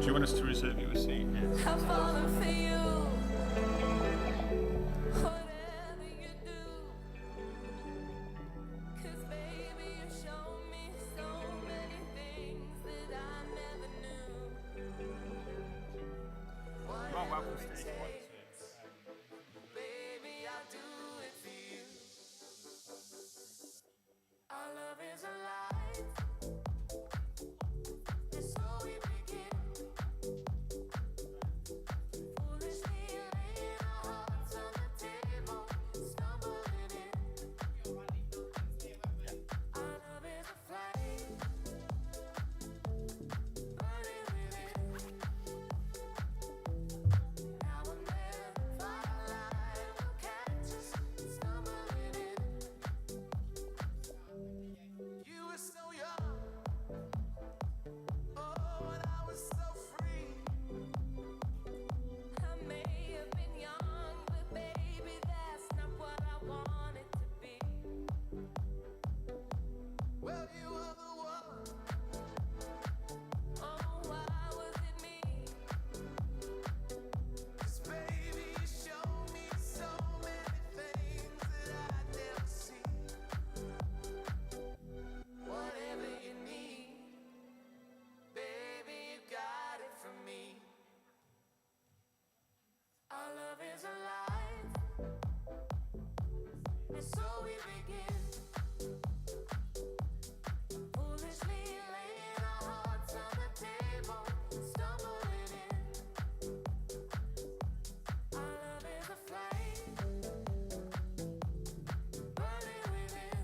Do you want us to reserve you a seat here? I've fallen for you. Whatever you do, 'cause baby you show me so many things that I never knew. Well, welcome, Whatever it Steve. takes, baby I'll do it for you. Our love is alive, and so we begin. Foolishly laying our hearts on the table, stumbling in. Our love is a flame, burning within. Now and then, firelight will catch us, stumbling in. You were so young, oh, and I was so free. I may have been young, but baby, that's not what I wanted to be. Well, you were the one. Oh, why was it me? 'Cause baby, you showed me so many things that I'd never seen. Whatever you need, baby, you got it from me. Our love is alive, and so we begin. Foolishly laying our hearts on the table, stumbling in. Our love is a flame, burning within.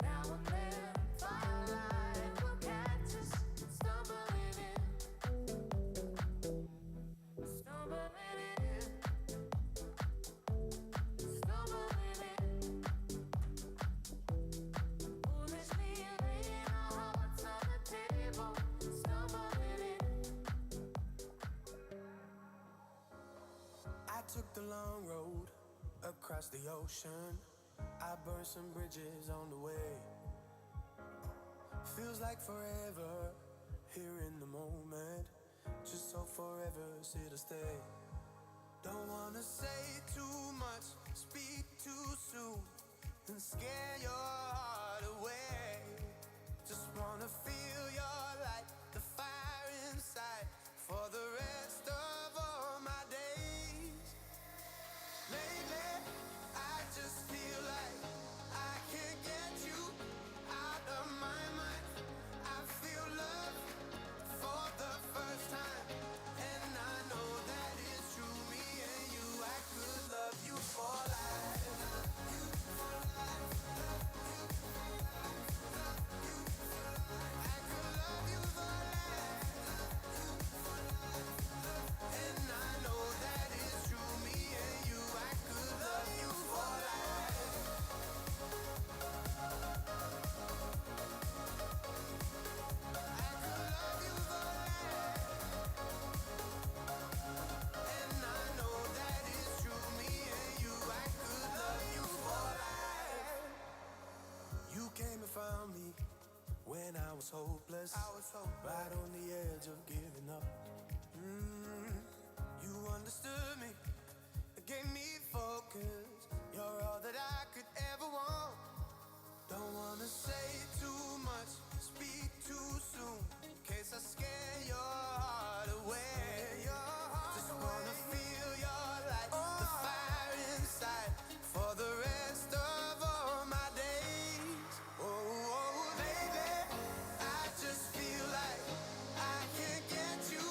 Now and then, firelight will catch us, stumbling in. Stumbling in. Stumbling in. Foolishly laying our hearts on the table, stumbling in. I took the long road across the ocean. I burned some bridges on the way. Feels like forever here in the moment. Just so forever is here to stay. Don't wanna say too much, speak too soon, and scare your heart away. Just wanna feel your light, the fire inside, for the rest of all my days. Lately, I just feel like I can't get you out of my mind. I feel love for the first time, and I know that it's true. Me and you, I could love you for life. I could love you for life, and I know that it's true. Me and you, I could love you for life. I could love you for life, and I know that it's true. Me and you, I could love you for life. You came and found me when I was hopeless. Right on the edge of giving up. You understood me, gave me focus. You're all that I could ever want. Don't wanna say too much, speak too soon, in case I scare your heart away. Just wanna feel your light, the fire inside, for the rest of all my days. Oh, baby, I just feel like I can't get you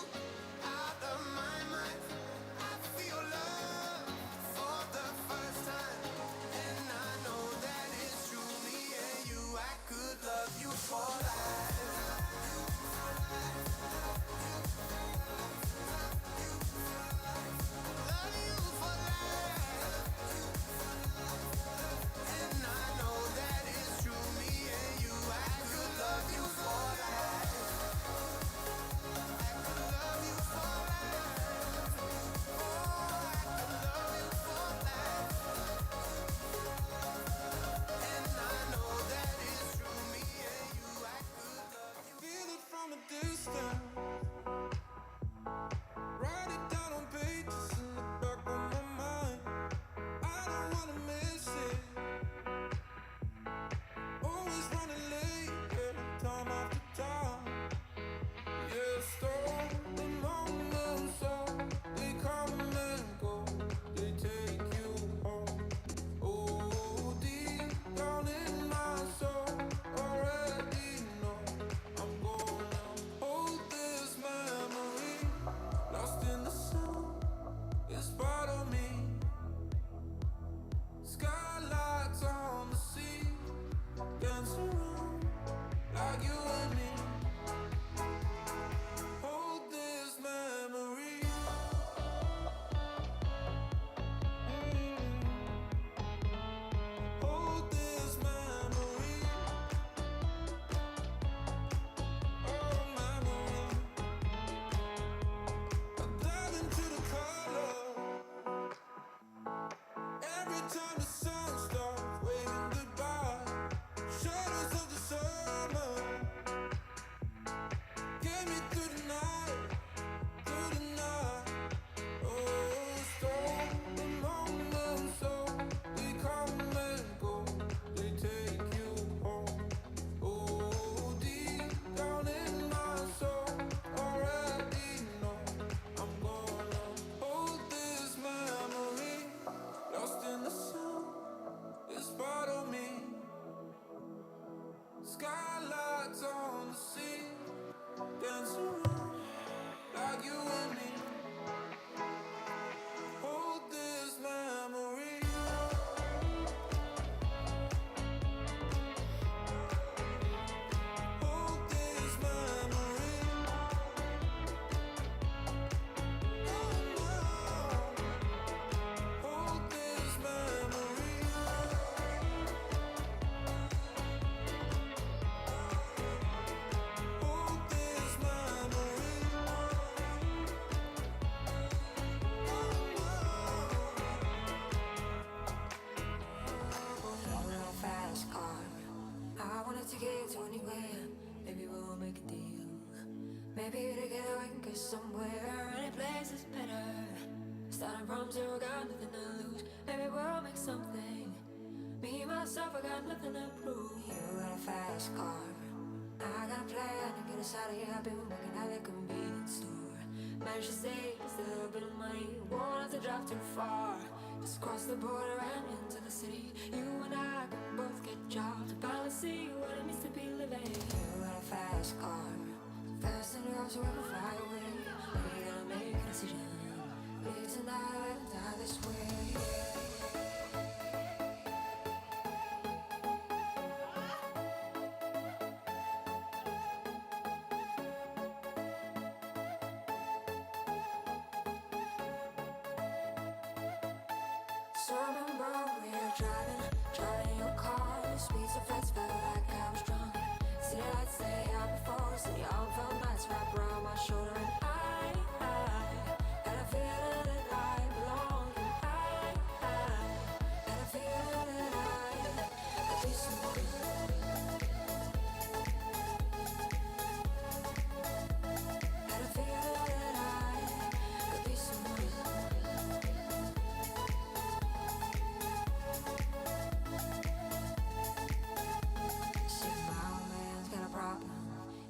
out of my mind. I feel love for the first time, and I know that it's true. Me and you, I could love you for life. somewhere, any place is better. Starting from zero, got nothing to lose. Maybe we'll make something. Me, myself, I got nothing to prove. You got a fast car. I got a plan to get us out of here. I've been working at the convenience store. Managed to save just a little bit of money. Won't have to drive too far. Just cross the border and into the city. You and I can both get jobs. Finally see what it means to be living. You got a fast car. Fast enough so we can fly away. We gotta make a decision. Live tonight and die this way. So remember we were driving your car. The speed so fast, felt like I was drunk. City lights lay out before us, and y'all felt nice wrapped around my shoulder. And I had a feeling that I belonged. And I had a feeling that I could be someone. Had a feeling that I could be someone.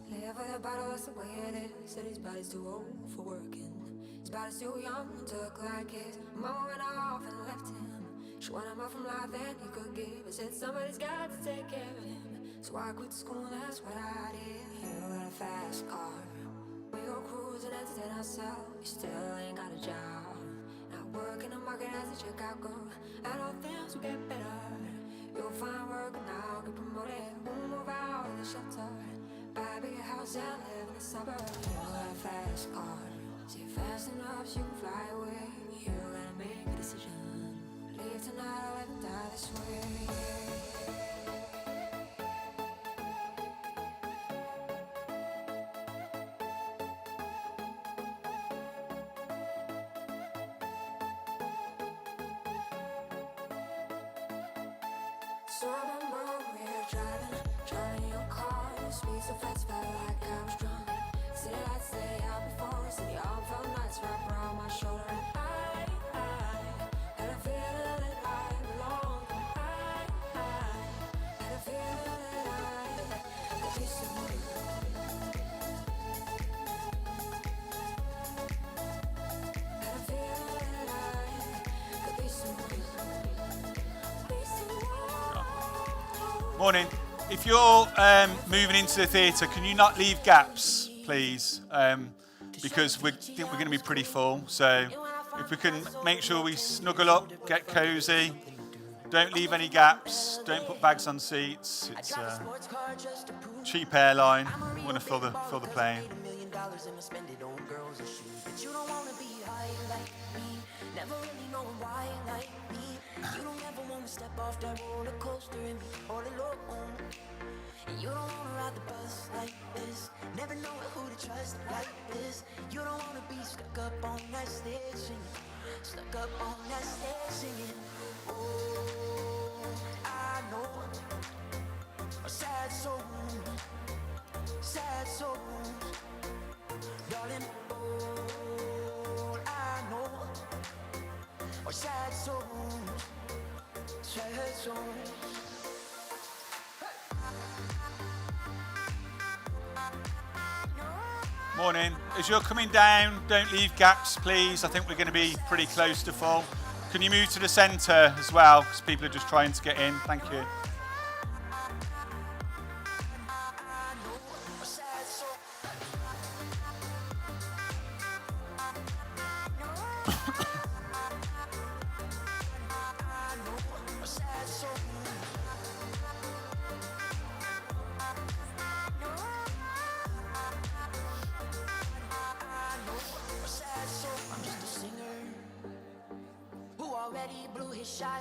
Live with a bottle, that's the way it is. Said his body's too old for working. His body's too young to look like his. Mama went off and left him. She wanted more from life than he could give. I said somebody's got to take care of him. So I quit school, that's what I did. You got a fast car. We go cruising, entertain ourselves. You still ain't got a job. Not working the market as a checkout girl. And all things will get better. You'll find work and I'll get promoted. We'll move out of the shelter. Buy a bigger house and live in the suburbs. You got a fast car. See fast enough so you can fly away. You gotta make a decision. Leave tonight or let me die this way. So remember we were driving your car. The speed so fast, felt like I was drunk. City lights lay out before us, and y'all felt nice wrapped around my shoulder. And I had a feeling that I belonged. I had a feeling that I could be someone. Had a feeling that I could be someone. Morning. If you're moving into the theatre, can you not leave gaps, please? Because we think we're going to be pretty full. So if we can make sure we snuggle up, get cosy, don't leave any gaps, don't put bags on seats. It's a cheap airline. We want to fill the plane. Never really knowing why like me. You don't ever wanna step off that roller coaster and be all alone. And you don't wanna ride the bus like this. Never knowing who to trust like this. You don't wanna be stuck up on that stage singing. Stuck up on that stage singing. Oh, I know a sad soul, darling. Oh, I know. Or sad songs, sad songs. Morning. As you're coming down, don't leave gaps, please. I think we're going to be pretty close to full. Can you move to the centre as well? Because people are just trying to get in. Thank you. Already blew his shot.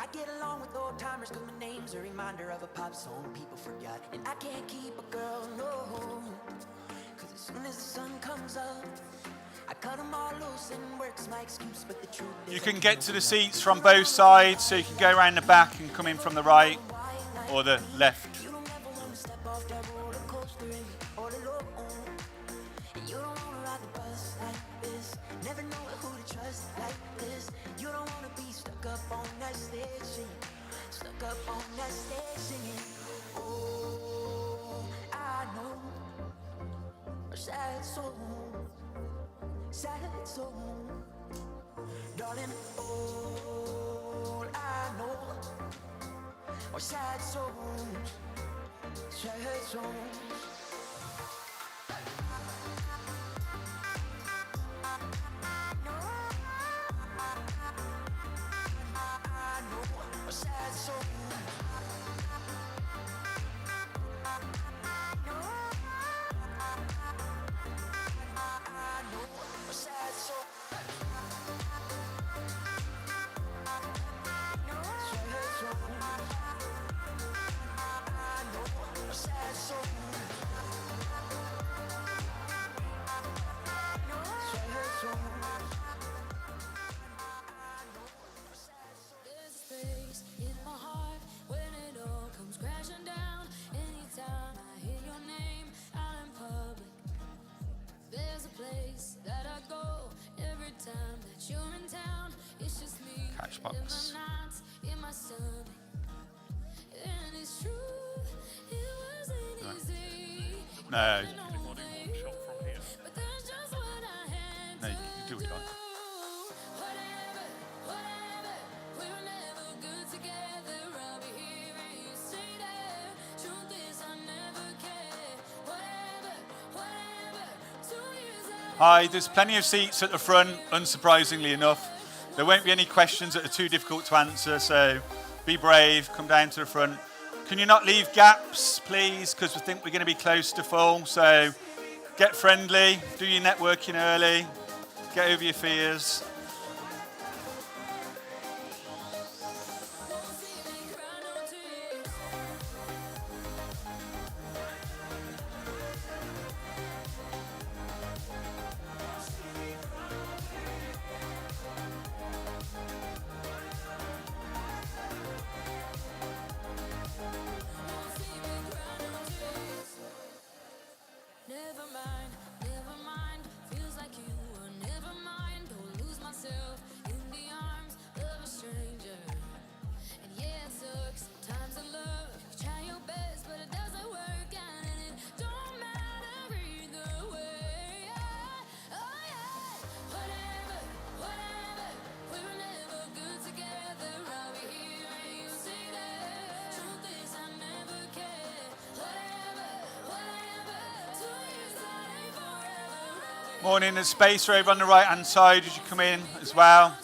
I get along with old timers cause my name's a reminder of a pop song people forgot. And I can't keep a girl, no. Cause as soon as the sun comes up, I cut them all loose and work's my excuse. But the truth is You can get to the seats from both sides, so you can go around the back and come in from the right or the left. you don't ever wanna step off that roller coaster and be all alone. And you don't wanna ride backstage, stuck up on that stage singing. Oh, I know a sad soul, darling. All I know are sad souls, sad souls. Sad soul. There's a space in my heart when it all comes crashing down. Anytime I hear your name out in public, there's a place that I go every time that you're in town. It's just me Catchbox. and the knots in my stomach. And it's true, it wasn't easy. No, But that's just what I had no, to you can do what you like. Whatever, whatever, we were never good together. I'll be here and you stay there. Truth is, I never cared. Whatever, whatever, 2 years out. Hi, there's plenty of seats at the front, unsurprisingly enough. There won't be any questions that are too difficult to answer, so be brave, come down to the front. Can you not leave gaps, please, because we think we're going to be close to full, so get friendly, do your networking early, get over your fears. Won't see me cry no tears. Won't see me cry no tears. Never mind, never mind. Feels like you were never mind. Don't lose myself in the arms of a stranger. And yeah, it sucks. Times of love. You try your best, but it doesn't work out, and it don't matter either way. Oh yeah. Whatever, whatever. We were never good together. I'll be here and you stay there. Truth is, I never cared. Whatever, whatever. 2 years that ain't forever. Morning, there's space over on the right hand side as you come in as well.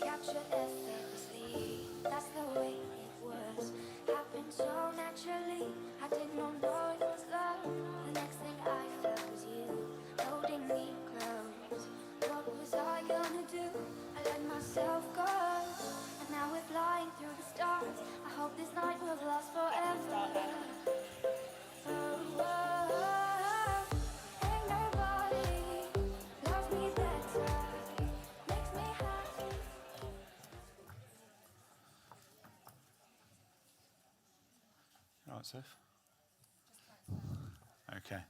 Captured effortlessly, that's the way it was. Happened so naturally, I did not know it was love. The next thing I felt was you, holding me close. What was I gonna do? I let myself go. And now we're flying through the stars. I hope this night will last forever. Oh, ain't nobody loves me better, makes me happy. All right, Soph. Okay.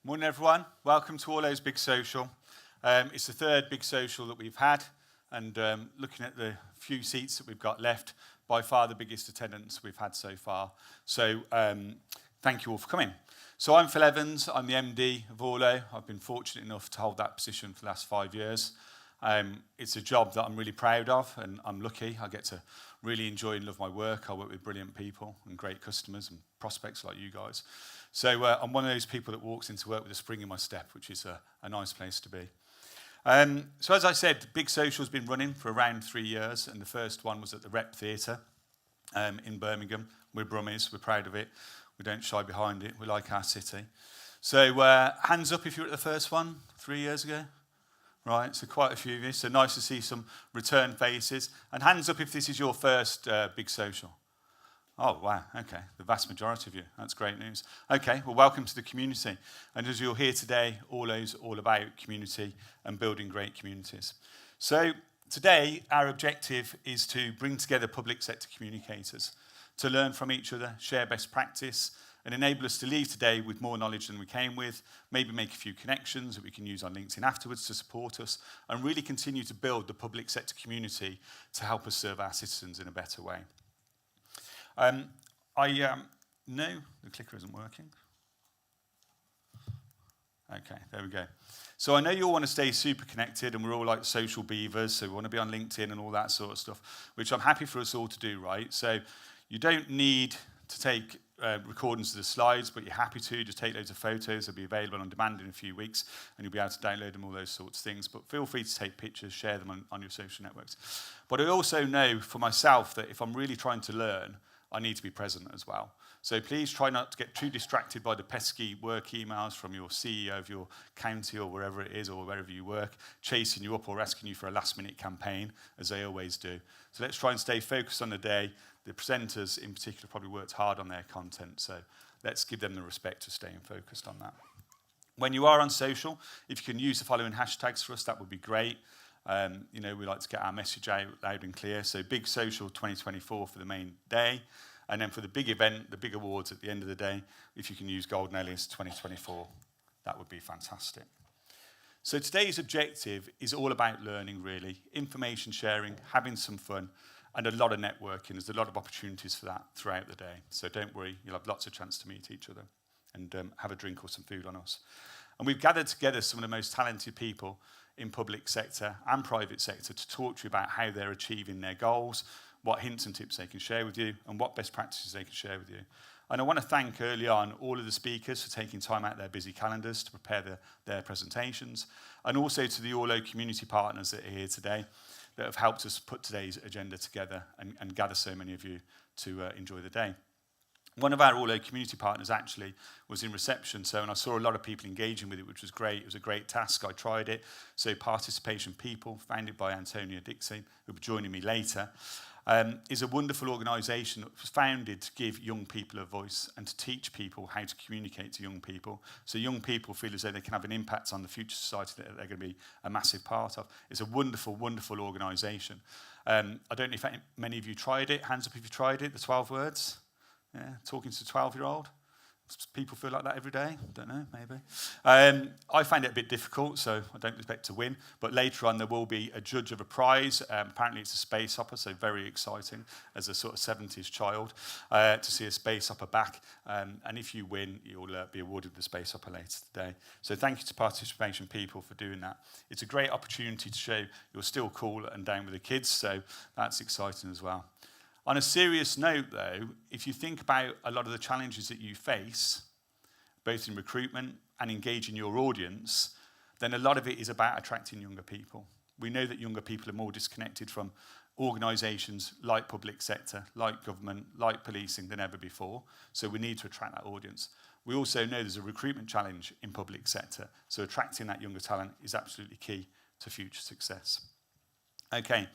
Morning, everyone. Welcome to Orlo Big Social. It's the third big social that we've had, and looking at the few seats that we've got left, by far the biggest attendance we've had so far. So thank you all for coming. So I'm Phil Evans. I'm the MD of Orlo. I've been fortunate enough to hold that position for the last 5 years. It's a job that I'm really proud of, and I'm lucky. I get to really enjoy and love my work. I work with brilliant people and great customers and prospects like you guys. So I'm one of those people that walks into work with a spring in my step, which is a nice place to be. So as I said, Big Social's been running for around 3 years, and the first one was at the Rep Theatre in Birmingham. We're Brummies, we're proud of it. We don't shy behind it, we like our city. So hands up if you were at the first one 3 years ago. Right, so quite a few of you. So nice to see some return faces. And hands up if this is your first Big Social. Oh, wow, okay, the vast majority of you. That's great news. Okay, well, welcome to the community. And as you'll hear today, Orlo's all about community and building great communities. So today, our objective is to bring together public sector communicators to learn from each other, share best practice, and enable us to leave today with more knowledge than we came with, maybe make a few connections that we can use on LinkedIn afterwards to support us, and really continue to build the public sector community to help us serve our citizens in a better way. No, the clicker isn't working. Okay, there we go. So I know you all want to stay super connected, and we're all like social beavers, so we want to be on LinkedIn and all that sort of stuff, which I'm happy for us all to do, right? So you don't need to take recordings of the slides, but you're happy to just take loads of photos. They'll be available on demand in a few weeks, and you'll be able to download them, all those sorts of things. But feel free to take pictures, share them on your social networks. But I also know for myself that if I'm really trying to learn, I need to be present as well. So please try not to get too distracted by the pesky work emails from your CEO of your county or wherever it is or wherever you work, chasing you up or asking you for a last-minute campaign, as they always do. So let's try and stay focused on the day. The presenters in particular probably worked hard on their content, so let's give them the respect of staying focused on that. When you are on social, if you can use the following hashtags for us, that would be great. We like to get our message out loud and clear. So Big Social 2024 for the main day. And then for the big event, the big awards at the end of the day, if you can use Golden Elias 2024, that would be fantastic. So today's objective is all about learning, really. Information sharing, having some fun, and a lot of networking. There's a lot of opportunities for that throughout the day. So don't worry, you'll have lots of chance to meet each other and have a drink or some food on us. And we've gathered together some of the most talented people in public sector and private sector to talk to you about how they're achieving their goals, what hints and tips they can share with you, and what best practices they can share with you. And I want to thank early on all of the speakers for taking time out of their busy calendars to prepare their presentations, and also to the Orlo community partners that are here today that have helped us put today's agenda together and gather so many of you to enjoy the day. One of our Orlo community partners actually was in reception, and I saw a lot of people engaging with it, which was great. It was a great task. I tried it. So Participation People, founded by Antonia Dixie, who will be joining me later, is a wonderful organisation that was founded to give young people a voice and to teach people how to communicate to young people. So young people feel as though they can have an impact on the future society that they're going to be a massive part of. It's a wonderful, wonderful organisation. I don't know if many of you tried it. Hands up if you tried it, the 12 words. Yeah, talking to a 12-year-old. People feel like that every day? Don't know, maybe. I find it a bit difficult, so I don't expect to win. But later on, there will be a judge of a prize. Apparently, it's a space hopper, so very exciting as a sort of 70s child to see a space hopper back. And if you win, you'll be awarded the space hopper later today. So thank you to Participation People for doing that. It's a great opportunity to show you're still cool and down with the kids, so that's exciting as well. On a serious note, though, if you think about a lot of the challenges that you face, both in recruitment and engaging your audience, then a lot of it is about attracting younger people. We know that younger people are more disconnected from organisations like public sector, like government, like policing than ever before, so we need to attract that audience. We also know there's a recruitment challenge in public sector, so attracting that younger talent is absolutely key to future success. Okay.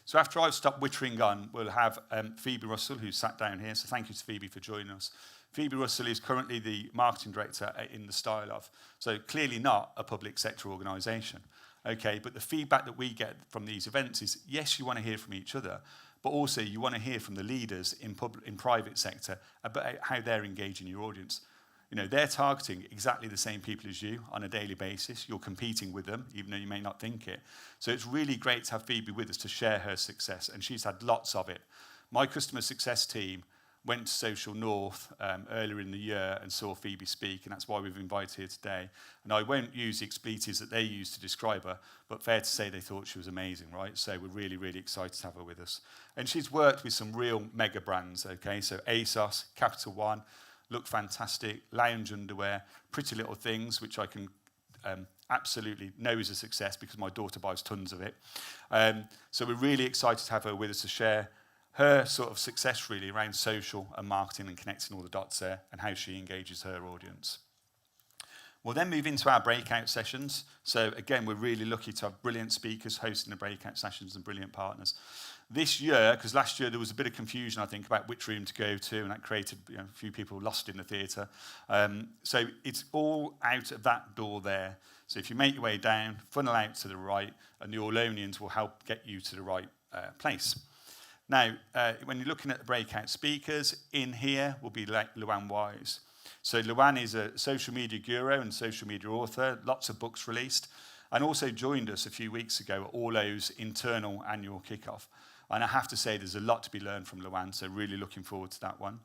So after I've stopped wittering on, we'll have Phoebe Russell, who's sat down here. So thank you to Phoebe for joining us. Phoebe Russell is currently the marketing director in the Style Of. So clearly not a public sector organisation. Okay, but the feedback that we get from these events is, yes, you want to hear from each other, but also you want to hear from the leaders in private sector about how they're engaging your audience. You know, they're targeting exactly the same people as you on a daily basis. You're competing with them, even though you may not think it. So it's really great to have Phoebe with us to share her success, and she's had lots of it. My customer success team went to Social North earlier in the year and saw Phoebe speak, and that's why we've invited her today. And I won't use the expletives that they use to describe her, but fair to say they thought she was amazing, right? So we're really, really excited to have her with us. And she's worked with some real mega brands, okay? So ASOS, Capital One, look fantastic, lounge underwear, Pretty Little Things, which I can absolutely know is a success because my daughter buys tons of it. So we're really excited to have her with us to share her sort of success really around social and marketing and connecting all the dots there and how she engages her audience. We'll then move into our breakout sessions. So again, we're really lucky to have brilliant speakers hosting the breakout sessions and brilliant partners. This year, because last year there was a bit of confusion, I think, about which room to go to, and that created a few people lost in the theatre. So it's all out of that door there. So if you make your way down, funnel out to the right, and the Orlonians will help get you to the right place. Now, when you're looking at the breakout speakers, in here will be Luann Wise. So Luann is a social media guru and social media author, lots of books released, and also joined us a few weeks ago at Orlo's internal annual kickoff. And I have to say there's a lot to be learned from Luann, so really looking forward to that one.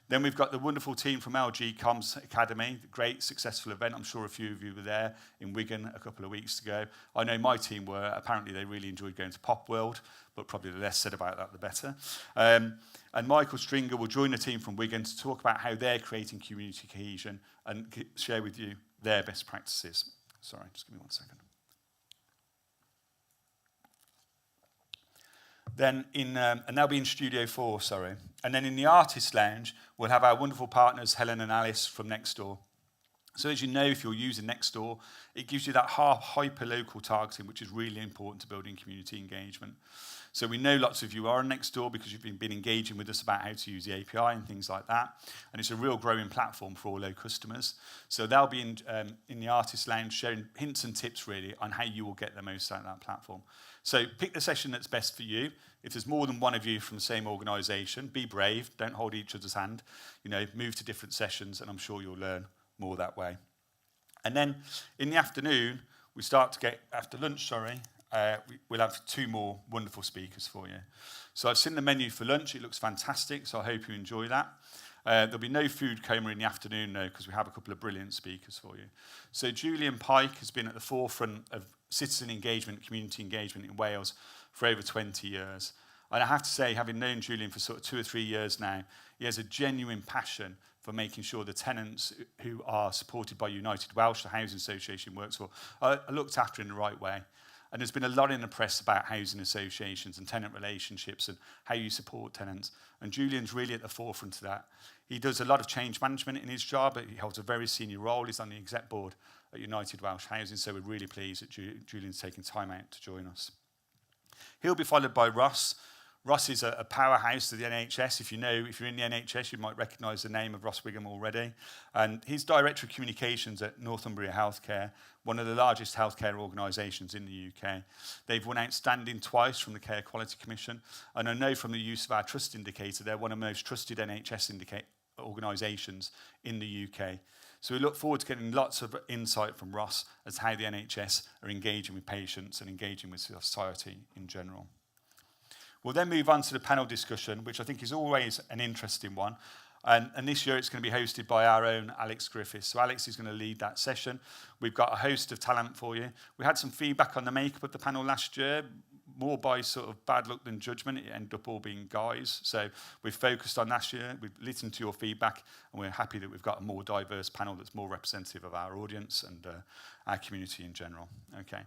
Then we've got the wonderful team from LG Comms Academy, great successful event. I'm sure a few of you were there in Wigan a couple of weeks ago. I know my team were. Apparently they really enjoyed going to Pop World, but probably the less said about that, the better. And Michael Stringer will join the team from Wigan to talk about how they're creating community cohesion and share with you their best practices. Sorry, just give me 1 second. Then and they'll be in Studio 4, sorry. And then in the Artist Lounge, we'll have our wonderful partners, Helen and Alice from Nextdoor. So as you know, if you're using Nextdoor, it gives you that hyper-local targeting, which is really important to building community engagement. So we know lots of you are on Nextdoor because you've been engaging with us about how to use the API and things like that. And it's a real growing platform for Orlo customers. So they'll be in the Artist Lounge sharing hints and tips really on how you will get the most out of that platform. So pick the session that's best for you. If there's more than one of you from the same organisation, be brave, don't hold each other's hand. Move to different sessions and I'm sure you'll learn more that way. And then in the afternoon, we start to get, after lunch, we'll have 2 more wonderful speakers for you. So I've seen the menu for lunch. It looks fantastic, so I hope you enjoy that. There'll be no food coma in the afternoon, though, because we have a couple of brilliant speakers for you. So Julian Pike has been at the forefront of citizen engagement, community engagement in Wales for over 20 years. And I have to say, having known Julian for sort of 2 or 3 years now, he has a genuine passion for making sure the tenants who are supported by United Welsh, the housing association works for, are looked after in the right way. And there's been a lot in the press about housing associations and tenant relationships and how you support tenants. And Julian's really at the forefront of that. He does a lot of change management in his job. He holds a very senior role. He's on the exec board at United Welsh Housing, so we're really pleased that Julian's taking time out to join us. He'll be followed by Ross. Ross is a powerhouse to the NHS. If you're in the NHS, you might recognise the name of Ross Wigham already. And he's Director of Communications at Northumbria Healthcare, one of the largest healthcare organisations in the UK. They've won outstanding twice from the Care Quality Commission. And I know from the use of our trust indicator, they're one of the most trusted NHS organisations in the UK. So we look forward to getting lots of insight from Ross as to how the NHS are engaging with patients and engaging with society in general. We'll then move on to the panel discussion, which I think is always an interesting one. And this year it's going to be hosted by our own Alex Griffiths. So Alex is going to lead that session. We've got a host of talent for you. We had some feedback on the makeup of the panel last year, more by sort of bad luck than judgment. It ended up all being guys. So we've focused on last year. We've listened to your feedback, and we're happy that we've got a more diverse panel that's more representative of our audience and our community in general. Okay.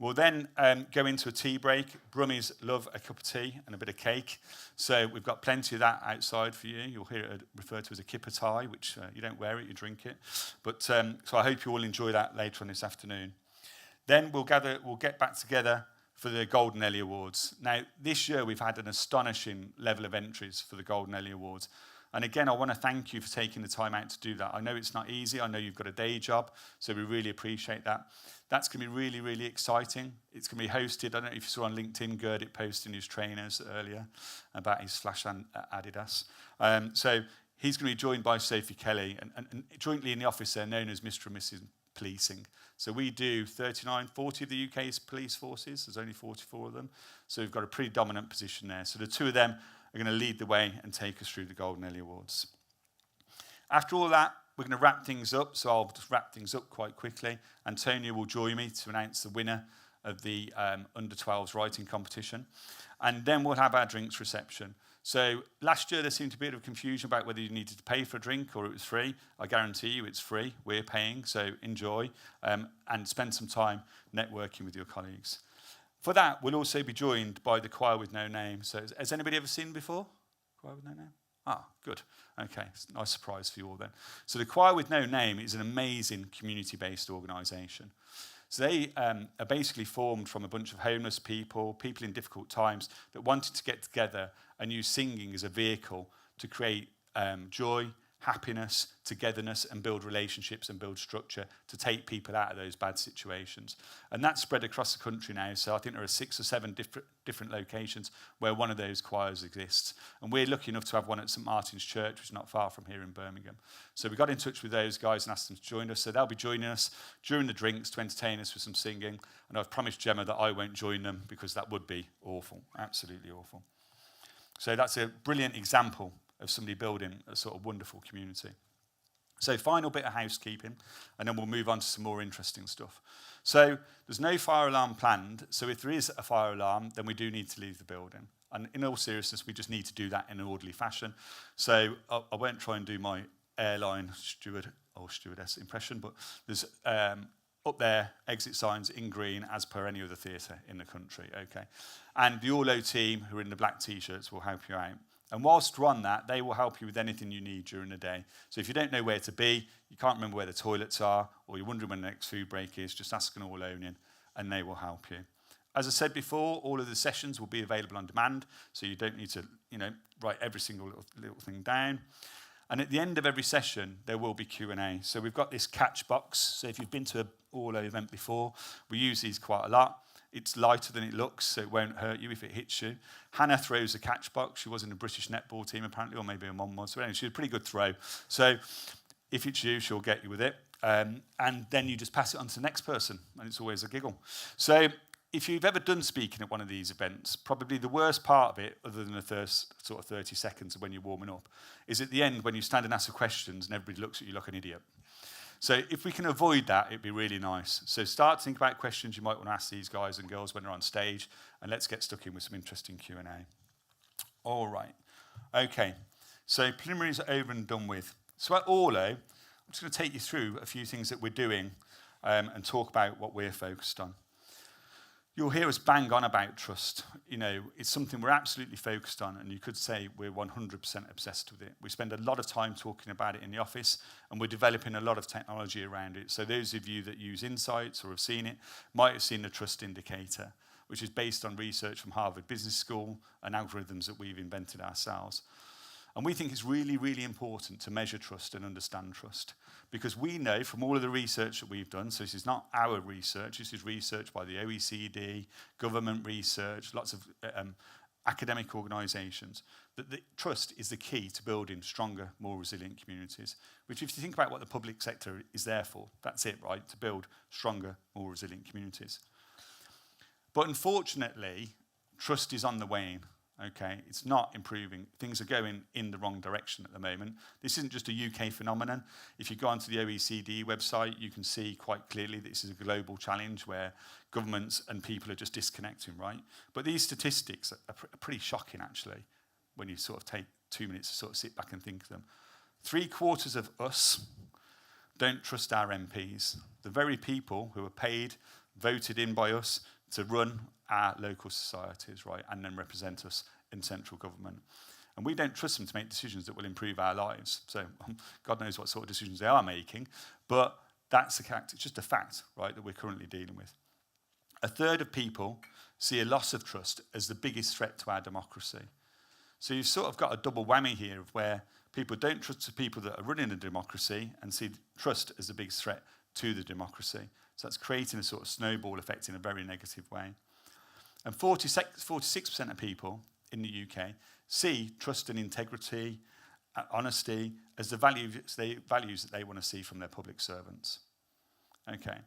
We'll then go into a tea break. Brummies love a cup of tea and a bit of cake. So we've got plenty of that outside for you. You'll hear it referred to as a kipper tie, which you don't wear it, you drink it. But so I hope you all enjoy that later on this afternoon. Then we'll get back together for the Golden Ellie Awards. Now, this year we've had an astonishing level of entries for the Golden Ellie Awards. And again, I want to thank you for taking the time out to do that. I know it's not easy. I know you've got a day job, so we really appreciate that. That's going to be really, really exciting. It's going to be hosted. I don't know if you saw on LinkedIn, Gerdit posting his trainers earlier about his Flash and Adidas. So he's going to be joined by Sophie Kelly. And jointly in the office, they're known as Mr. and Mrs. Policing. So we do 40 of the UK's police forces. There's only 44 of them. So we've got a pretty dominant position there. So the two of them are going to lead the way and take us through the Golden Ellie Awards. After all that, we're going to wrap things up, so I'll just wrap things up quite quickly. Antonia will join me to announce the winner of the under-12s writing competition. And then we'll have our drinks reception. So last year there seemed to be a bit of confusion about whether you needed to pay for a drink or it was free. I guarantee you it's free. We're paying, so enjoy and spend some time networking with your colleagues. For that, we'll also be joined by the Choir with No Name. So has anybody ever seen before? Choir with No Name? Ah, good. Okay, nice surprise for you all then. So the Choir with No Name is an amazing community-based organisation. So they are basically formed from a bunch of homeless people, people in difficult times that wanted to get together and use singing as a vehicle to create joy, happiness, togetherness, and build relationships and build structure to take people out of those bad situations. And that's spread across the country now. So I think there are 6 or 7 different locations where one of those choirs exists. And we're lucky enough to have one at St Martin's Church, which is not far from here in Birmingham. So we got in touch with those guys and asked them to join us. So they'll be joining us during the drinks to entertain us with some singing. And I've promised Gemma that I won't join them because that would be awful, absolutely awful. So that's a brilliant example of somebody building a sort of wonderful community. So final bit of housekeeping, and then we'll move on to some more interesting stuff. So there's no fire alarm planned, so if there is a fire alarm, then we do need to leave the building. And in all seriousness, we just need to do that in an orderly fashion. So I won't try and do my airline steward or stewardess impression, but there's up there, exit signs in green as per any other theatre in the country, okay? And the Orlo team, who are in the black T-shirts, will help you out. And whilst we're on that, they will help you with anything you need during the day. So if you don't know where to be, you can't remember where the toilets are, or you're wondering when the next food break is, just ask an Orlonian, and they will help you. As I said before, all of the sessions will be available on demand, so you don't need to, write every single little thing down. And at the end of every session, there will be Q&A. So we've got this catch box. So if you've been to an Orlo event before, we use these quite a lot. It's lighter than it looks, so it won't hurt you if it hits you. Hannah throws a catch box. She was in the British netball team, apparently, or maybe her mum was. So anyway, she had a pretty good throw. So if it's you, she'll get you with it. And then you just pass it on to the next person, and it's always a giggle. So if you've ever done speaking at one of these events, probably the worst part of it, other than the first sort of 30 seconds of when you're warming up, is at the end when you stand and ask the questions and everybody looks at you like an idiot. So if we can avoid that, it'd be really nice. So start to think about questions you might want to ask these guys and girls when they're on stage, and let's get stuck in with some interesting Q&A. All right. Okay. So preliminaries are over and done with. So at Orlo, I'm just going to take you through a few things that we're doing and talk about what we're focused on. You'll hear us bang on about trust. It's something we're absolutely focused on, and you could say we're 100% obsessed with it. We spend a lot of time talking about it in the office, and we're developing a lot of technology around it. So those of you that use Insights or have seen it might have seen the trust indicator, which is based on research from Harvard Business School and algorithms that we've invented ourselves. And we think it's really, really important to measure trust and understand trust, because we know from all of the research that we've done, so this is not our research, this is research by the OECD, government research, lots of academic organisations, that the trust is the key to building stronger, more resilient communities, which if you think about what the public sector is there for, that's it, right, to build stronger, more resilient communities. But unfortunately, trust is on the wane. Okay, it's not improving. Things are going in the wrong direction at the moment. This isn't just a UK phenomenon. If you go onto the OECD website, you can see quite clearly that this is a global challenge where governments and people are just disconnecting, right? But these statistics are pretty shocking, actually, when you sort of take 2 minutes to sort of sit back and think of them. 3/4 of us don't trust our MPs, the very people who are paid, voted in by us to run our local societies, right, and then represent us in central government. And we don't trust them to make decisions that will improve our lives. So God knows what sort of decisions they are making, but that's a fact. It's just a fact, right, that we're currently dealing with. 1/3 of people see a loss of trust as the biggest threat to our democracy. So you've sort of got a double whammy here of where people don't trust the people that are running a democracy and see trust as the biggest threat to the democracy. So that's creating a sort of snowball effect in a very negative way. And 46% of people in the UK see trust and integrity, honesty as the values that they want to see from their public servants. Okay,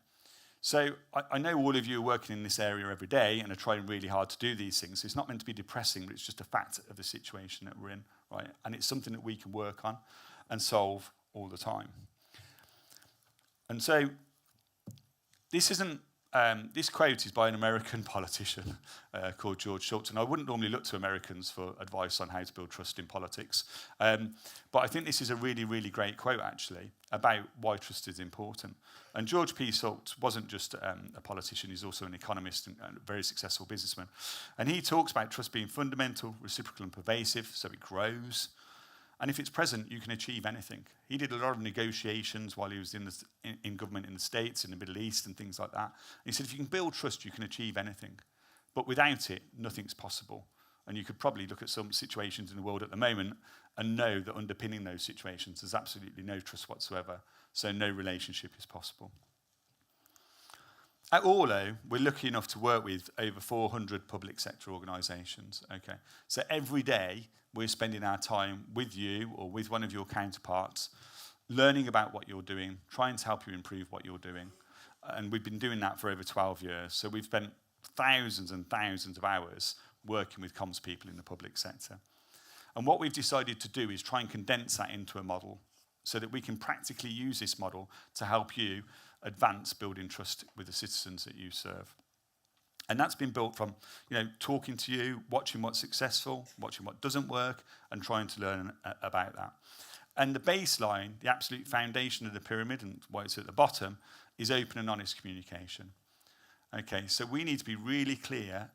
So I know all of you are working in this area every day and are trying really hard to do these things. It's not meant to be depressing, but it's just a fact of the situation that we're in, right? And it's something that we can work on and solve all the time. And so this isn't. This quote is by an American politician called George Shultz, and I wouldn't normally look to Americans for advice on how to build trust in politics, but I think this is a really, really great quote, actually, about why trust is important. And George P. Shultz wasn't just a politician, he's also an economist and a very successful businessman. And he talks about trust being fundamental, reciprocal and pervasive, so it grows. And if it's present, you can achieve anything. He did a lot of negotiations while he was in government in the States, in the Middle East, and things like that. And he said, if you can build trust, you can achieve anything. But without it, nothing's possible. And you could probably look at some situations in the world at the moment and know that underpinning those situations, there's absolutely no trust whatsoever. So no relationship is possible. At Orlo, we're lucky enough to work with over 400 public sector organisations. Okay, so every day we're spending our time with you or with one of your counterparts, learning about what you're doing, trying to help you improve what you're doing. And we've been doing that for over 12 years. So we've spent thousands and thousands of hours working with comms people in the public sector. And what we've decided to do is try and condense that into a model so that we can practically use this model to help you advance building trust with the citizens that you serve. And that's been built from, talking to you, watching what's successful, watching what doesn't work, and trying to learn about that. And the baseline, the absolute foundation of the pyramid, and why it's at the bottom, is open and honest communication. Okay, so we need to be really clear,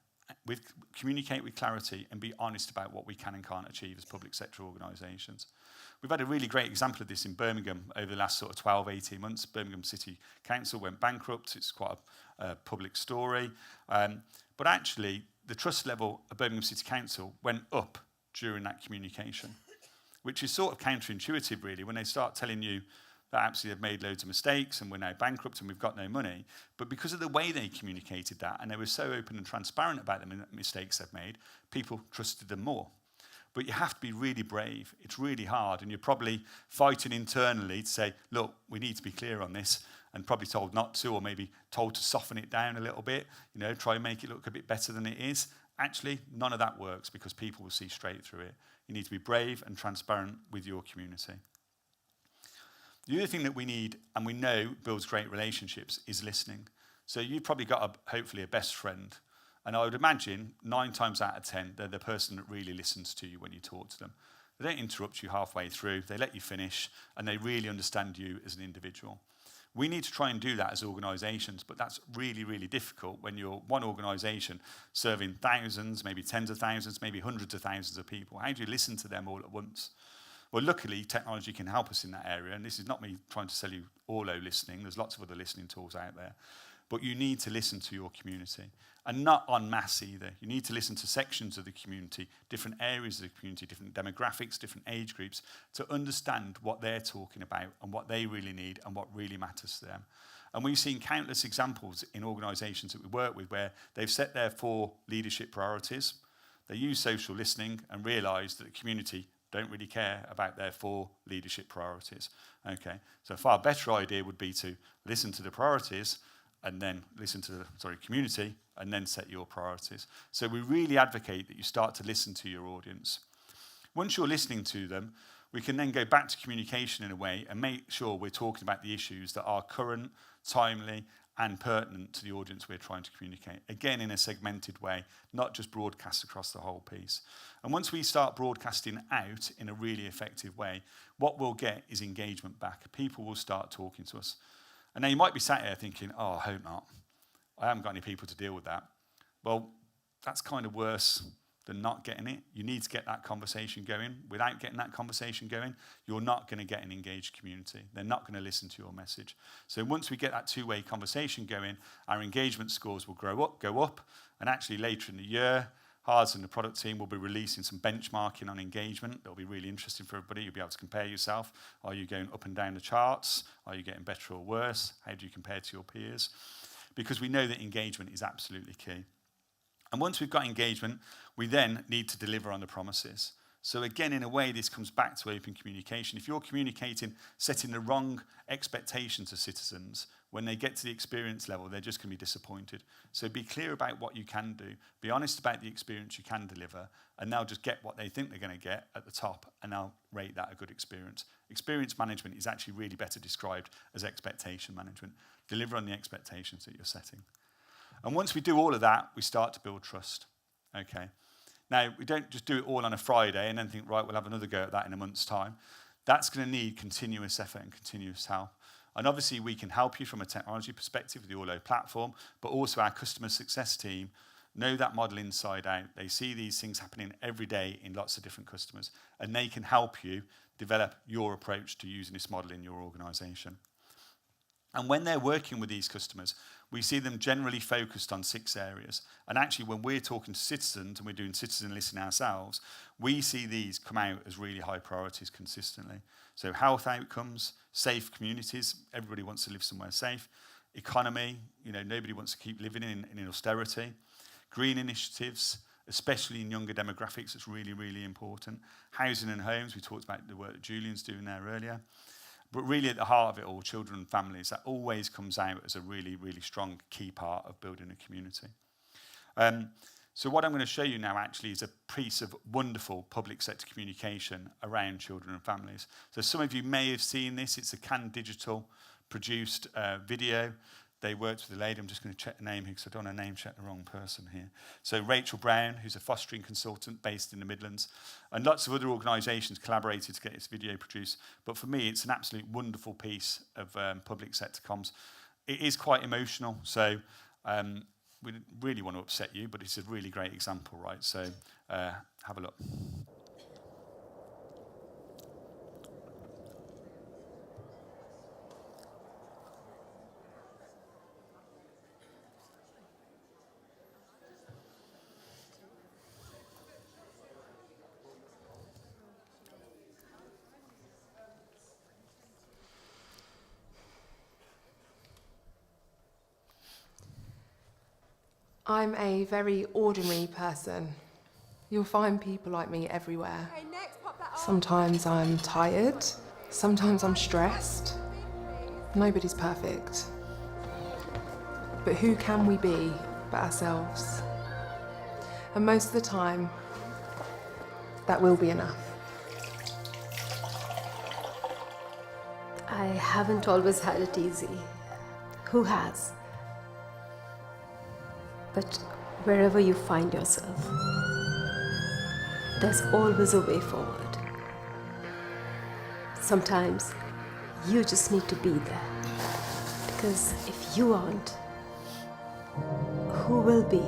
communicate with clarity, and be honest about what we can and can't achieve as public sector organisations. We've had a really great example of this in Birmingham over the last sort of 12, 18 months. Birmingham City Council went bankrupt. It's quite a public story. But actually, the trust level of Birmingham City Council went up during that communication, which is sort of counterintuitive, really, when they start telling you that actually they've made loads of mistakes and we're now bankrupt and we've got no money. But because of the way they communicated that, and they were so open and transparent about the mistakes they've made, people trusted them more. But you have to be really brave. It's really hard, and you're probably fighting internally to say, look, we need to be clear on this, and probably told not to, or maybe told to soften it down a little bit, try and make it look a bit better than it is. Actually, none of that works because people will see straight through it. You need to be brave and transparent with your community. The other thing that we need, and we know builds great relationships, is listening. So you've probably got, hopefully, a best friend. And I would imagine 9 times out of 10, they're the person that really listens to you when you talk to them. They don't interrupt you halfway through. They let you finish, and they really understand you as an individual. We need to try and do that as organisations, but that's really, really difficult when you're one organisation serving thousands, maybe tens of thousands, maybe hundreds of thousands of people. How do you listen to them all at once? Well, luckily, technology can help us in that area, and this is not me trying to sell you Orlo listening. There's lots of other listening tools out there. But you need to listen to your community, and not en masse either. You need to listen to sections of the community, different areas of the community, different demographics, different age groups, to understand what they're talking about and what they really need and what really matters to them. And we've seen countless examples in organisations that we work with where they've set their 4 leadership priorities, they use social listening and realise that the community don't really care about their 4 leadership priorities. Okay, so a far better idea would be to listen to the priorities and then listen to the community, and then set your priorities. So we really advocate that you start to listen to your audience. Once you're listening to them, we can then go back to communication in a way and make sure we're talking about the issues that are current, timely, and pertinent to the audience we're trying to communicate. Again, in a segmented way, not just broadcast across the whole piece. And once we start broadcasting out in a really effective way, what we'll get is engagement back. People will start talking to us. And now you might be sat here thinking, oh, I hope not. I haven't got any people to deal with that. Well, that's kind of worse than not getting it. You need to get that conversation going. Without getting that conversation going, you're not going to get an engaged community. They're not going to listen to your message. So once we get that two-way conversation going, our engagement scores will go up, and actually later in the year, Hards and the product team will be releasing some benchmarking on engagement. That'll be really interesting for everybody. You'll be able to compare yourself. Are you going up and down the charts? Are you getting better or worse? How do you compare to your peers? Because we know that engagement is absolutely key. And once we've got engagement, we then need to deliver on the promises. So again, in a way, this comes back to open communication. If you're communicating, setting the wrong expectations to citizens, when they get to the experience level, they're just going to be disappointed. So be clear about what you can do, be honest about the experience you can deliver, and they'll just get what they think they're going to get at the top, and they'll rate that a good experience. Experience management is actually really better described as expectation management. Deliver on the expectations that you're setting. And once we do all of that, we start to build trust. Okay. Now, we don't just do it all on a Friday and then think, right, we'll have another go at that in a month's time. That's going to need continuous effort and continuous help. And obviously, we can help you from a technology perspective with the Orlo platform, but also our customer success team know that model inside out. They see these things happening every day in lots of different customers, and they can help you develop your approach to using this model in your organisation. And when they're working with these customers, we see them generally focused on 6 areas. And actually, when we're talking to citizens and we're doing citizen listening ourselves, we see these come out as really high priorities consistently. So health outcomes, safe communities, everybody wants to live somewhere safe. Economy, nobody wants to keep living in austerity. Green initiatives, especially in younger demographics, it's really, really important. Housing and homes, we talked about the work that Julian's doing there earlier. But really at the heart of it all, children and families, that always comes out as a really, really strong key part of building a community. So what I'm going to show you now actually is a piece of wonderful public sector communication around children and families. So some of you may have seen this. It's a Can Digital produced video. They worked with a lady. I'm just going to check the name here because I don't want to name check the wrong person here. So Rachel Brown, who's a fostering consultant based in the Midlands, and lots of other organisations collaborated to get this video produced. But for me, it's an absolute wonderful piece of public sector comms. It is quite emotional, so we didn't really want to upset you, but it's a really great example, right? So have a look. I'm a very ordinary person. You'll find people like me everywhere. Sometimes I'm tired, sometimes I'm stressed. Nobody's perfect. But who can we be but ourselves? And most of the time, that will be enough. I haven't always had it easy. Who has? But wherever you find yourself, there's always a way forward. Sometimes you just need to be there. Because if you aren't, who will be?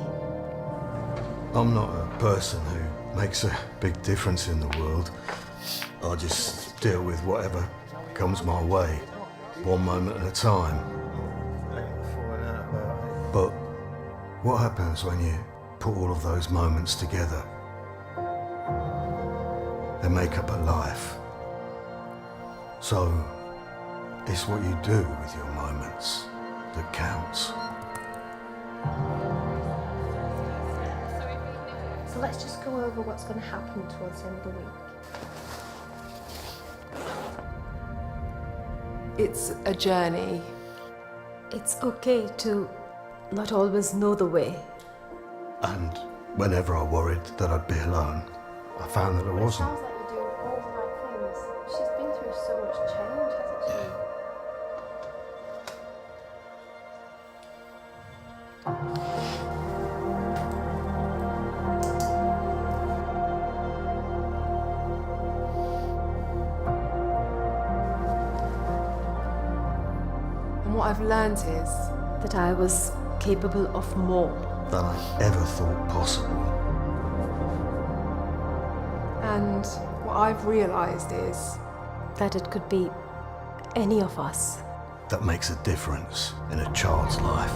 I'm not a person who makes a big difference in the world. I just deal with whatever comes my way, one moment at a time. But what happens when you put all of those moments together? They make up a life. So, it's what you do with your moments that counts. So let's just go over what's going to happen towards the end of the week. It's a journey. It's okay to not always know the way. And whenever I worried that I'd be alone, I found that I wasn't. Sounds like you're doing all the right things. She's been through so much change, hasn't she? And what I've learned is That I was capable of more. Than I ever thought possible. And what I've realised is That it could be any of us. That makes a difference in a child's life.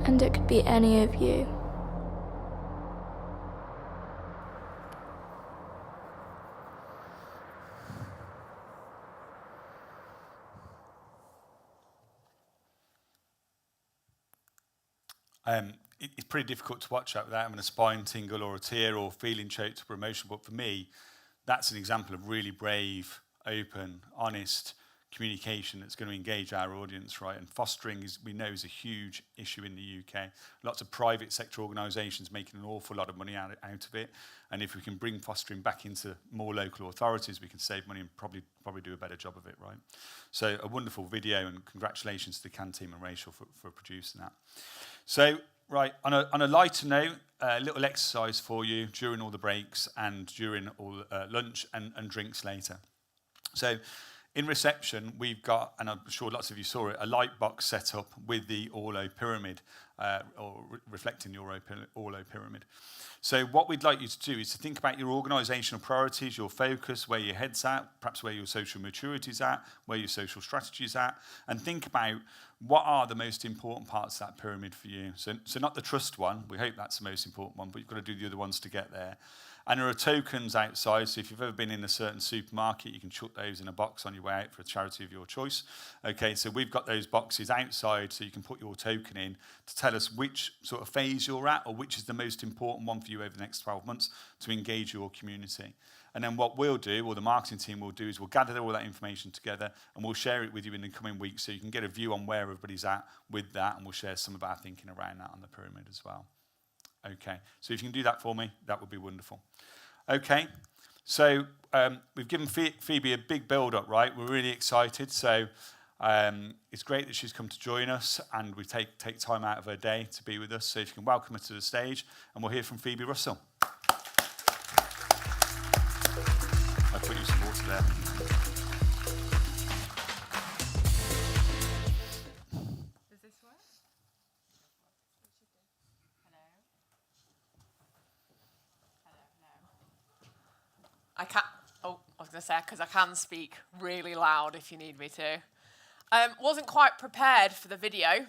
And it could be any of you. It's pretty difficult to watch that without having a spine tingle or a tear or feeling choked or emotional. But for me, that's an example of really brave, open, honest communication that's going to engage our audience, right? And fostering, we know, is a huge issue in the UK. Lots of private sector organisations making an awful lot of money out of it. And if we can bring fostering back into more local authorities, we can save money and probably do a better job of it, right? So a wonderful video, and congratulations to the CAN team and Rachel for producing that. So, right, on a lighter note, a little exercise for you during all the breaks and during all lunch and drinks later. So, in reception, we've got, and I'm sure lots of you saw it, a light box set up with the Orlo pyramid, reflecting the Orlo pyramid. So what we'd like you to do is to think about your organisational priorities, your focus, where your head's at, perhaps where your social maturity is at, where your social strategy is at, and think about what are the most important parts of that pyramid for you. So not the trust one, we hope that's the most important one, but you've got to do the other ones to get there. And there are tokens outside, so if you've ever been in a certain supermarket, you can chuck those in a box on your way out for a charity of your choice. Okay, so we've got those boxes outside, so you can put your token in to tell us which sort of phase you're at, or which is the most important one for you over the next 12 months to engage your community. And then what we'll do, or the marketing team will do, is we'll gather all that information together and we'll share it with you in the coming weeks so you can get a view on where everybody's at with that, and we'll share some of our thinking around that on the pyramid as well. Okay, so if you can do that for me, that would be wonderful. Okay, so we've given Phoebe a big build-up, right? We're really excited. So it's great that she's come to join us, and we take time out of her day to be with us. So if you can welcome her to the stage, and we'll hear from Phoebe Russell. I put you some water there. Does this work? I can't. Oh, I was going to say, because I can speak really loud if you need me to. Wasn't quite prepared for the video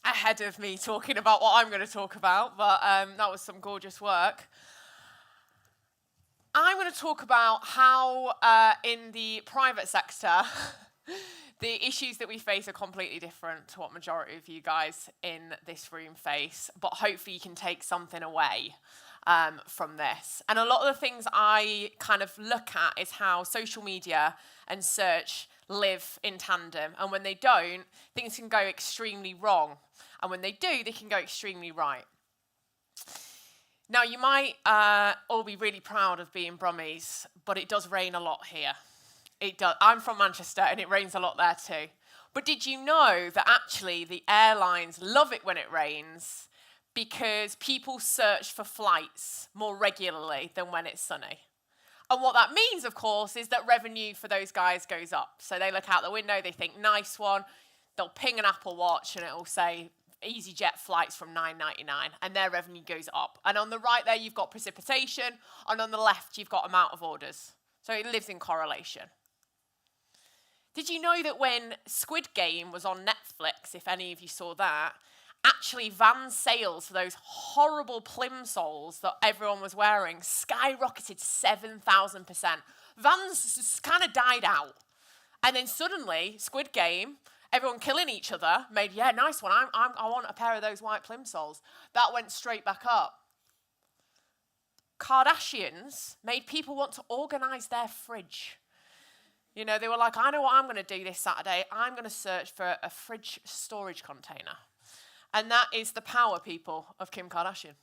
ahead of me talking about what I'm going to talk about, but that was some gorgeous work. I'm going to talk about how in the private sector, the issues that we face are completely different to what majority of you guys in this room face, but hopefully you can take something away from this. And a lot of the things I kind of look at is how social media and search live in tandem. And when they don't, things can go extremely wrong. And when they do, they can go extremely right. Now, you might all be really proud of being Brummies, but it does rain a lot here. It does. I'm from Manchester, and it rains a lot there too. But did you know that actually the airlines love it when it rains, because people search for flights more regularly than when it's sunny? And what that means, of course, is that revenue for those guys goes up. So they look out the window, they think, nice one. They'll ping an Apple Watch and it'll say EasyJet flights from $9.99, and their revenue goes up. And on the right there, you've got precipitation, and on the left, you've got amount of orders. So it lives in correlation. Did you know that when Squid Game was on Netflix, if any of you saw that, actually van sales for those horrible plimsolls that everyone was wearing skyrocketed 7,000%. Vans kind of died out. And then suddenly, Squid Game, everyone killing each other, made, yeah, nice one, I want a pair of those white plimsolls. That went straight back up. Kardashians made people want to organise their fridge. You know, they were like, I know what I'm going to do this Saturday. I'm going to search for a fridge storage container. And that is the power, people, of Kim Kardashian.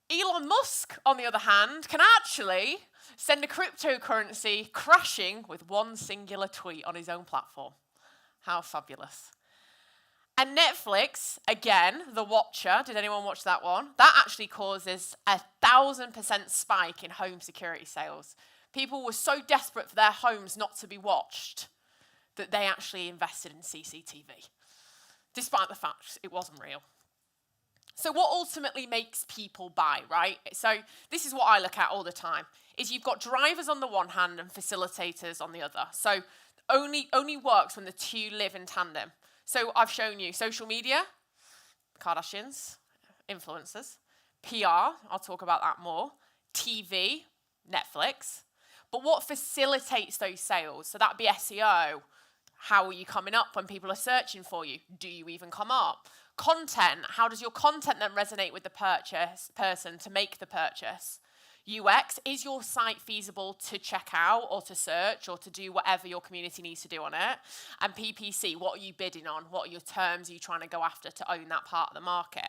Elon Musk, on the other hand, can actually send a cryptocurrency crashing with one singular tweet on his own platform. How fabulous. And Netflix, again, The Watcher, did anyone watch that one? That actually causes 1,000% spike in home security sales. People were so desperate for their homes not to be watched that they actually invested in CCTV, despite the fact it wasn't real. So what ultimately makes people buy, right? So this is what I look at all the time, is you've got drivers on the one hand and facilitators on the other. So only works when the two live in tandem. So I've shown you social media, Kardashians, influencers, PR, I'll talk about that more, TV, Netflix. But what facilitates those sales? So that'd be SEO, How are you coming up when people are searching for you? Do you even come up? Content, how does your content then resonate with the person to make the purchase? UX, is your site feasible to check out or to search or to do whatever your community needs to do on it? And PPC, what are you bidding on? What are your terms are you trying to go after to own that part of the market?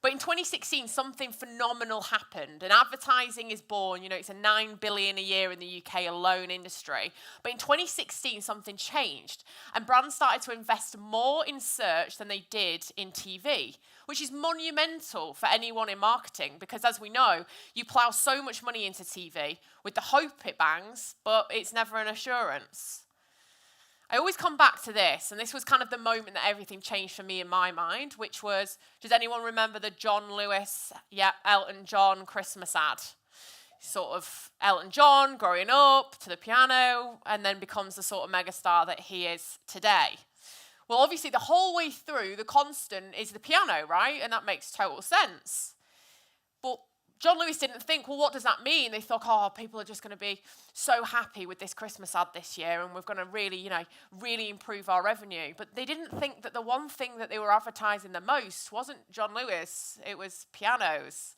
But in 2016, something phenomenal happened, and advertising is born. You know, it's a $9 billion a year in the UK alone industry. But in 2016, something changed, and brands started to invest more in search than they did in TV, which is monumental for anyone in marketing, because as we know, you plough so much money into TV with the hope it bangs, but it's never an assurance. I always come back to this, and this was kind of the moment that everything changed for me in my mind, which was, does anyone remember the John Lewis, Elton John Christmas ad? Sort of Elton John growing up to the piano and then becomes the sort of megastar that he is today. Well, obviously, the whole way through, the constant is the piano, right? And that makes total sense. But John Lewis didn't think, well, what does that mean? They thought, oh, people are just going to be so happy with this Christmas ad this year and we're going to really, really improve our revenue. But they didn't think that the one thing that they were advertising the most wasn't John Lewis, it was pianos.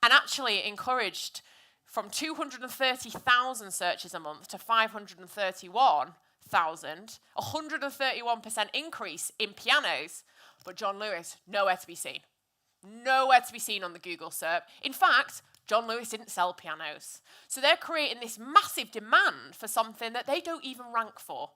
And actually it encouraged from 230,000 searches a month to 531,000, 131% increase in pianos, but John Lewis, nowhere to be seen. Nowhere to be seen on the Google SERP. In fact, John Lewis didn't sell pianos. So they're creating this massive demand for something that they don't even rank for.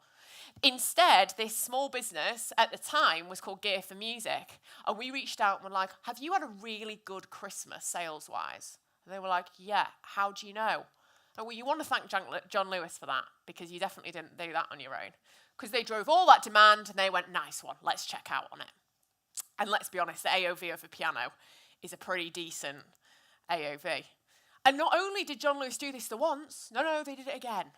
Instead, this small business at the time was called Gear for Music. And we reached out and were like, have you had a really good Christmas sales-wise? And they were like, yeah, how do you know? And well, you want to thank John Lewis for that, because you definitely didn't do that on your own. Because they drove all that demand and they went, nice one, let's check out on it. And let's be honest, the AOV of a piano is a pretty decent AOV. And not only did John Lewis do this the once, no, they did it again.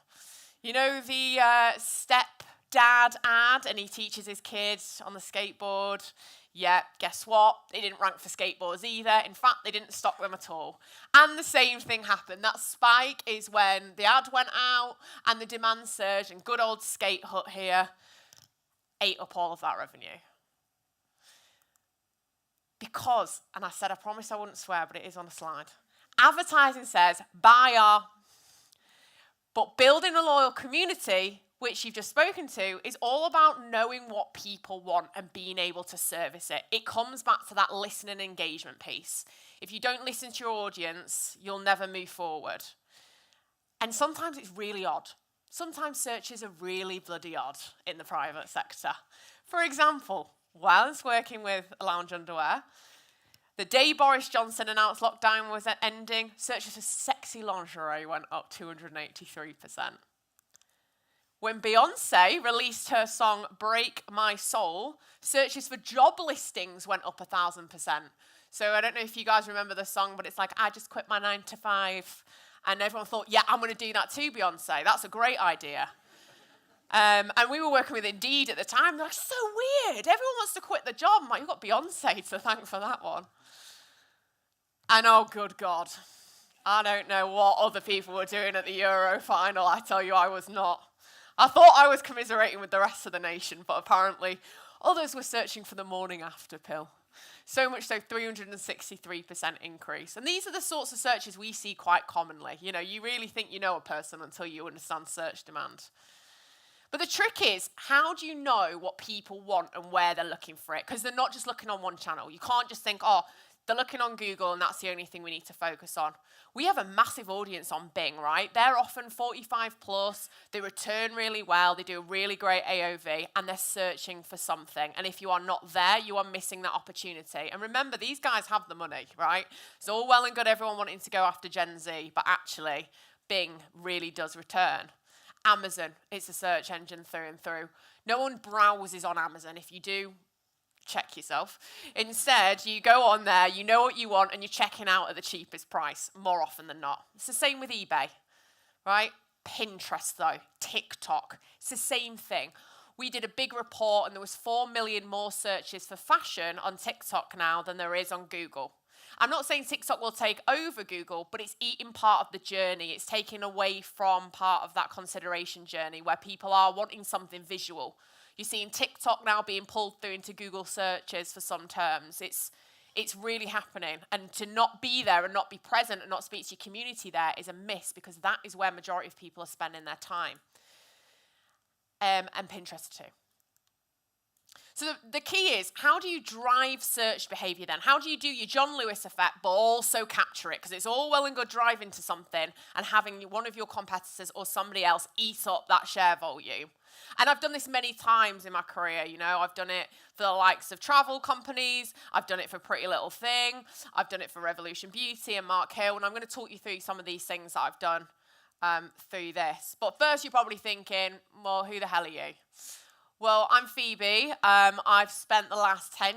You know the stepdad ad, and he teaches his kids on the skateboard? Yeah, guess what? They didn't rank for skateboards either. In fact, they didn't stock them at all. And the same thing happened. That spike is when the ad went out and the demand surged, and good old Skate Hut here ate up all of that revenue. Because, and I said I promised I wouldn't swear, but it is on the slide. Advertising says, buy our, but building a loyal community, which you've just spoken to, is all about knowing what people want and being able to service it. It comes back to that listen and engagement piece. If you don't listen to your audience, you'll never move forward. And sometimes it's really odd. Sometimes searches are really bloody odd in the private sector. For example, while I was working with lounge underwear, the day Boris Johnson announced lockdown was ending, searches for sexy lingerie went up 283%. When Beyonce released her song Break My Soul, searches for job listings went up 1,000%. So I don't know if you guys remember the song, but it's like, I just quit my 9 to 5. And everyone thought, yeah, I'm going to do that too, Beyonce. That's a great idea. And we were working with Indeed at the time. They're like, so weird. Everyone wants to quit the job. I'm like, you've got Beyonce to thank for that one. And oh, good God. I don't know what other people were doing at the Euro final. I tell you, I was not. I thought I was commiserating with the rest of the nation, but apparently others were searching for the morning after pill. So much so, 363% increase. And these are the sorts of searches we see quite commonly. You know, you really think you know a person until you understand search demand. But the trick is, how do you know what people want and where they're looking for it? Because they're not just looking on one channel. You can't just think, oh, they're looking on Google and that's the only thing we need to focus on. We have a massive audience on Bing, right? They're often 45 plus, they return really well, they do a really great AOV, and they're searching for something. And if you are not there, you are missing that opportunity. And remember, these guys have the money, right? It's all well and good everyone wanting to go after Gen Z, but actually, Bing really does return. Amazon, it's a search engine through and through. No one browses on Amazon. If you do, check yourself. Instead, you go on there, you know what you want, and you're checking out at the cheapest price more often than not. It's the same with eBay, right? Pinterest, though, TikTok, it's the same thing. We did a big report, and there was 4 million more searches for fashion on TikTok now than there is on Google. I'm not saying TikTok will take over Google, but it's eating part of the journey. It's taking away from part of that consideration journey where people are wanting something visual. You're seeing TikTok now being pulled through into Google searches for some terms. It's really happening. And to not be there and not be present and not speak to your community there is a miss, because that is where majority of people are spending their time. And Pinterest too. So the key is, how do you drive search behavior then? How do you do your John Lewis effect but also capture it? Because it's all well and good driving to something and having one of your competitors or somebody else eat up that share volume. And I've done this many times in my career, you know. I've done it for the likes of travel companies. I've done it for Pretty Little Thing. I've done it for Revolution Beauty and Mark Hill. And I'm going to talk you through some of these things that I've done through this. But first, you're probably thinking, well, who the hell are you? Well, I'm Phoebe. I've spent the last 10,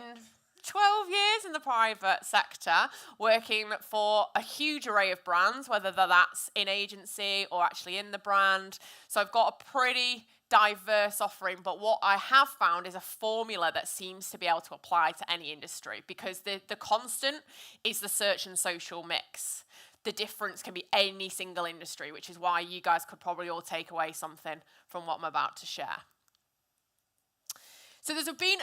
12 years in the private sector working for a huge array of brands, whether that's in agency or actually in the brand. So I've got a pretty diverse offering, but what I have found is a formula that seems to be able to apply to any industry, because the constant is the search and social mix. The difference can be any single industry, which is why you guys could probably all take away something from what I'm about to share. So there's been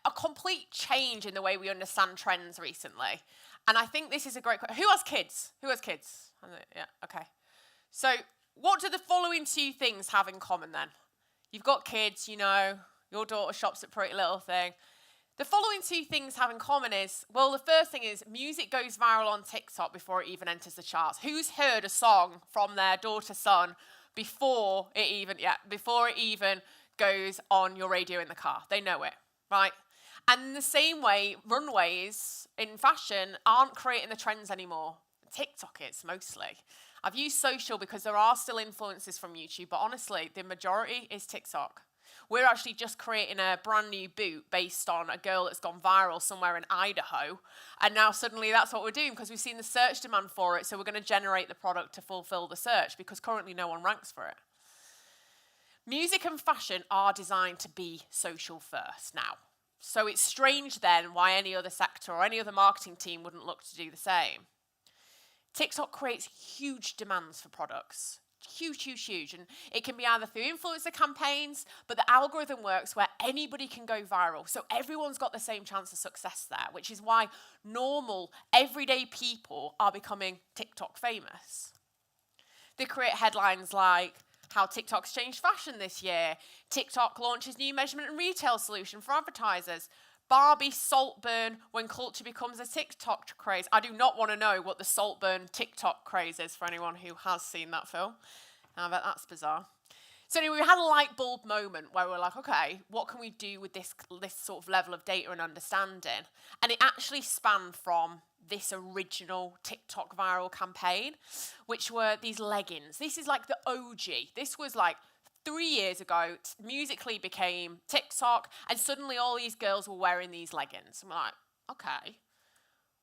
a complete change in the way we understand trends recently. And I think this is a great question. Who has kids? Who has kids? Yeah, okay. So what do the following two things have in common then? You've got kids, you know, your daughter shops at Pretty Little Thing. The following two things have in common is, well, the first thing is music goes viral on TikTok before it even enters the charts. Who's heard a song from their daughter, son, before it even goes on your radio in the car? They know it, right? And in the same way, runways in fashion aren't creating the trends anymore. TikTok is mostly. I've used social because there are still influences from YouTube, but honestly, the majority is TikTok. We're actually just creating a brand new boot based on a girl that's gone viral somewhere in Idaho. And now suddenly that's what we're doing, because we've seen the search demand for it. So we're going to generate the product to fulfill the search, because currently no one ranks for it. Music and fashion are designed to be social first now. So it's strange then why any other sector or any other marketing team wouldn't look to do the same. TikTok creates huge demands for products. Huge, huge, huge. And it can be either through influencer campaigns, but the algorithm works where anybody can go viral. So everyone's got the same chance of success there, which is why normal, everyday people are becoming TikTok famous. They create headlines like, how TikTok's changed fashion this year. TikTok launches new measurement and retail solution for advertisers. Barbie Saltburn when culture becomes a TikTok craze. I do not want to know what the Saltburn TikTok craze is for anyone who has seen that film. I bet that's bizarre. So anyway, we had a light bulb moment where we were like, okay, what can we do with this sort of level of data and understanding? And it actually spanned from this original TikTok viral campaign, which were these leggings. This is like the OG. This was like 3 years ago, Musical.ly became TikTok, and suddenly all these girls were wearing these leggings. And we're like, okay,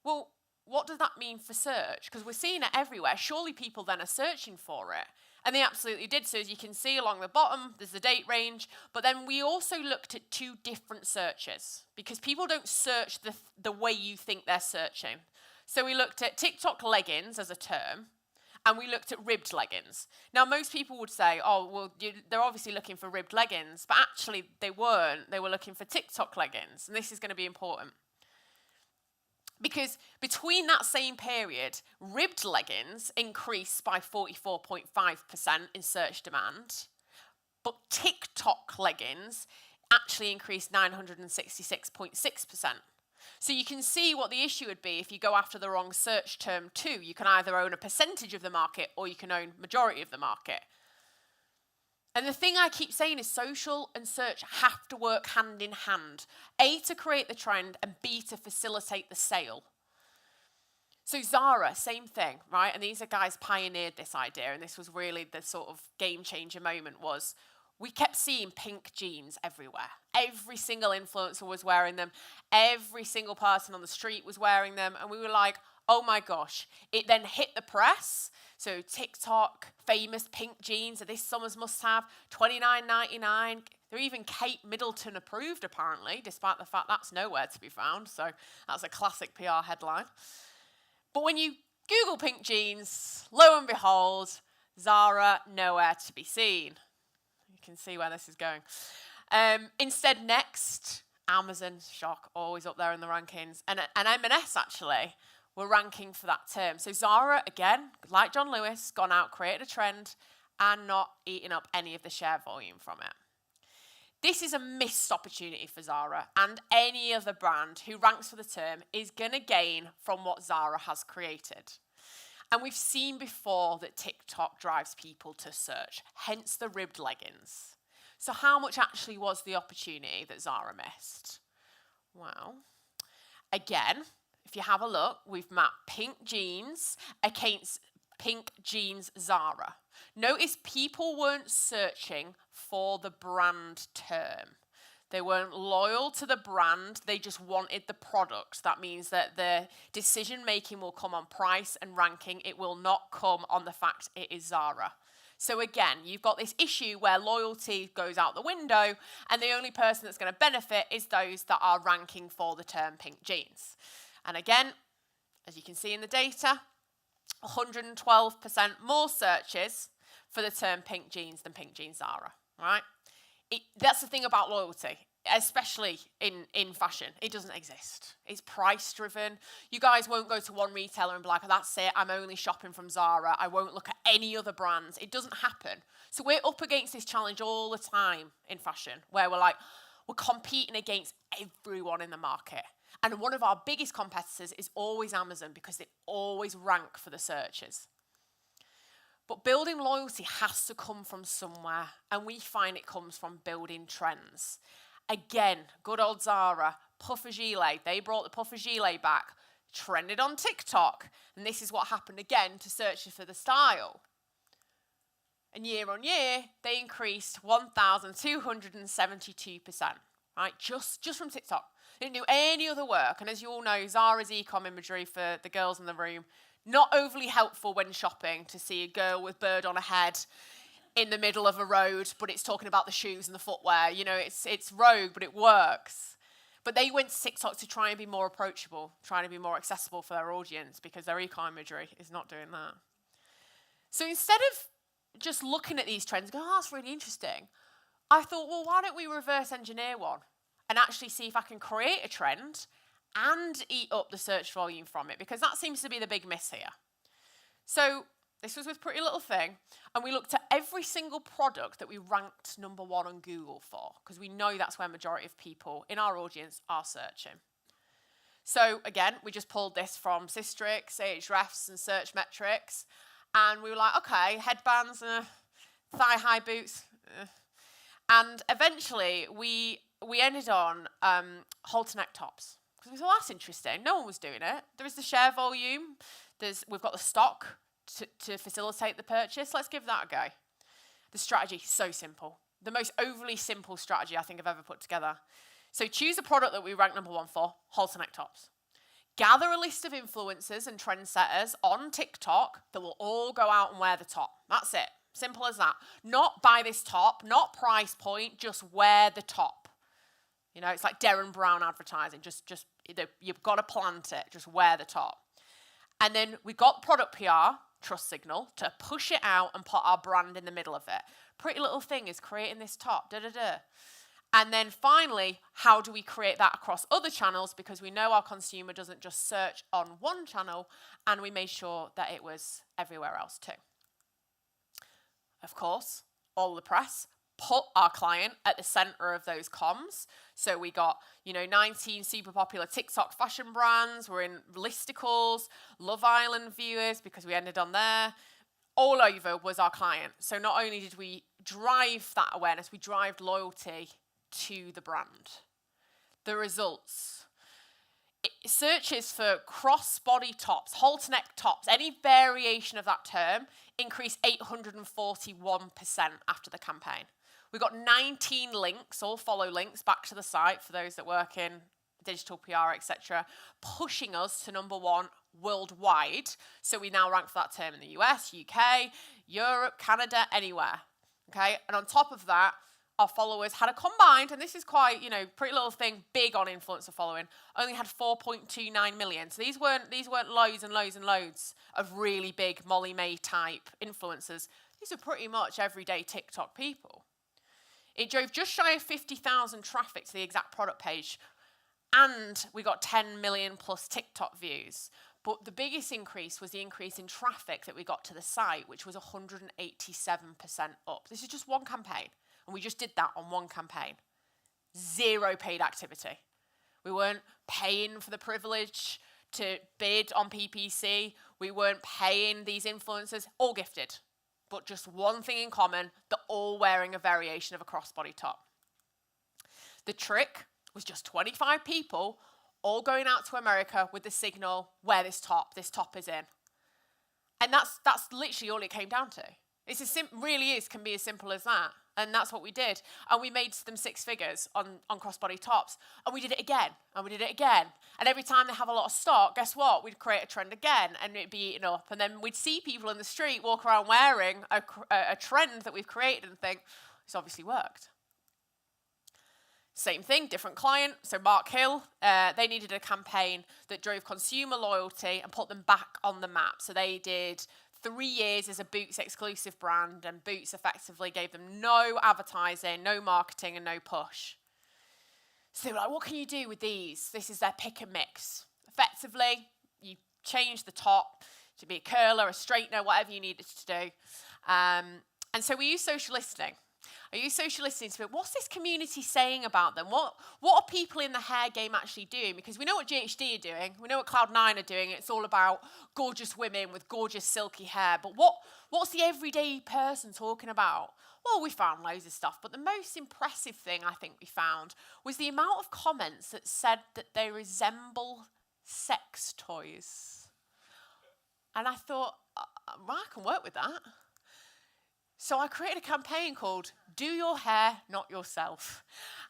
well, what does that mean for search? Because we're seeing it everywhere. Surely people then are searching for it. And they absolutely did. So as you can see along the bottom, there's the date range. But then we also looked at two different searches, because people don't search the way you think they're searching. So we looked at TikTok leggings as a term, and we looked at ribbed leggings. Now, most people would say, oh, well, they're obviously looking for ribbed leggings, but actually they weren't. They were looking for TikTok leggings, and this is going to be important. Because between that same period, ribbed leggings increased by 44.5% in search demand, but TikTok leggings actually increased 966.6%. So you can see what the issue would be if you go after the wrong search term too. You can either own a percentage of the market or you can own majority of the market. And the thing I keep saying is social and search have to work hand in hand. A, to create the trend, and B, to facilitate the sale. So Zara, same thing, right? And these are guys pioneered this idea, and this was really the sort of game changer moment was we kept seeing pink jeans everywhere. Every single influencer was wearing them. Every single person on the street was wearing them. And we were like, oh my gosh. It then hit the press. So TikTok, famous pink jeans, this summer's must-have, $29.99. They're even Kate Middleton approved, apparently, despite the fact that's nowhere to be found. So that's a classic PR headline. But when you Google pink jeans, lo and behold, Zara nowhere to be seen. You can see where this is going. Instead, next, Amazon, shock, always up there in the rankings, and M&S actually were ranking for that term. So Zara, again, like John Lewis, gone out, created a trend, and not eating up any of the share volume from it. This is a missed opportunity for Zara, and any other brand who ranks for the term is going to gain from what Zara has created. And we've seen before that TikTok drives people to search, hence the ribbed leggings. So how much actually was the opportunity that Zara missed? Well, again, if you have a look, we've mapped pink jeans against pink jeans Zara. Notice people weren't searching for the brand term. They weren't loyal to the brand, they just wanted the product. That means that the decision making will come on price and ranking. It will not come on the fact it is Zara. So again, you've got this issue where loyalty goes out the window and the only person that's going to benefit is those that are ranking for the term pink jeans. And again, as you can see in the data, 112% more searches for the term pink jeans than pink jeans Zara, right? That's the thing about loyalty, especially in fashion. It doesn't exist. It's price driven. You guys won't go to one retailer and be like, oh, that's it, I'm only shopping from Zara. I won't look at any other brands. It doesn't happen. So we're up against this challenge all the time in fashion, where we're competing against everyone in the market. And one of our biggest competitors is always Amazon because they always rank for the searches. But building loyalty has to come from somewhere, and we find it comes from building trends. Again, good old Zara, puffer gilet. They brought the puffer gilet back, trended on TikTok, and this is what happened again to searches for the style. And year on year, they increased 1,272%, right? Just from TikTok. They didn't do any other work. And as you all know, Zara's e-com imagery for the girls in the room, not overly helpful when shopping to see a girl with bird on her head in the middle of a road, but it's talking about the shoes and the footwear. You know, it's rogue, but it works. But they went to TikTok to try and be more approachable, trying to be more accessible for their audience because their e-com imagery is not doing that. So instead of just looking at these trends and going, oh, that's really interesting, I thought, well, why don't we reverse engineer one and actually see if I can create a trend and eat up the search volume from it, because that seems to be the big miss here. So this was with Pretty Little Thing, and we looked at every single product that we ranked number 1 on Google for, because we know that's where majority of people in our audience are searching. So again, we just pulled this from Systrix, Ahrefs, and Search Metrics, and we were like, okay, headbands, thigh-high boots, and eventually we ended on halter neck tops. Because we thought, that's interesting. No one was doing it. There is the share volume. We've got the stock to facilitate the purchase. Let's give that a go. The strategy is so simple. The most overly simple strategy I think I've ever put together. So choose a product that we rank number 1 for, halter neck tops. Gather a list of influencers and trendsetters on TikTok that will all go out and wear the top. That's it. Simple as that. Not buy this top, not price point, just wear the top. You know, it's like Darren Brown advertising. Just you've got to plant it. Just wear the top. And then we got product PR, Trust Signal, to push it out and put our brand in the middle of it. Pretty Little Thing is creating this top. And then finally, how do we create that across other channels? Because we know our consumer doesn't just search on one channel, and we made sure that it was everywhere else too. Of course, all the press put our client at the center of those comms. So we got, 19 super popular TikTok fashion brands. We're in listicles, Love Island viewers, because we ended on there. All over was our client. So not only did we drive that awareness, we drive loyalty to the brand. The results. Searches for cross-body tops, halter neck tops, any variation of that term increased 841% after the campaign. We got 19 links, all follow links, back to the site for those that work in digital PR, etc., pushing us to number 1 worldwide. So we now rank for that term in the US, UK, Europe, Canada, anywhere. Okay, and on top of that, our followers had a combined, and this is quite, pretty little thing, big on influencer following, only had 4.29 million. So these weren't loads and loads and loads of really big Molly May type influencers. These are pretty much everyday TikTok people. It drove just shy of 50,000 traffic to the exact product page, and we got 10 million plus TikTok views. But the biggest increase was the increase in traffic that we got to the site, which was 187% up. This is just one campaign, and we just did that on one campaign. Zero paid activity. We weren't paying for the privilege to bid on PPC. We weren't paying these influencers, all gifted. But just one thing in common, they're all wearing a variation of a crossbody top. The trick was just 25 people all going out to America with the signal, wear this top is in. And that's literally all it came down to. It's can be as simple as that. And that's what we did. And we made them 6 figures on crossbody tops. And we did it again, and we did it again. And every time they have a lot of stock, guess what? We'd create a trend again, and it'd be eaten up. And then we'd see people in the street walk around wearing a trend that we've created and think, it's obviously worked. Same thing, different client. So Mark Hill, they needed a campaign that drove consumer loyalty and put them back on the map. So they did 3 years as a Boots exclusive brand, and Boots effectively gave them no advertising, no marketing, and no push. So they were like, what can you do with these? This is their pick and mix. Effectively, you change the top to be a curler, a straightener, whatever you needed to do. And so we use social listening. I use social listening to be, what's this community saying about them? What are people in the hair game actually doing? Because we know what GHD are doing. We know what Cloud9 are doing. It's all about gorgeous women with gorgeous silky hair. But what's the everyday person talking about? Well, we found loads of stuff. But the most impressive thing I think we found was the amount of comments that said that they resemble sex toys. And I thought, I can work with that. So I created a campaign called Do Your Hair, Not Yourself.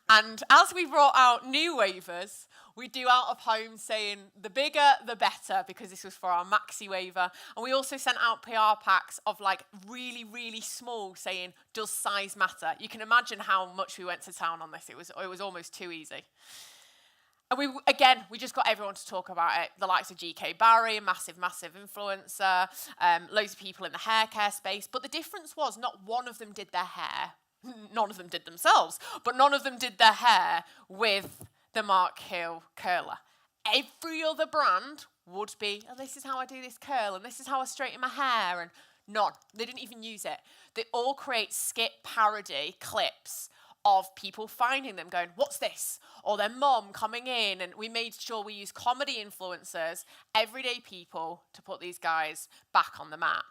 And as we brought out new wavers, we do out of home saying the bigger, the better, because this was for our maxi waver. And we also sent out PR packs of like really, really small saying, does size matter? You can imagine how much we went to town on this. It was almost too easy. And we just got everyone to talk about it. The likes of GK Barry, a massive, massive influencer, loads of people in the hair care space. But the difference was not one of them did their hair. None of them did themselves. But none of them did their hair with the Mark Hill curler. Every other brand would be, oh, this is how I do this curl, and this is how I straighten my hair. And none. They didn't even use it. They all create skit parody clips of people finding them going, what's this? Or their mom coming in. And we made sure we used comedy influencers, everyday people, to put these guys back on the map.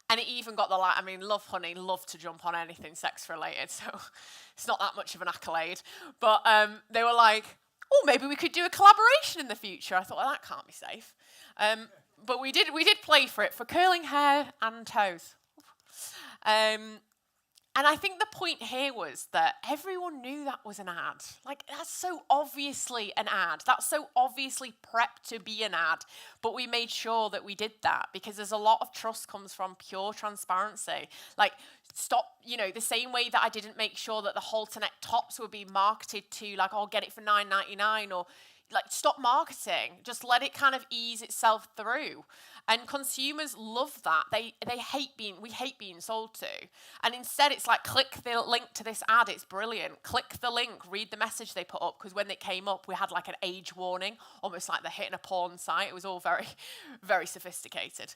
And it even got Love Honey, love to jump on anything sex related. So it's not that much of an accolade. But they were like, oh, maybe we could do a collaboration in the future. I thought, well, that can't be safe. But we did play for it, for curling hair and toes. And I think the point here was that everyone knew that was an ad. Like, that's so obviously an ad. That's so obviously prepped to be an ad. But we made sure that we did that because there's a lot of trust comes from pure transparency. Like, stop, the same way that I didn't make sure that the halter neck tops would be marketed to, like, oh, get it for $9.99 or, like, stop marketing. Just let it kind of ease itself through. And consumers love that. We hate being sold to. And instead it's like, click the link to this ad, it's brilliant. Click the link, read the message they put up, because when it came up, we had like an age warning, almost like they're hitting a porn site. It was all very, very sophisticated.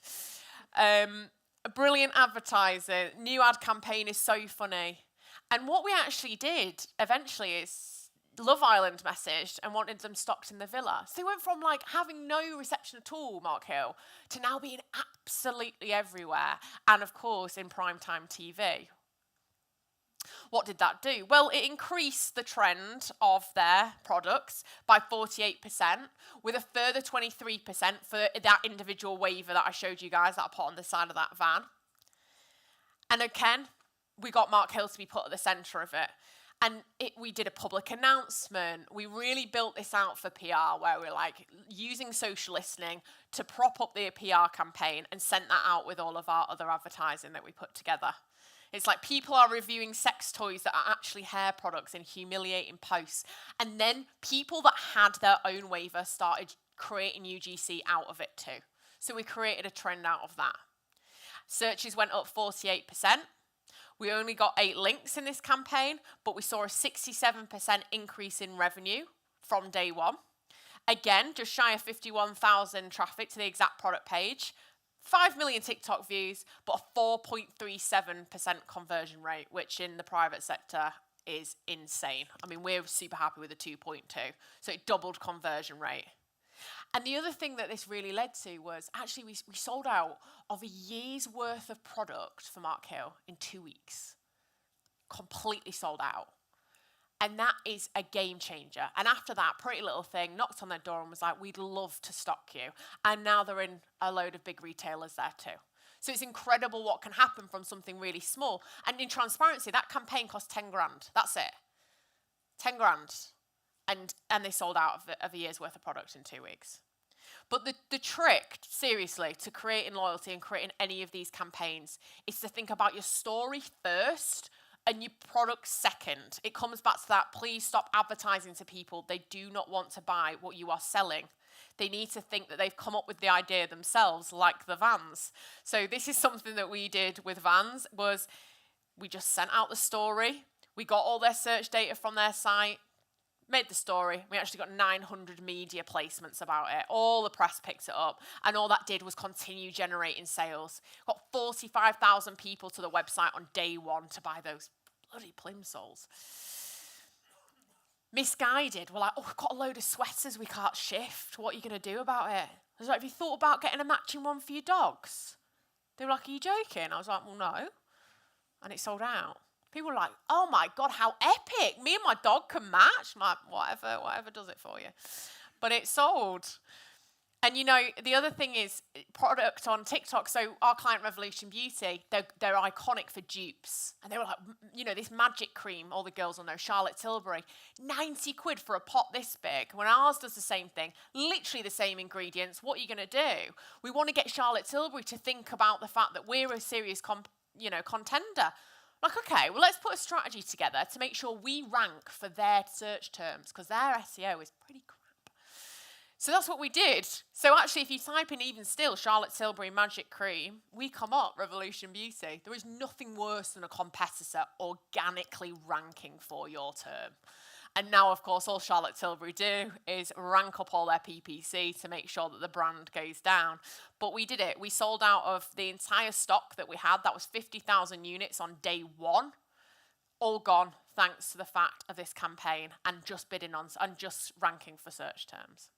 Brilliant advertising. New ad campaign is so funny. And what we actually did eventually is Love Island messaged and wanted them stocked in the villa. So they went from like having no reception at all, Mark Hill, to now being absolutely everywhere. And of course, in primetime TV. What did that do? Well, it increased the trend of their products by 48%, with a further 23% for that individual waiver that I showed you guys that I put on the side of that van. And again, we got Mark Hill to be put at the centre of it. And we did a public announcement. We really built this out for PR, where we're like using social listening to prop up the PR campaign and sent that out with all of our other advertising that we put together. It's like people are reviewing sex toys that are actually hair products in humiliating posts. And then people that had their own waiver started creating UGC out of it too. So we created a trend out of that. Searches went up 48%. We only got 8 links in this campaign, but we saw a 67% increase in revenue from day one. Again, just shy of 51,000 traffic to the exact product page. 5 million TikTok views, but a 4.37% conversion rate, which in the private sector is insane. I mean, we're super happy with the 2.2. So it doubled conversion rate. And the other thing that this really led to was actually we sold out of a year's worth of product for Mark Hill in 2 weeks. Completely sold out. And that is a game changer. And after that, Pretty Little Thing knocked on their door and was like, we'd love to stock you. And now they're in a load of big retailers there too. So it's incredible what can happen from something really small. And in transparency, that campaign cost 10 grand. That's it. 10 grand. And they sold out of a year's worth of product in 2 weeks. But the trick, seriously, to creating loyalty and creating any of these campaigns is to think about your story first and your product second. It comes back to that, please stop advertising to people. They do not want to buy what you are selling. They need to think that they've come up with the idea themselves, like the Vans. So this is something that we did with Vans, was we just sent out the story. We got all their search data from their site, made the story. We actually got 900 media placements about it. All the press picked it up. And all that did was continue generating sales. Got 45,000 people to the website on day one to buy those bloody plimsolls. Misguided. We're like, oh, we've got a load of sweaters we can't shift. What are you going to do about it? I was like, have you thought about getting a matching one for your dogs? They were like, are you joking? I was like, well, no. And it sold out. People were like, oh my God, how epic. Me and my dog can match. I'm like, whatever does it for you. But it sold. And you know, the other thing is product on TikTok. So our client Revolution Beauty, they're iconic for dupes. And they were like, you know, this magic cream, all the girls will know, Charlotte Tilbury, 90 quid for a pot this big. When ours does the same thing, literally the same ingredients, what are you going to do? We want to get Charlotte Tilbury to think about the fact that we're a serious contender. Like, okay, well, let's put a strategy together to make sure we rank for their search terms, because their SEO is pretty crap. So that's what we did. So actually, if you type in even still Charlotte Tilbury Magic Cream, we come up Revolution Beauty. There is nothing worse than a competitor organically ranking for your term. And now, of course, all Charlotte Tilbury do is rank up all their PPC to make sure that the brand goes down. But we did it. We sold out of the entire stock that we had. That was 50,000 units on day one. All gone thanks to the fact of this campaign and just bidding on and just ranking for search terms.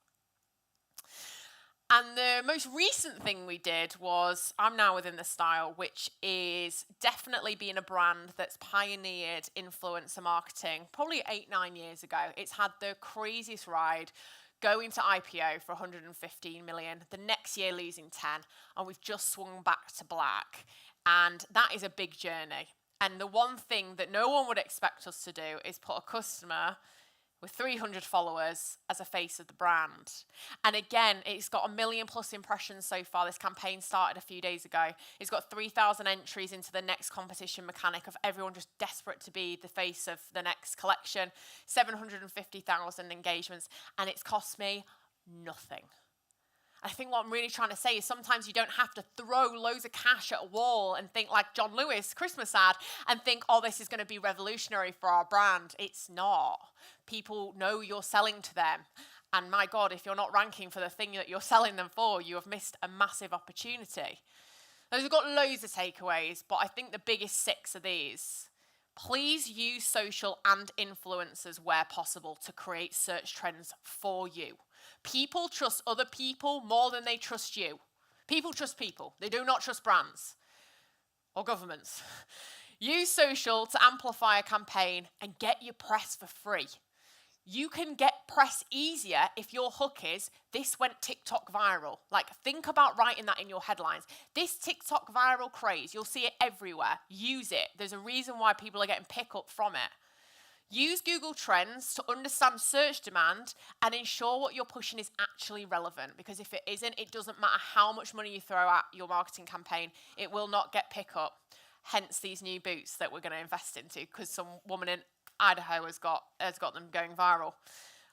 And the most recent thing we did was, I'm now within the style, which is definitely being a brand that's pioneered influencer marketing probably 8-9 years ago. It's had the craziest ride, going to IPO for 115 million, the next year losing 10, and we've just swung back to black. And that is a big journey. And the one thing that no one would expect us to do is put a customer with 300 followers as a face of the brand. And again, it's got 1 million+ impressions so far. This campaign started a few days ago. It's got 3,000 entries into the next competition mechanic of everyone just desperate to be the face of the next collection. 750,000 engagements, and it's cost me nothing. I think what I'm really trying to say is sometimes you don't have to throw loads of cash at a wall and think like John Lewis Christmas ad and think, oh, this is going to be revolutionary for our brand. It's not. People know you're selling to them. And my God, if you're not ranking for the thing that you're selling them for, you have missed a massive opportunity. We've got loads of takeaways, but I think the biggest 6 are these. Please use social and influencers where possible to create search trends for you. People trust other people more than they trust you. People trust people. They do not trust brands or governments. Use social to amplify a campaign and get your press for free. You can get press easier if your hook is, this went TikTok viral. Like, think about writing that in your headlines. This TikTok viral craze, you'll see it everywhere. Use it. There's a reason why people are getting pickup from it. Use Google Trends to understand search demand and ensure what you're pushing is actually relevant. Because if it isn't, it doesn't matter how much money you throw at your marketing campaign, it will not get pickup. hence these new boots that we're going to invest into because some woman in Idaho has got them going viral.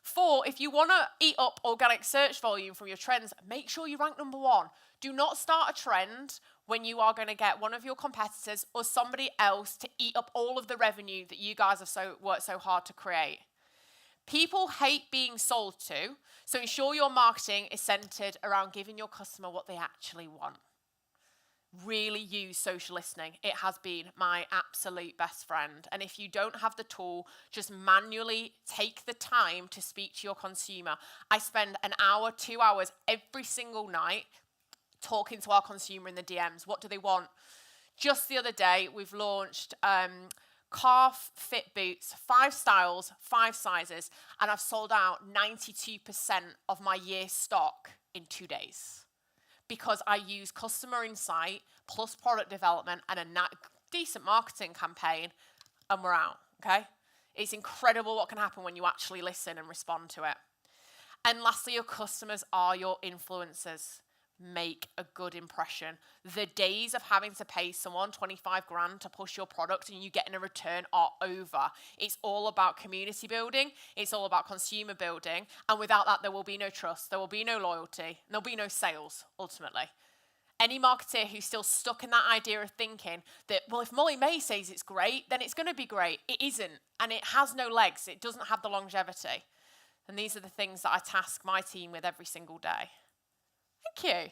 4, if you want to eat up organic search volume from your trends, make sure you rank number 1. Do not start a trend when you are going to get one of your competitors or somebody else to eat up all of the revenue that you guys have worked so hard to create. People hate being sold to, so ensure your marketing is centered around giving your customer what they actually want. Really use social listening. It has been my absolute best friend. And if you don't have the tool, just manually take the time to speak to your consumer. I spend an hour, 2 hours every single night talking to our consumer in the DMs. What do they want? Just the other day, we've launched calf fit boots, 5 styles, 5 sizes, and I've sold out 92% of my year's stock in 2 days. Because I use customer insight plus product development and a decent marketing campaign, and we're out, okay? It's incredible what can happen when you actually listen and respond to it. And lastly, your customers are your influencers. Make a good impression. The days of having to pay someone 25 grand to push your product and you getting a return are over. It's all about community building. It's all about consumer building. And without that, there will be no trust. There will be no loyalty. There'll be no sales, ultimately. Any marketer who's still stuck in that idea of thinking that, well, if Molly May says it's great, then it's going to be great. It isn't. And it has no legs. It doesn't have the longevity. And these are the things that I task my team with every single day. Thank you.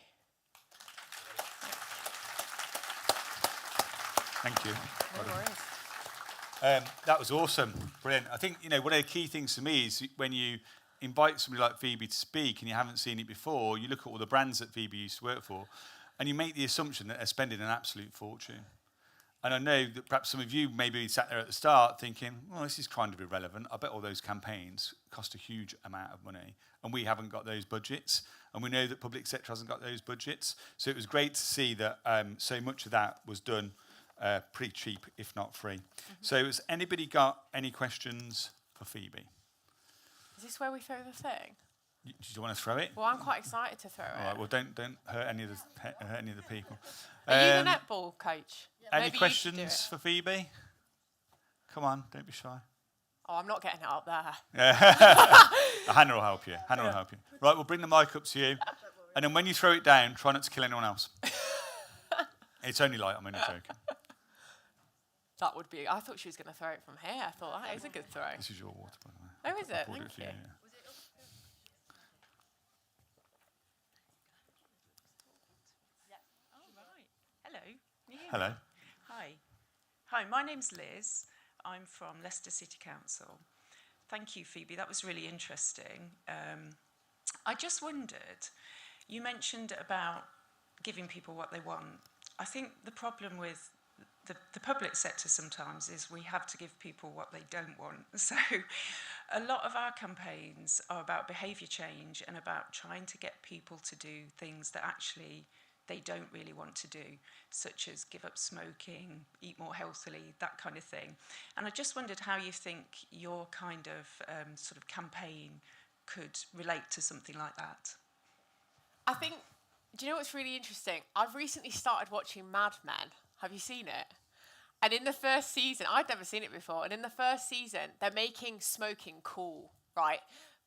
Thank you. No worries. That was awesome. Brilliant. I think, one of the key things for me is when you invite somebody like Phoebe to speak and you haven't seen it before, you look at all the brands that Phoebe used to work for and you make the assumption that they're spending an absolute fortune. And I know that perhaps some of you maybe sat there at the start thinking, well, this is kind of irrelevant. I bet all those campaigns cost a huge amount of money and we haven't got those budgets. And we know that public sector hasn't got those budgets. So it was great to see that so much of that was done pretty cheap, if not free. Mm-hmm. So has anybody got any questions for Phoebe? Is this where we throw the thing? Do you want to throw it? Well, I'm quite excited to throw it. All right, well, don't hurt any of the people. Are you the netball coach? Any questions for Phoebe? Come on, don't be shy. Oh, I'm not getting it up there. Hannah will help you. Hannah will help you. Right, we'll bring the mic up to you. And then when you throw it down, try not to kill anyone else. It's only light, I'm only joking. That would be... I thought she was going to throw it from here. I thought, that is a good throw. This is your water, by the way. Oh, is it? Thank you. Hello. Hi, my name's Liz. I'm from Leicester City Council. Thank you, Phoebe. That was really interesting. I just wondered, you mentioned about giving people what they want. I think the problem with the public sector sometimes is we have to give people what they don't want. So a lot of our campaigns are about behaviour change and about trying to get people to do things that actually they don't really want to do, such as give up smoking, eat more healthily, that kind of thing. And I just wondered how you think your kind of sort of campaign could relate to something like that. I think, do you know what's really interesting? I've recently started watching Mad Men. Have you seen it? And in the first season, I'd never seen it before, and in the first season, they're making smoking cool, right?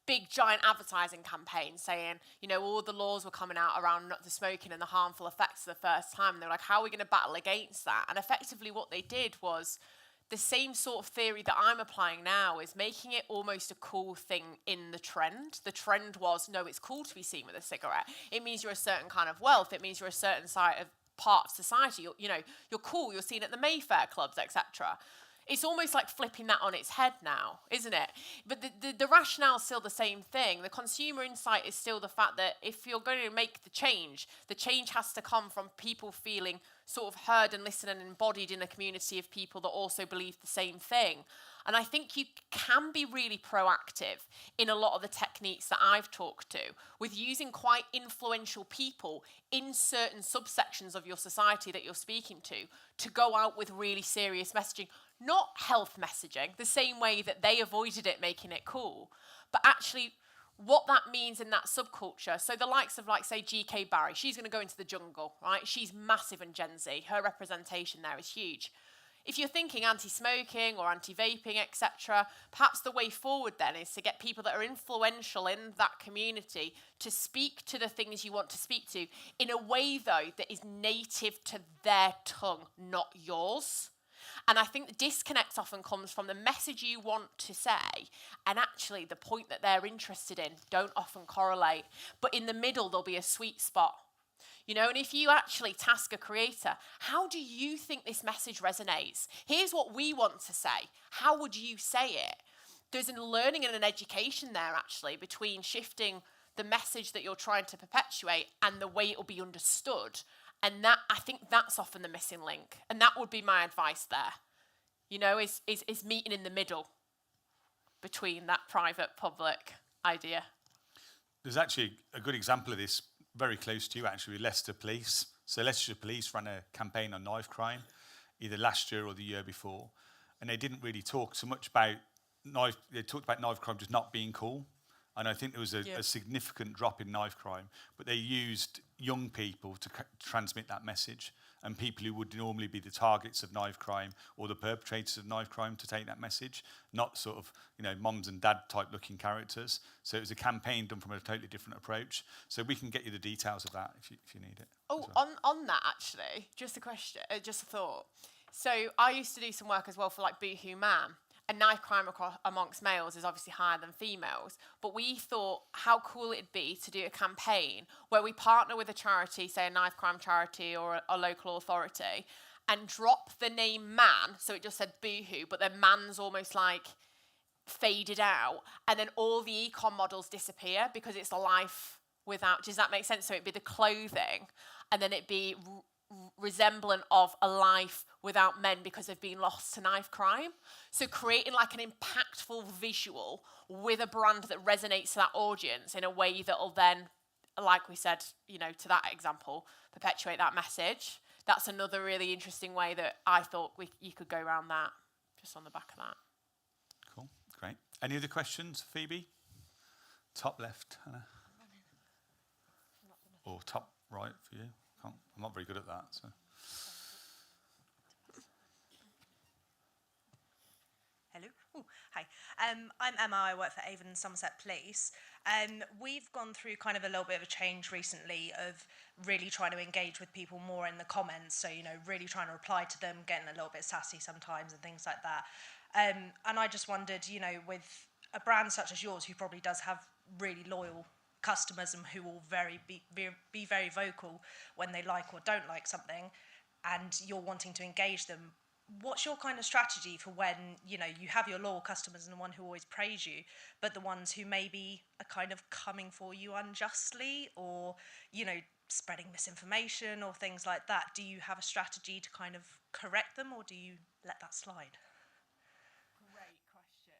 Big giant advertising campaign saying, all the laws were coming out around the smoking and the harmful effects for the first time. And they're like, how are we going to battle against that? And effectively what they did was the same sort of theory that I'm applying now is making it almost a cool thing in the trend. The trend was, no, it's cool to be seen with a cigarette. It means you're a certain kind of wealth. It means you're a certain part of society. You're cool. You're seen at the Mayfair clubs, etc. It's almost like flipping that on its head now, isn't it? But the rationale is still the same thing. The consumer insight is still the fact that if you're going to make the change has to come from people feeling sort of heard and listened and embodied in a community of people that also believe the same thing. And I think you can be really proactive in a lot of the techniques that I've talked to with using quite influential people in certain subsections of your society that you're speaking to go out with really serious messaging. Not health messaging, the same way that they avoided it making it cool, but actually what that means in that subculture. So the likes of, like, say, GK Barry, she's going to go into the jungle, right? She's massive in Gen Z. Her representation there is huge. If you're thinking anti-smoking or anti-vaping, etc., perhaps the way forward then is to get people that are influential in that community to speak to the things you want to speak to in a way, though, that is native to their tongue, not yours. And I think the disconnect often comes from the message you want to say and actually the point that they're interested in don't often correlate. But in the middle, there'll be a sweet spot. You know, and if you actually task a creator, how do you think this message resonates? Here's what we want to say. How would you say it? There's a learning and an education there, actually, between shifting the message that you're trying to perpetuate and the way it will be understood. And that, I think that's often the missing link. And that would be my advice there, you know, is meeting in the middle between that private-public idea. There's actually a good example of this very close to you, actually, with Leicester Police. So Leicester Police ran a campaign on knife crime, either last year or the year before, and they didn't really talk so much about knife. They talked about knife crime just not being cool, and I think there was a significant drop in knife crime. But they used young people to transmit that message, and people who would normally be the targets of knife crime or the perpetrators of knife crime to take that message, not sort of, you know, mums and dad type looking characters. So it was a campaign done from a totally different approach. So we can get you the details of that if you need it. Oh, well. on that actually, just a question, just a thought. So I used to do some work as well for like Boohoo Man. And knife crime amongst males is obviously higher than females. But we thought how cool it'd be to do a campaign where we partner with a charity, say a knife crime charity or a local authority, and drop the name man. So it just said Boohoo, but then man's almost like faded out. And then all the econ models disappear because it's the life without. Does that make sense? So it'd be the clothing and then it'd be resemblant of a life without men because they've been lost to knife crime. So creating like an impactful visual with a brand that resonates to that audience in a way that will then, like we said, you know, to that example, perpetuate that message. That's another really interesting way that I thought you could go around that, just on the back of that. Cool, great. Any other questions, Phoebe? Top left, Hannah. Or top right for you? I'm not very good at that. So. Hello. Ooh, hi. I'm Emma. I work for Avon Somerset Police. We've gone through kind of a little bit of a change recently of really trying to engage with people more in the comments. So, you know, really trying to reply to them, getting a little bit sassy sometimes and things like that. And I just wondered, you know, with a brand such as yours, who probably does have really loyal customers and who will be very vocal when they like or don't like something, and you're wanting to engage them, what's your kind of strategy for when, you know, you have your loyal customers and the one who always praise you, but the ones who maybe are kind of coming for you unjustly or, you know, spreading misinformation or things like that? Do you have a strategy to kind of correct them, or do you let that slide? Great question.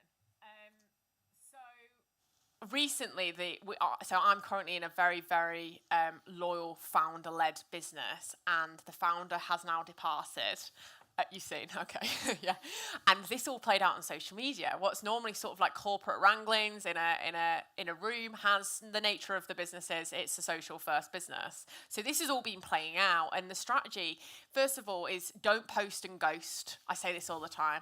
Recently, so I'm currently in a very, very loyal founder-led business, and the founder has now departed. You've seen, okay, yeah. And this all played out on social media. What's normally sort of like corporate wranglings in a room has the nature of the business is it's a social first business. So this has all been playing out, and the strategy, first of all, is don't post and ghost. I say this all the time.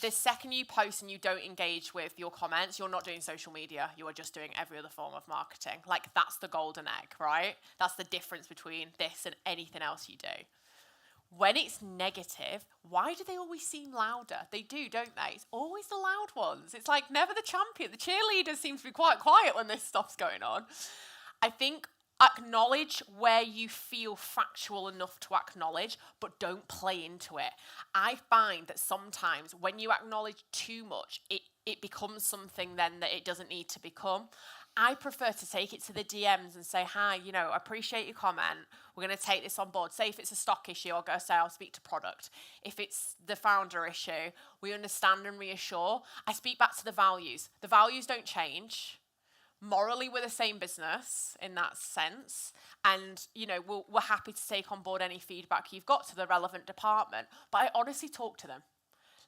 The second you post and you don't engage with your comments, you're not doing social media. You are just doing every other form of marketing. Like, that's the golden egg, right? That's the difference between this and anything else you do. When it's negative, why do they always seem louder? They do, don't they? It's always the loud ones. It's like never the champion. The cheerleaders seem to be quite quiet when this stuff's going on. I think acknowledge where you feel factual enough to acknowledge, but don't play into it. I find that sometimes when you acknowledge too much, it becomes something then that it doesn't need to become. I prefer to take it to the DMs and say, hi, you know, I appreciate your comment. We're going to take this on board. Say if it's a stock issue, I'll go say I'll speak to product. If it's the founder issue, we understand and reassure. I speak back to the values. The values don't change. Morally, we're the same business in that sense. And, you know, we're happy to take on board any feedback you've got to the relevant department. But I honestly talk to them.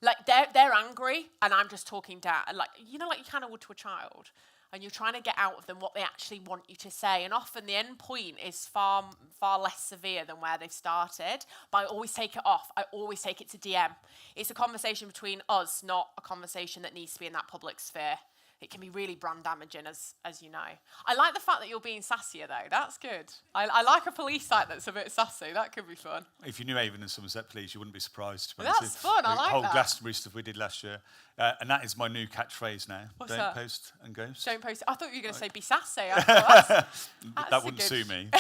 Like, they're angry, and I'm just talking down. Like, you know, like you kind of would to a child. and you're trying to get out of them what they actually want you to say. And often the end point is far less severe than where they've started. But I always take it off. I always take it to DM. It's a conversation between us, not a conversation that needs to be in that public sphere. It can be really brand damaging, as you know. I like the fact that you're being sassier, though. That's good. I like a police site that's a bit sassy. That could be fun. If you knew Avon and Somerset Police, you wouldn't be surprised. That's fun. I like the whole that. Glastonbury stuff we did last year. And that is my new catchphrase now. What's Don't that? post and ghost. Don't post. I thought you were going to say be sassy. I thought That wouldn't sue me.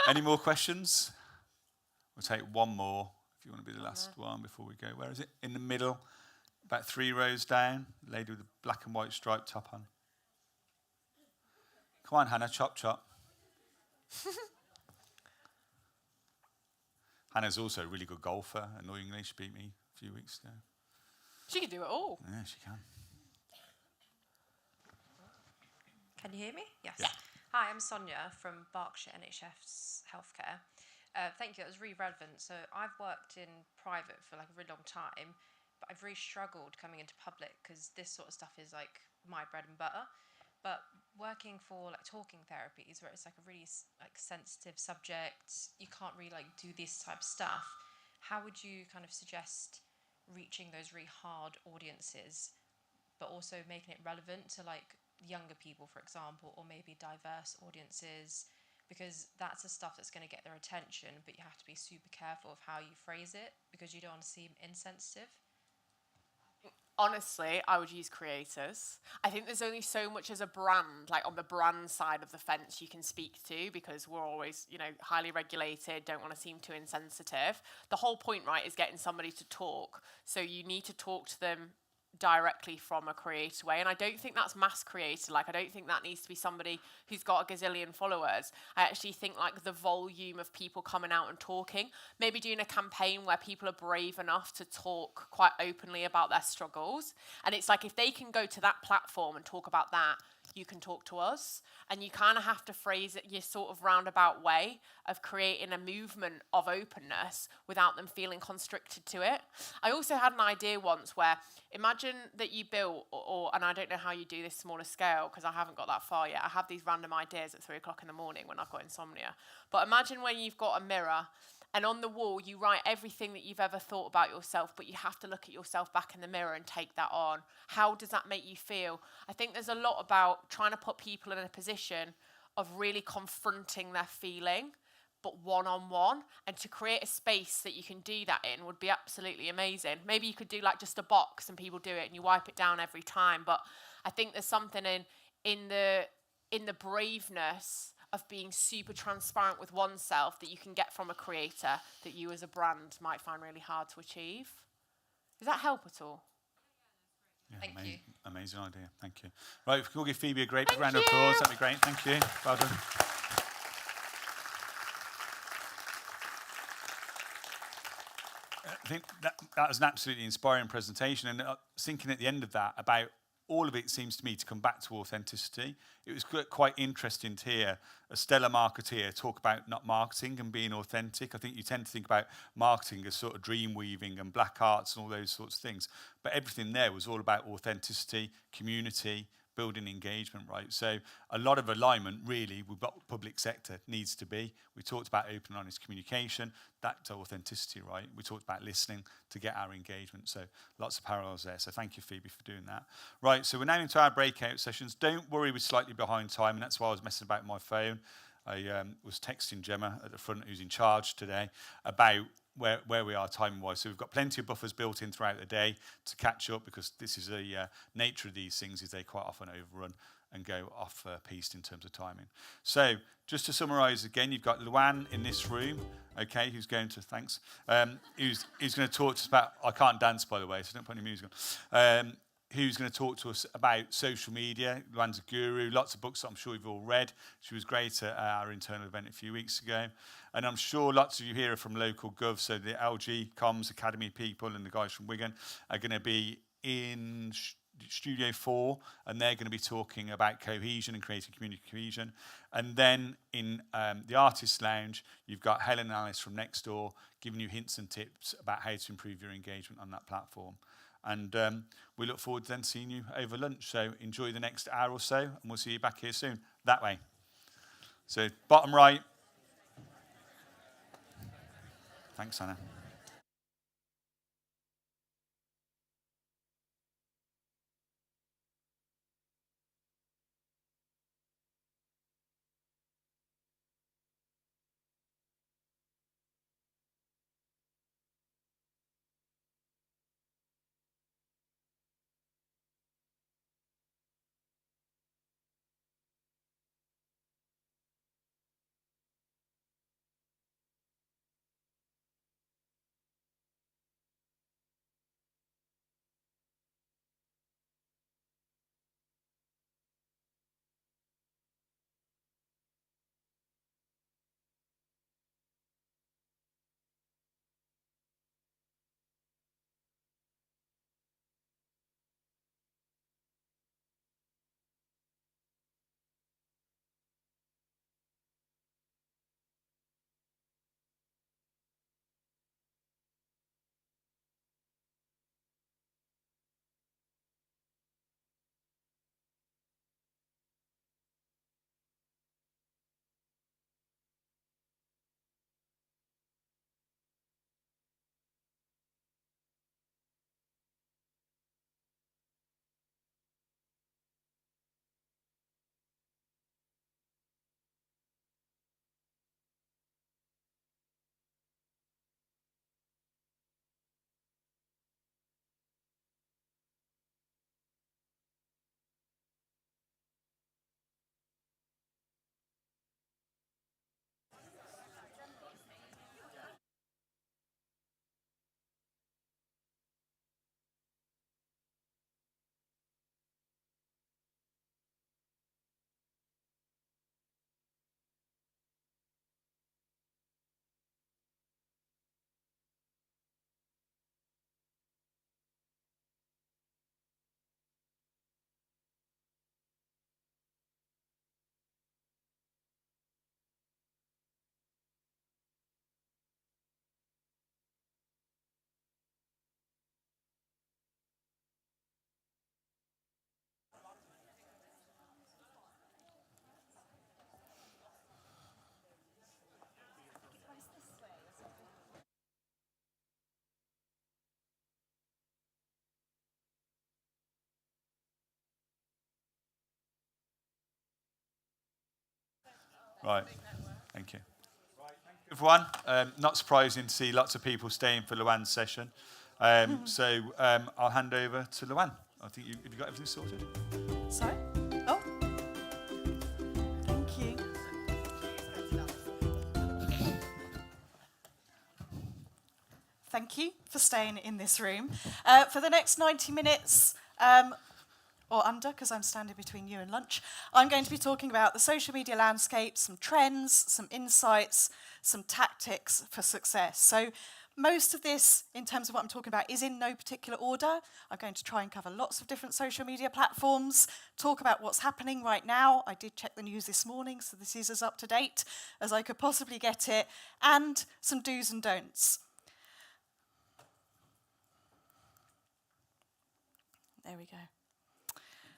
Any more questions? We'll take one more, if you want to be the last one before we go. Where is it? In the middle. About 3 rows down, lady with a black and white striped top on. Come on, Hannah, chop, chop. Hannah's also a really good golfer. Annoyingly, she beat me a few weeks ago. She can do it all. Yeah, she can. Can you hear me? Yes. Yeah. Hi, I'm Sonia from Berkshire NHS Healthcare. Thank you, that was really relevant. So I've worked in private for like a really long time, but I've really struggled coming into public because this sort of stuff is like my bread and butter. But working for like talking therapies, where it's like a really like sensitive subject, you can't really like do this type of stuff. How would you kind of suggest reaching those really hard audiences, but also making it relevant to like younger people, for example, or maybe diverse audiences? Because that's the stuff that's going to get their attention, but you have to be super careful of how you phrase it because you don't want to seem insensitive. Honestly, I would use creators. I think there's only so much as a brand, like on the brand side of the fence, you can speak to because we're always, highly regulated, don't want to seem too insensitive. The whole point, right, is getting somebody to talk. So you need to talk to them directly from a creator way, and I don't think that's mass created. Like, I don't think that needs to be somebody who's got a gazillion followers. I actually think like the volume of people coming out and talking, maybe doing a campaign where people are brave enough to talk quite openly about their struggles, and it's like if they can go to that platform and talk about that, you can talk to us. And you kind of have to phrase it your sort of roundabout way of creating a movement of openness without them feeling constricted to it. I also had an idea once where imagine that you built, and I don't know how you do this smaller scale because I haven't got that far yet. I have these random ideas at 3 o'clock in the morning when I've got insomnia. But imagine when you've got a mirror and on the wall you write everything that you've ever thought about yourself, but you have to look at yourself back in the mirror and take that on. How does that make you feel? I think there's a lot about trying to put people in a position of really confronting their feeling, but one-on-one, and to create a space that you can do that in would be absolutely amazing. Maybe you could do like just a box and people do it and you wipe it down every time, but I think there's something in the braveness of being super transparent with oneself that you can get from a creator that you as a brand might find really hard to achieve. Does that help at all? Yeah, Thank you. Amazing idea. Thank you. Right, if we could give Phoebe a great round of applause, that'd be great. Thank you. Well done. I think that was an absolutely inspiring presentation, and thinking at the end of that about all of it seems to me to come back to authenticity. It was quite interesting to hear a stellar marketeer talk about not marketing and being authentic. I think you tend to think about marketing as sort of dream weaving and black arts and all those sorts of things. But everything there was all about authenticity, community, building engagement, right? So a lot of alignment really with what public sector needs to be. We talked about open and honest communication, that's authenticity, right? We talked about listening to get our engagement. So lots of parallels there. So thank you, Phoebe, for doing that. Right, so we're now into our breakout sessions. Don't worry, we're slightly behind time, and that's why I was messing about my phone. I was texting Gemma at the front, who's in charge today, about where we are timing-wise. So we've got plenty of buffers built in throughout the day to catch up, because this is the nature of these things, is they quite often overrun and go off piste in terms of timing. So just to summarise again, you've got Luann in this room, okay, who's going to, thanks, who's going to talk to us about, I can't dance by the way, so don't put any music on, who's going to talk to us about social media. Luann's a guru, lots of books that I'm sure you've all read. She was great at our internal event a few weeks ago. And I'm sure lots of you here are from local gov, so the LG Comms Academy people and the guys from Wigan are going to be in Studio 4, and they're going to be talking about cohesion and creating community cohesion. And then in the Artist Lounge, you've got Helen and Alice from Nextdoor giving you hints and tips about how to improve your engagement on that platform. And we look forward to then seeing you over lunch. So enjoy the next hour or so, and we'll see you back here soon. That way. So bottom right. Thanks, Anna. Right. Thank you. Everyone, not surprising to see lots of people staying for Luann's session. So I'll hand over to Luann. I think have you got everything sorted? Sorry? Oh. Thank you. Thank you for staying in this room. For the next 90 minutes, or under, because I'm standing between you and lunch, I'm going to be talking about the social media landscape, some trends, some insights, some tactics for success. So most of this, in terms of what I'm talking about, is in no particular order. I'm going to try and cover lots of different social media platforms, talk about what's happening right now. I did check the news this morning, so this is as up to date as I could possibly get it, and some do's and don'ts. There we go.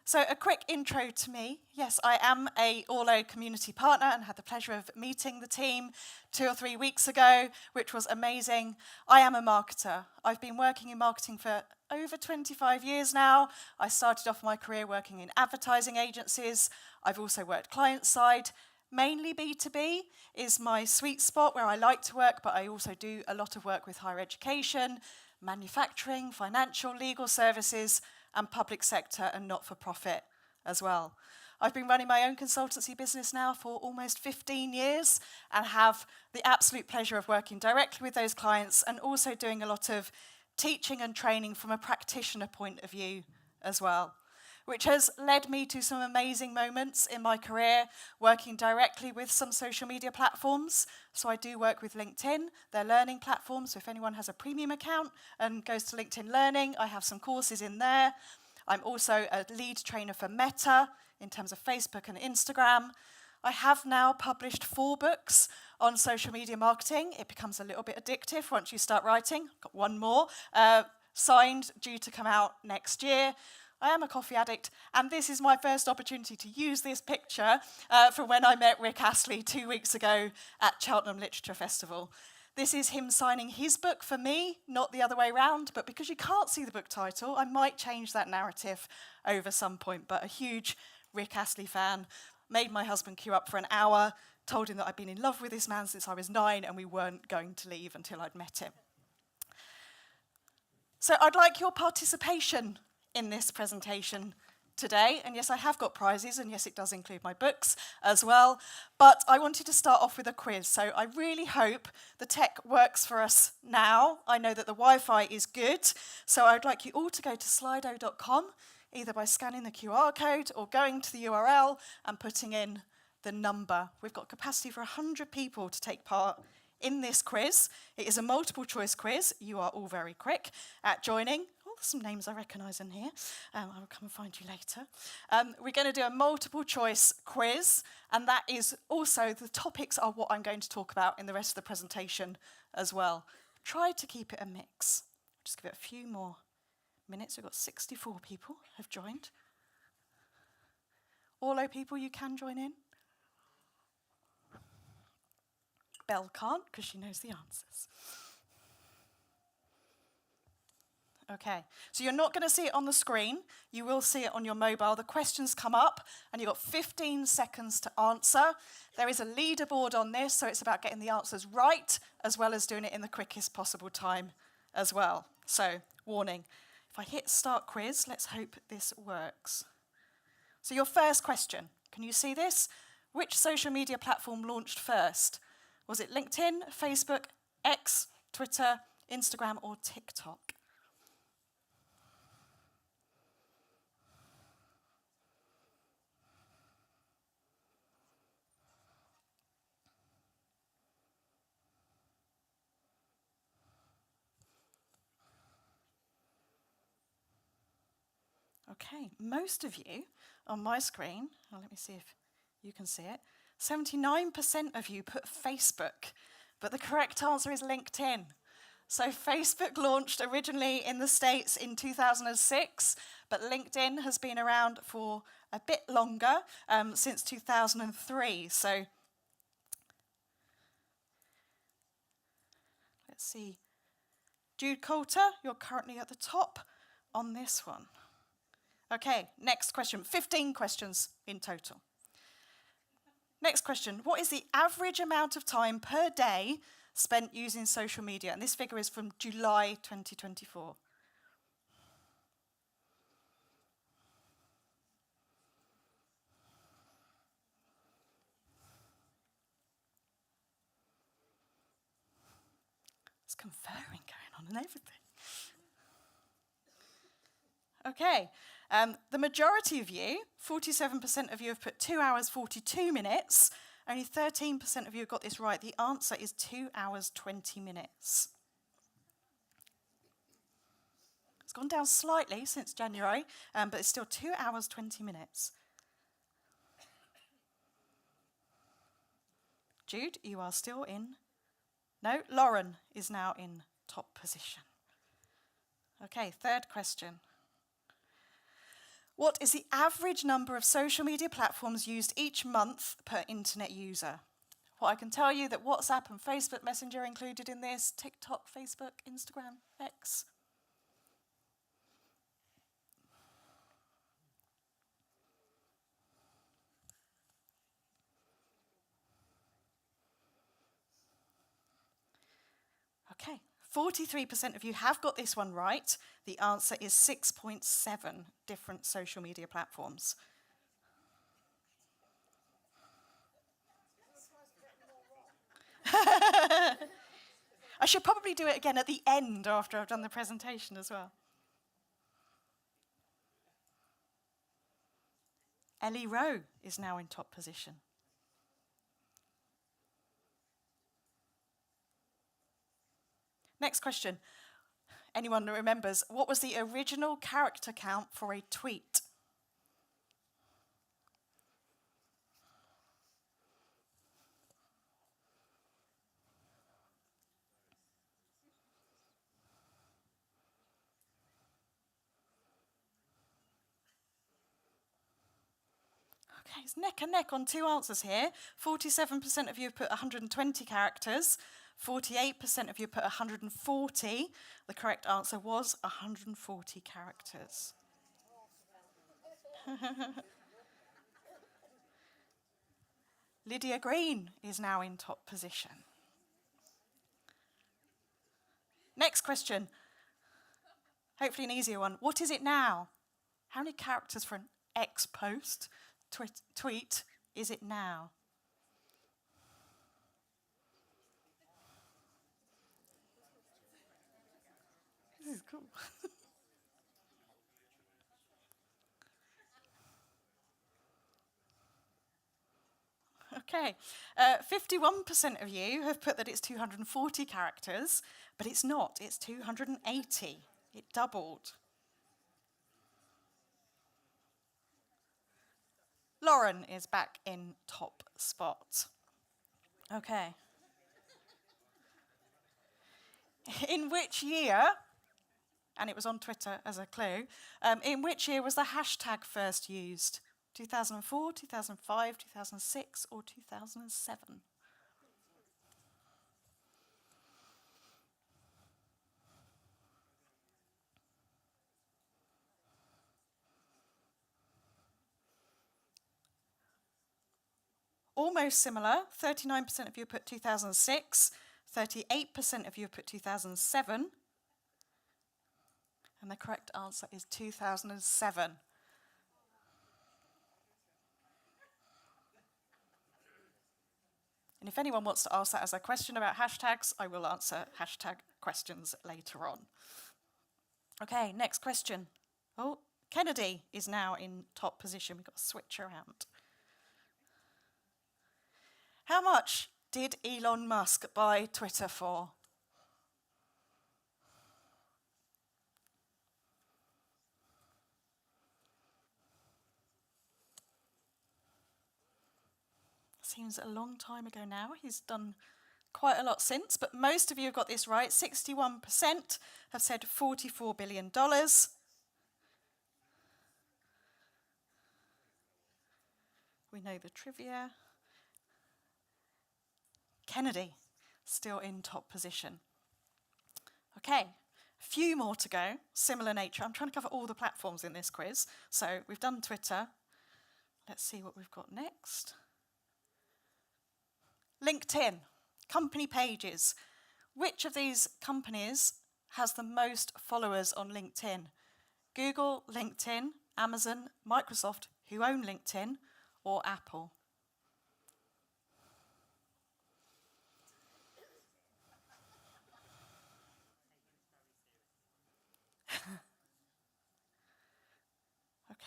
So a quick intro to me. Yes, I am a Orlo community partner and had the pleasure of meeting the team 2 or 3 weeks ago, which was amazing. I am a marketer. I've been working in marketing for over 25 years now. I started off my career working in advertising agencies. I've also worked client side. Mainly B2B is my sweet spot where I like to work, but I also do a lot of work with higher education, manufacturing, financial, legal services, and public sector and not-for-profit as well. I've been running my own consultancy business now for almost 15 years and have the absolute pleasure of working directly with those clients and also doing a lot of teaching and training from a practitioner point of view as well, which has led me to some amazing moments in my career working directly with some social media platforms. So I do work with LinkedIn, their learning platform. So if anyone has a premium account and goes to LinkedIn Learning, I have some courses in there. I'm also a lead trainer for Meta in terms of Facebook and Instagram. I have now published 4 books on social media marketing. It becomes a little bit addictive once you start writing. I've got one more. signed, due to come out next year. I am a coffee addict, and this is my first opportunity to use this picture from when I met Rick Astley 2 weeks ago at Cheltenham Literature Festival. This is him signing his book for me, not the other way around, but because you can't see the book title, I might change that narrative over some point. But a huge Rick Astley fan, made my husband queue up for an hour, told him that I'd been in love with this man since I was 9 and we weren't going to leave until I'd met him. So I'd like your participation in this presentation today. And yes, I have got prizes, and yes, it does include my books as well. But I wanted to start off with a quiz. So I really hope the tech works for us now. I know that the Wi-Fi is good. So I'd like you all to go to slido.com, either by scanning the QR code or going to the URL and putting in the number. We've got capacity for 100 people to take part in this quiz. It is a multiple choice quiz. You are all very quick at joining. Oh, there's some names I recognise in here. I will come and find you later. We're going to do a multiple choice quiz, and that is also, the topics are what I'm going to talk about in the rest of the presentation as well. Try to keep it a mix. Just give it a few more minutes. We've got 64 people have joined. Orlo people, you can join in. Belle can't because she knows the answers. Okay, so you're not going to see it on the screen. You will see it on your mobile. The questions come up and you've got 15 seconds to answer. There is a leaderboard on this, so it's about getting the answers right as well as doing it in the quickest possible time as well. So, warning. If I hit start quiz, let's hope this works. So your first question, can you see this? Which social media platform launched first? Was it LinkedIn, Facebook, X, Twitter, Instagram, or TikTok? Okay, most of you on my screen, well, let me see if you can see it, 79% of you put Facebook, but the correct answer is LinkedIn. So Facebook launched originally in the States in 2006, but LinkedIn has been around for a bit longer, since 2003. So let's see. Jude Coulter, you're currently at the top on this one. Okay, next question. 15 questions in total. Next question. What is the average amount of time per day spent using social media? And this figure is from July 2024. There's conferring going on and everything. Okay. The majority of you, 47% of you have put 2 hours, 42 minutes. Only 13% of you have got this right. The answer is 2 hours, 20 minutes. It's gone down slightly since January, but it's still 2 hours, 20 minutes. Jude, you are still in. No, Lauren is now in top position. Okay, third question. What is the average number of social media platforms used each month per internet user? Well, I can tell you that WhatsApp and Facebook Messenger are included in this, TikTok, Facebook, Instagram, X. Okay, 43% of you have got this one right. The answer is 6.7 different social media platforms. I should probably do it again at the end after I've done the presentation as well. Ellie Rowe is now in top position. Next question. Anyone that remembers, what was the original character count for a tweet? Okay, it's neck and neck on two answers here. 47% of you have put 120 characters. 48% of you put 140. The correct answer was 140 characters. Lydia Green is now in top position. Next question. Hopefully an easier one. What is it now? How many characters for an X post, tweet, is it now? This is cool. Okay, 51% of you have put that it's 240 characters, but it's not, it's 280. It doubled. Lauren is back in top spot. Okay. In which year, and it was on Twitter as a clue, in which year was the hashtag first used? 2004, 2005, 2006, or 2007? Almost similar. 39% of you put 2006, 38% of you put 2007, and the correct answer is 2007. And if anyone wants to ask that as a question about hashtags, I will answer hashtag questions later on. Okay, next question. Oh, Kennedy is now in top position. We've got to switch around. How much did Elon Musk buy Twitter for? Seems a long time ago now. He's done quite a lot since, but most of you have got this right. 61% have said $44 billion. We know the trivia. Kennedy, still in top position. Okay, a few more to go, similar nature. I'm trying to cover all the platforms in this quiz. So we've done Twitter. Let's see what we've got next. LinkedIn, company pages. Which of these companies has the most followers on LinkedIn? Google, LinkedIn, Amazon, Microsoft, who own LinkedIn, or Apple?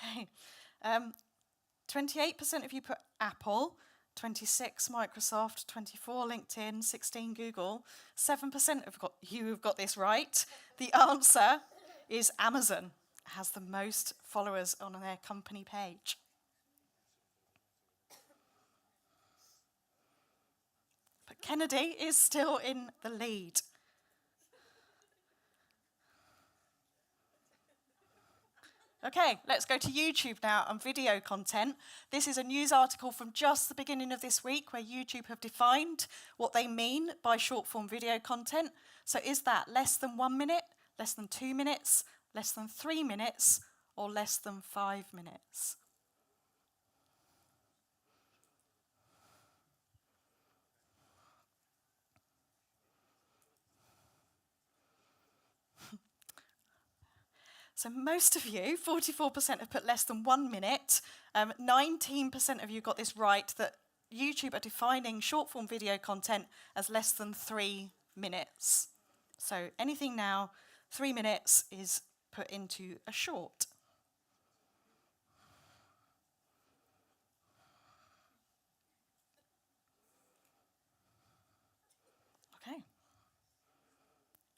Okay. 28% of you put Apple, 26 Microsoft, 24 LinkedIn, 16 Google. 7% of you have got this right. The answer is Amazon. It has the most followers on their company page. But Kennedy is still in the lead. Okay, let's go to YouTube now and video content. This is a news article from just the beginning of this week where YouTube have defined what they mean by short form video content. So is that less than 1 minute, less than 2 minutes, less than 3 minutes, or less than 5 minutes? So most of you, 44%, have put less than 1 minute. 19% of you got this right, that YouTube are defining short-form video content as less than 3 minutes. So anything now, 3 minutes is put into a short. Okay.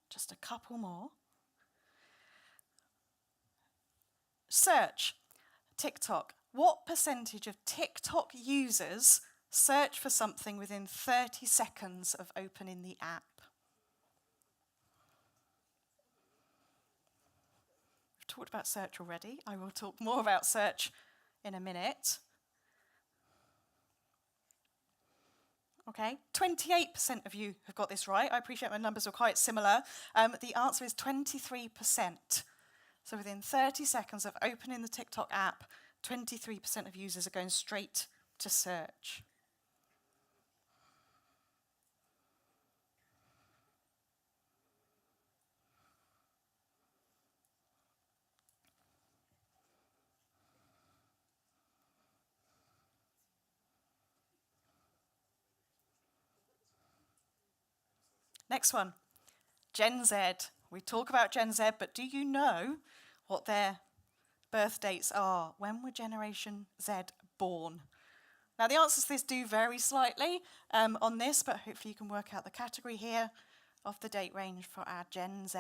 Just a couple more. Search. TikTok. What percentage of TikTok users search for something within 30 seconds of opening the app? We've talked about search already. I will talk more about search in a minute. Okay, 28% of you have got this right. I appreciate my numbers are quite similar. The answer is 23%. So within 30 seconds of opening the TikTok app, 23% of users are going straight to search. Next one, Gen Z. We talk about Gen Z, but do you know what their birth dates are? When were Generation Z born? Now, the answers to this do vary slightly on this, but hopefully you can work out the category here of the date range for our Gen Z.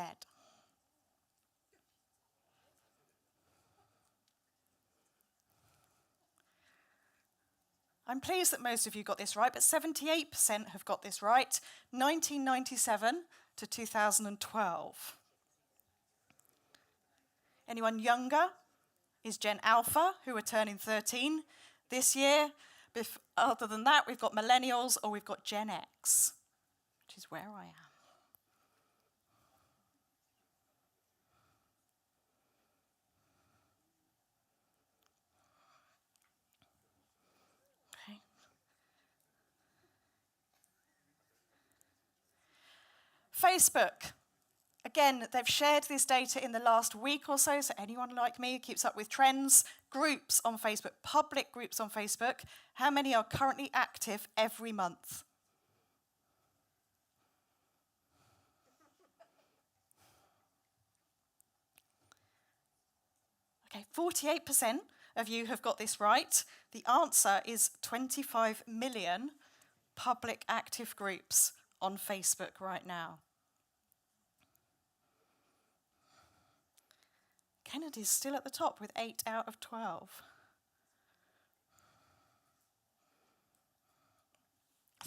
I'm pleased that most of you got this right, but 78% have got this right, 1997 to 2012. Anyone younger is Gen Alpha, who are turning 13 this year. Other than that, we've got millennials or we've got Gen X, which is where I am. Okay. Facebook. Again, they've shared this data in the last week or so, so anyone like me who keeps up with trends, groups on Facebook, public groups on Facebook, how many are currently active every month? Okay, 48% of you have got this right. The answer is 25 million public active groups on Facebook right now. Kennedy's still at the top with 8 out of 12.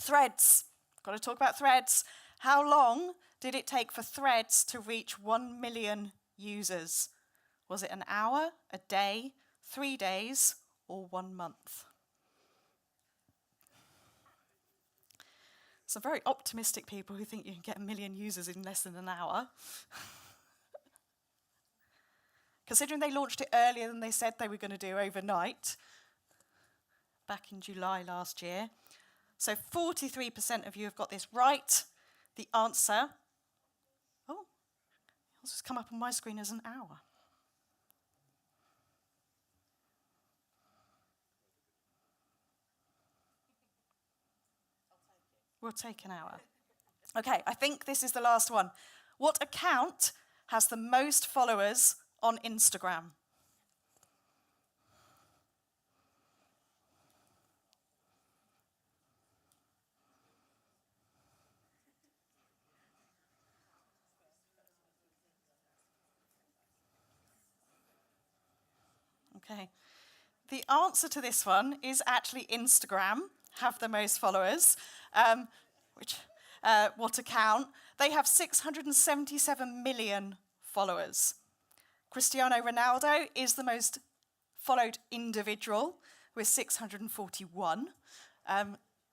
Threads. Got to talk about Threads. How long did it take for Threads to reach 1 million users? Was it an hour, a day, 3 days, or 1 month? Some very optimistic people who think you can get 1 million users in less than an hour. Considering they launched it earlier than they said they were going to do overnight, back in July last year. So 43% of you have got this right. The answer, it's just come up on my screen as an hour. We'll take an hour. Okay, I think this is the last one. What account has the most followers on Instagram? Okay. The answer to this one is actually Instagram have the most followers. What account? They have 677 million followers. Cristiano Ronaldo is the most followed individual with 641.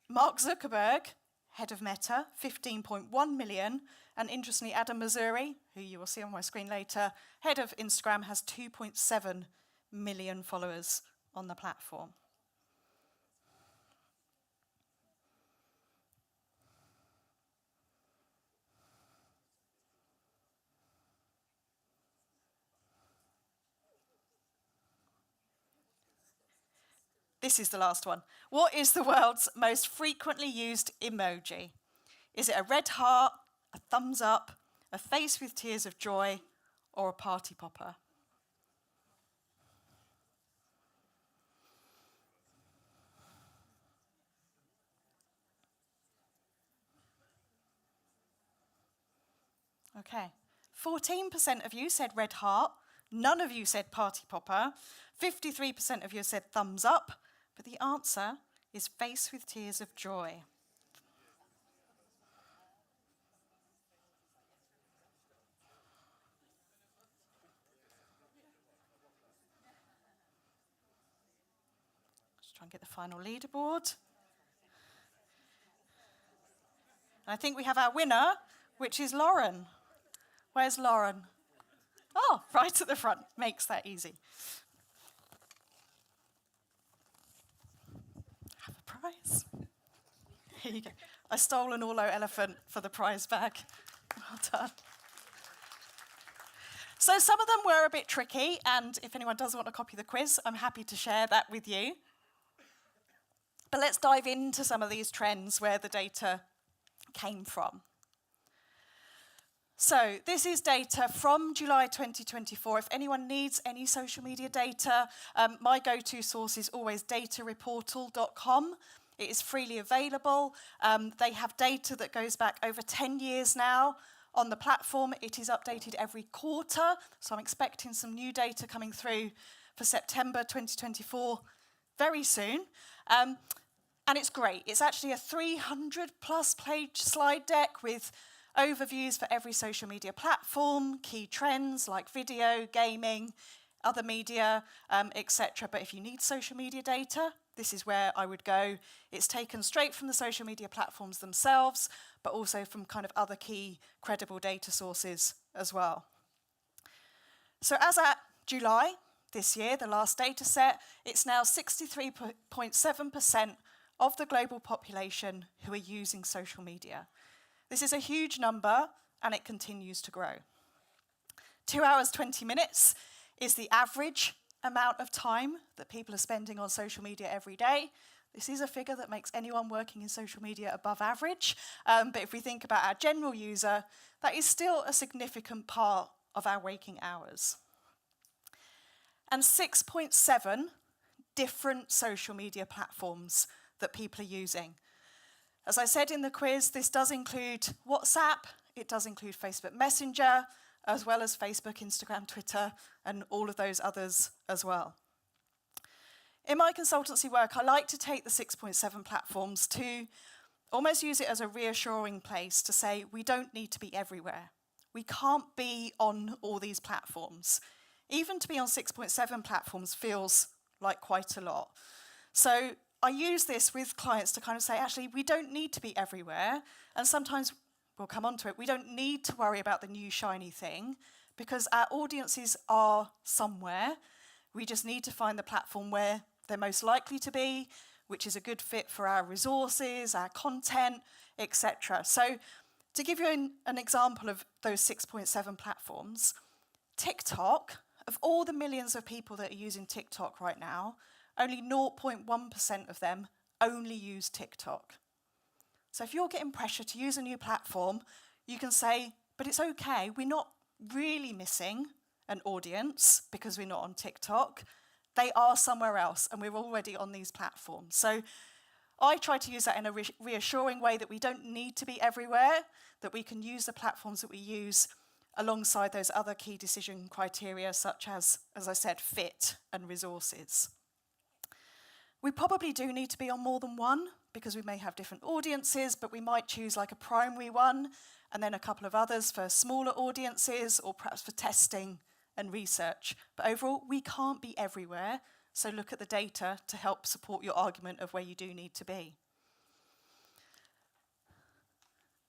Mark Zuckerberg, head of Meta, 15.1 million. And interestingly, Adam Mosseri, who you will see on my screen later, head of Instagram, has 2.7 million followers on the platform. This is the last one. What is the world's most frequently used emoji? Is it a red heart, a thumbs up, a face with tears of joy, or a party popper? Okay. 14% of you said red heart. None of you said party popper. 53% of you said thumbs up. But the answer is face with tears of joy. Let's try and get the final leaderboard. And I think we have our winner, which is Lauren. Where's Lauren? Oh, right at the front. Makes that easy. Have a prize. Here you go. I stole an Orlo elephant for the prize bag. Well done. So some of them were a bit tricky, and if anyone does want to copy the quiz, I'm happy to share that with you. But let's dive into some of these trends where the data came from. So this is data from July 2024. If anyone needs any social media data, my go-to source is always datareportal.com. It is freely available. They have data that goes back over 10 years now. On the platform, it is updated every quarter, so I'm expecting some new data coming through for September 2024 very soon. And it's great. It's actually a 300-plus page slide deck with overviews for every social media platform, key trends like video, gaming, other media, etc. But if you need social media data, this is where I would go. It's taken straight from the social media platforms themselves, but also from kind of other key credible data sources as well. So as at July this year, the last data set, it's now 63.7% of the global population who are using social media. This is a huge number, and it continues to grow. 2 hours, 20 minutes is the average amount of time that people are spending on social media every day. This is a figure that makes anyone working in social media above average. But if we think about our general user, that is still a significant part of our waking hours. And 6.7 different social media platforms that people are using. As I said in the quiz, this does include WhatsApp, it does include Facebook Messenger, as well as Facebook, Instagram, Twitter, and all of those others as well. In my consultancy work, I like to take the 6.7 platforms to almost use it as a reassuring place to say we don't need to be everywhere. We can't be on all these platforms. Even to be on 6.7 platforms feels like quite a lot. So I use this with clients to kind of say, actually, we don't need to be everywhere. And sometimes, we'll come on to it, we don't need to worry about the new shiny thing because our audiences are somewhere. We just need to find the platform where they're most likely to be, which is a good fit for our resources, our content, etc. So to give you an example of those 6.7 platforms, TikTok, of all the millions of people that are using TikTok right now, only 0.1% of them only use TikTok. So if you're getting pressure to use a new platform, you can say, but it's okay, we're not really missing an audience because we're not on TikTok. They are somewhere else, and we're already on these platforms. So I try to use that in a reassuring way that we don't need to be everywhere, that we can use the platforms that we use alongside those other key decision criteria, such as I said, fit and resources. We probably do need to be on more than one because we may have different audiences, but we might choose like a primary one and then a couple of others for smaller audiences or perhaps for testing and research. But overall, we can't be everywhere, so look at the data to help support your argument of where you do need to be.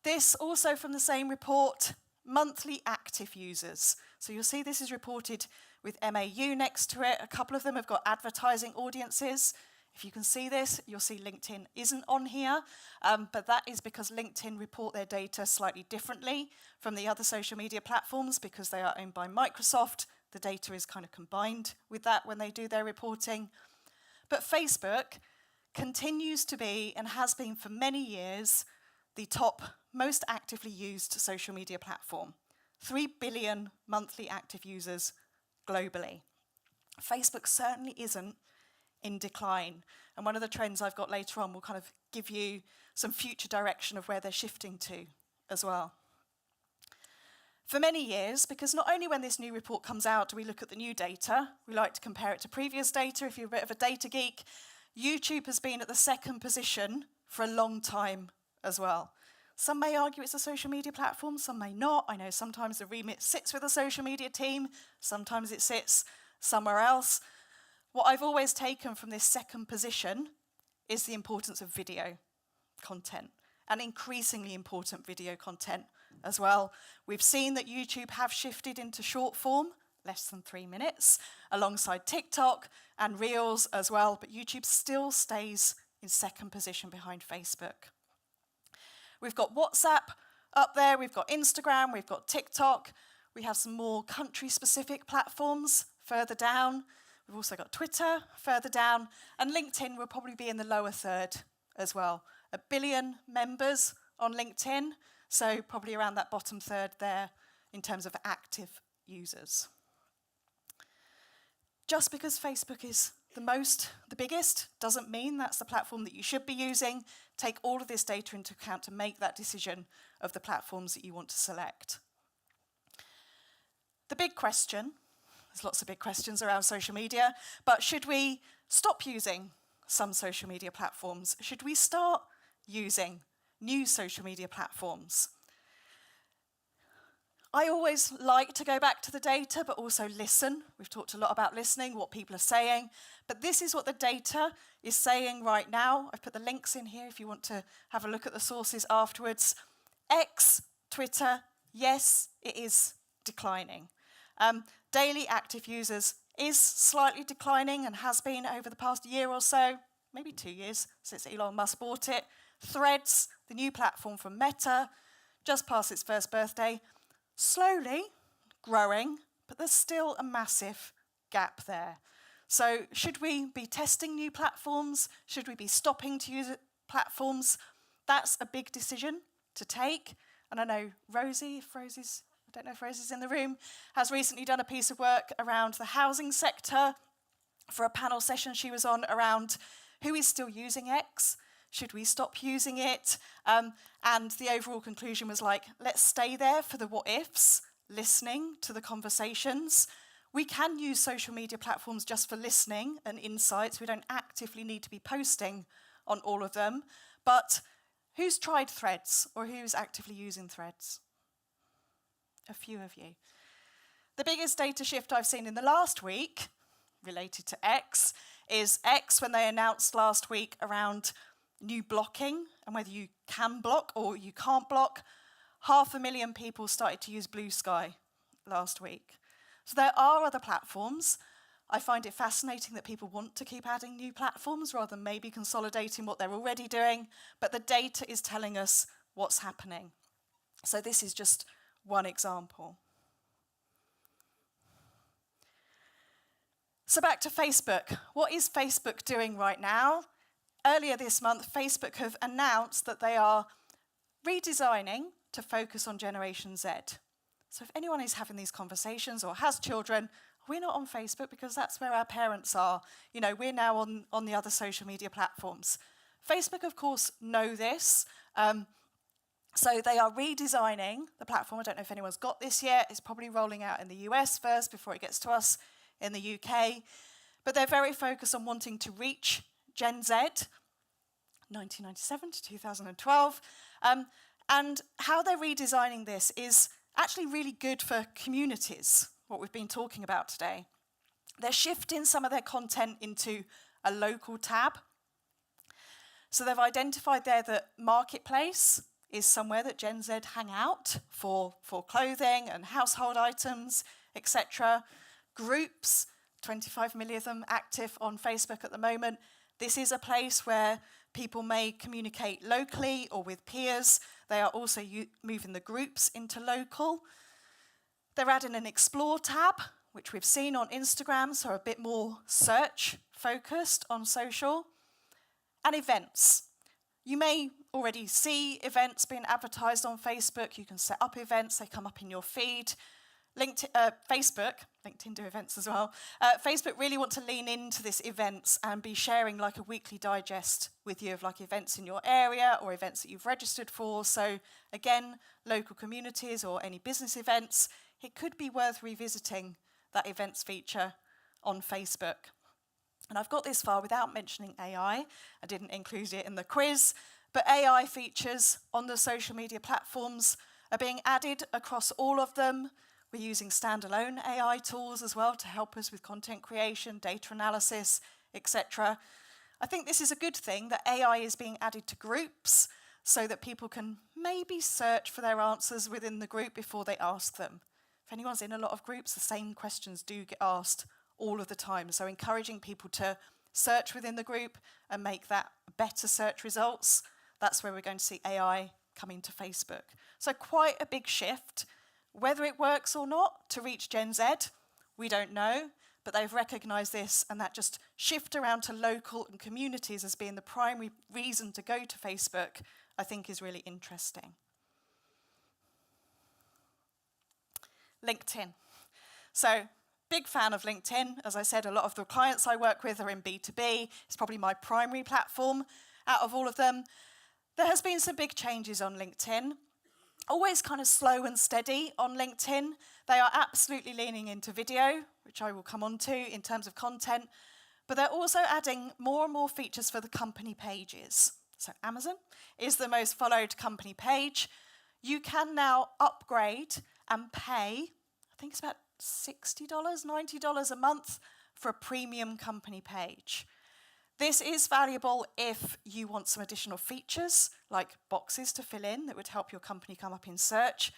This also from the same report, monthly active users. So you'll see this is reported with MAU next to it. A couple of them have got advertising audiences. If you can see this, you'll see LinkedIn isn't on here, but that is because LinkedIn report their data slightly differently from the other social media platforms because they are owned by Microsoft. The data is kind of combined with that when they do their reporting. But Facebook continues to be, and has been for many years, the top most actively used social media platform. 3 billion monthly active users globally. Facebook certainly isn't in decline. And one of the trends I've got later on will kind of give you some future direction of where they're shifting to as well. For many years, because not only when this new report comes out do we look at the new data, we like to compare it to previous data. If you're a bit of a data geek, YouTube has been at the second position for a long time as well. Some may argue it's a social media platform, some may not. I know sometimes the remit sits with a social media team, sometimes it sits somewhere else. What I've always taken from this second position is the importance of video content. and increasingly important video content as well. We've seen that YouTube have shifted into short form, less than 3 minutes, alongside TikTok and Reels as well, but YouTube still stays in second position behind Facebook. We've got WhatsApp up there, we've got Instagram, we've got TikTok, we have some more country-specific platforms further down. We've also got Twitter further down, and LinkedIn will probably be in the lower third as well. 1 billion members on LinkedIn, so probably around that bottom third there in terms of active users. Just because Facebook is the biggest, doesn't mean that's the platform that you should be using. Take all of this data into account to make that decision of the platforms that you want to select. The big question, there's lots of big questions around social media, but should we stop using some social media platforms? Should we start using new social media platforms? I always like to go back to the data, but also listen. We've talked a lot about listening, what people are saying, but this is what the data is saying right now. I've put the links in here if you want to have a look at the sources afterwards. X, Twitter, yes, it is declining. Daily active users is slightly declining and has been over the past year or so, maybe 2 years since Elon Musk bought it. Threads, the new platform from Meta, just past its first birthday, slowly growing, but there's still a massive gap there. So should we be testing new platforms? Should we be stopping to use platforms? That's a big decision to take. And I know Rosie, I don't know if Rosie's in the room, has recently done a piece of work around the housing sector for a panel session she was on around who is still using X. Should we stop using it? And the overall conclusion was like, let's stay there for the what ifs, listening to the conversations. We can use social media platforms just for listening and insights. We don't actively need to be posting on all of them. But who's tried Threads or who's actively using Threads? A few of you. The biggest data shift I've seen in the last week related to X is X when they announced last week around new blocking and whether you can block or you can't block. 500,000 people started to use Blue Sky last week. So there are other platforms. I find it fascinating that people want to keep adding new platforms rather than maybe consolidating what they're already doing, but the data is telling us what's happening. So this is just one example. So back to Facebook. What is Facebook doing right now? Earlier this month, Facebook have announced that they are redesigning to focus on Generation Z. So if anyone is having these conversations or has children, we're not on Facebook because that's where our parents are. You know, we're now on the other social media platforms. Facebook, of course, know this. So they are redesigning the platform. I don't know if anyone's got this yet. It's probably rolling out in the US first before it gets to us in the UK. But they're very focused on wanting to reach Gen Z, 1997 to 2012. And how they're redesigning this is actually really good for communities, what we've been talking about today. They're shifting some of their content into a local tab. So they've identified there that Marketplace is somewhere that Gen Z hang out for clothing and household items, etc. Groups, 25 million of them active on Facebook at the moment. This is a place where people may communicate locally or with peers. They are also moving the groups into local. They're adding an Explore tab, which we've seen on Instagram, so a bit more search focused on social. And events. You may already see events being advertised on Facebook. You can set up events, they come up in your feed. LinkedIn do events as well. Facebook really want to lean into this events and be sharing like a weekly digest with you of like events in your area or events that you've registered for. So again, local communities or any business events, it could be worth revisiting that events feature on Facebook. And I've got this far without mentioning AI. I didn't include it in the quiz, but AI features on the social media platforms are being added across all of them. We're using standalone AI tools as well to help us with content creation, data analysis, etc. I think this is a good thing that AI is being added to groups. so that people can maybe search for their answers within the group before they ask them. If anyone's in a lot of groups, the same questions do get asked all of the time. So encouraging people to search within the group and make that better search results, that's where we're going to see AI come into Facebook. So quite a big shift. Whether it works or not to reach Gen Z, we don't know, but they've recognised this, and that just shift around to local and communities as being the primary reason to go to Facebook, I think is really interesting. LinkedIn. So, big fan of LinkedIn. As I said, a lot of the clients I work with are in B2B. It's probably my primary platform out of all of them. There has been some big changes on LinkedIn. Always kind of slow and steady on LinkedIn. They are absolutely leaning into video, which I will come on to in terms of content, but they're also adding more and more features for the company pages. So Amazon is the most followed company page. You can now upgrade and pay, I think it's about $60, $90 a month for a premium company page. This is valuable if you want some additional features, like boxes to fill in that would help your company come up in search.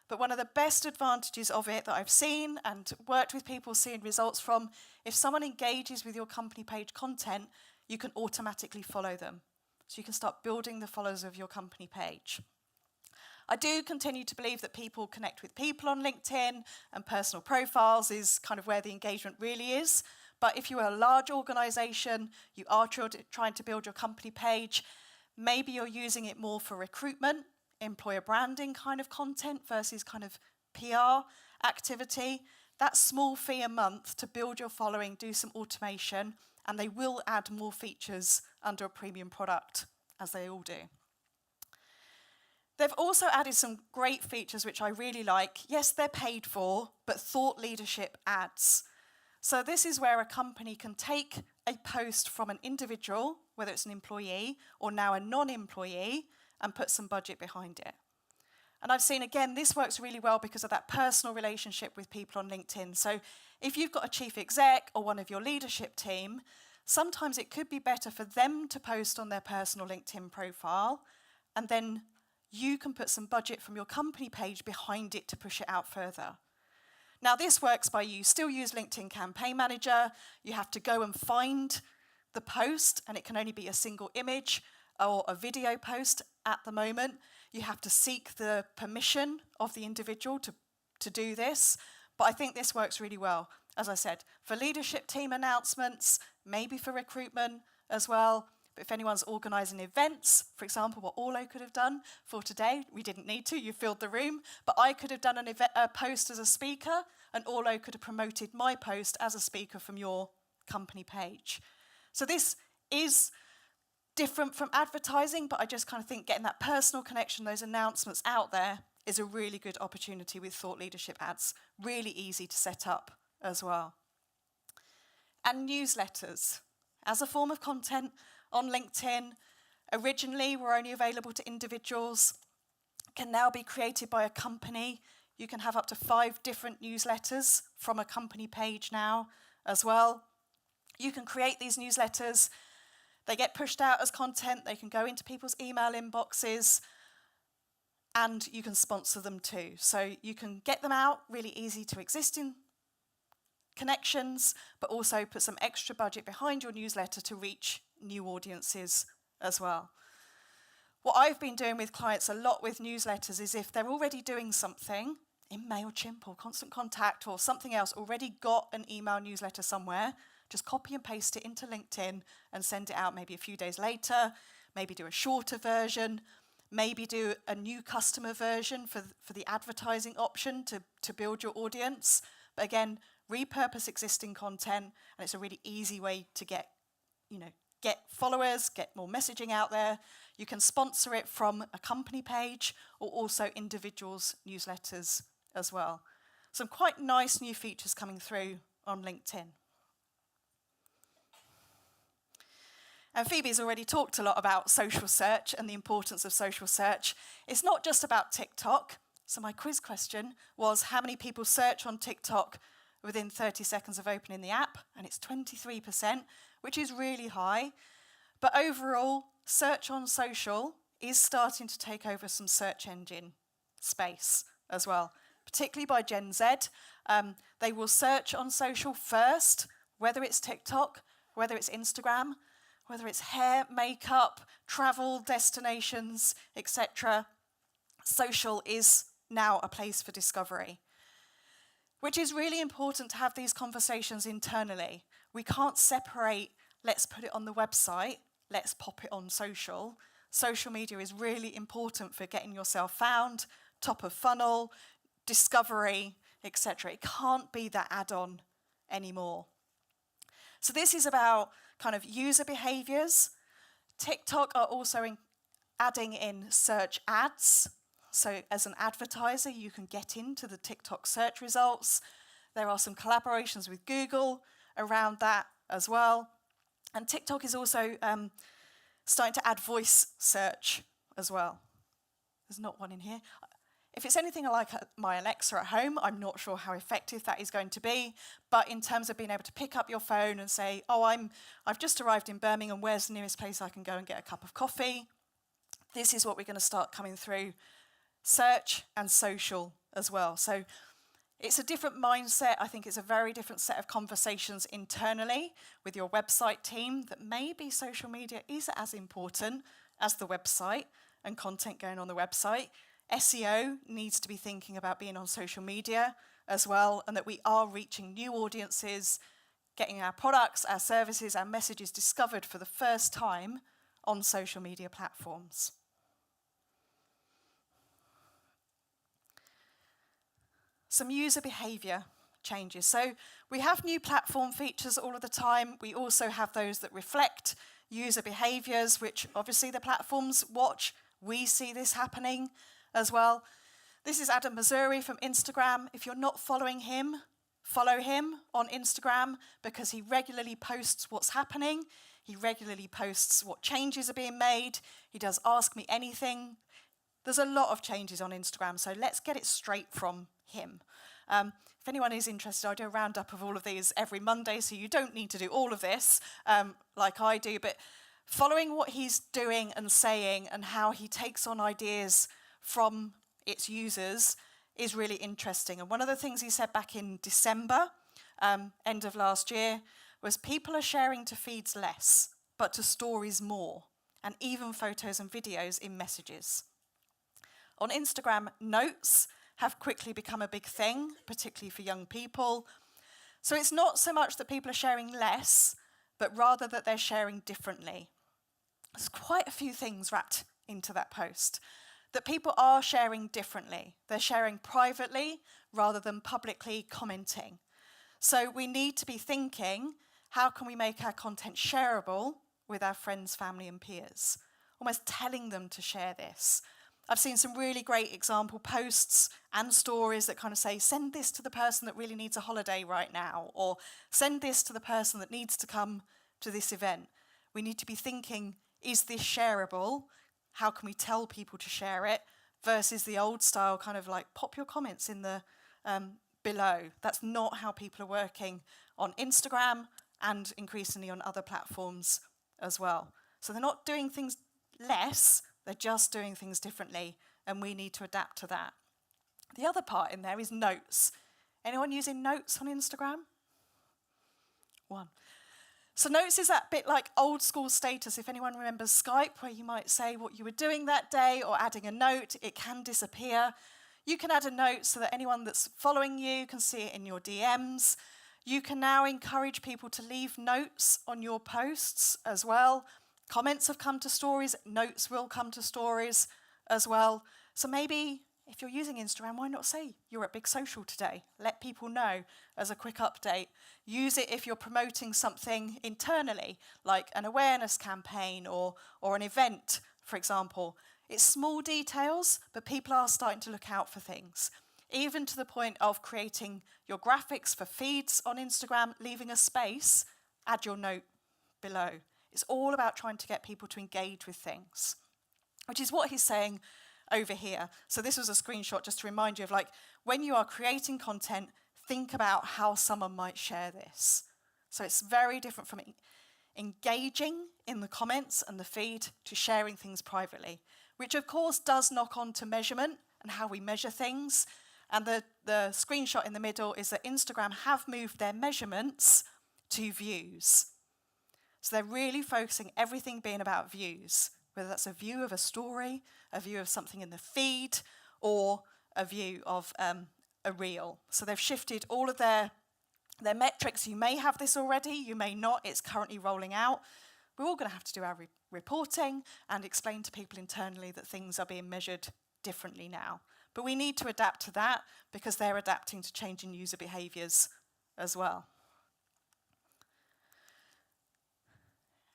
But one of the best advantages of it that I've seen and worked with people seeing results from, if someone engages with your company page content, you can automatically follow them. So you can start building the followers of your company page. I do continue to believe that people connect with people on LinkedIn, and personal profiles is kind of where the engagement really is. But if you are a large organisation, you are trying to build your company page, maybe you're using it more for recruitment, employer branding kind of content versus kind of PR activity. That small fee a month to build your following, do some automation, and they will add more features under a premium product, as they all do. They've also added some great features which I really like. Yes, they're paid for, but thought leadership ads. So this is where a company can take a post from an individual, whether it's an employee or now a non-employee, and put some budget behind it. And I've seen, again, this works really well because of that personal relationship with people on LinkedIn. So if you've got a chief exec or one of your leadership team, sometimes it could be better for them to post on their personal LinkedIn profile, and then you can put some budget from your company page behind it to push it out further. Now, this works by you still use LinkedIn Campaign Manager. You have to go and find the post, and it can only be a single image or a video post at the moment. You have to seek the permission of the individual to do this. But I think this works really well, as I said, for leadership team announcements, maybe for recruitment as well. But if anyone's organising events, for example, what Orlo could have done for today, we didn't need to, you filled the room, but I could have done a post as a speaker, and Orlo could have promoted my post as a speaker from your company page. So this is different from advertising, but I just kind of think getting that personal connection, those announcements out there, is a really good opportunity with thought leadership ads. Really easy to set up as well. And newsletters. As a form of content on LinkedIn, originally were only available to individuals, can now be created by a company. You can have up to 5 different newsletters from a company page now as well. You can create these newsletters. They get pushed out as content. They can go into people's email inboxes, and you can sponsor them too. So you can get them out really easy to existing connections, but also put some extra budget behind your newsletter to reach new audiences as well. What I've been doing with clients a lot with newsletters is if they're already doing something in MailChimp or Constant Contact or something else, already got an email newsletter somewhere, just copy and paste it into LinkedIn and send it out maybe a few days later, maybe do a shorter version, maybe do a new customer version for the advertising option to build your audience. But again, repurpose existing content, and it's a really easy way to get followers, get more messaging out there. You can sponsor it from a company page or also individuals' newsletters as well. Some quite nice new features coming through on LinkedIn. And Phoebe's already talked a lot about social search and the importance of social search. It's not just about TikTok. So my quiz question was, how many people search on TikTok within 30 seconds of opening the app? And it's 23%, which is really high. But overall, search on social is starting to take over some search engine space as well, particularly by Gen Z. They will search on social first, whether it's TikTok, whether it's Instagram, whether it's hair, makeup, travel, destinations, etc. Social is now a place for discovery, which is really important to have these conversations internally. We can't separate, let's put it on the website, let's pop it on social. Social media is really important for getting yourself found, top of funnel, discovery, etc. It can't be that add-on anymore. So this is about kind of user behaviors. TikTok are also adding in search ads. So as an advertiser, you can get into the TikTok search results. There are some collaborations with Google around that as well. And TikTok is also starting to add voice search as well. There's not one in here. If it's anything like my Alexa at home, I'm not sure how effective that is going to be. But in terms of being able to pick up your phone and say, oh, I've just arrived in Birmingham, where's the nearest place I can go and get a cup of coffee? This is what we're going to start coming through search and social as well. So it's a different mindset. I think it's a very different set of conversations internally with your website team, that maybe social media is as important as the website and content going on the website. SEO needs to be thinking about being on social media as well, and that we are reaching new audiences, getting our products, our services, our messages discovered for the first time on social media platforms. Some user behavior changes. So we have new platform features all of the time. We also have those that reflect user behaviors, which obviously the platforms watch. We see this happening as well. This is Adam Missouri from Instagram. If you're not following him, follow him on Instagram, because he regularly posts what's happening. He regularly posts what changes are being made. He does Ask Me Anything. There's a lot of changes on Instagram, so let's get it straight from him. If anyone is interested, I do a roundup of all of these every Monday, so you don't need to do all of this like I do, but following what he's doing and saying and how he takes on ideas from its users is really interesting. And one of the things he said back in December, end of last year, was people are sharing to feeds less, but to stories more, and even photos and videos in messages. On Instagram, notes have quickly become a big thing, particularly for young people. So it's not so much that people are sharing less, but rather that they're sharing differently. There's quite a few things wrapped into that post. That people are sharing differently. They're sharing privately rather than publicly commenting. So we need to be thinking, how can we make our content shareable with our friends, family and peers? Almost telling them to share this. I've seen some really great example posts and stories that kind of say, send this to the person that really needs a holiday right now, or send this to the person that needs to come to this event. We need to be thinking, is this shareable? How can we tell people to share it? Versus the old style kind of like pop your comments in the below. That's not how people are working on Instagram and increasingly on other platforms as well. So they're not doing things less, they're just doing things differently, and we need to adapt to that. The other part in there is notes. Anyone using notes on Instagram? One. So notes is that bit like old school status. If anyone remembers Skype, where you might say what you were doing that day or adding a note, it can disappear. You can add a note so that anyone that's following you can see it in your DMs. You can now encourage people to leave notes on your posts as well. Comments have come to stories, notes will come to stories as well. So maybe if you're using Instagram, why not say you're at Big Social today? Let people know as a quick update. Use it if you're promoting something internally, like an awareness campaign or an event, for example. It's small details, but people are starting to look out for things. Even to the point of creating your graphics for feeds on Instagram, leaving a space, add your note below. It's all about trying to get people to engage with things, which is what he's saying over here. So this was a screenshot just to remind you of, like, when you are creating content, think about how someone might share this. So it's very different from engaging in the comments and the feed to sharing things privately. which of course does knock on to measurement and how we measure things. And the screenshot in the middle is that Instagram have moved their measurements to views. So they're really focusing everything being about views, whether that's a view of a story, a view of something in the feed, or a view of a reel. So they've shifted all of their metrics. You may have this already, you may not, it's currently rolling out. We're all going to have to do our reporting and explain to people internally that things are being measured differently now. But we need to adapt to that because they're adapting to changing user behaviours as well.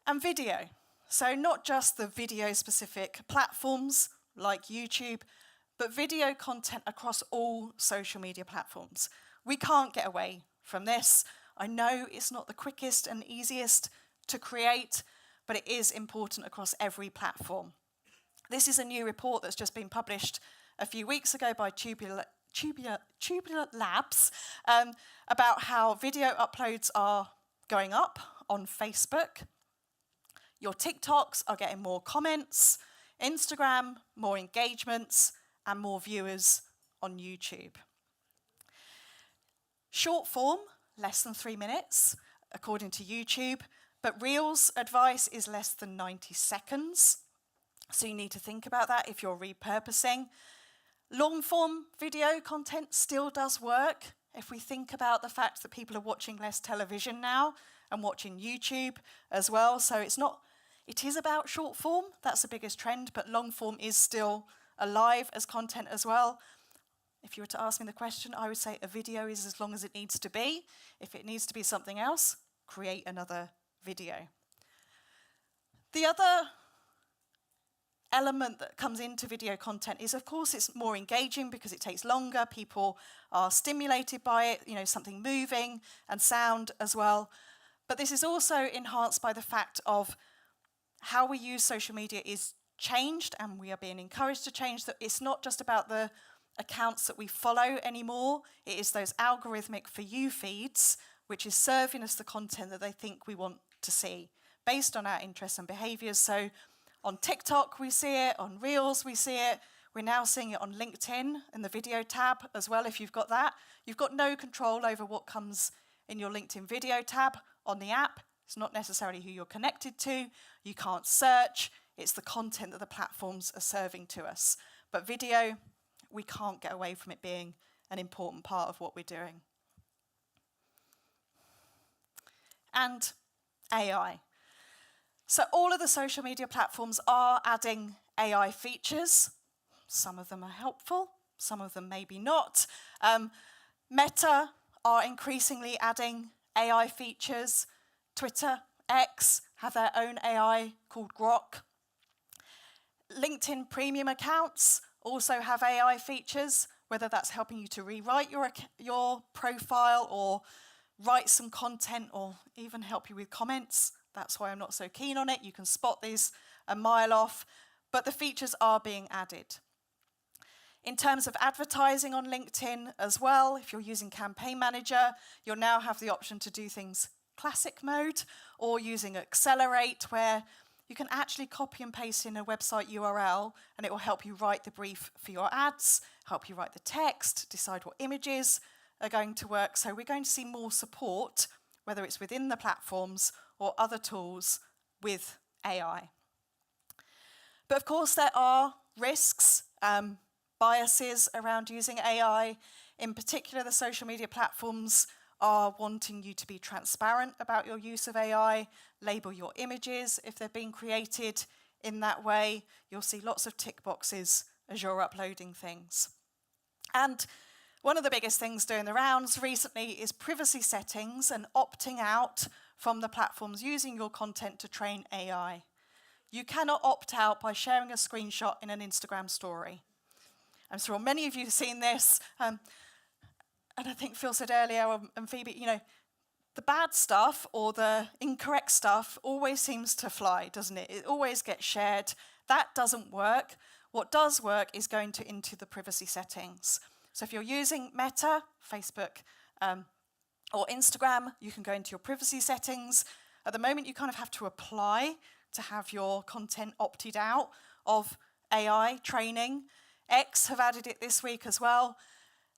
And video. So not just the video-specific platforms like YouTube, but video content across all social media platforms. We can't get away from this. I know it's not the quickest and easiest to create, but it is important across every platform. This is a new report that's just been published a few weeks ago by Tubular Labs about how video uploads are going up on Facebook. Your TikToks are getting more comments, Instagram, more engagements, and more viewers on YouTube. Short form, less than 3 minutes, according to YouTube, but Reels advice is less than 90 seconds. So you need to think about that if you're repurposing. Long form video content still does work if we think about the fact that people are watching less television now and watching YouTube as well. So it is about short form, that's the biggest trend, but long form is still alive as content as well. If you were to ask me the question, I would say a video is as long as it needs to be. If it needs to be something else, create another video. The other element that comes into video content is, of course, it's more engaging because it takes longer. People are stimulated by it, something moving and sound as well. But this is also enhanced by the fact of how we use social media is changed, and we are being encouraged to change. That it's not just about the accounts that we follow anymore. It is those algorithmic For You feeds, which is serving us the content that they think we want to see based on our interests and behaviours. So on TikTok, we see it. On Reels, we see it. We're now seeing it on LinkedIn in the video tab as well, if you've got that. You've got no control over what comes in your LinkedIn video tab on the app. It's not necessarily who you're connected to. You can't search. It's the content that the platforms are serving to us. But video, we can't get away from it being an important part of what we're doing. And AI. So all of the social media platforms are adding AI features. Some of them are helpful, some of them maybe not. Meta are increasingly adding AI features. Twitter, X, have their own AI called Grok. LinkedIn premium accounts also have AI features, whether that's helping you to rewrite your profile or write some content or even help you with comments. That's why I'm not so keen on it. You can spot these a mile off, but the features are being added. In terms of advertising on LinkedIn as well, if you're using Campaign Manager, you'll now have the option to do things classic mode or using Accelerate, where you can actually copy and paste in a website URL and it will help you write the brief for your ads, help you write the text, decide what images are going to work. So we're going to see more support, whether it's within the platforms or other tools with AI. But of course there are risks, biases around using AI. In particular, the social media platforms are wanting you to be transparent about your use of AI, label your images if they're being created in that way. You'll see lots of tick boxes as you're uploading things. And one of the biggest things doing the rounds recently is privacy settings and opting out from the platforms using your content to train AI. You cannot opt out by sharing a screenshot in an Instagram story. I'm sure many of you have seen this. And I think Phil said earlier, and Phoebe, the bad stuff or the incorrect stuff always seems to fly, doesn't it? It always gets shared. That doesn't work. What does work is going into the privacy settings. So if you're using Meta, Facebook, or Instagram, you can go into your privacy settings. At the moment, you kind of have to apply to have your content opted out of AI training. X have added it this week as well.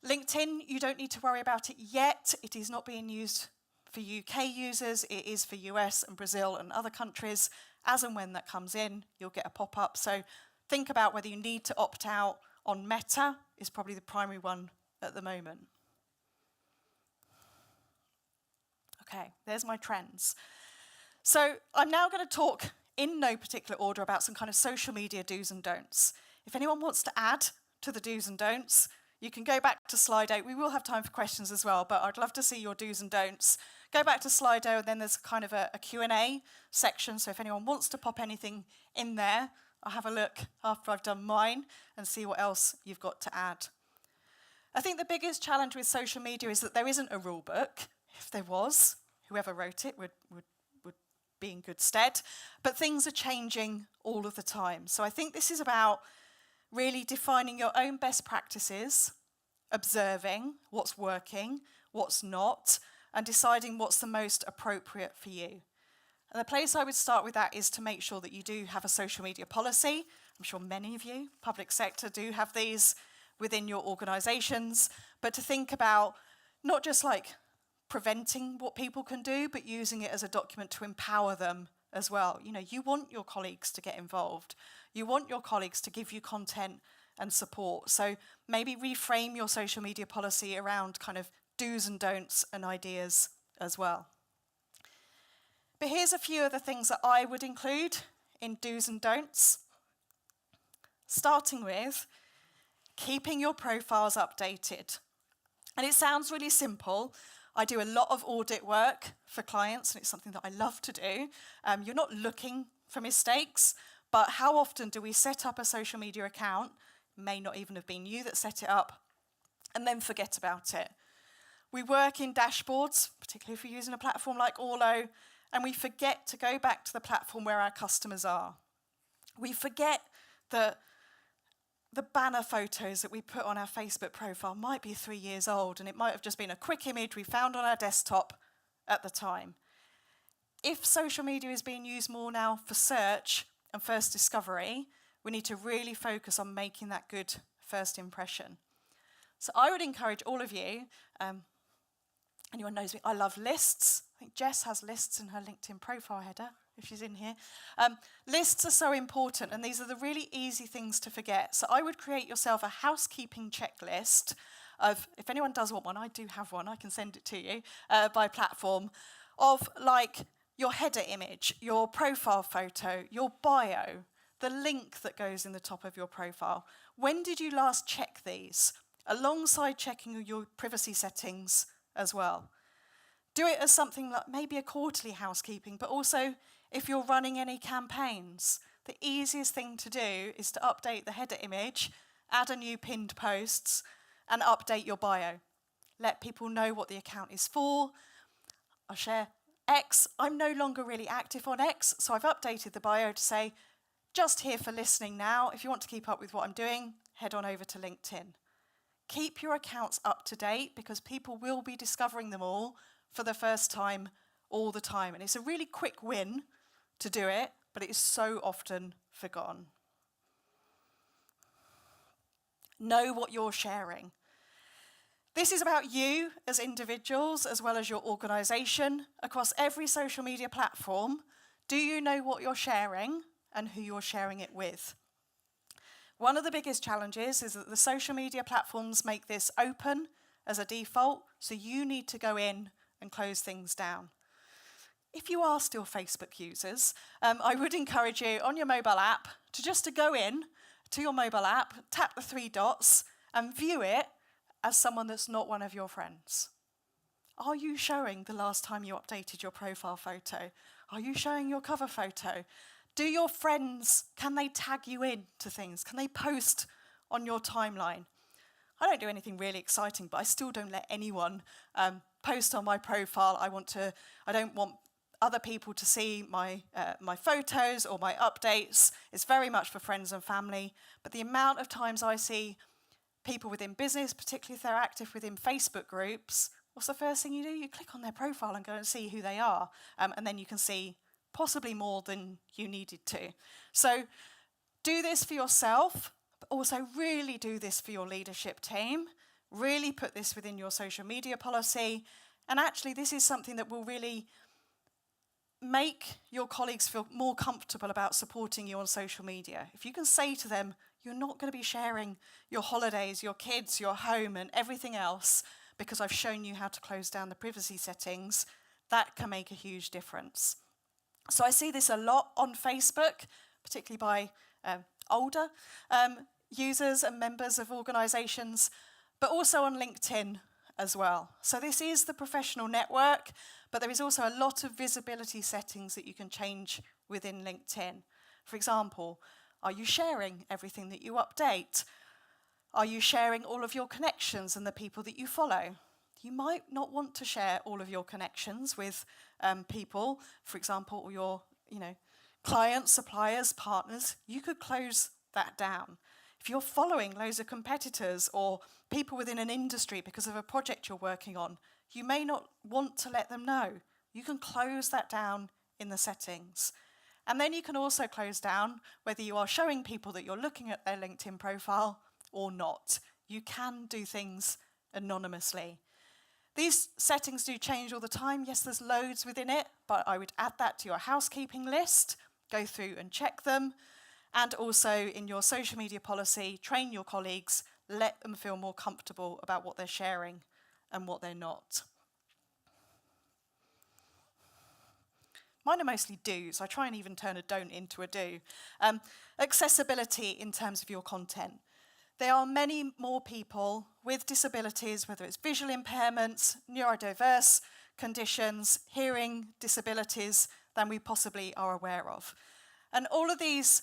LinkedIn, you don't need to worry about it yet. It is not being used for UK users. It is for US and Brazil and other countries. As and when that comes in, you'll get a pop-up. So think about whether you need to opt out on Meta, is probably the primary one at the moment. Okay, there's my trends. So I'm now going to talk in no particular order about some kind of social media do's and don'ts. If anyone wants to add to the do's and don'ts, you can go back to slide 8. We will have time for questions as well, but I'd love to see your do's and don'ts. Go back to slide 8, and then there's kind of a Q&A section, so if anyone wants to pop anything in there, I'll have a look after I've done mine and see what else you've got to add. I think the biggest challenge with social media is that there isn't a rule book. If there was, whoever wrote it would be in good stead. But things are changing all of the time. So I think this is about really defining your own best practices, observing what's working, what's not, and deciding what's the most appropriate for you. And the place I would start with that is to make sure that you do have a social media policy. I'm sure many of you, public sector, do have these within your organisations, but to think about not just like preventing what people can do, but using it as a document to empower them as well. You know, you want your colleagues to get involved. You want your colleagues to give you content and support. So maybe reframe your social media policy around kind of do's and don'ts and ideas as well. But here's a few of the things that I would include in do's and don'ts. Starting with keeping your profiles updated. And it sounds really simple. I do a lot of audit work for clients, and it's something that I love to do. You're not looking for mistakes, but how often do we set up a social media account, may not even have been you that set it up, and then forget about it? We work in dashboards, particularly if you're using a platform like Orlo, and we forget to go back to the platform where our customers are. We forget that the banner photos that we put on our Facebook profile might be 3 years old, and it might have just been a quick image we found on our desktop at the time. If social media is being used more now for search and first discovery, we need to really focus on making that good first impression. So I would encourage all of you, anyone knows me, I love lists. I think Jess has lists in her LinkedIn profile header, if she's in here. Lists are so important, and these are the really easy things to forget. So I would create yourself a housekeeping checklist of, if anyone does want one, I do have one, I can send it to you by platform, of like your header image, your profile photo, your bio, the link that goes in the top of your profile. When did you last check these? Alongside checking your privacy settings as well. Do it as something like maybe a quarterly housekeeping, but also if you're running any campaigns, the easiest thing to do is to update the header image, add a new pinned posts, and update your bio. Let people know what the account is for. I'll share X. I'm no longer really active on X, so I've updated the bio to say, just here for listening now. If you want to keep up with what I'm doing, head on over to LinkedIn. Keep your accounts up to date because people will be discovering them all for the first time all the time. And it's a really quick win to do it, but it is so often forgotten. Know what you're sharing. This is about you as individuals as well as your organisation. Across every social media platform, do you know what you're sharing and who you're sharing it with? One of the biggest challenges is that the social media platforms make this open as a default, so you need to go in and close things down. If you are still Facebook users, I would encourage you on your mobile app to go in to your mobile app, tap the 3 dots, and view it as someone that's not one of your friends. Are you showing the last time you updated your profile photo? Are you showing your cover photo? Do your friends, can they tag you in to things? Can they post on your timeline? I don't do anything really exciting, but I still don't let anyone post on my profile. I don't want other people to see my photos or my updates. It's very much for friends and family. But the amount of times I see people within business, particularly if they're active within Facebook groups, what's the first thing you do? You click on their profile and go and see who they are. And then you can see possibly more than you needed to. So Do this for yourself, but also really do this for your leadership team. Really put this within your social media policy. And actually, this is something that will really make your colleagues feel more comfortable about supporting you on social media. If you can say to them, you're not going to be sharing your holidays, your kids, your home, and everything else because I've shown you how to close down the privacy settings, that can make a huge difference. So I see this a lot on Facebook, particularly by older users and members of organisations, but also on LinkedIn as well. So this is the professional network, but there is also a lot of visibility settings that you can change within LinkedIn. For example, are you sharing everything that you update? Are you sharing all of your connections and the people that you follow? You might not want to share all of your connections with people, for example, or your clients, suppliers, partners. You could close that down. If you're following loads of competitors or people within an industry because of a project you're working on, you may not want to let them know. You can close that down in the settings. And then you can also close down whether you are showing people that you're looking at their LinkedIn profile or not. You can do things anonymously. These settings do change all the time. Yes, there's loads within it, but I would add that to your housekeeping list, go through and check them, and also in your social media policy, train your colleagues, let them feel more comfortable about what they're sharing and what they're not. Mine are mostly do's. I try and even turn a don't into a do. Accessibility in terms of your content. There are many more people with disabilities, whether it's visual impairments, neurodiverse conditions, hearing disabilities, than we possibly are aware of. And all of these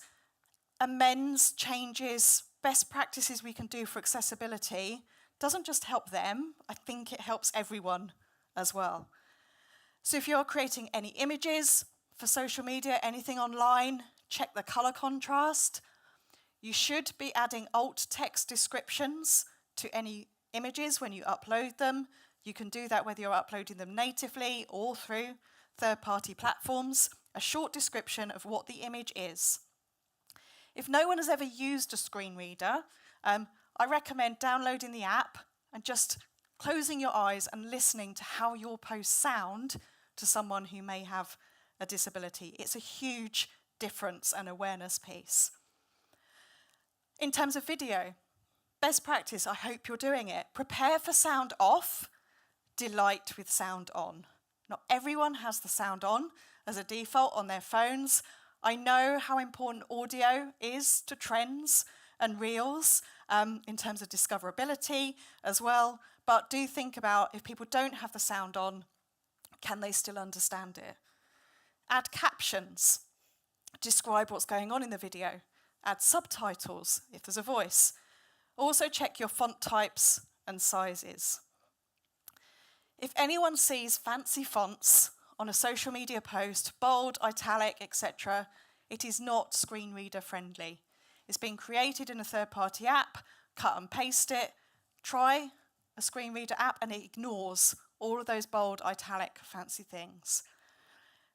amends, changes, best practices we can do for accessibility doesn't just help them, I think it helps everyone as well. So if you're creating any images for social media, anything online, check the color contrast. You should be adding alt text descriptions to any images when you upload them. You can do that whether you're uploading them natively or through third-party platforms. A short description of what the image is. If no one has ever used a screen reader, I recommend downloading the app and just closing your eyes and listening to how your posts sound to someone who may have a disability. It's a huge difference and awareness piece. In terms of video, best practice, I hope you're doing it. Prepare for sound off, delight with sound on. Not everyone has the sound on as a default on their phones. I know how important audio is to trends and reels in terms of discoverability as well, but do think about if people don't have the sound on, can they still understand it? Add captions, describe what's going on in the video. Add subtitles if there's a voice. Also check your font types and sizes. If anyone sees fancy fonts on a social media post, bold, italic, etc., it is not screen reader friendly. It's been created in a third-party app, cut and paste it. Try a screen reader app and it ignores all of those bold, italic, fancy things.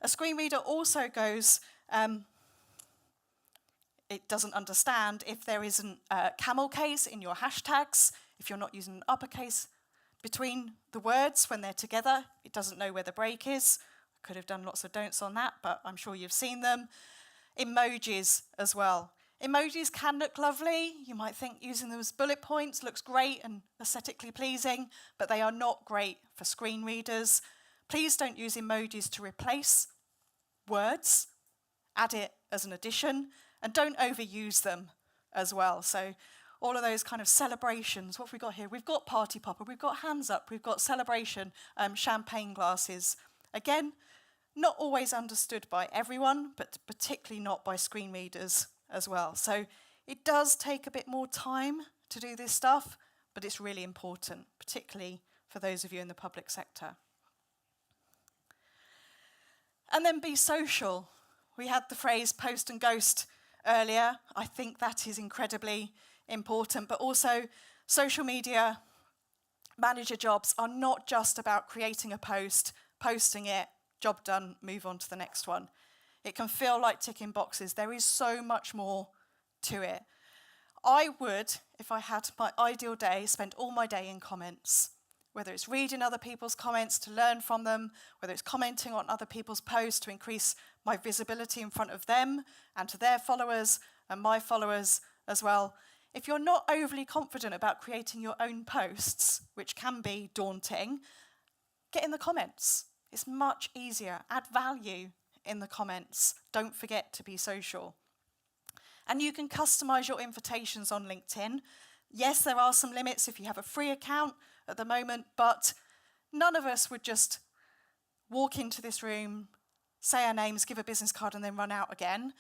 A screen reader also goes, it doesn't understand if there isn't a camel case in your hashtags, if you're not using an uppercase between the words when they're together, it doesn't know where the break is. I could have done lots of don'ts on that, but I'm sure you've seen them. Emojis as well. Emojis can look lovely. You might think using them as bullet points looks great and aesthetically pleasing, but they are not great for screen readers. Please don't use emojis to replace words. Add it as an addition, and don't overuse them as well. So all of those kind of celebrations, what have we got here? We've got party popper, we've got hands up, we've got celebration, champagne glasses. Again, not always understood by everyone, but particularly not by screen readers as well. So it does take a bit more time to do this stuff, but it's really important, particularly for those of you in the public sector. And then be social. We had the phrase post and ghost earlier. I think that is incredibly important, but also social media manager jobs are not just about creating a post, posting it, job done, move on to the next one. It can feel like ticking boxes. There is so much more to it. I would, if I had my ideal day, spend all my day in comments, whether it's reading other people's comments to learn from them, whether it's commenting on other people's posts to increase my visibility in front of them and to their followers and my followers as well. If you're not overly confident about creating your own posts, which can be daunting, get in the comments. It's much easier. Add value in the comments. Don't forget to be social. And you can customize your invitations on LinkedIn. Yes, there are some limits if you have a free account at the moment, but none of us would just walk into this room, say our names, give a business card, and then run out again.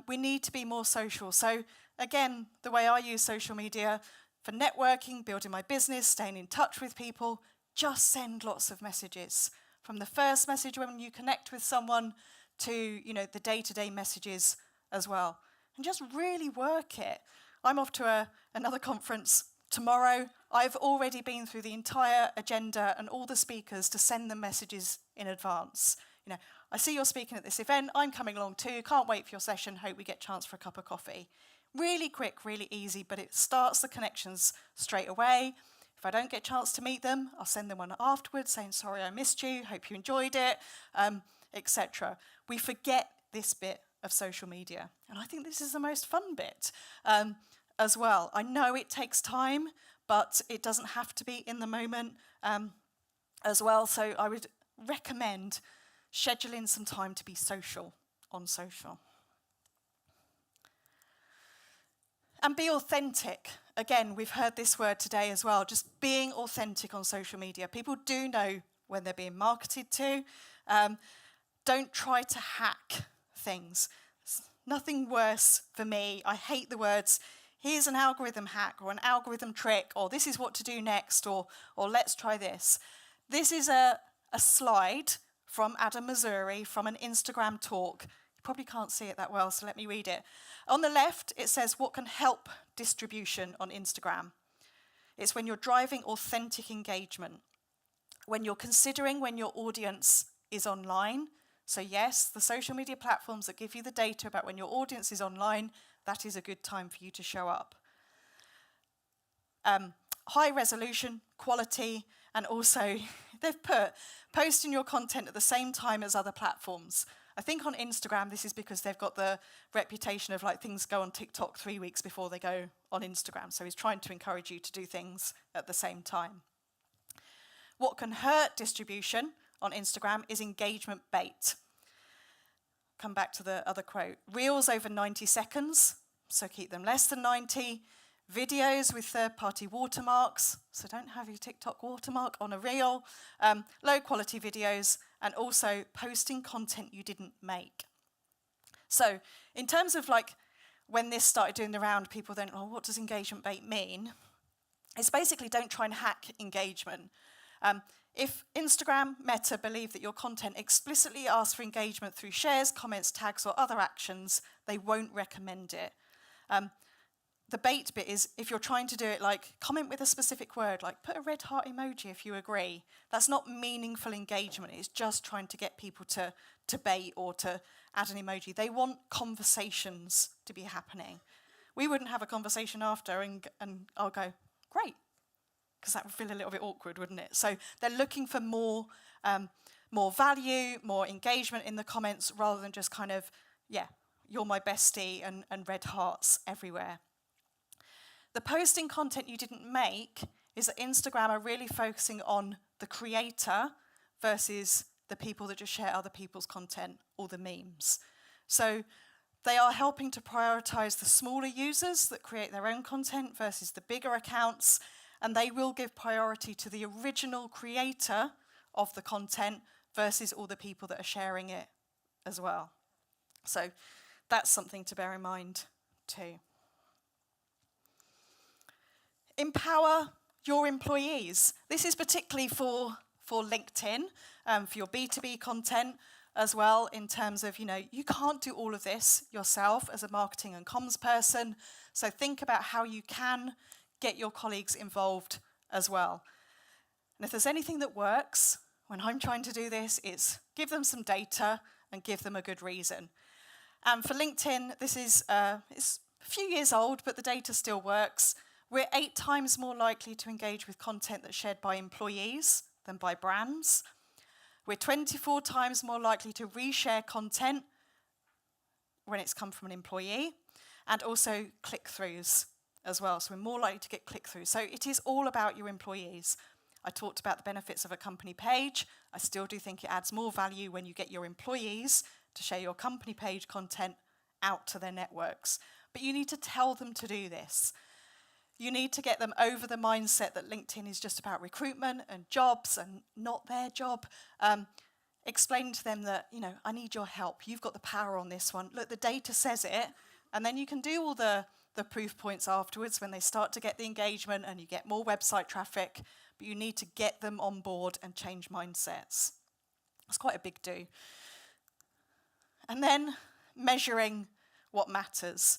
We need to be more social. So again, the way I use social media for networking, building my business, staying in touch with people, just send lots of messages. From the first message when you connect with someone to, the day-to-day messages as well. And just really work it. I'm off to another conference tomorrow. I've already been through the entire agenda and all the speakers to send them messages in advance. I see you're speaking at this event. I'm coming along too. Can't wait for your session. Hope we get a chance for a cup of coffee. Really quick, really easy, but it starts the connections straight away. If I don't get a chance to meet them, I'll send them one afterwards saying, sorry, I missed you. Hope you enjoyed it, etc. We forget this bit of social media. And I think this is the most fun bit as well. I know it takes time, but it doesn't have to be in the moment as well. So I would recommend scheduling some time to be social on social. And be authentic. Again, we've heard this word today as well, just being authentic on social media. People do know when they're being marketed to. Don't try to hack things. It's nothing worse for me. I hate the words, here's an algorithm hack or an algorithm trick, or this is what to do next, or let's try this. This is a slide from Adam Missouri from an Instagram talk. You probably can't see it that well, so let me read it. On the left, it says what can help distribution on Instagram. It's when you're driving authentic engagement, when you're considering when your audience is online. So yes, the social media platforms that give you the data about when your audience is online, that is a good time for you to show up. High resolution, quality, and also they've put posting your content at the same time as other platforms. I think on Instagram, this is because they've got the reputation of things go on TikTok 3 weeks before they go on Instagram. So he's trying to encourage you to do things at the same time. What can hurt distribution on Instagram is engagement bait. Come back to the other quote. Reels over 90 seconds, so keep them less than 90. Videos with third-party watermarks, so don't have your TikTok watermark on a reel. Low quality videos, and also posting content you didn't make. So in terms of when this started doing the round, people then, what does engagement bait mean? It's basically don't try and hack engagement. If Instagram, Meta believe that your content explicitly asks for engagement through shares, comments, tags, or other actions, they won't recommend it. The bait bit is if you're trying to do it comment with a specific word, put a red heart emoji if you agree. That's not meaningful engagement. It's just trying to get people to bait or to add an emoji. They want conversations to be happening. We wouldn't have a conversation after and I'll go, great, because that would feel a little bit awkward, wouldn't it? So they're looking for more value, more engagement in the comments rather than just you're my bestie and red hearts everywhere. The posting content you didn't make is that Instagram are really focusing on the creator versus the people that just share other people's content or the memes. So they are helping to prioritize the smaller users that create their own content versus the bigger accounts, and they will give priority to the original creator of the content versus all the people that are sharing it as well. So that's something to bear in mind too. Empower your employees. This is particularly for LinkedIn, for your B2B content as well, in terms of, you can't do all of this yourself as a marketing and comms person. So think about how you can get your colleagues involved as well. And if there's anything that works when I'm trying to do this, it's give them some data and give them a good reason. And for LinkedIn, this is it's a few years old, but the data still works. We're 8 times more likely to engage with content that's shared by employees than by brands. We're 24 times more likely to reshare content when it's come from an employee, and also click-throughs as well. So we're more likely to get click-throughs. So it is all about your employees. I talked about the benefits of a company page. I still do think it adds more value when you get your employees to share your company page content out to their networks. But you need to tell them to do this. You need to get them over the mindset that LinkedIn is just about recruitment and jobs and not their job. Explain to them that, I need your help. You've got the power on this one. Look, the data says it. And then you can do all the proof points afterwards when they start to get the engagement and you get more website traffic. But you need to get them on board and change mindsets. It's quite a big do. And then measuring what matters.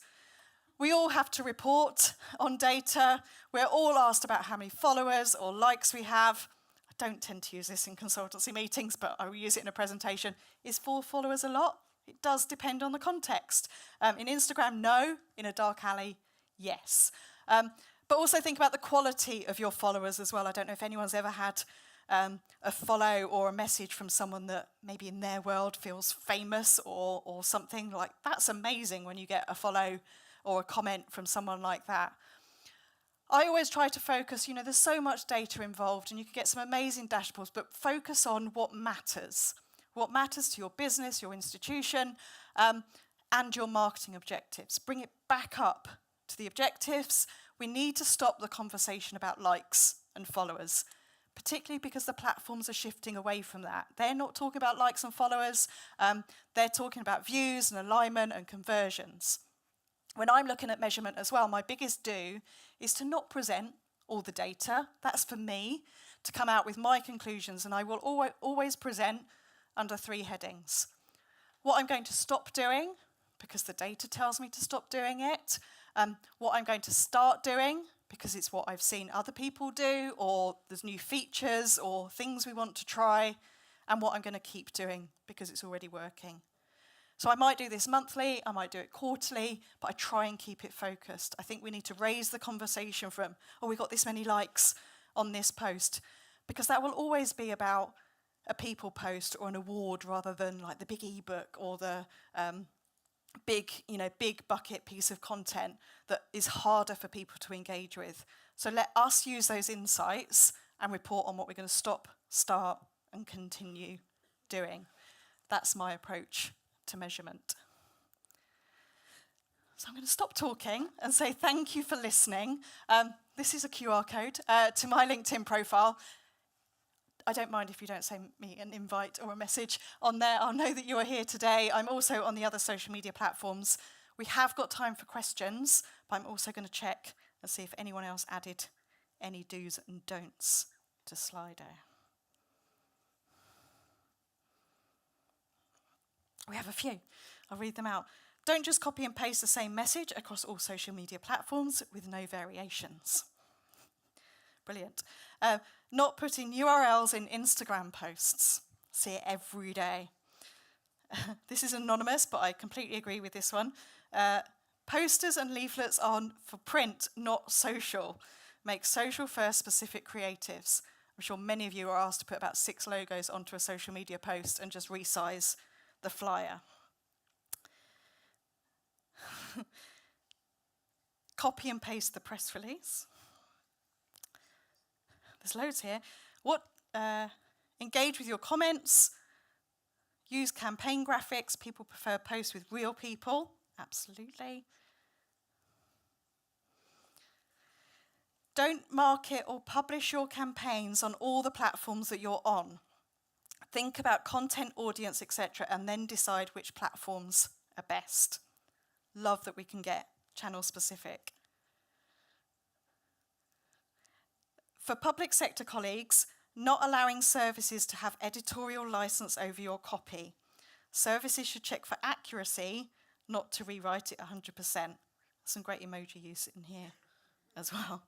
We all have to report on data. We're all asked about how many followers or likes we have. I don't tend to use this in consultancy meetings, but I will use it in a presentation. Is 4 followers a lot? It does depend on the context. In Instagram, no. In a dark alley, yes. But also think about the quality of your followers as well. I don't know if anyone's ever had a follow or a message from someone that maybe in their world feels famous or something. Like, that's amazing when you get a follow or a comment from someone like that. I always try to focus, there's so much data involved and you can get some amazing dashboards, but focus on what matters to your business, your institution, and your marketing objectives. Bring it back up to the objectives. We need to stop the conversation about likes and followers, particularly because the platforms are shifting away from that. They're not talking about likes and followers. They're talking about views and alignment and conversions. When I'm looking at measurement as well, my biggest do is to not present all the data. That's for me to come out with my conclusions, and I will always present under 3 headings. What I'm going to stop doing, because the data tells me to stop doing it. What I'm going to start doing, because it's what I've seen other people do, or there's new features or things we want to try, and what I'm going to keep doing because it's already working. So I might do this monthly, I might do it quarterly, but I try and keep it focused. I think we need to raise the conversation from, we got this many likes on this post, because that will always be about a people post or an award rather than like the big ebook or the big bucket piece of content that is harder for people to engage with. So let us use those insights and report on what we're going to stop, start, and continue doing. That's my approach to measurement. So I'm going to stop talking and say thank you for listening. This is a QR code to my LinkedIn profile. I don't mind if you don't send me an invite or a message on there. I'll know that you are here today. I'm also on the other social media platforms. We have got time for questions, but I'm also going to check and see if anyone else added any do's and don'ts to Slido. We have a few. I'll read them out. Don't just copy and paste the same message across all social media platforms with no variations. Brilliant. Not putting URLs in Instagram posts. See it every day. This is anonymous, but I completely agree with this one. Posters and leaflets are for print, not social. Make social first specific creatives. I'm sure many of you are asked to put about 6 logos onto a social media post and just resize the flyer. Copy and paste the press release. There's loads here. Engage with your comments. Use campaign graphics. People prefer posts with real people. Absolutely. Don't market or publish your campaigns on all the platforms that you're on. Think about content, audience, etc., and then decide which platforms are best. Love that we can get channel specific. For public sector colleagues, not allowing services to have editorial license over your copy. Services should check for accuracy, not to rewrite it 100%. Some great emoji use in here as well.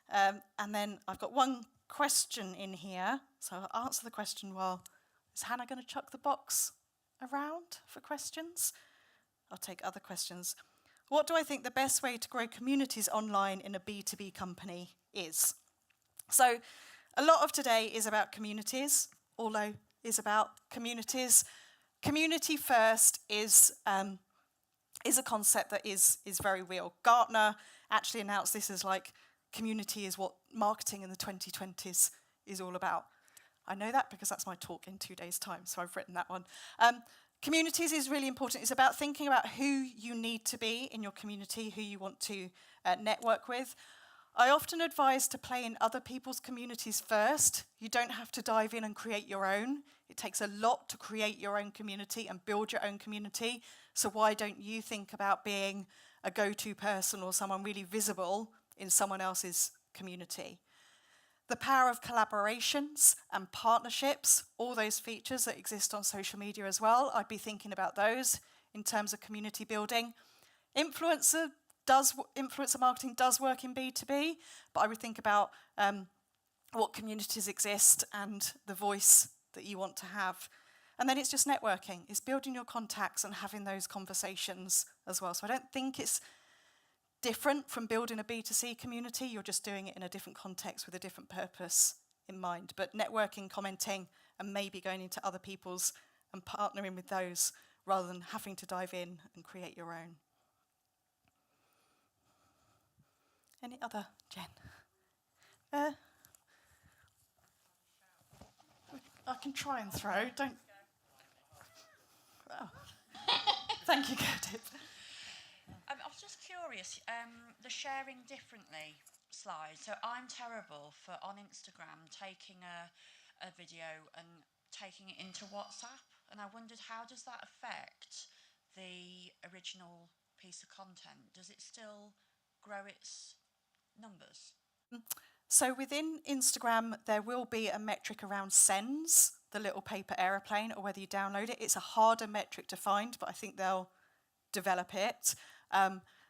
And then I've got one question in here, so I'll answer the question while... Is Hannah going to chuck the box around for questions? I'll take other questions. What do I think the best way to grow communities online in a B2B company is? So a lot of today is about communities. Orlo is about communities. Community first is a concept that is very real. Gartner actually announced this as like community is what marketing in the 2020s is all about. I know that because that's my talk in 2 days' time, so I've written that one. Communities is really important. It's about thinking about who you need to be in your community, who you want to network with. I often advise to play in other people's communities first. You don't have to dive in and create your own. It takes a lot to create your own community and build your own community. So why don't you think about being a go-to person or someone really visible in someone else's community? The power of collaborations and partnerships, all those features that exist on social media as well, I'd be thinking about those in terms of community building. Influencer marketing does work in B2B, but I would think about what communities exist and the voice that you want to have. And then it's just networking. It's building your contacts and having those conversations as well. So I don't think it's different from building a B2C community. You're just doing it in a different context with a different purpose in mind. But networking, commenting, and maybe going into other people's and partnering with those rather than having to dive in and create your own. Any other, Jen? I can try and throw. Don't. Oh. Thank you, Gertrude. I was just curious, the sharing differently slide. So I'm terrible for on Instagram taking a video and taking it into WhatsApp, and I wondered how does that affect the original piece of content? Does it still grow its numbers? So within Instagram, there will be a metric around sends, the little paper aeroplane, or whether you download it. It's a harder metric to find, but I think they'll develop it.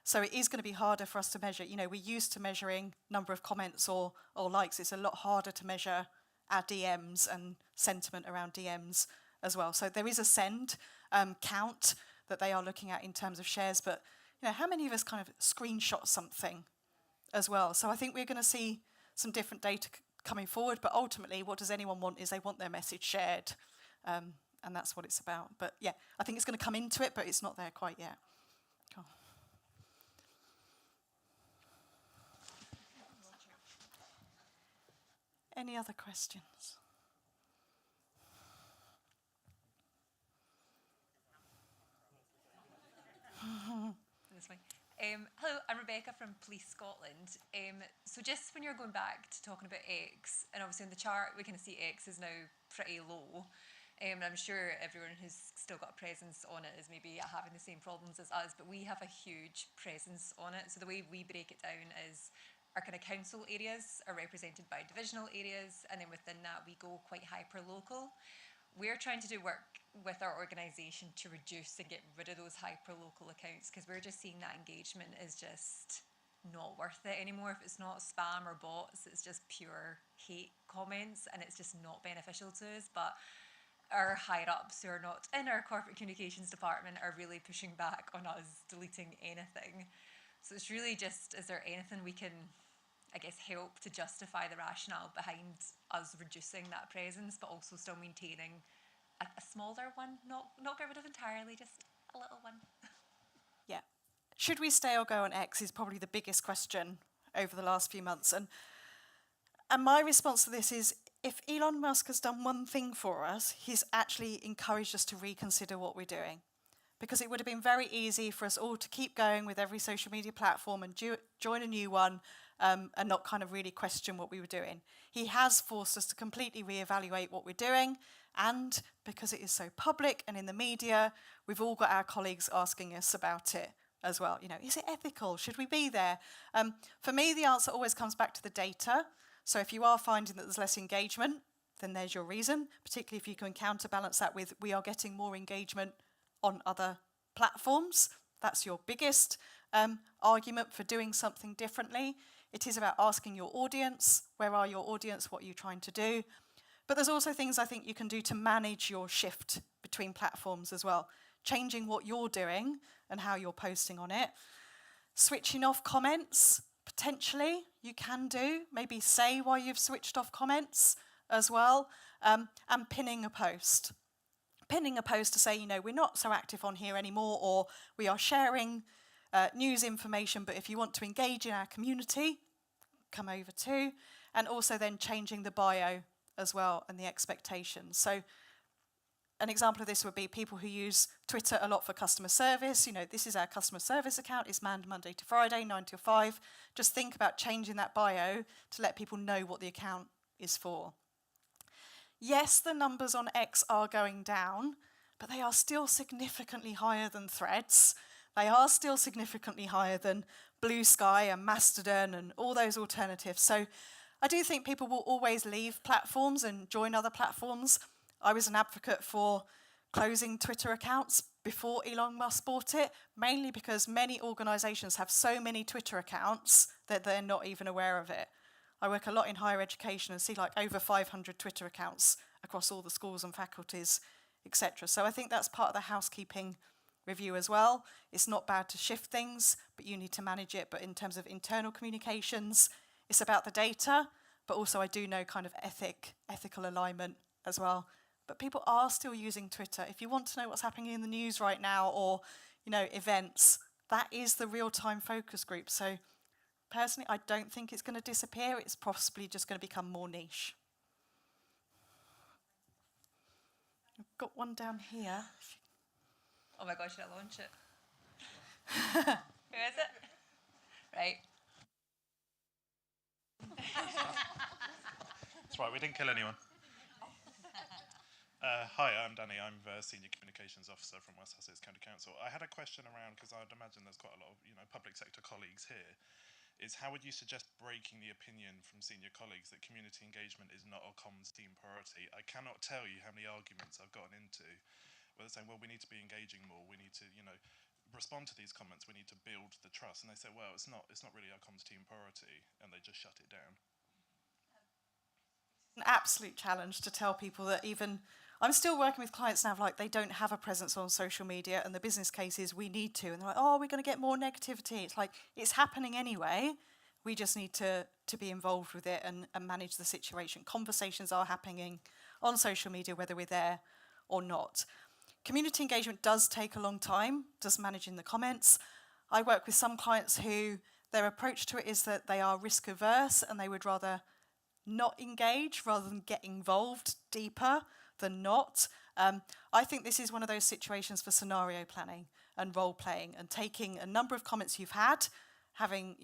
So it is going to be harder for us to measure. You know, we're used to measuring number of comments or likes. It's a lot harder to measure our DMs and sentiment around DMs as well. So there is a send count that they are looking at in terms of shares, but you know, how many of us kind of screenshot something as well? So I think we're going to see some different data coming forward, but ultimately what does anyone want is they want their message shared, and that's what it's about. But yeah, I think it's going to come into it, but it's not there quite yet. Cool. Any other questions? This way. Hello, I'm Rebecca from Police Scotland. So just when you're going back to talking about X, and obviously in the chart we can see X is now pretty low, and I'm sure everyone who's still got a presence on it is maybe having the same problems as us, but we have a huge presence on it. So the way we break it down is our kind of council areas are represented by divisional areas, and then within that we go quite hyper-local. We're trying to do work with our organisation to reduce and get rid of those hyper-local accounts, because we're just seeing that engagement is just not worth it anymore. If it's not spam or bots, it's just pure hate comments, and it's just not beneficial to us. But our higher-ups who are not in our corporate communications department are really pushing back on us deleting anything. So it's really just, is there anything we can, I guess, help to justify the rationale behind us reducing that presence, but also still maintaining a smaller one, not get rid of entirely, just a little one. Yeah. Should we stay or go on X is probably the biggest question over the last few months. And my response to this is, if Elon Musk has done one thing for us, he's actually encouraged us to reconsider what we're doing. Because it would have been very easy for us all to keep going with every social media platform and join a new one and not kind of really question what we were doing. He has forced us to completely reevaluate what we're doing, and because it is so public and in the media, we've all got our colleagues asking us about it as well. You know, is it ethical? Should we be there? For me, the answer always comes back to the data. So if you are finding that there's less engagement, then there's your reason, particularly if you can counterbalance that with we are getting more engagement on other platforms. That's your biggest argument for doing something differently. It is about asking your audience, where are your audience, what are you trying to do? But there's also things I think you can do to manage your shift between platforms as well. Changing what you're doing and how you're posting on it. Switching off comments, potentially, you can do. Maybe say why you've switched off comments as well. And pinning a post. Pinning a post to say, you know, we're not so active on here anymore, or we are sharing news information, but if you want to engage in our community, come over too. And also then changing the bio as well and the expectations. So an example of this would be people who use Twitter a lot for customer service. You know, this is our customer service account. It's manned Monday to Friday, 9 till 5. Just think about changing that bio to let people know what the account is for. Yes, the numbers on X are going down, but they are still significantly higher than Threads. They are still significantly higher than Blue Sky and Mastodon and all those alternatives. So I do think people will always leave platforms and join other platforms. I was an advocate for closing Twitter accounts before Elon Musk bought it, mainly because many organisations have so many Twitter accounts that they're not even aware of it. I work a lot in higher education and see like over 500 Twitter accounts across all the schools and faculties, etc. So I think that's part of the housekeeping review as well. It's not bad to shift things, but you need to manage it. But in terms of internal communications, it's about the data, but also I do know kind of ethical alignment as well. But people are still using Twitter. If you want to know what's happening in the news right now, or you know, events, that is the real-time focus group. So personally, I don't think it's going to disappear. It's possibly just going to become more niche. I've got one down here. Oh my gosh, should I launch it? Who is it? Right. That's right, we didn't kill anyone. Hi, I'm Danny. I'm Senior Communications Officer from West Sussex County Council. I had a question around, because I'd imagine there's quite a lot of public sector colleagues here, is how would you suggest breaking the opinion from senior colleagues that community engagement is not a comms team priority? I cannot tell you how many arguments I've gotten into where they're saying, well, we need to be engaging more, we need to, respond to these comments, we need to build the trust. And they say, well, it's not really our comms team priority, and they just shut it down. An absolute challenge to tell people that even, I'm still working with clients now, like they don't have a presence on social media, and the business case is we need to, and they're like, oh, we're going to get more negativity. It's like, it's happening anyway. We just need to be involved with it and manage the situation. Conversations are happening on social media, whether we're there or not. Community engagement does take a long time, just managing the comments. I work with some clients who their approach to it is that they are risk averse and they would rather not engage rather than get involved deeper than not. I think this is one of those situations for scenario planning and role playing and taking a number of comments you've had, having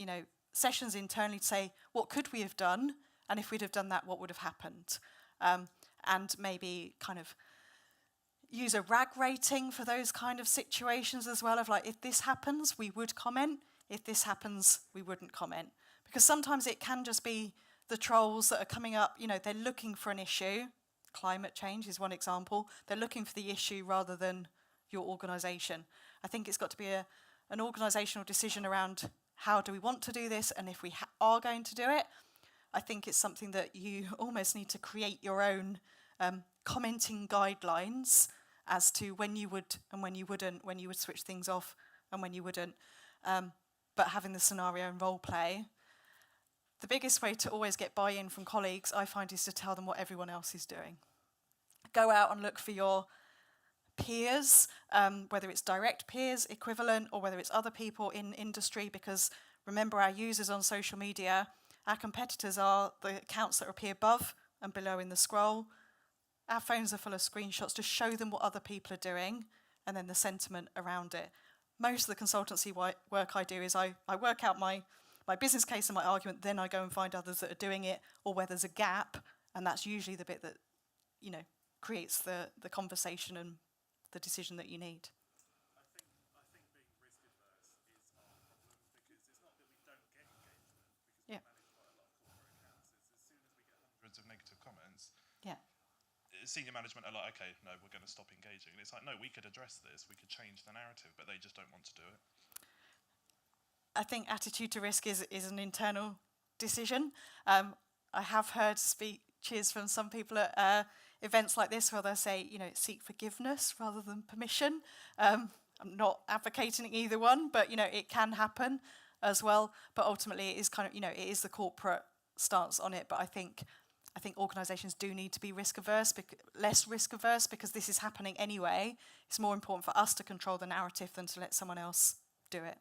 sessions internally to say, what could we have done? And if we'd have done that, what would have happened? And maybe kind of use a RAG rating for those kind of situations as well, of like, if this happens, we would comment. If this happens, we wouldn't comment. Because sometimes it can just be the trolls that are coming up, they're looking for an issue. Climate change is one example. They're looking for the issue rather than your organisation. I think it's got to be an organisational decision around how do we want to do this, and if we are going to do it, I think it's something that you almost need to create your own commenting guidelines as to when you would and when you wouldn't, when you would switch things off and when you wouldn't. But having the scenario and role play, the biggest way to always get buy-in from colleagues, I find, is to tell them what everyone else is doing. Go out and look for your peers, whether it's direct peers, equivalent, or whether it's other people in industry, because remember, our users on social media, our competitors are the accounts that appear above and below in the scroll. Our phones are full of screenshots to show them what other people are doing and then the sentiment around it. Most of the consultancy work I do is I work out my business case and my argument, then I go and find others that are doing it, or where there's a gap, and that's usually the bit that, creates the conversation and the decision that you need. I think being risk averse is our problem, because it's not that we don't get engagement, because we manage quite a lot of corporate accounts. As soon as we get hundreds of negative comments, senior management are like, okay, no, we're going to stop engaging. And it's like, no, we could address this, we could change the narrative, but they just don't want to do it. I think attitude to risk is an internal decision. I have heard speeches from some people at events like this where they'll say, seek forgiveness rather than permission. I'm not advocating either one, but it can happen as well. But ultimately, it is kind of it is the corporate stance on it. But I think organisations do need to be less risk averse, because this is happening anyway. It's more important for us to control the narrative than to let someone else do it.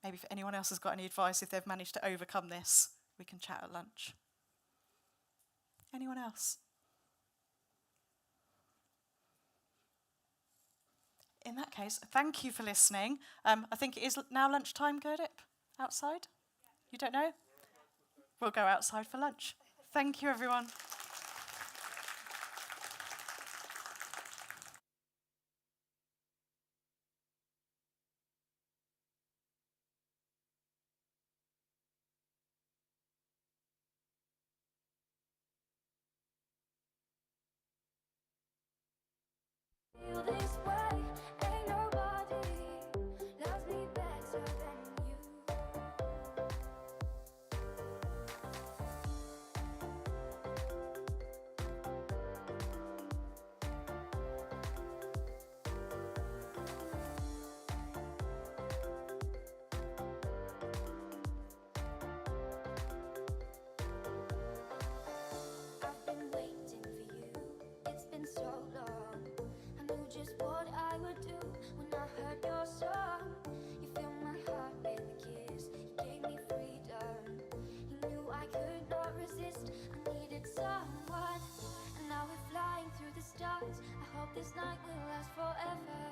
Maybe if anyone else has got any advice, if they've managed to overcome this, we can chat at lunch. Anyone else? In that case, thank you for listening. I think it is now lunchtime, Gurdip, outside? You don't know? We'll go outside for lunch. Thank you, everyone. Feel this way, ain't nobody loves me better than you. I've been waiting for you, it's been so long. I knew just what I would do when I heard your song. You filled my heart with a kiss, you gave me freedom. You knew I could not resist, I needed someone. And now we're flying through the stars, I hope this night will last forever.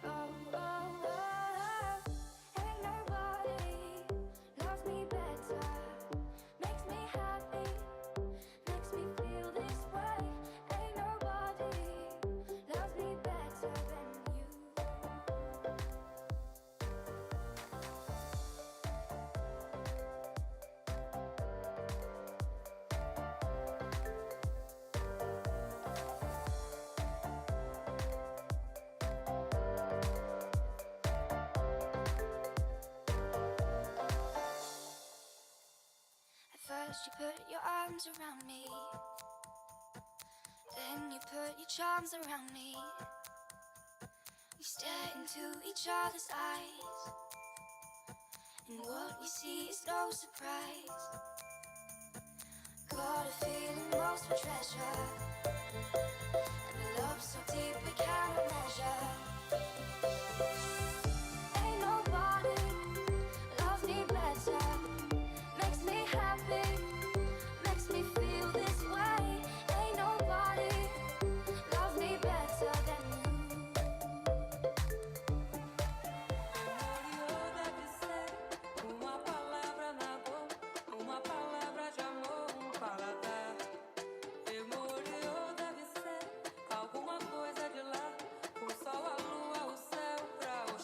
Oh, oh, oh, oh. Ain't nobody loves me better, makes me happy, makes me feel this way. Ain't nobody loves me better than you. At first you put your arms around me, then you put your charms around me. We stare into each other's eyes, and what we see is no surprise. Got a feeling most for treasure, and a love so deep we cannot measure. Ain't nobody loves me better, makes me happy, makes me feel this way. Ain't nobody loves me better than you. Uma palavra na boca, uma palavra de amor, paladar. Demorou, deve ser alguma coisa de lá. O sol, a lua, o céu, pra o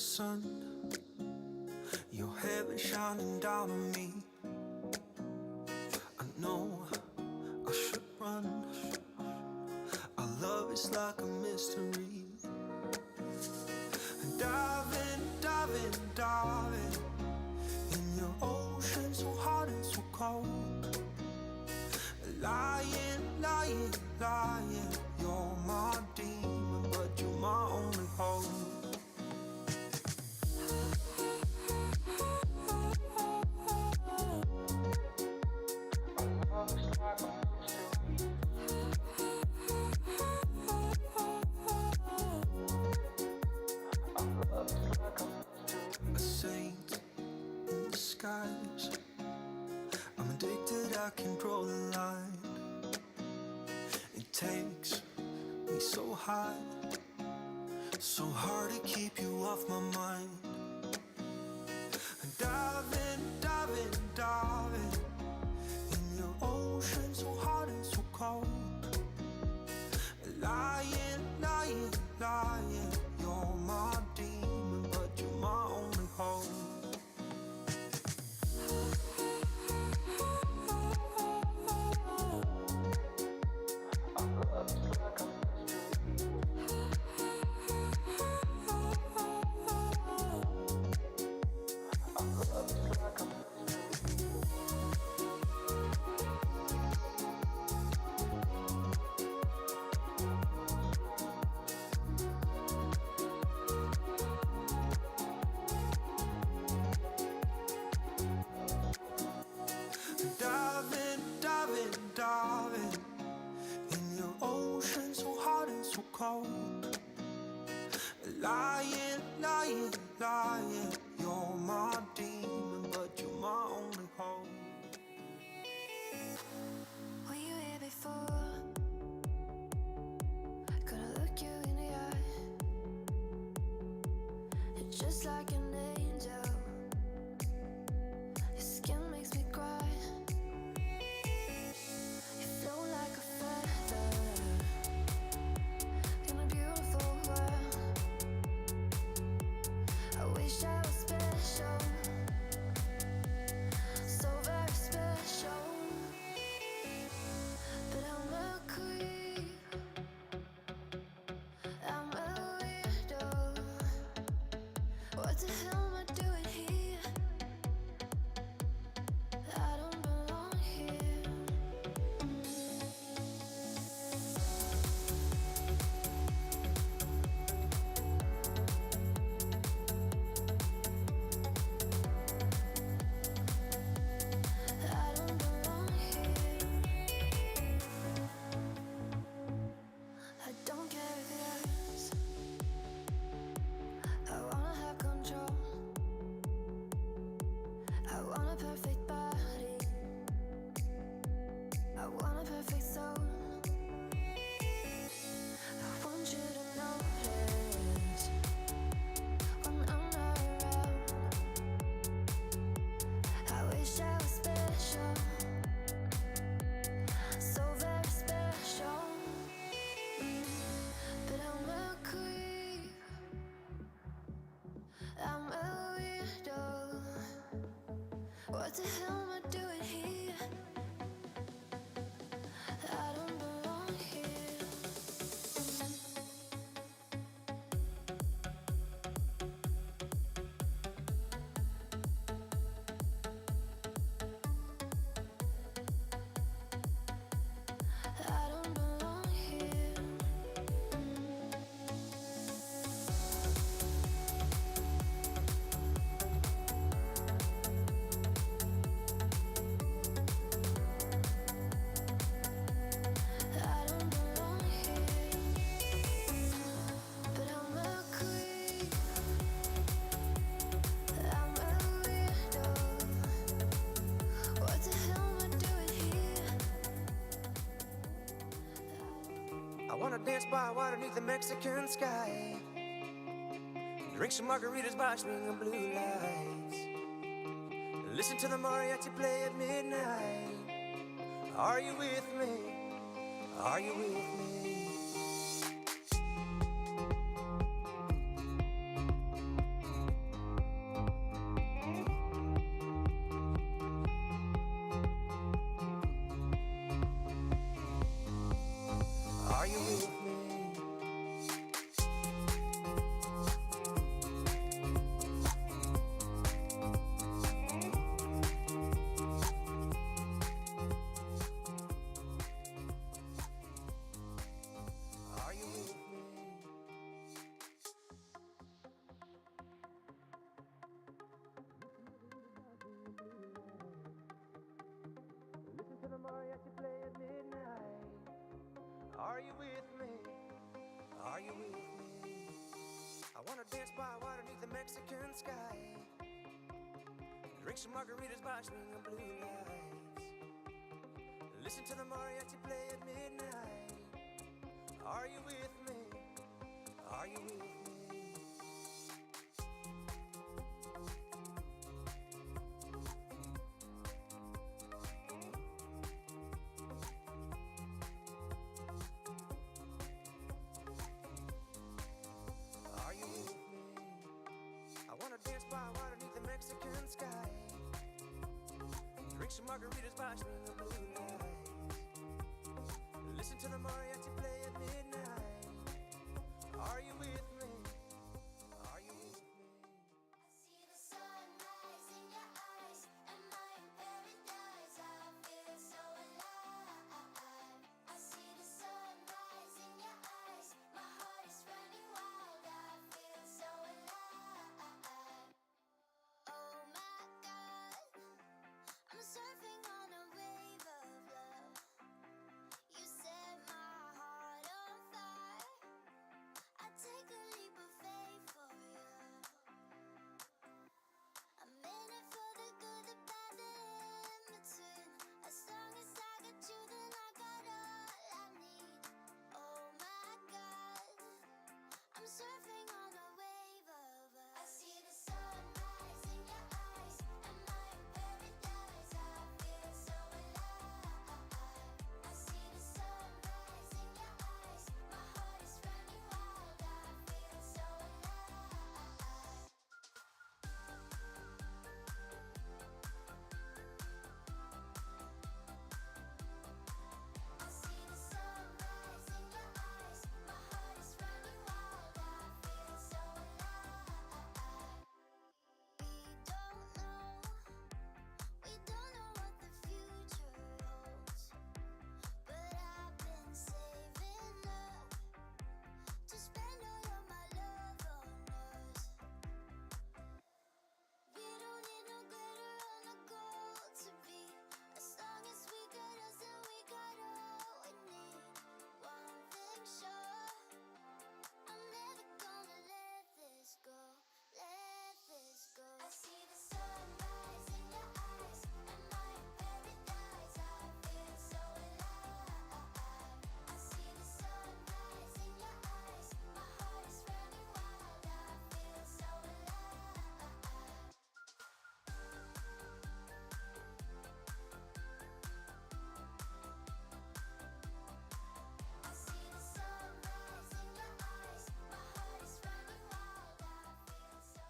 sun, your heaven shining down on me. I know I should run. Our love is like a mystery. And diving in your ocean so hot and so cold. Lying, you're my demon, but you're my only hope. A saint in disguise. I'm addicted, I can draw the line. It takes me so high, so hard to keep you off my mind. And diving in your ocean so hot and so cold. Lying, you're my demon, but you're my only hope. Diving in your ocean so hot and so cold. Lying, you're my demon, but you're my only hope. Were you here before? Could I look you in the eye? It's just like an angel. Your skin makes me cry. You flow like a feather in a beautiful world. I wish I was special, so very special. But I'm a creep, I'm a weirdo. What the hell am I doing here? I don't belong here. I don't belong here. I don't care if it hurts. I wanna have control. I want a perfect body. I want a perfect soul. I want you to notice when I'm not around. I wish I was special, so very special. But I'm a creep, I'm a weirdo. What the hell am I doing here? I don't belong here. I don't belong here. I don't belong here. But I'm a creep, I'm a weirdo. What the hell am I doing here? I wanna dance by water beneath the Mexican sky. Drink some margaritas by swinging blue lights. Listen to the mariachi play at midnight. Are you with me? Are you with me? Are you with me? Are you with me? Listen to the mariachi play at midnight. Are you with me? Are you with me? I wanna dance by water beneath the Mexican sky. Drink some margaritas by swinging blue lights. Listen to the mariachi play at midnight. Are you with me? Are you with me? Are you with me? I wanna dance by water beneath the Mexican sky. Drink some margaritas by swinging blue lights. Listen to the mariachi play at midnight. Are you with me? Are you with me? I see the sunrise in your eyes. Am I in paradise? I feel so alive. I see the sunrise in your eyes. My heart is running wild. I feel so alive. Oh my God, I'm surfing on a wave of love. You set my heart on fire. I take a leap of faith for you. I'm in it for the good, the bad, the in between. As long as I got you, then I got all I need. Oh my God, I'm surfing on a wave of us. I see the sunrise in your eyes. Am I in paradise? I feel so alive. I see the sunrise in your eyes. My heart is running wild. I feel so alive. I see the sunrise in your eyes. My heart is running wild. I feel so alive. We don't know what the future holds, but I've been saving up to spend all of my love on us. We don't need no glitter or no gold to be. As long as we got us, then we got all we need. One thing sure, I'm never gonna let this go. Let this go. I see the sunrise in your eyes. Am I in paradise? I feel so alive. I see the sunrise in your eyes. My heart is running wild. I feel so alive. I see the sunrise in your eyes. My heart is running wild. I feel so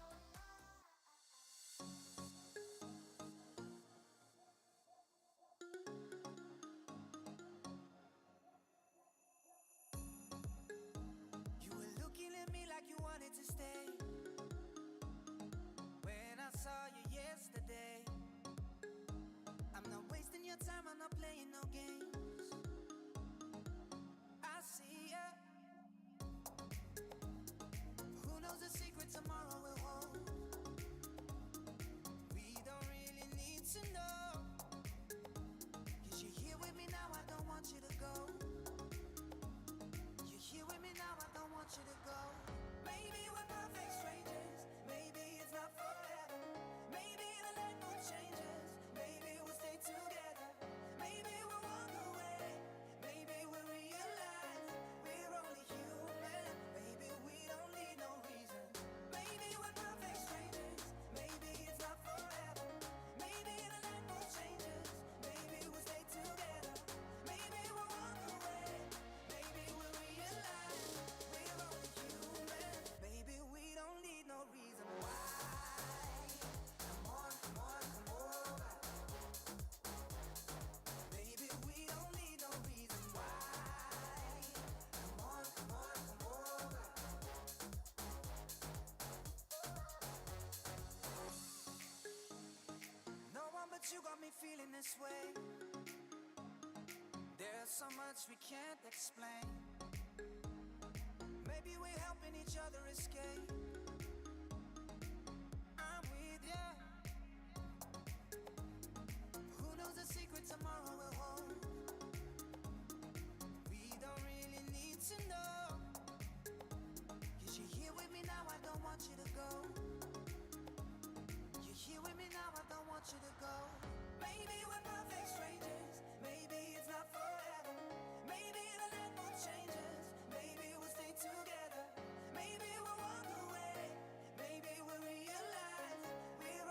You were looking at me like you wanted to stay. When I saw you yesterday, I'm not wasting your time, I'm not playing no games. I see ya. Who knows the secret tomorrow will hold? We don't really need to know. 'Cause you're here with me now, I don't want you to go. You're here with me now, I don't want you to go. Maybe we're perfect strangers. Maybe it's not forever. Maybe the light will change us. Maybe we'll stay together. this way. There's so much we can't explain. Maybe we're helping each other escape. I'm with ya. Who knows the secret tomorrow will hold? We don't really need to know. 'Cause you're here with me now, I don't want you to go. You're here with me now, I don't want you to go. Maybe we're perfect strangers. Maybe it's not forever. Maybe the land will change us. Maybe we'll stay together. Maybe we'll walk away. Maybe we'll realize we're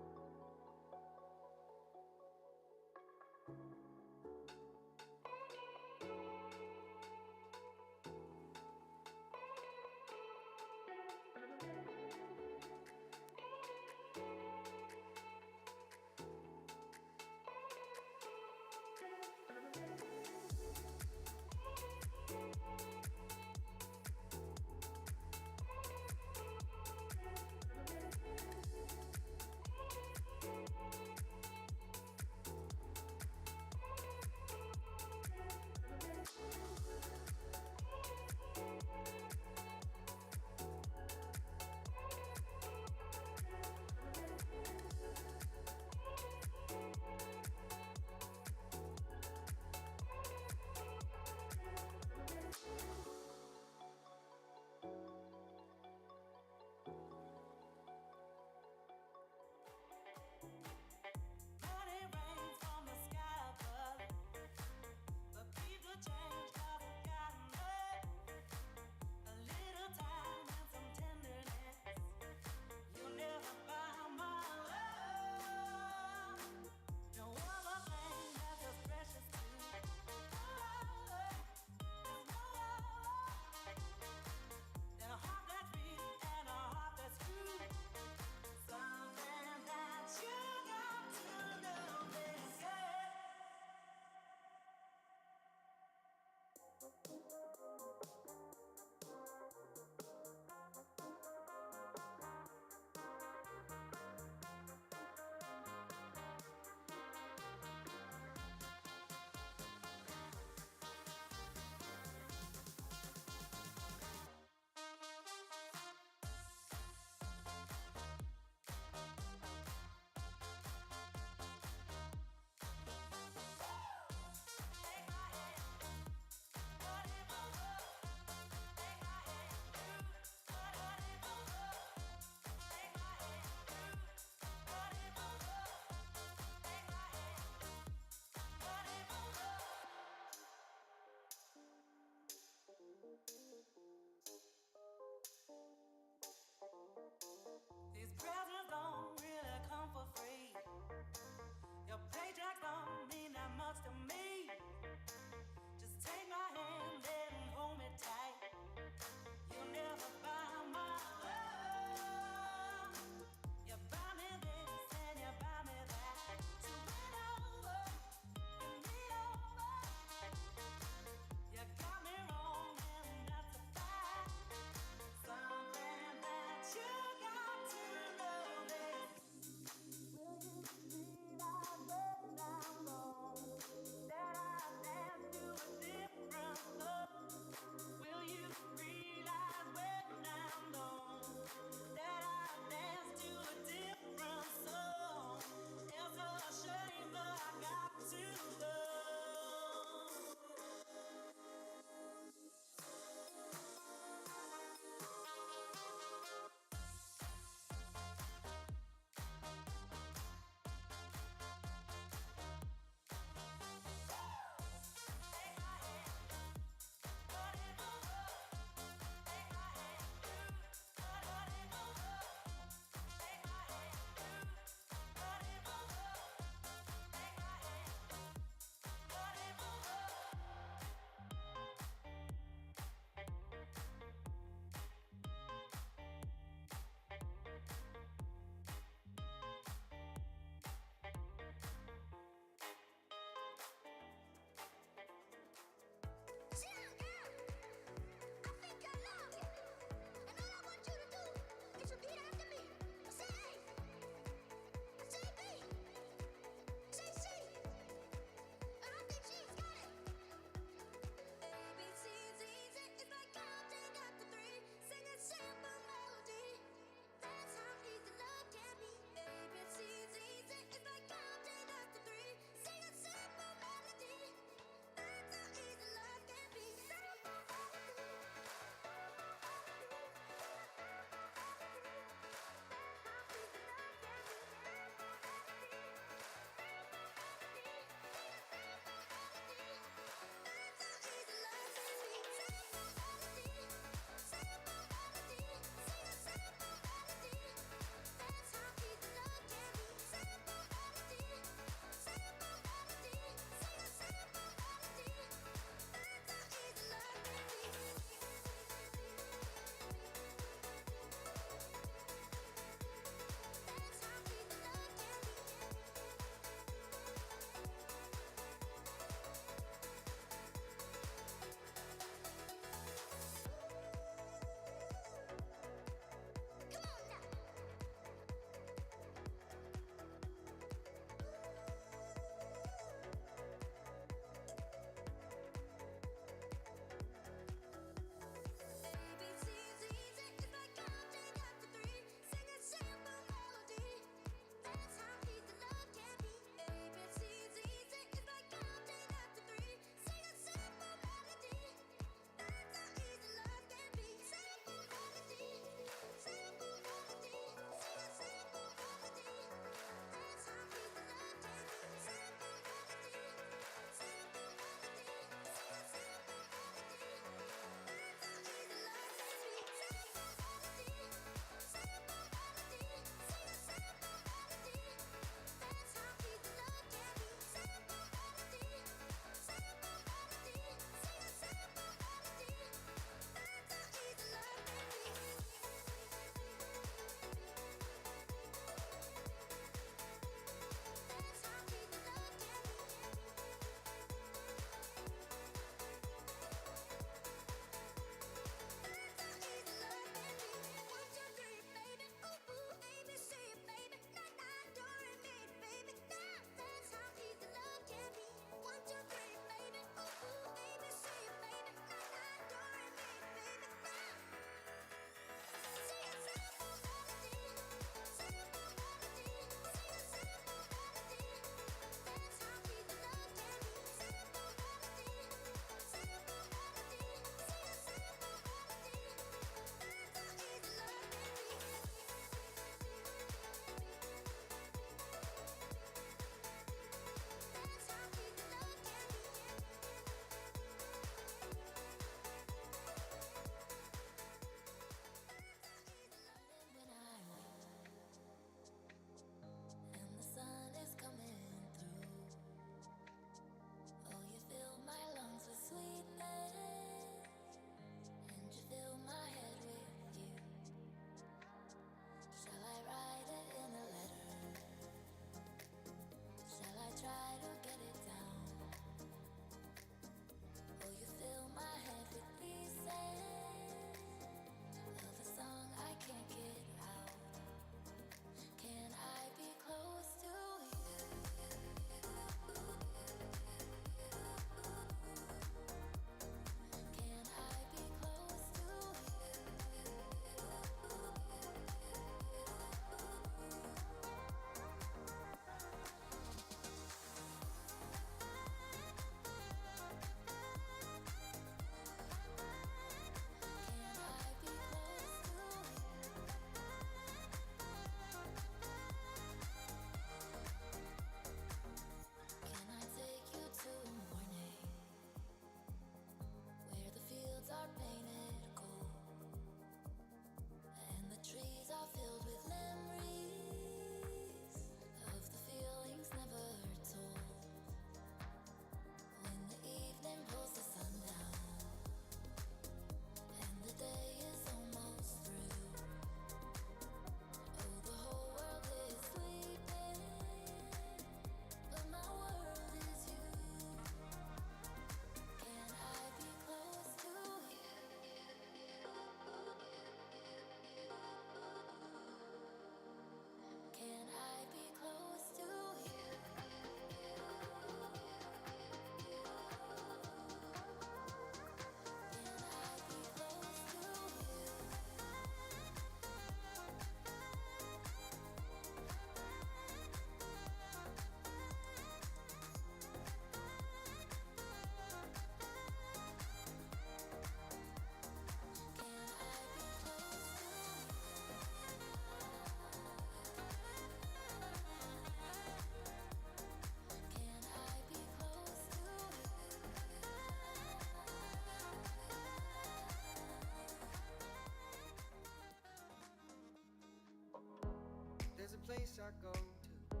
place I go to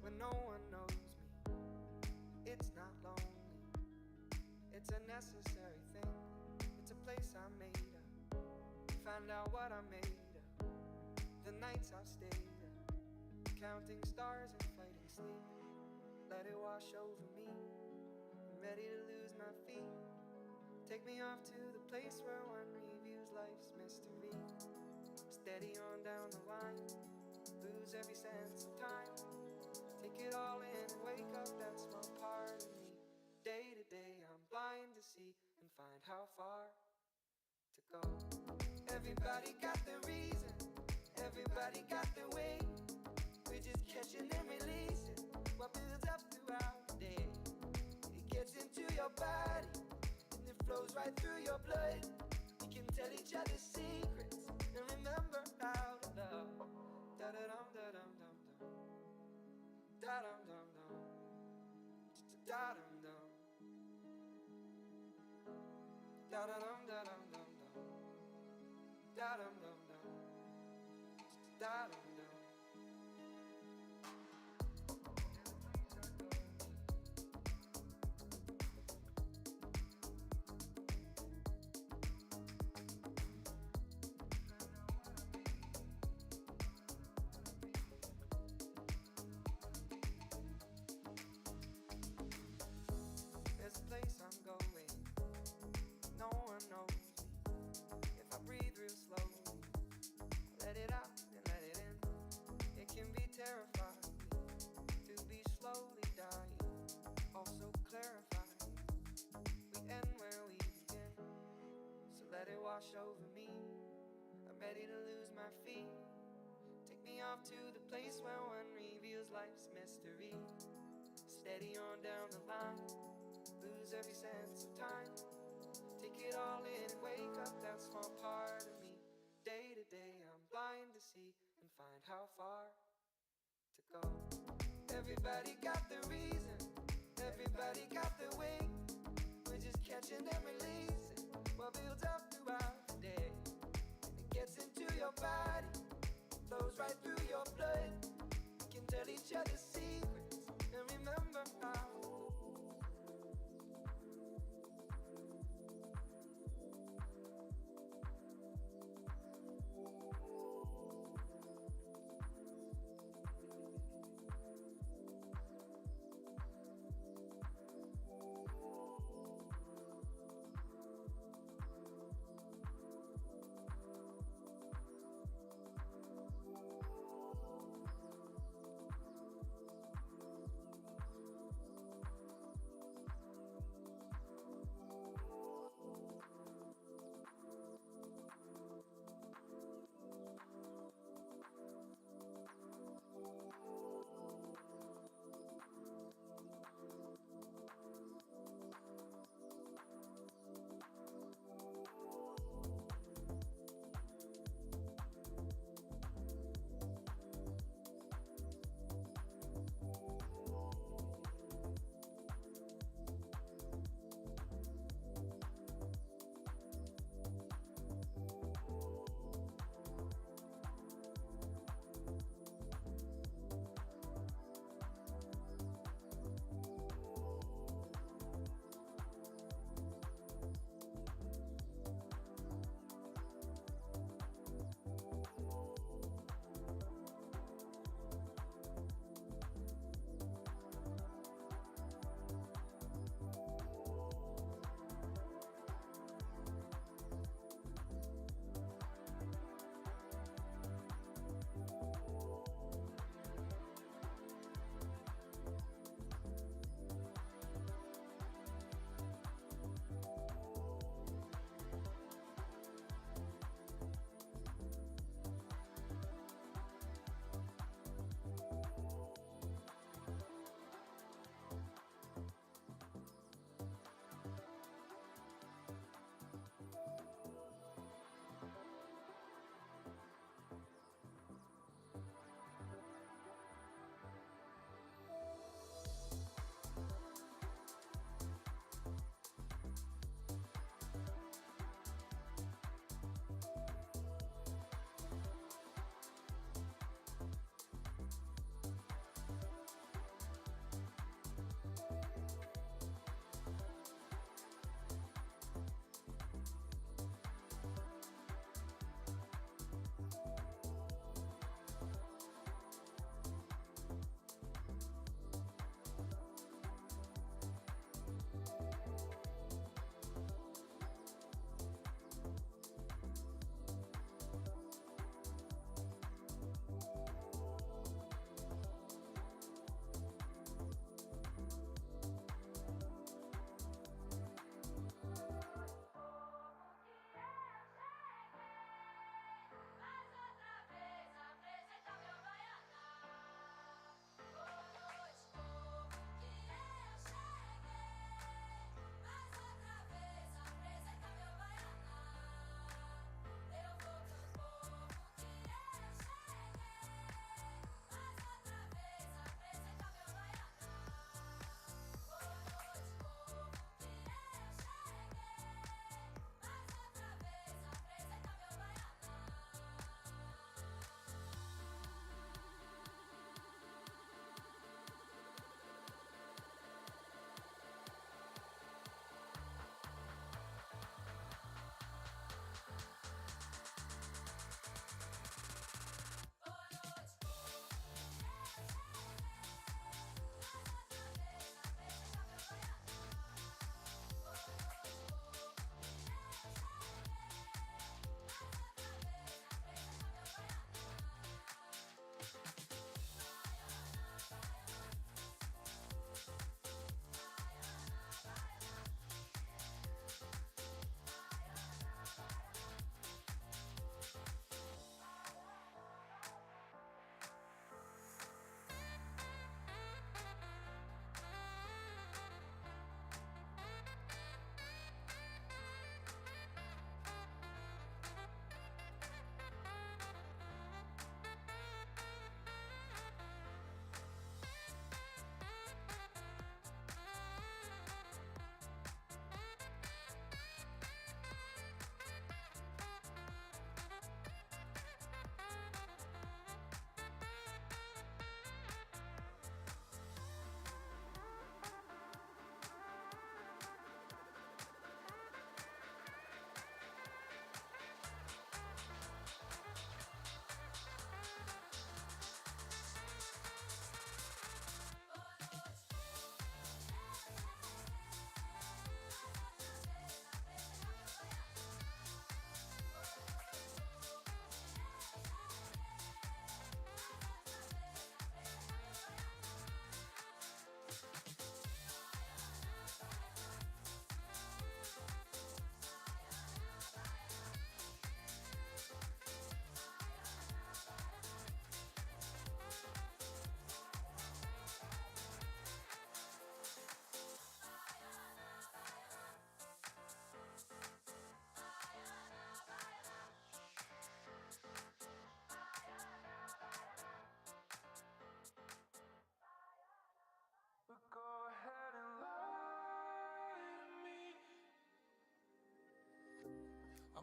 when no one knows me. It's not lonely, it's a necessary thing. It's a place I made up, find out what I made up. The nights I've stayed up, counting stars and fighting sleep. Let it wash over me, I'm ready to lose my feet. Take me off to the place where one reviews life's mystery. Steady on down the line, lose every sense of time. Take it all in and wake up that small part of me. Day to day I'm blind to see and find how far to go. Everybody got their reason, everybody got their way. We're just catching and releasing what builds up throughout the day. It gets into your body and it flows right through your blood. We can tell each other secrets and remember how to love. Da-da-dum, da-dum, dum, dum. Da-dum, dum, dum. Da-dum, dum. Da-da-dum, da-dum, dum, dum. Da-dum, dum, dum. Da-dum, dum. There's a place I'm going, no one knows me. If I breathe real slowly, let it out and let it in. It can be terrifying to be slowly dying, also clarifying. We end where we begin, so let it wash over me. I'm ready to lose my feet. Take me off to the place where one reveals life's mystery. Steady on down the line, lose every sense of time. Take it all in and wake up that small part of me. Day to day I'm blind to see and find how far to go. Everybody got their reason, everybody got their way. We're just catching and releasing what builds up throughout the day. And it gets into your body, flows right through your blood. We can tell each other secrets and remember how.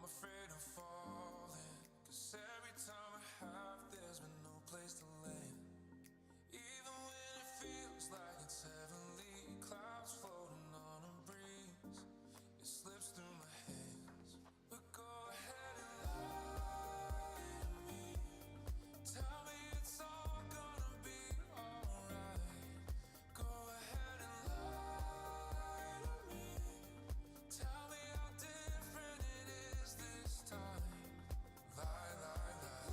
afraid of falling, 'cause every time I have, there's been no place to land. Even when it feels like it's heavenly, clouds floating on a breeze, it slips through my hands. But go ahead and lie to me, tell me it's all gonna be alright. Go ahead and lie to me, tell me how different it is this time. Lie, lie, lie.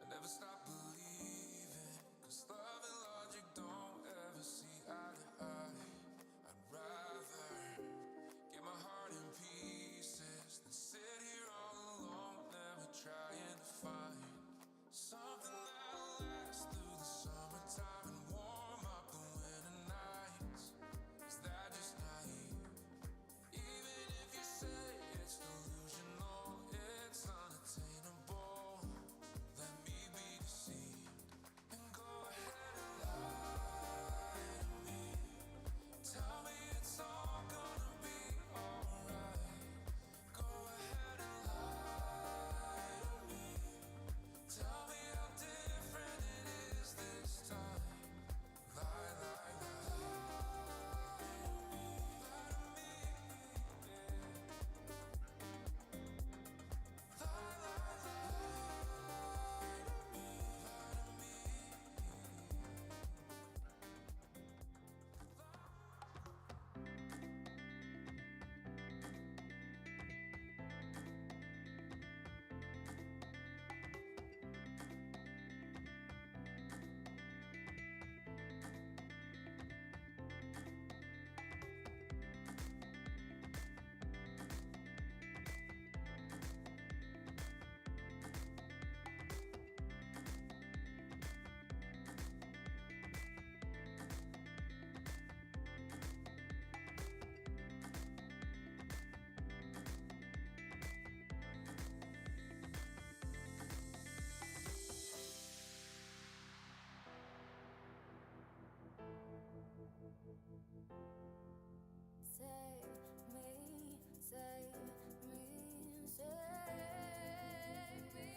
I never stop believing, 'cause love and logic don't ever see eye to eye. I'd rather get my heart in pieces than sit here all alone, never trying to find something that'll last through the summertime and warm up the winter nights. Is that just naive? Even if you say it's delusional, it's unattainable. Let me be deceived and go ahead and lie to me. Tell me it's all gonna be alright. Go ahead and lie to me. Tell me how different it is this time. Lie, lie, lie. Save me, save me, save save me.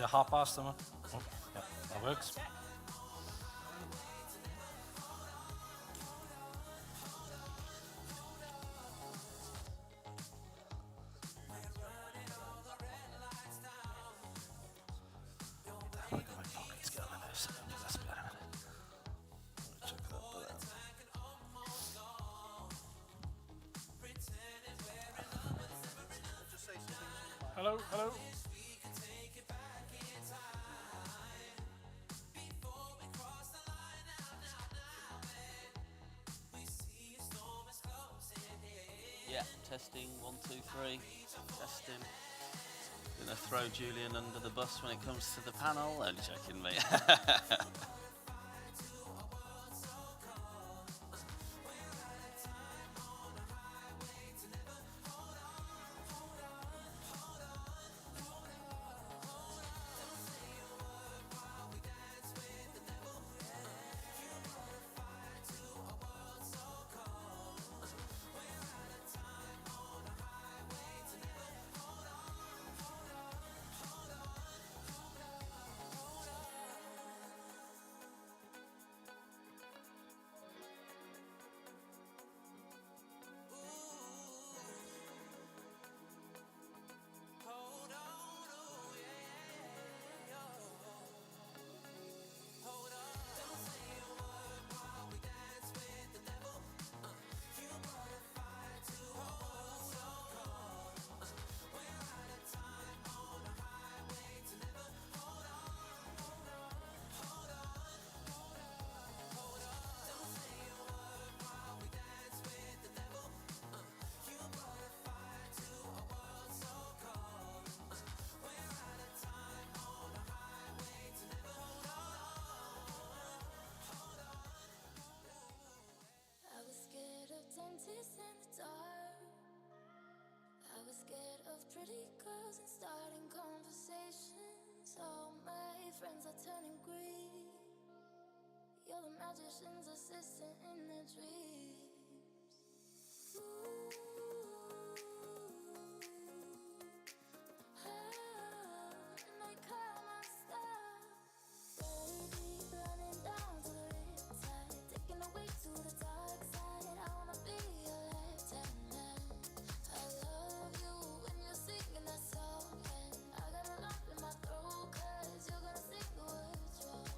Say 1/2 them. Oh, yeah, that works. Hello, hello. Yeah, testing 1, 2, 3. Testing. Gonna throw Julian under the bus when it comes to the panel. Only joking, mate. I was scared of dentists in the dark. I was scared of pretty girls and starting conversations. All my friends are turning green. You're the magician's assistant in their dreams. And they call my star. Baby, running down to the riptide, taking away to the dark side. I wanna be your lieutenant. I love you when you're singing that song, and I got a lump in my throat 'cause you're gonna sing the words wrong.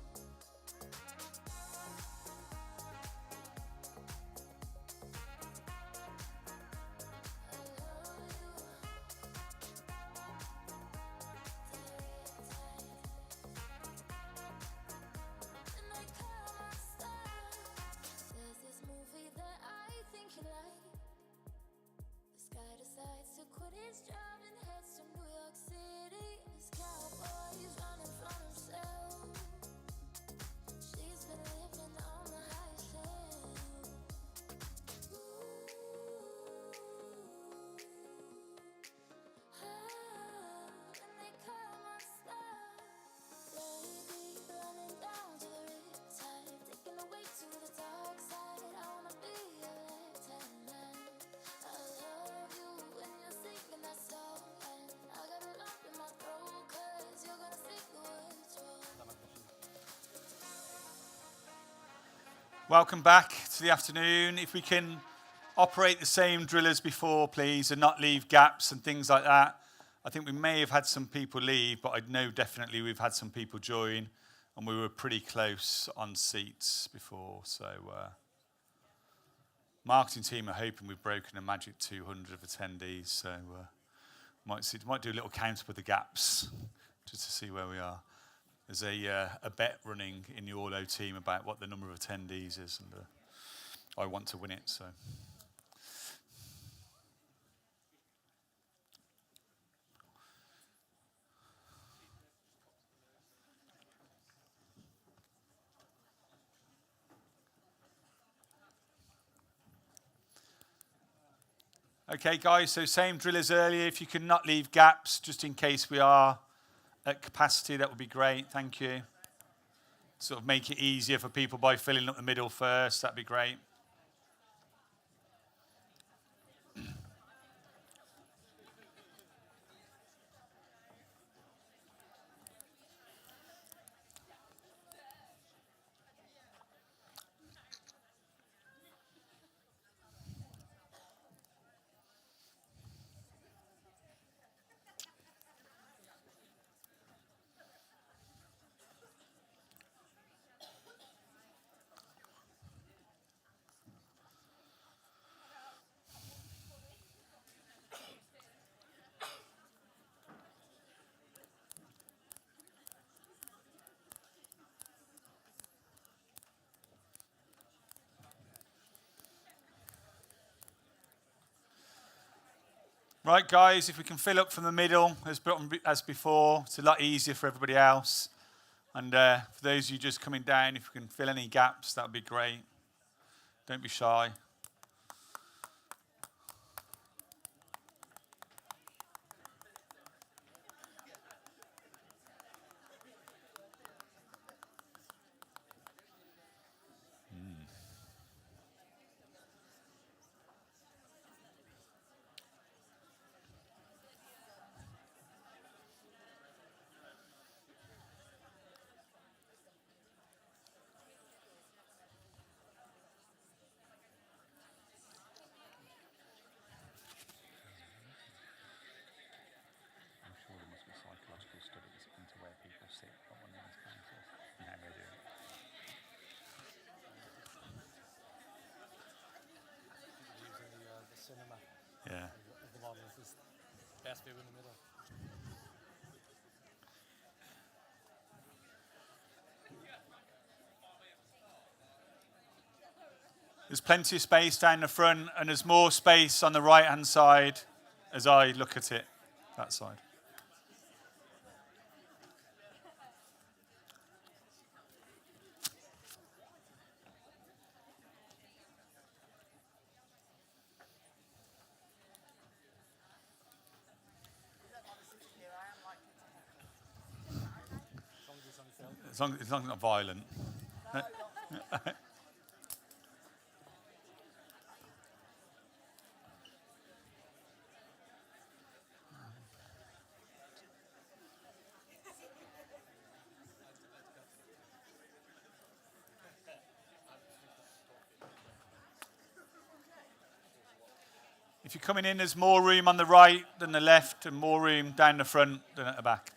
There's this movie that I think you like. This guy decides to quit his job and heads to New York City. This cowboy's running from himself. She's been living on the high shelf. And they call my star. Baby, running down to the riptide, taking away to the dark side. I wanna be your lieutenant. I love you when you're singing that song, and I got a lump in my throat 'cause you're gonna sing the words wrong. Welcome back to the afternoon. If we can operate the same drill as before, please, and not leave gaps and things like that. I think we may have had some people leave, but I know definitely we've had some people join, and we were pretty close on seats before. So, marketing team are hoping we've broken a magic 200 of attendees. So, might do a little count with the gaps just to see where we are. There's a bet running in the Orlo team about what the number of attendees is, and I want to win it. So. Okay, guys, so same drill as earlier. If you can not leave gaps, just in case we are at capacity, that would be great. Thank you. Sort of make it easier for people by filling up the middle first. That'd be great. Right, guys, if we can fill up from the middle as before, it's a lot easier for everybody else. And for those of you just coming down, if we can fill any gaps, that would be great. Don't be shy. I'm sure there must be psychological studies into where people sit on one of these councils and how they do it. Using the cinema. Yeah. Of the model is best view in the middle. There's plenty of space down the front, and there's more space on the right-hand side as I look at it, that side. As long as it's not violent. If you're coming in, there's more room on the right than the left, and more room down the front than at the back.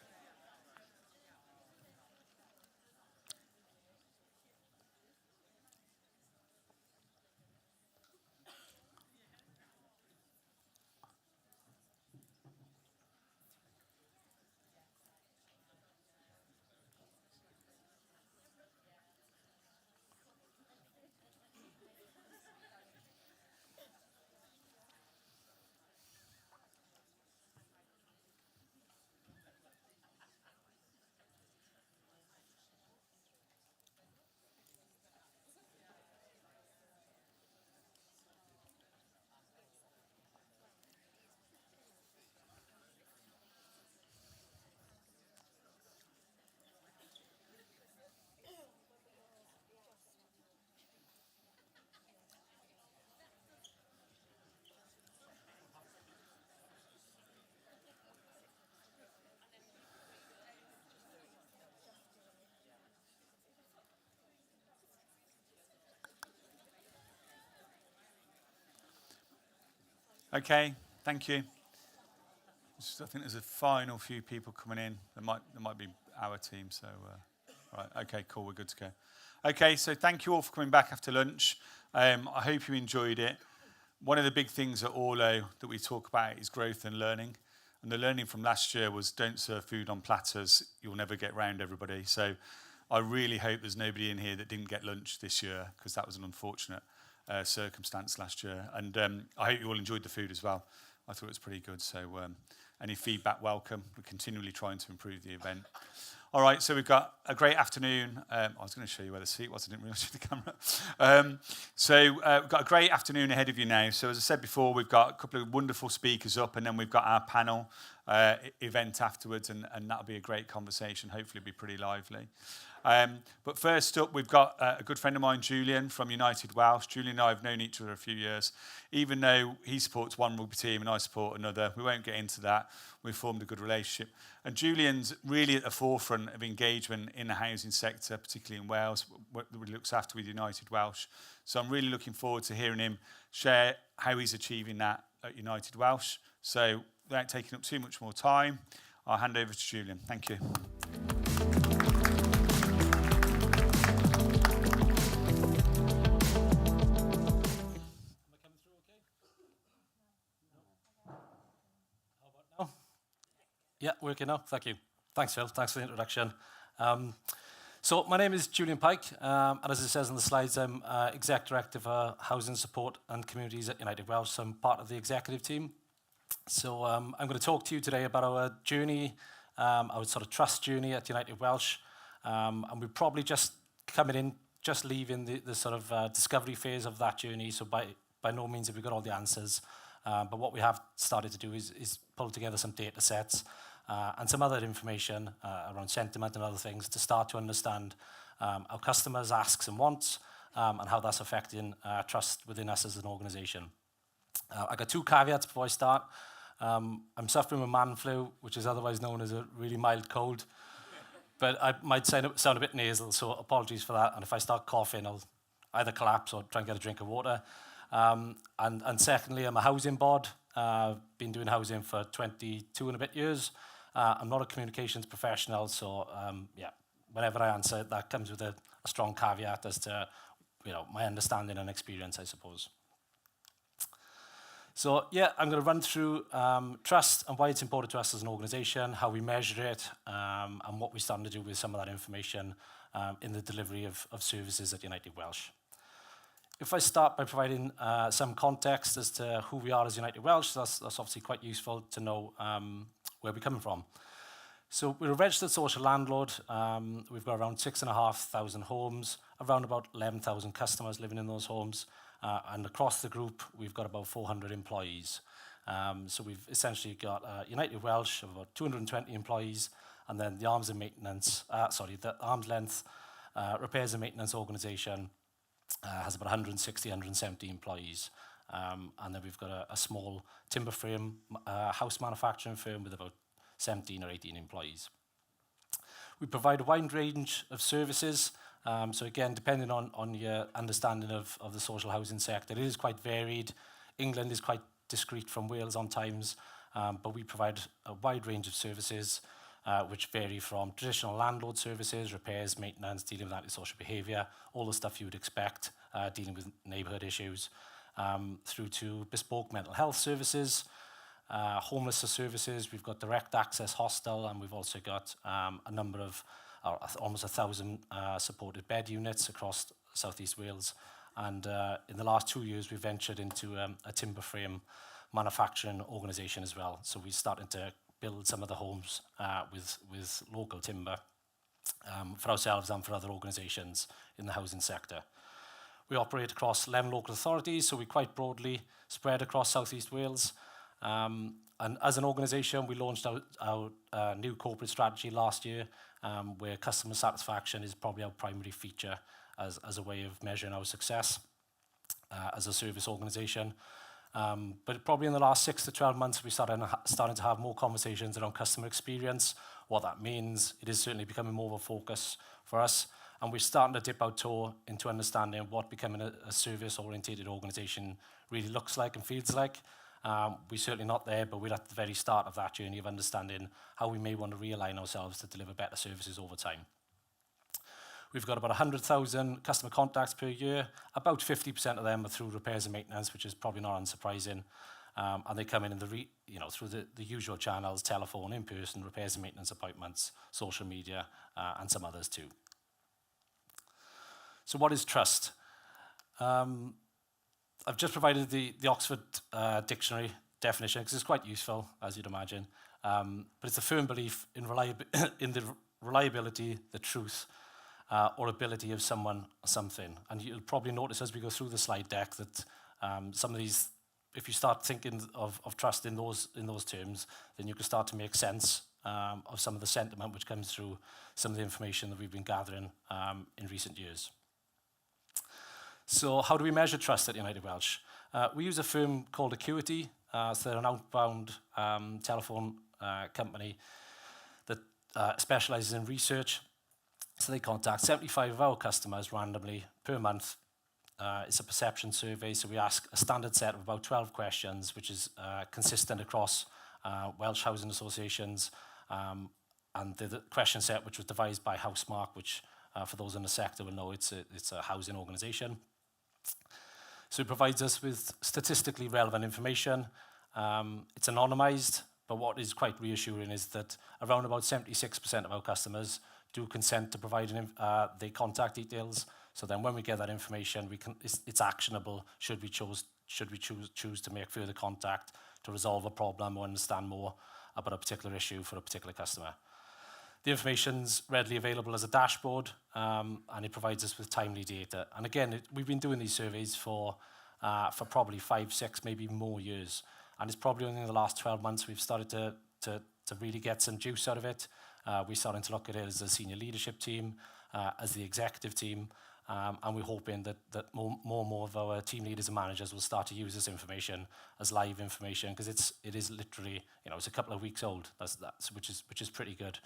Okay, thank you. I think there's a final few people coming in. There might be our team. So, right, okay, cool. We're good to go. Okay, so thank you all for coming back after lunch. I hope you enjoyed it. One of the big things at Orlo that we talk about is growth and learning. And the learning from last year was don't serve food on platters. You'll never get round everybody. So I really hope there's nobody in here that didn't get lunch this year, because that was an unfortunate circumstance last year. And I hope you all enjoyed the food as well. I thought it was pretty good. So any feedback, welcome. We're continually trying to improve the event. All right, so we've got a great afternoon. I was going to show you where the seat was. I didn't realise the camera. We've got a great afternoon ahead of you now. So as I said before, we've got a couple of wonderful speakers up, and then we've got our panel event afterwards, and that'll be a great conversation. Hopefully it'll be pretty lively. But first up, we've got a good friend of mine, Julian, from United Welsh. Julian and I have known each other a few years. Even though he supports one rugby team and I support another, we won't get into that. We've formed a good relationship. And Julian's really at the forefront of engagement in the housing sector, particularly in Wales, what he looks after with United Welsh. So I'm really looking forward to hearing him share how he's achieving that at United Welsh. So without taking up too much more time, I'll hand over to Julian. Thank you. Yeah, working now. Thank you. Thanks, Phil. Thanks for the introduction. So my name is Julian Pike, and as it says on the slides, I'm Exec Director for Housing Support and Communities at United Welsh. So I'm part of the executive team. So I'm going to talk to you today about our journey, our sort of trust journey at United Welsh. And we're probably just coming in, just leaving the sort of discovery phase of that journey. So by no means have we got all the answers. But what we have started to do is pull together some data sets and some other information around sentiment and other things to start to understand our customers' asks and wants and how that's affecting trust within us as an organisation. I got two caveats before I start. I'm suffering with man flu, which is otherwise known as a really mild cold. But I might sound a bit nasal, so apologies for that. And if I start coughing, I'll either collapse or try and get a drink of water. And secondly, I'm a housing board. Been doing housing for 22 and a bit years. I'm not a communications professional, so yeah, whenever I answer, that comes with a strong caveat as to my understanding and experience, I suppose. So yeah, I'm going to run through trust and why it's important to us as an organisation, how we measure it, and what we're starting to do with some of that information in the delivery of services at United Welsh. If I start by providing some context as to who we are as United Welsh, that's obviously quite useful to know where we're coming from. So we're a registered social landlord. We've got around 6,500 homes, around about 11,000 customers living in those homes. And across the group, we've got about 400 employees. So we've essentially got United Welsh of about 220 employees, and then the arms length repairs and maintenance organisation has about 160, 170 employees. And then we've got a small timber frame house manufacturing firm with about 17 or 18 employees. We provide a wide range of services. So again, depending on your understanding of the social housing sector, it is quite varied. England is quite discrete from Wales on times, but we provide a wide range of services which vary from traditional landlord services, repairs, maintenance, dealing with antisocial behaviour, all the stuff you would expect, dealing with neighbourhood issues, through to bespoke mental health services, homelessness services. We've got direct access hostel, and we've also got a number of almost 1,000 supported bed units across South East Wales. And in the last 2 years, we've ventured into a timber frame manufacturing organisation as well. So we're starting to build some of the homes with local timber for ourselves and for other organisations in the housing sector. We operate across 11 local authorities, so we're quite broadly spread across South East Wales. And as an organisation, we launched our new corporate strategy last year, where customer satisfaction is probably our primary feature as a way of measuring our success as a service organisation. But probably in the last 6 to 12 months, we starting to have more conversations around customer experience, what that means. It is certainly becoming more of a focus for us. And we're starting to dip our toe into understanding what becoming a service-oriented organisation really looks like and feels like. We're certainly not there, but we're at the very start of that journey of understanding how we may want to realign ourselves to deliver better services over time. We've got about 100,000 customer contacts per year. About 50% of them are through repairs and maintenance, which is probably not unsurprising. And they come in through the usual channels: telephone, in-person, repairs and maintenance appointments, social media, and some others too. So what is trust? I've just provided the Oxford Dictionary definition because it's quite useful, as you'd imagine. But it's a firm belief in the reliability, the truth, or ability of someone or something. And you'll probably notice as we go through the slide deck that some of these, if you start thinking of trust in those terms, then you can start to make sense of some of the sentiment which comes through some of the information that we've been gathering in recent years. So how do we measure trust at United Welsh? We use a firm called Acuity. So they're an outbound telephone company that specialises in research. So they contact 75 of our customers randomly per month. It's a perception survey, so we ask a standard set of about 12 questions, which is consistent across Welsh housing associations, and the question set, which was devised by Housemark, which for those in the sector will know it's a housing organisation. So it provides us with statistically relevant information. It's anonymised, but what is quite reassuring is that around about 76% of our customers do consent to providing their contact details. So then when we get that information, it's actionable should we choose to make further contact to resolve a problem or understand more about a particular issue for a particular customer. The information's readily available as a dashboard, and it provides us with timely data. And again, we've been doing these surveys for probably 5, 6, maybe more years. And it's probably only in the last 12 months we've started to really get some juice out of it. We're starting to look at it as a senior leadership team, as the executive team, and we're hoping that more and more of our team leaders and managers will start to use this information as live information, because it is literally, it's a couple of weeks old, which is pretty good.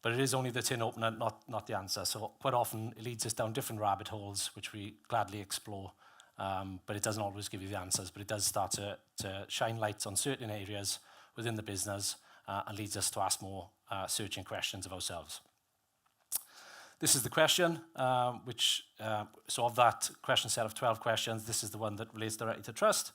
But it is only the tin opener, not the answer. So quite often it leads us down different rabbit holes, which we gladly explore. But it doesn't always give you the answers, but it does start to shine lights on certain areas within the business and leads us to ask more searching questions of ourselves. This is the question, so of that question set of 12 questions, this is the one that relates directly to trust.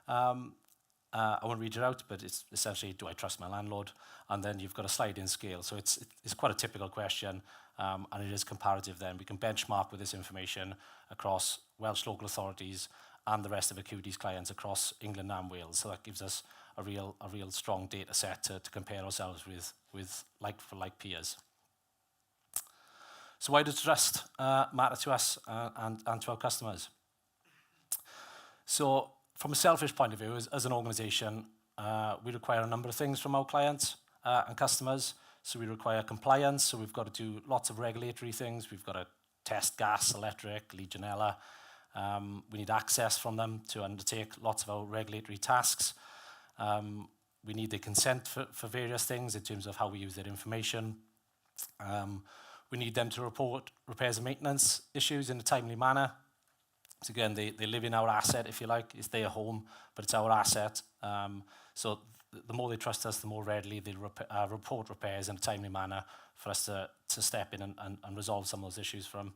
I won't read it out, but it's essentially, do I trust my landlord? And then you've got a sliding scale. So it's quite a typical question, and it is comparative then. We can benchmark with this information across Welsh local authorities and the rest of Acuity's clients across England and Wales. So that gives us a real strong data set to compare ourselves with like-for-like peers. So why does trust matter to us and to our customers? So from a selfish point of view, as an organisation, we require a number of things from our clients and customers. So we require compliance, so we've got to do lots of regulatory things. We've got to test gas, electric, Legionella. We need access from them to undertake lots of our regulatory tasks. We need their consent for various things in terms of how we use their information. We need them to report repairs and maintenance issues in a timely manner. So again, they live in our asset, if you like. It's their home, but it's our asset. So the more they trust us, the more readily they report repairs in a timely manner for us to step in and resolve some of those issues for them.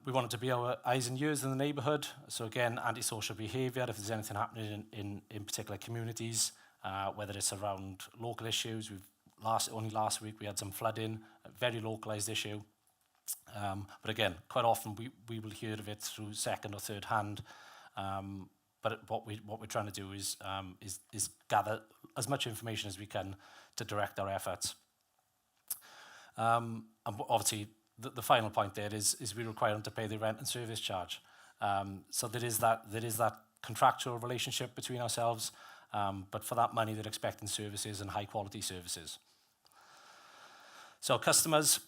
We want it to be our eyes and ears in the neighbourhood. So again, antisocial behaviour, if there's anything happening in particular communities, whether it's around local issues. Only last week we had some flooding, a very localised issue. But again, quite often we will hear of it through second or third hand. But what we're trying to do is gather as much information as we can to direct our efforts. And obviously, the final point there is we require them to pay the rent and service charge. So there is that contractual relationship between ourselves, but for that money, they're expecting services and high quality services. So customers'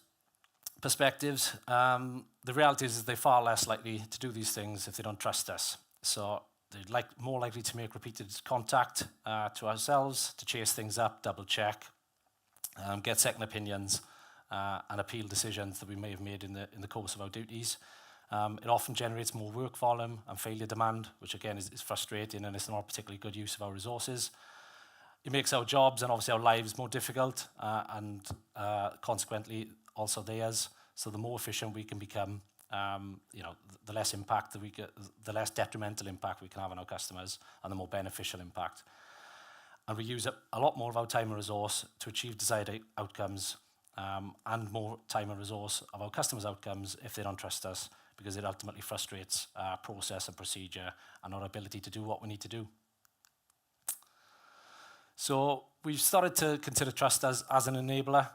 perspectives, the reality is they're far less likely to do these things if they don't trust us. So they're more likely to make repeated contact to ourselves, to chase things up, double check, get second opinions, and appeal decisions that we may have made in the course of our duties. It often generates more work volume and failure demand, which again is frustrating, and it's not a particularly good use of our resources. It makes our jobs and obviously our lives more difficult, and consequently also theirs. So the more efficient we can become, the less impact that we get, the less detrimental impact we can have on our customers, and the more beneficial impact. And we use a lot more of our time and resource to achieve desired outcomes, and more time and resource of our customers' outcomes if they don't trust us, because it ultimately frustrates our process and procedure and our ability to do what we need to do. So we've started to consider trust as an enabler.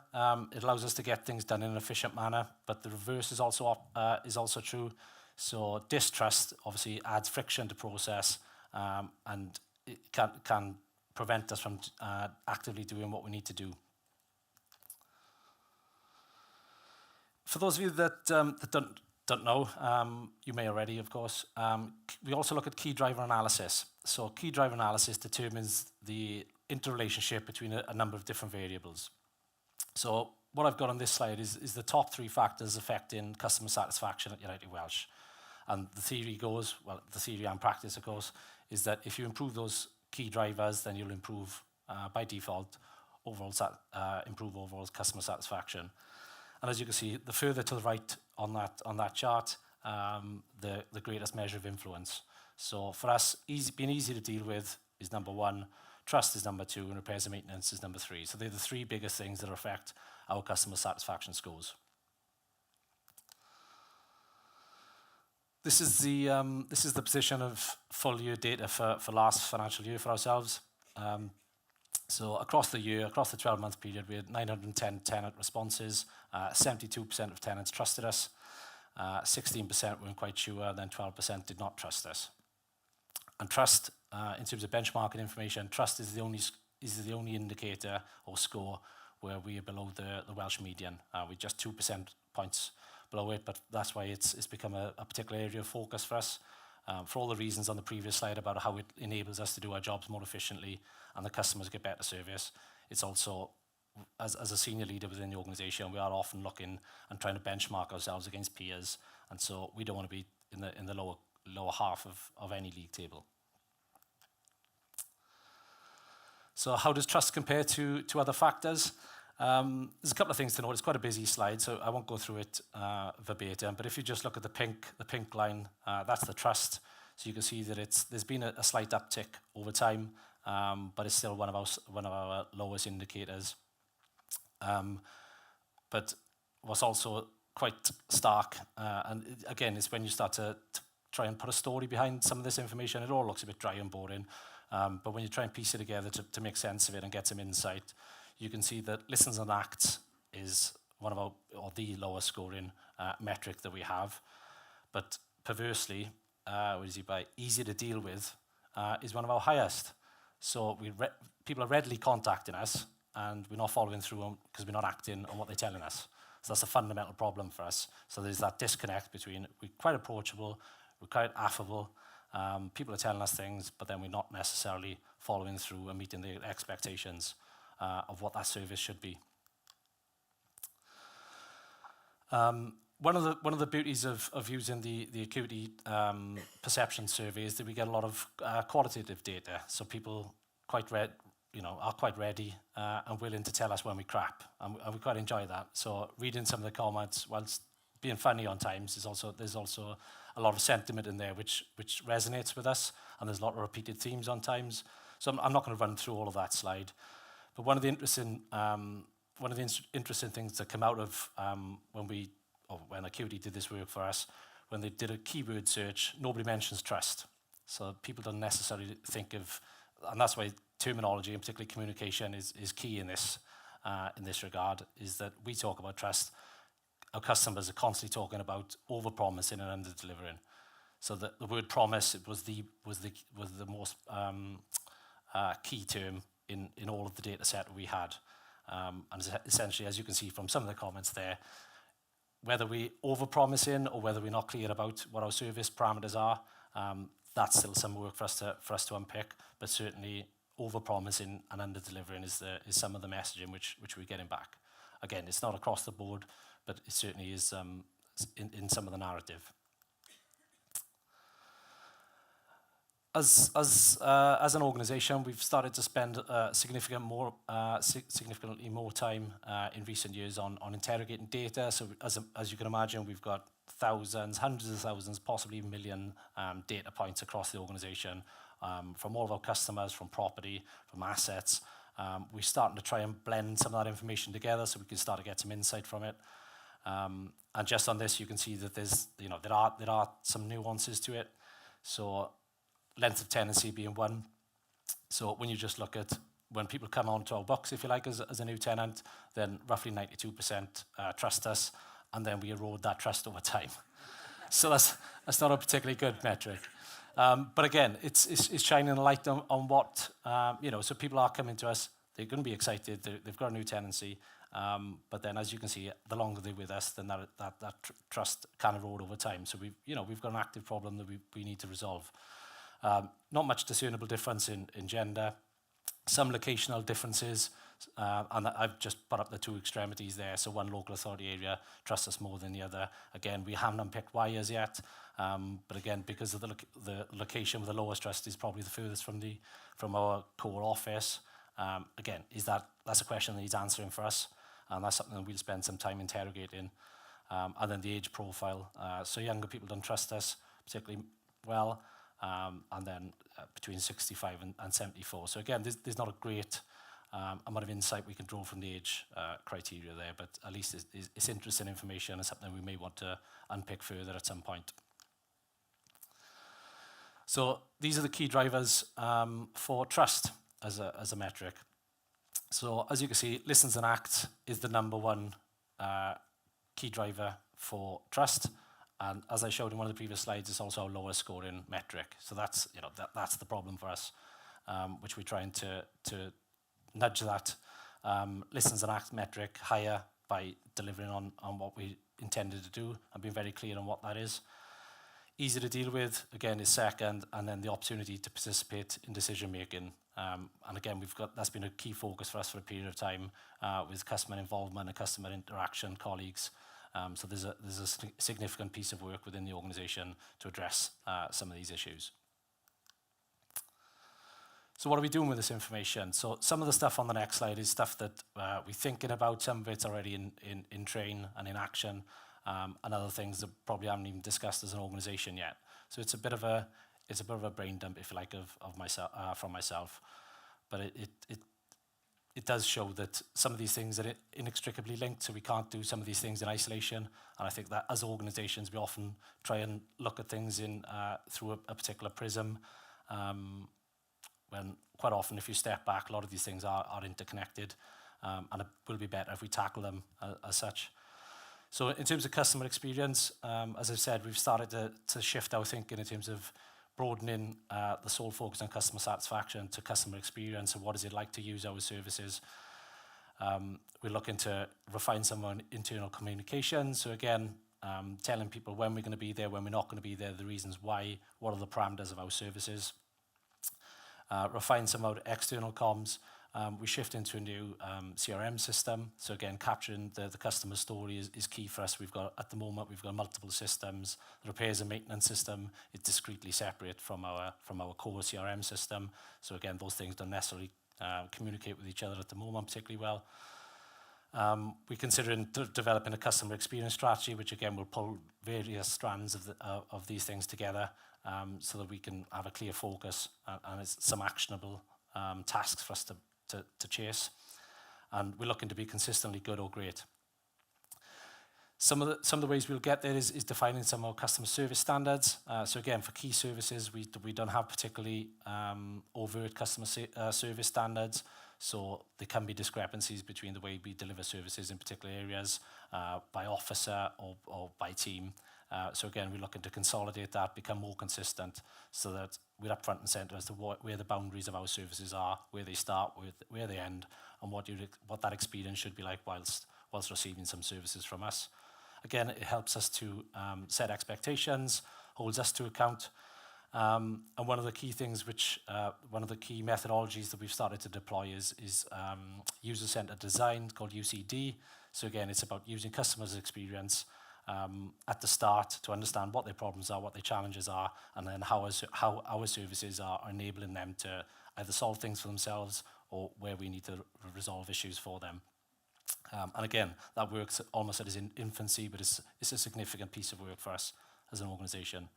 It allows us to get things done in an efficient manner, but the reverse is also true. So distrust obviously adds friction to process, and it can prevent us from actively doing what we need to do. For those of you that don't know, you may already, of course, we also look at key driver analysis. So key driver analysis determines the interrelationship between a number of different variables. So what I've got on this slide is the top 3 factors affecting customer satisfaction at United Welsh. And the theory and practice, of course, is that if you improve those key drivers, then you'll improve, by default, improve overall customer satisfaction. And as you can see, the further to the right on that chart, the greatest measure of influence. So for us, being easy to deal with is number 1, trust is number 2, and repairs and maintenance is number 3. So they're the 3 biggest things that affect our customer satisfaction scores. This is the position of full year data for last financial year for ourselves. So across the year, across the 12-month period, we had 910 tenant responses. 72% of tenants trusted us. 16% weren't quite sure, then 12% did not trust us. And trust, in terms of benchmarking information, trust is the only indicator or score where we are below the Welsh median. We're just 2% points below it, but that's why it's become a particular area of focus for us. For all the reasons on the previous slide about how it enables us to do our jobs more efficiently and the customers get better service, it's also, as a senior leader within the organisation, we are often looking and trying to benchmark ourselves against peers, and so we don't want to be in the lower half of any league table. So how does trust compare to other factors? There's a couple of things to note. It's quite a busy slide, so I won't go through it verbatim, but if you just look at the pink line, that's the trust. So you can see that there's been a slight uptick over time, but it's still one of our lowest indicators. But what's also quite stark, and again, it's when you start to try and put a story behind some of this information, it all looks a bit dry and boring. But when you try and piece it together to make sense of it and get some insight, you can see that listens and acts is one of the lowest scoring metric that we have. But perversely, easy to deal with is one of our highest. So people are readily contacting us, and we're not following through because we're not acting on what they're telling us. So that's a fundamental problem for us. So there's that disconnect between we're quite approachable, we're quite affable, people are telling us things, but then we're not necessarily following through and meeting their expectations of what that service should be. One of the beauties of using the acuity perception survey is that we get a lot of qualitative data. So people are quite ready and willing to tell us when we crap, and we quite enjoy that. So reading some of the comments, whilst being funny on times, there's also a lot of sentiment in there which resonates with us, and there's a lot of repeated themes on times. So I'm not going to run through all of that slide, but one of the interesting things that come out of when Acuity did this work for us, when they did a keyword search, nobody mentions trust. So people don't necessarily think of, and that's why terminology, and particularly communication, is key in this regard, is that we talk about trust. Our customers are constantly talking about over-promising and under-delivering. So the word promise was the most key term in all of the data set we had. And essentially, as you can see from some of the comments there, whether we over-promising or whether we're not clear about what our service parameters are, that's still some work for us to unpick. But certainly, over-promising and under-delivering is some of the messaging which we're getting back. Again, it's not across the board, but it certainly is in some of the narrative. As an organisation, we've started to spend significantly more time in recent years on interrogating data. So as you can imagine, we've got thousands, hundreds of thousands, possibly a million data points across the organisation, from all of our customers, from property, from assets. We're starting to try and blend some of that information together so we can start to get some insight from it. And just on this, you can see that there are some nuances to it. So length of tenancy being one. So when you just look at when people come onto our books, if you like, as a new tenant, then roughly 92% trust us, and then we erode that trust over time. So that's not a particularly good metric. But again, it's shining a light on what, so people are coming to us, they're going to be excited, they've got a new tenancy, but then as you can see, the longer they're with us, then that trust can erode over time. So we've got an active problem that we need to resolve. Not much discernible difference in gender, some locational differences, and I've just put up the two extremities there. So one local authority area trusts us more than the other. Again, we haven't unpicked why as yet, but again, because of the location with the lowest trust is probably the furthest from our core office. Again, that's a question that needs answering for us, and that's something that we'll spend some time interrogating. And then the age profile. So younger people don't trust us particularly well, and then between 65 and 74. So again, there's not a great amount of insight we can draw from the age criteria there, but at least it's interesting information and something we may want to unpick further at some point. So these are the key drivers for trust as a metric. So as you can see, listens and acts is the number one key driver for trust. And as I showed in one of the previous slides, it's also our lowest scoring metric. So that's, you know, that's the problem for us, which we're trying to nudge that listens and acts metric higher by delivering on what we intended to do and being very clear on what that is. Easy to deal with, again, is second, and then the opportunity to participate in decision making. And again, that's been a key focus for us for a period of time with customer involvement and customer interaction, colleagues. So there's a significant piece of work within the organisation to address some of these issues. So what are we doing with this information? So some of the stuff on the next slide is stuff that we're thinking about. Some of it's already in train and in action, and other things that probably haven't even discussed as an organisation yet. So it's a bit of a brain dump, if you like, of myself from myself. But it does show that some of these things are inextricably linked, so we can't do some of these things in isolation. And I think that as organisations, we often try and look at things through a particular prism. When quite often, if you step back, a lot of these things are interconnected, and it will be better if we tackle them as such. So in terms of customer experience, as I've said, we've started to shift our thinking in terms of broadening the sole focus on customer satisfaction to customer experience and what is it like to use our services. We're looking to refine some of our internal communication. So again, telling people when we're going to be there, when we're not going to be there, the reasons why, what are the parameters of our services. Refine some of our external comms. We shift into a new CRM system. So again, capturing the customer story is key for us. At the moment, we've got multiple systems. The repairs and maintenance system is discreetly separate from our core CRM system. So again, those things don't necessarily communicate with each other at the moment particularly well. We're considering developing a customer experience strategy, which again will pull various strands of these things together so that we can have a clear focus and it's some actionable tasks for us to chase. And we're looking to be consistently good or great. Some of the ways we'll get there is defining some of our customer service standards. So again, for key services, we don't have particularly overt customer service standards. So there can be discrepancies between the way we deliver services in particular areas by officer or by team. So again, we're looking to consolidate that, become more consistent so that we're up front and centre as to where the boundaries of our services are, where they start, where they end, and what that experience should be like whilst receiving some services from us. Again, it helps us to set expectations, holds us to account. And one of the key things one of the key methodologies that we've started to deploy is user-centered design called UCD. So again, it's about using customers' experience at the start to understand what their problems are, what their challenges are, and then how our services are enabling them to either solve things for themselves or where we need to resolve issues for them. And again, that works almost at its infancy, but it's a significant piece of work for us as an organisation.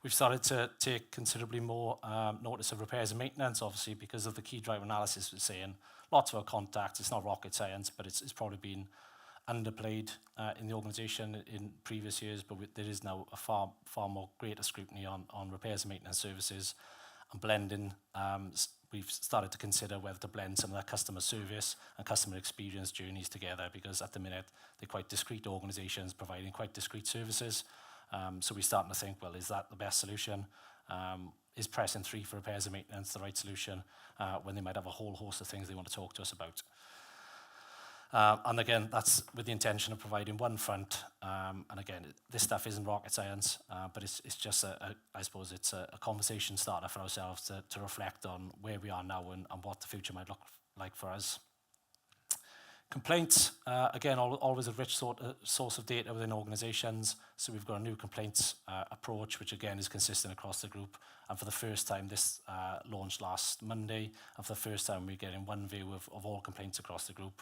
We've started to take considerably more notice of repairs and maintenance, obviously, because of the key driver analysis we're saying. Lots of our contacts, it's not rocket science, but it's probably been underplayed in the organisation in previous years, but there is now a far more greater scrutiny on repairs and maintenance services and blending. We've started to consider whether to blend some of that customer service and customer experience journeys together, because at the minute they're quite discrete organisations providing quite discrete services. So we're starting to think, well, is that the best solution? Is pressing 3 for repairs and maintenance the right solution when they might have a whole host of things they want to talk to us about? And again, that's with the intention of providing one front. And again, this stuff isn't rocket science, but it's just, I suppose it's a conversation starter for ourselves to reflect on where we are now and what the future might look like for us. Complaints, again, always a rich source of data within organisations. So we've got a new complaints approach, which again is consistent across the group. And for the first time, this launched last Monday. And for the first time, we're getting one view of all complaints across the group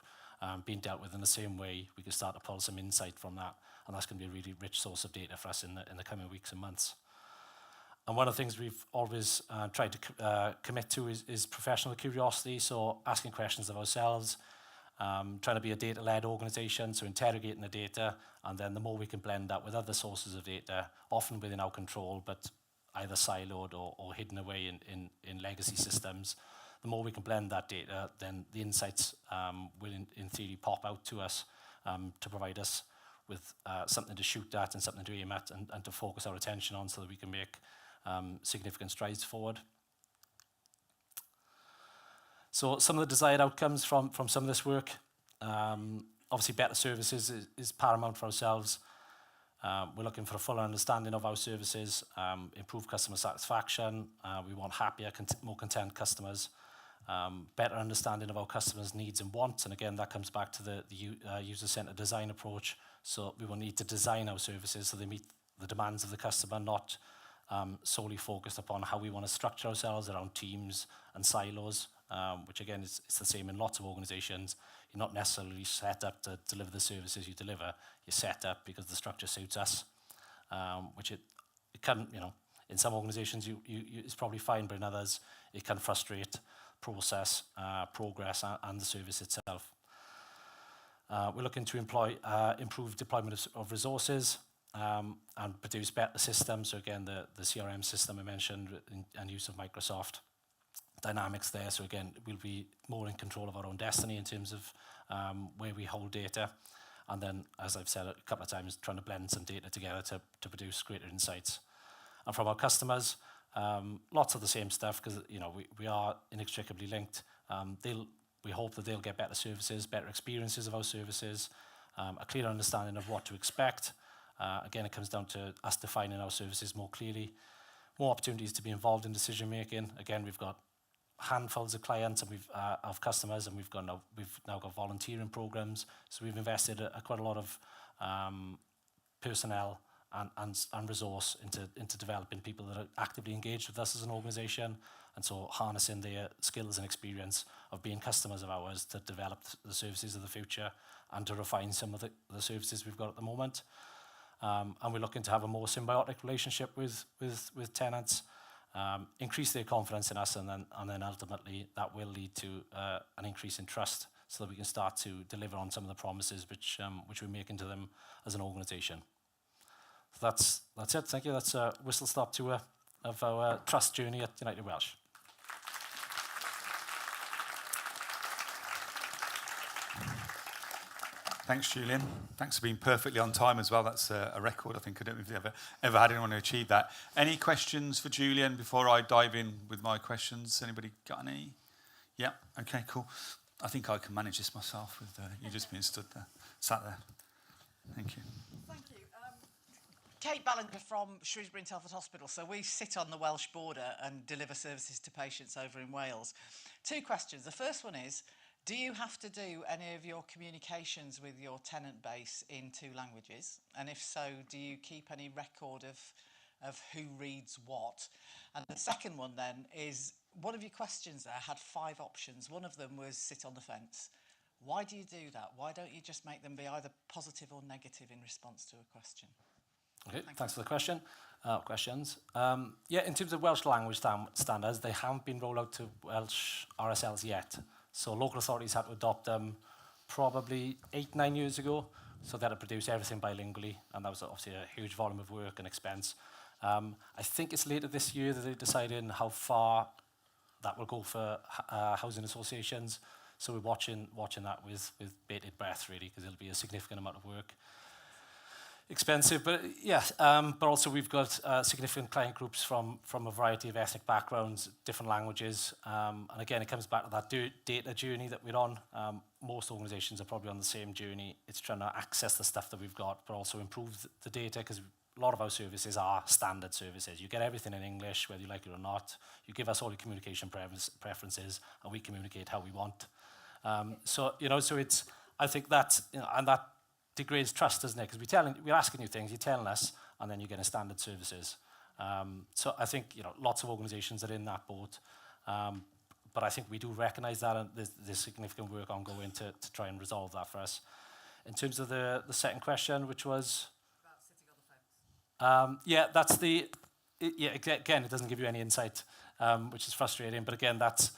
being dealt with in the same way. We can start to pull some insight from that. And that's going to be a really rich source of data for us in the coming weeks and months. And one of the things we've always tried to commit to is professional curiosity. So asking questions of ourselves, trying to be a data-led organisation, so interrogating the data, and then the more we can blend that with other sources of data, often within our control, but either siloed or hidden away in legacy systems. The more we can blend that data, then the insights will in theory pop out to us to provide us with something to shoot at and something to aim at and to focus our attention on so that we can make significant strides forward. So some of the desired outcomes from some of this work, obviously better services is paramount for ourselves. We're looking for a fuller understanding of our services, improve customer satisfaction. We want happier, more content customers, better understanding of our customers' needs and wants. And again, that comes back to the user-centered design approach. So we will need to design our services so they meet the demands of the customer, not solely focused upon how we want to structure ourselves around teams and silos, which again, it's the same in lots of organizations. You're not necessarily set up to deliver the services you deliver. You're set up because the structure suits us, which it can, in some organizations it's probably fine, but in others it can frustrate process, progress, and the service itself. We're looking to improve deployment of resources and produce better systems. So again, the CRM system I mentioned and use of Microsoft Dynamics there. So again, we'll be more in control of our own destiny in terms of where we hold data. And then, as I've said a couple of times, trying to blend some data together to produce greater insights. And from our customers, lots of the same stuff because we are inextricably linked. We hope that they'll get better services, better experiences of our services, a clear understanding of what to expect. Again, it comes down to us defining our services more clearly, more opportunities to be involved in decision making. Again, we've got handfuls of clients and of customers, and we've now got volunteering programs. So we've invested quite a lot of personnel and resource into developing people that are actively engaged with us as an organisation, and so harnessing their skills and experience of being customers of ours to develop the services of the future and to refine some of the services we've got at the moment. And we're looking to have a more symbiotic relationship with tenants, increase their confidence in us, and then ultimately that will lead to an increase in trust so that we can start to deliver on some of the promises which we're making to them as an organisation. So that's it. Thank you. That's a whistle-stop tour of our trust journey at United Welsh. Thanks, Julian. Thanks for being perfectly on time as well. That's a record. I think I don't know if you've ever had anyone who achieved that. Any questions for Julian before I dive in with my questions? Anybody got any? Yeah. Okay. Cool. I think I can manage this myself with you just being sat there. Thank you. Thank you. Kate Ballinger from Shrewsbury and Telford Hospital. So we sit on the Welsh border and deliver services to patients over in Wales. 2 questions. The first one is, do you have to do any of your communications with your tenant base in 2 languages? And if so, do you keep any record of who reads what? And the second one then is, one of your questions there had 5 options. One of them was sit on the fence. Why do you do that? Why don't you just make them be either positive or negative in response to a question? Okay, thanks for the question. Questions. In terms of Welsh language standards, they haven't been rolled out to Welsh RSLs yet. So local authorities had to adopt them probably 8-9 years ago. So they had to produce everything bilingually, and that was obviously a huge volume of work and expense. I think it's later this year that they're deciding how far that will go for housing associations. So we're watching that with bated breath, really, because it'll be a significant amount of work. Expensive, but but also we've got significant client groups from a variety of ethnic backgrounds, different languages, and again, it comes back to that data journey that we're on. Most organisations are probably on the same journey. It's trying to access the stuff that we've got, but also improve the data, because a lot of our services are standard services. You get everything in English, whether you like it or not. You give us all your communication preferences, and we communicate how we want. So it's, I think that's, and that degrades trust, doesn't it? Because we're asking you things, you're telling us, and then you're getting standard services. So I think lots of organisations are in that boat, but I think we do recognise that, and there's significant work ongoing to try and resolve that for us. In terms of the second question, which was about sitting on the fence. That's again, it doesn't give you any insight, which is frustrating. But again, that's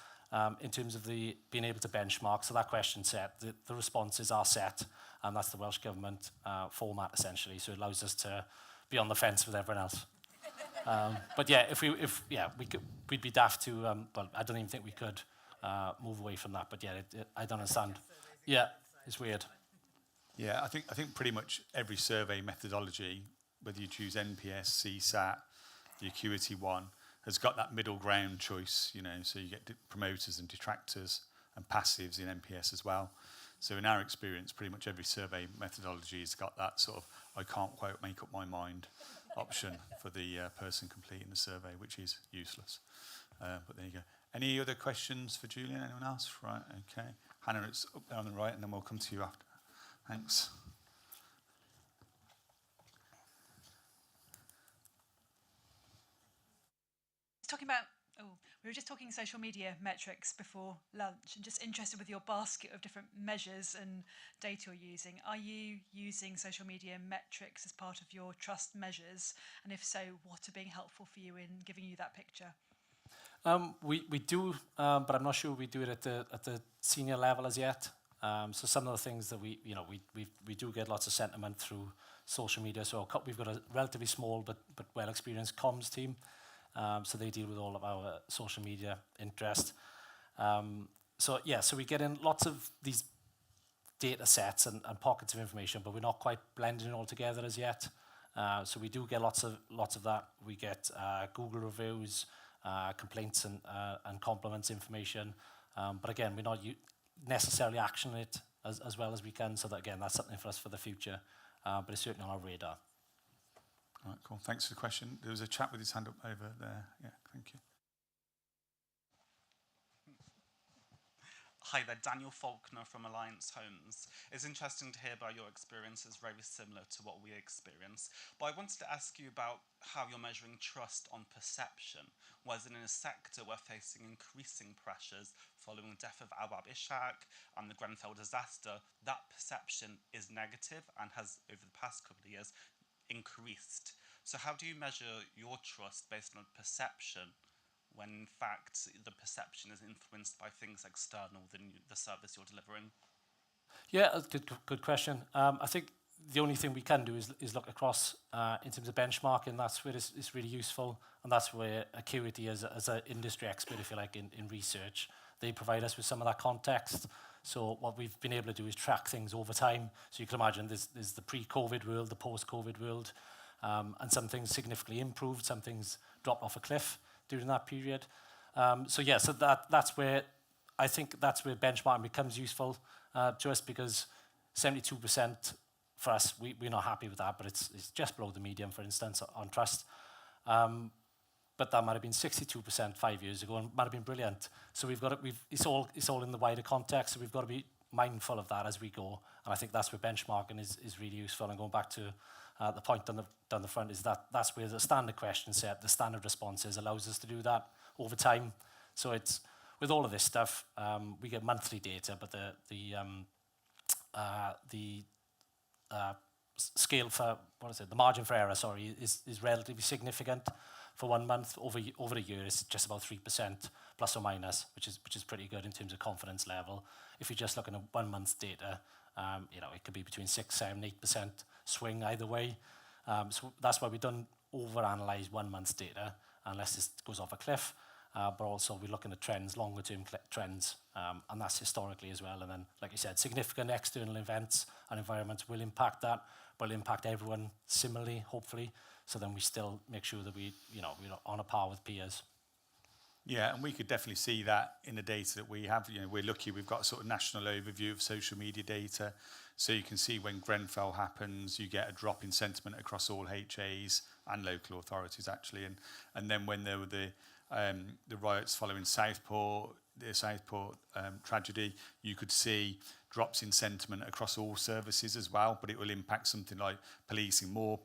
in terms of the being able to benchmark. So that question set, the responses are set. And that's the Welsh Government format, essentially. So it allows us to be on the fence with everyone else. But yeah, we'd be daft to. Well, I don't even think we could move away from that. But yeah, I don't understand. Yeah, it's weird. Yeah, I think pretty much every survey methodology, whether you choose NPS, CSAT, the Acuity one, has got that middle ground choice. So you get promoters and detractors and passives in NPS as well. So in our experience, pretty much every survey methodology has got that sort of I can't quite make up my mind option for the person completing the survey, which is useless. But there you go. Any other questions for Julian? Anyone else? Right, okay. Hannah, it's up there on the right, and then we'll come to you after. Thanks. Talking about, we were just talking social media metrics before lunch, and just interested with your basket of different measures and data you're using. Are you using social media metrics as part of your trust measures? And if so, what are being helpful for you in giving you that picture? We do, but I'm not sure we do it at the senior level as yet. So some of the things that we do get lots of sentiment through social media. So we've got a relatively small but well experienced comms team. So they deal with all of our social media interest. So we get in lots of these data sets and pockets of information, but we're not quite blending it all together as yet. So we do get lots of that. We get Google reviews, complaints and compliments information. But again, we're not necessarily actioning it as well as we can. So that, again, that's something for us for the future. But it's certainly on our radar. All right, cool. Thanks for the question. There was a chap with his hand up over there. Yeah, thank you. Hi there, Daniel Faulkner from Alliance Homes. It's interesting to hear about your experiences, very similar to what we experience. But I wanted to ask you about how you're measuring trust on perception. Whereas in a sector we're facing increasing pressures following the death of Albab Ishaq and the Grenfell disaster, that perception is negative and has, over the past couple of years, increased. So how do you measure your trust based on perception when in fact the perception is influenced by things external than the service you're delivering? Yeah, good question. I think the only thing we can do is look across in terms of benchmarking. That's where it's really useful, and that's where Acuity as an industry expert, if you like, in research, they provide us with some of that context. So what we've been able to do is track things over time. So you can imagine there's the pre-COVID world, the post-COVID world, and some things significantly improved, some things dropped off a cliff during that period. So that's where I think that's where benchmarking becomes useful to us, because 72% for us, we're not happy with that, but it's just below the median, for instance, on trust. But that might have been 62% 5 years ago, and might have been brilliant. So it's all in the wider context. So we've got to be mindful of that as we go. And I think that's where benchmarking is really useful. And going back to the point down the front is that's where the standard question set, the standard responses allows us to do that over time. So it's with all of this stuff, we get monthly data, but the scale for the margin for error, is relatively significant. For 1 month, over a year, it's just about 3% plus or minus, which is pretty good in terms of confidence level. If you're just looking at 1 month's data, it could be between 6, 7, 8% swing either way. So that's why we don't overanalyze 1 month's data unless it goes off a cliff. But also we're looking at trends, longer term trends, and that's historically as well. And then, like you said, significant external events and environments will impact that, but will impact everyone similarly, hopefully. So then we still make sure that we're on a par with peers. Yeah, and we could definitely see that in the data that we have. We're lucky we've got a sort of national overview of social media data. So you can see when Grenfell happens, you get a drop in sentiment across all HAs and local authorities, actually. And then when there were the riots following the Southport tragedy, you could see drops in sentiment across all services as well, but it will impact something like policing more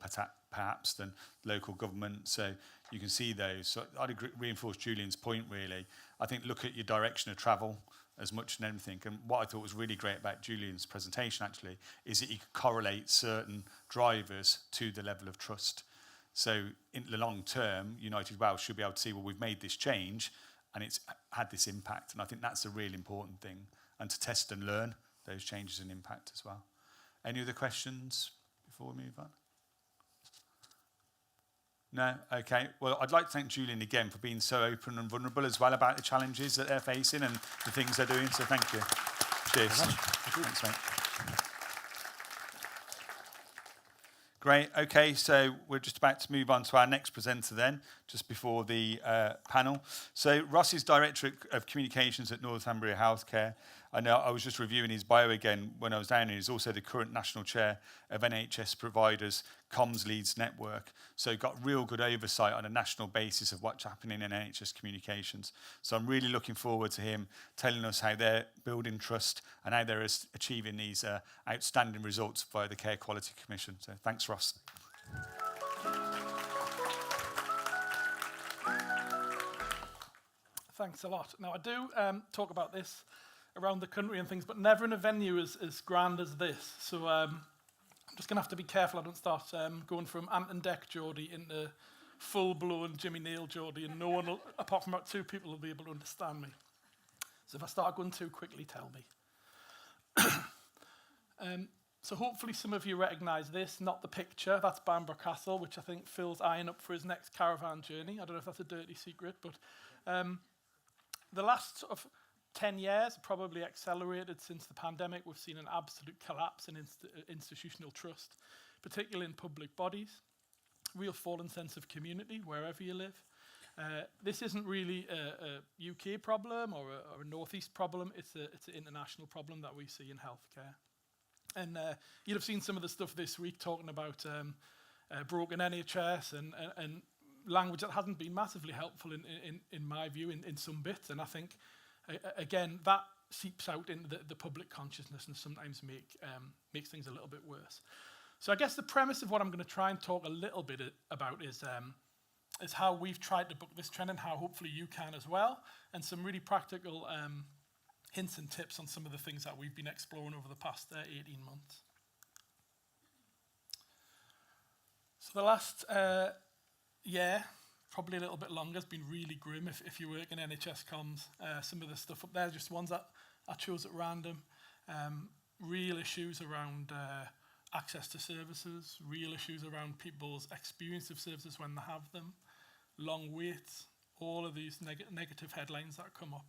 perhaps than local government. So you can see those. So I'd reinforce Julian's point, really. I think look at your direction of travel as much as anything. And what I thought was really great about Julian's presentation, actually, is that he could correlate certain drivers to the level of trust. So in the long term, United Wales should be able to see, well, we've made this change and it's had this impact. And I think that's a really important thing, and to test and learn those changes and impact as well. Any other questions before we move on? No? Okay. Well, I'd like to thank Julian again for being so open and vulnerable as well about the challenges that they're facing and the things they're doing. So thank you. Cheers. Thanks, mate. Great. Okay, so we're just about to move on to our next presenter then, just before the panel. So Ross is Director of Communications at Northumbria Healthcare. I know I was just reviewing his bio again when I was down here. He's also the current National Chair of NHS Providers Comms Leads Network. So got real good oversight on a national basis of what's happening in NHS communications. So I'm really looking forward to him telling us how they're building trust and how they're achieving these outstanding results via the Care Quality Commission. So thanks, Ross. Thanks a lot. Now, I do talk about this around the country and things, but never in a venue as grand as this. So I'm just going to have to be careful I don't start going from Ant and Dec Geordie into full-blown Jimmy Neal Geordie, and no one, will, apart from about 2 people, will be able to understand me. So if I start going too quickly, tell me. So hopefully some of you recognise this, not the picture. That's Bamburgh Castle, which I think Phil's eyeing up for his next caravan journey. I don't know if that's a dirty secret, but the last sort of 10 years probably accelerated since the pandemic. We've seen an absolute collapse in institutional trust, particularly in public bodies. Real fallen sense of community wherever you live. This isn't really a UK problem or a Northeast problem. It's an international problem that we see in healthcare. And you'll have seen some of the stuff this week talking about broken NHS and language that hasn't been massively helpful in my view in some bits. And I think again, that seeps out into the public consciousness and sometimes makes things a little bit worse. So I guess the premise of what I'm going to try and talk a little bit about is how we've tried to book this trend and how hopefully you can as well, and some really practical hints and tips on some of the things that we've been exploring over the past 18 months. So the last year, probably a little bit longer, has been really grim if you work in NHS comms. Some of the stuff up there, just ones that I chose at random. Real issues around access to services, real issues around people's experience of services when they have them, long waits, all of these negative headlines that come up.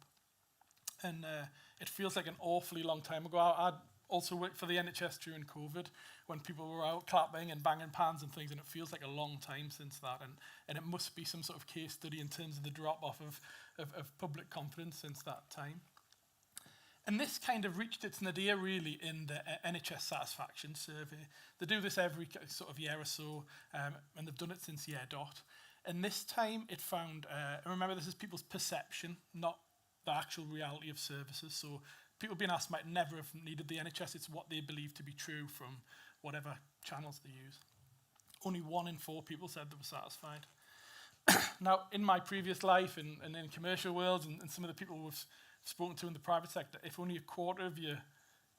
And it feels like an awfully long time ago. I also worked for the NHS during COVID when people were out clapping and banging pans and things, and it feels like a long time since that. And it must be some sort of case study in terms of the drop-off of public confidence since that time. And this kind of reached its nadir really in the NHS satisfaction survey. They do this every sort of year or so, and they've done it since year dot. And this time it found, remember this is people's perception, not the actual reality of services. So people being asked might never have needed the NHS. It's what they believe to be true from whatever channels they use. Only 1 in 4 people said they were satisfied. Now, in my previous life and in commercial worlds and some of the people we've spoken to in the private sector, if only a quarter of your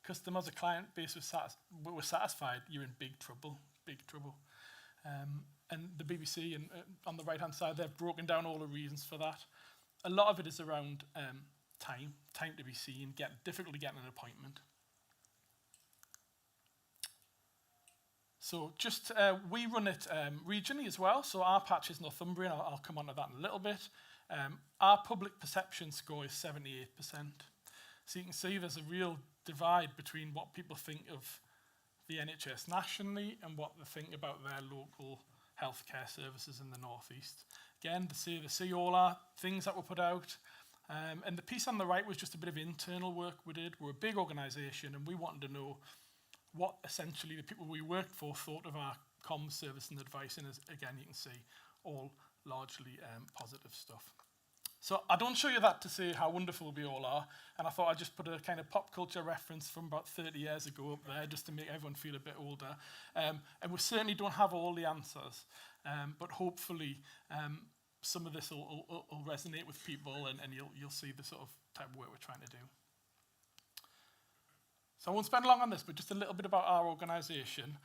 customers or client base were satisfied, you're in big trouble, big trouble. And the BBC, and on the right-hand side, they've broken down all the reasons for that. A lot of it is around time to be seen, difficulty getting an appointment. So just, we run it regionally as well, so our patch is Northumbria, and I'll come on to that in a little bit. Our public perception score is 78%. So you can see there's a real divide between what people think of the NHS nationally and what they think about their local healthcare services in the Northeast. Again, the see all our things that were put out. And the piece on the right was just a bit of internal work we did. We're a big organisation, and we wanted to know what essentially the people we worked for thought of our comms service and advice. And as, again, you can see all largely positive stuff. So I don't show you that to say how wonderful we all are, and I thought I'd just put a kind of pop culture reference from about 30 years ago up there just to make everyone feel a bit older. And we certainly don't have all the answers, but hopefully some of this will resonate with people, and you'll see the sort of type of work we're trying to do. So I won't spend long on this, but just a little bit about our organisation.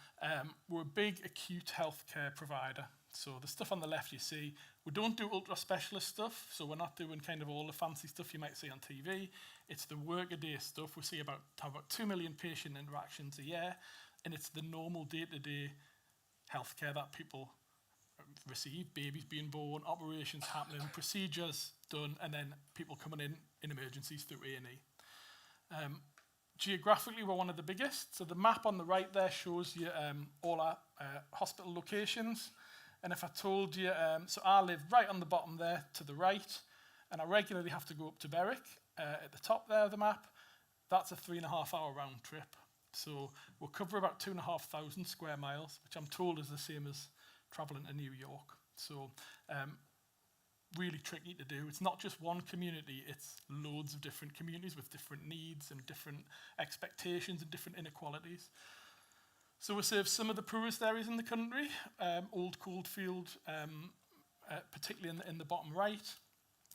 We're a big acute healthcare provider. So the stuff on the left you see, we don't do ultra specialist stuff, so we're not doing kind of all the fancy stuff you might see on TV. It's the workaday stuff. We see about 2 million patient interactions a year, and it's the normal day-to-day healthcare that people receive, babies being born, operations happening, procedures done, and then people coming in emergencies through A&E. Geographically, we're one of the biggest. So the map on the right there shows you all our hospital locations. And if I told you, so I live right on the bottom there to the right, and I regularly have to go up to Berwick at the top there of the map. That's a 3.5-hour round trip. So we'll cover about 2,500 square miles, which I'm told is the same as traveling to New York. So really tricky to do. It's not just one community, it's loads of different communities with different needs and different expectations and different inequalities. So we serve some of the poorest areas in the country, Old Coldfield, particularly in the bottom right.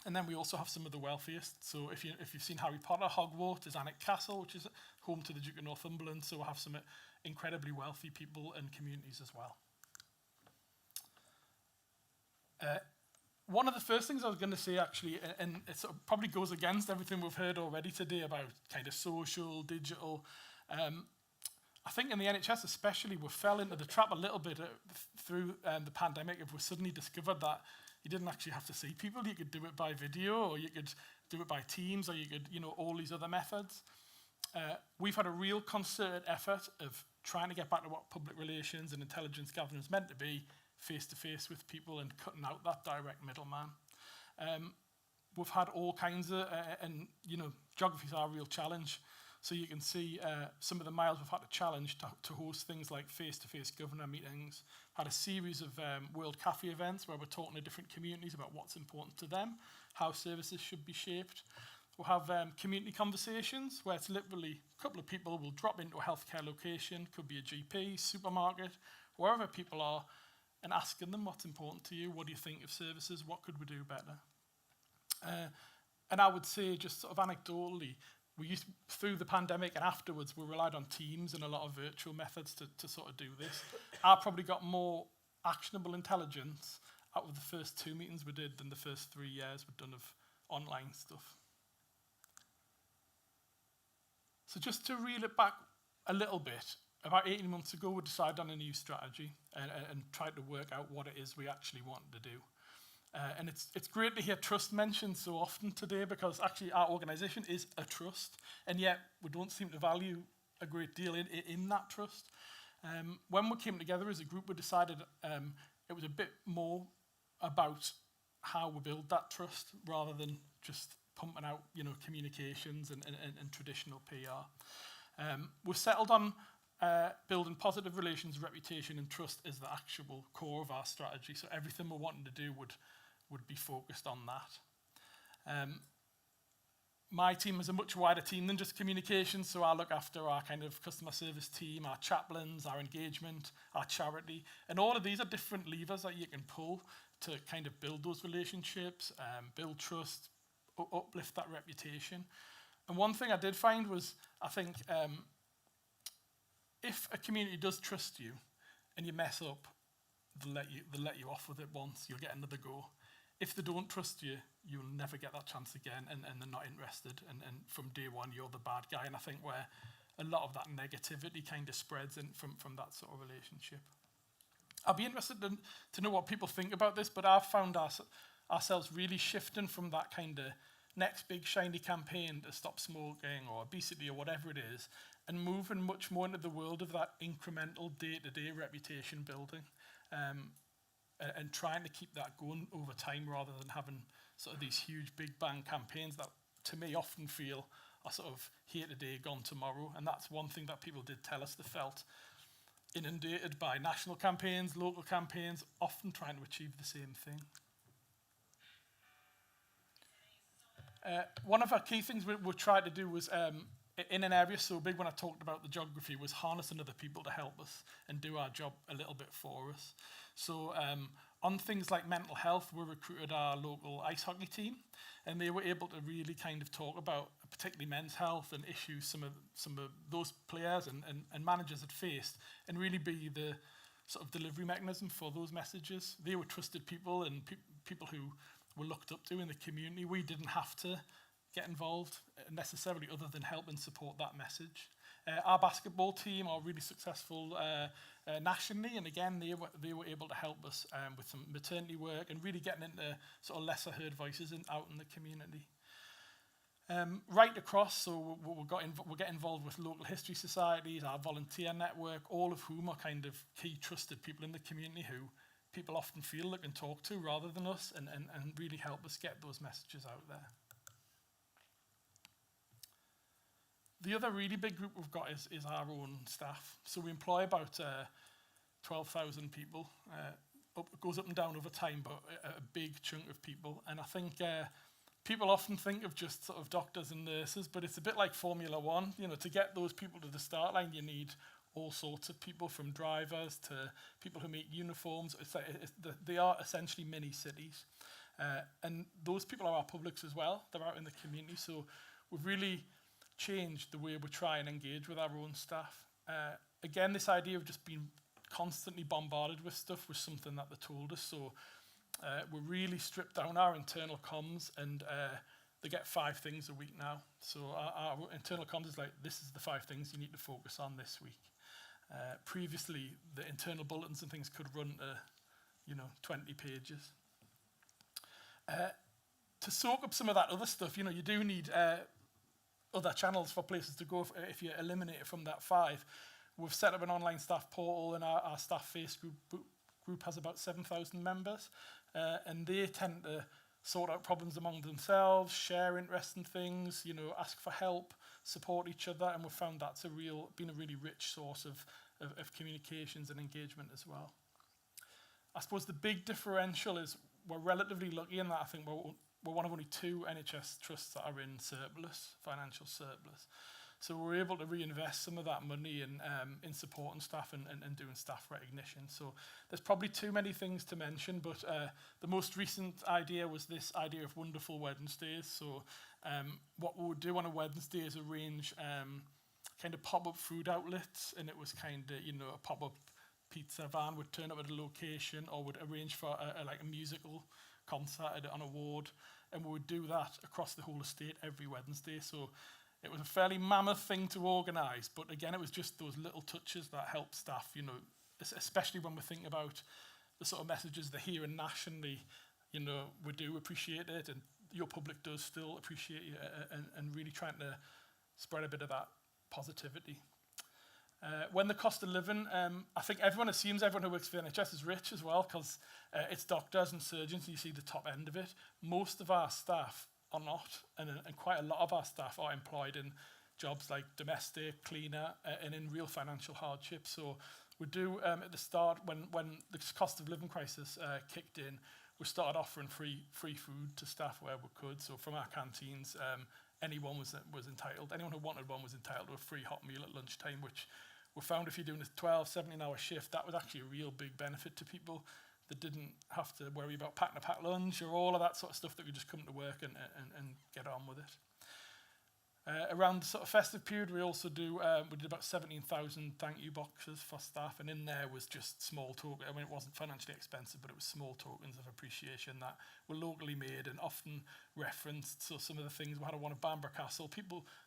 And then we also have some of the wealthiest. So if you've seen Harry Potter, Hogwarts is Alnwick Castle, which is home to the Duke of Northumberland. So we'll have some incredibly wealthy people and communities as well. One of the first things I was going to say, actually, and it sort of probably goes against everything we've heard already today about kind of social, digital. I think in the NHS especially, we fell into the trap a little bit through the pandemic if we suddenly discovered that you didn't actually have to see people. You could do it by video, or you could do it by Teams, or you could, all these other methods. We've had a real concerted effort of trying to get back to what public relations and intelligence gathering is meant to be, face-to-face with people and cutting out that direct middleman. We've had all kinds of, geography is our real challenge. So you can see some of the miles we've had to challenge to host things like face-to-face governor meetings. Had a series of World Cafe events where we're talking to different communities about what's important to them, how services should be shaped. We'll have community conversations where it's literally a couple of people will drop into a healthcare location, could be a GP, supermarket, wherever people are, and asking them what's important to you, what do you think of services, what could we do better? And I would say, just sort of anecdotally, through the pandemic and afterwards, we relied on Teams and a lot of virtual methods to sort of do this. I probably got more actionable intelligence out of the first 2 meetings we did than the first 3 years we've done of online stuff. So just to reel it back a little bit, about 18 months ago, we decided on a new strategy and tried to work out what it is we actually wanted to do. And it's great to hear trust mentioned so often today, because actually our organisation is a trust, and yet we don't seem to value a great deal in that trust. When we came together as a group, we decided it was a bit more about how we build that trust rather than just pumping out communications and traditional PR. We've settled on building positive relations, reputation and trust is the actual core of our strategy. So everything we're wanting to do would be focused on that. My team is a much wider team than just communications, so I look after our kind of customer service team, our chaplains, our engagement, our charity, and all of these are different levers that you can pull to kind of build those relationships, build trust, uplift that reputation. And one thing I did find was, I think, if a community does trust you and you mess up, they'll let you off with it once, you'll get another go. If they don't trust you, you'll never get that chance again, and they're not interested, and from day one you're the bad guy. And I think where a lot of that negativity kind of spreads in from that sort of relationship. I'd be interested to know what people think about this, but I've found ourselves really shifting from that kind of next big shiny campaign to stop smoking or obesity or whatever it is, and moving much more into the world of that incremental day-to-day reputation building. And trying to keep that going over time rather than having sort of these huge big bang campaigns that to me often feel are sort of here today, gone tomorrow. And that's one thing that people did tell us. They felt inundated by national campaigns, local campaigns, often trying to achieve the same thing. One of our key things we tried to do was, in an area so big when I talked about the geography, was harnessing other people to help us and do our job a little bit for us. So on things like mental health, we recruited our local ice hockey team, and they were able to really kind of talk about particularly men's health and issues some of those players and managers had faced, and really be the sort of delivery mechanism for those messages. They were trusted people and people who were looked up to in the community. We didn't have to get involved necessarily other than help and support that message. Our basketball team are really successful nationally, and again, they were able to help us with some maternity work and really getting into sort of lesser heard voices out in the community. Right across, so we'll get involved with local history societies, our volunteer network, all of whom are kind of key trusted people in the community who people often feel they can talk to rather than us, and really help us get those messages out there. The other really big group we've got is our own staff. So we employ about 12,000 people. It goes up and down over time, but a big chunk of people. And I think people often think of just sort of doctors and nurses, but it's a bit like Formula One. You know, to get those people to the start line, you need all sorts of people, from drivers to people who make uniforms. They are essentially mini cities. And those people are our publics as well. They're out in the community. So we've really changed the way we try and engage with our own staff. Again, this idea of just being constantly bombarded with stuff was something that they told us. So we really stripped down our internal comms, and they get 5 things a week now. So our internal comms is like, this is the 5 things you need to focus on this week. Previously, the internal bulletins and things could run to, 20 pages. To soak up some of that other stuff, you do need other channels for places to go if you eliminate it from that 5. We've set up an online staff portal, and our staff face group has about 7,000 members, and they tend to sort out problems among themselves, share interests in things, ask for help, support each other, and we've found that's been a really rich source of communications and engagement as well. I suppose the big differential is we're relatively lucky in that I think we're one of only 2 NHS trusts that are in financial surplus. So we're able to reinvest some of that money in supporting staff and doing staff recognition. So there's probably too many things to mention, but the most recent idea was this idea of Wonderful Wednesdays. So what we would do on a Wednesday is arrange kind of pop-up food outlets, and it was kind of, a pop-up pizza van would turn up at a location, or would arrange for a musical concert on a ward, and we would do that across the whole estate every Wednesday. So it was a fairly mammoth thing to organise, but again, it was just those little touches that help staff, especially when we're thinking about the sort of messages they hear nationally. We do appreciate it, and your public does still appreciate you, and really trying to spread a bit of that positivity. When the cost of living, I think everyone assumes everyone who works for the NHS is rich as well, because it's doctors and surgeons, and you see the top end of it. Most of our staff are not, and quite a lot of our staff are employed in jobs like domestic, cleaner, and in real financial hardship. So we do, at the start, when the cost of living crisis kicked in, we started offering free food to staff where we could. So from our canteens, anyone was entitled, anyone who wanted one was entitled to a free hot meal at lunchtime, which we found if you're doing a 12, 17-hour shift, that was actually a real big benefit to people that didn't have to worry about packing a packed lunch or all of that sort of stuff, that could just come to work and get on with it. Around the sort of festive period, we also we did about 17,000 thank you boxes for staff, and in there was just small token. I mean, it wasn't financially expensive, but it was small tokens of appreciation that were locally made and often referenced. So some of the things, we had one at Bamburgh Castle,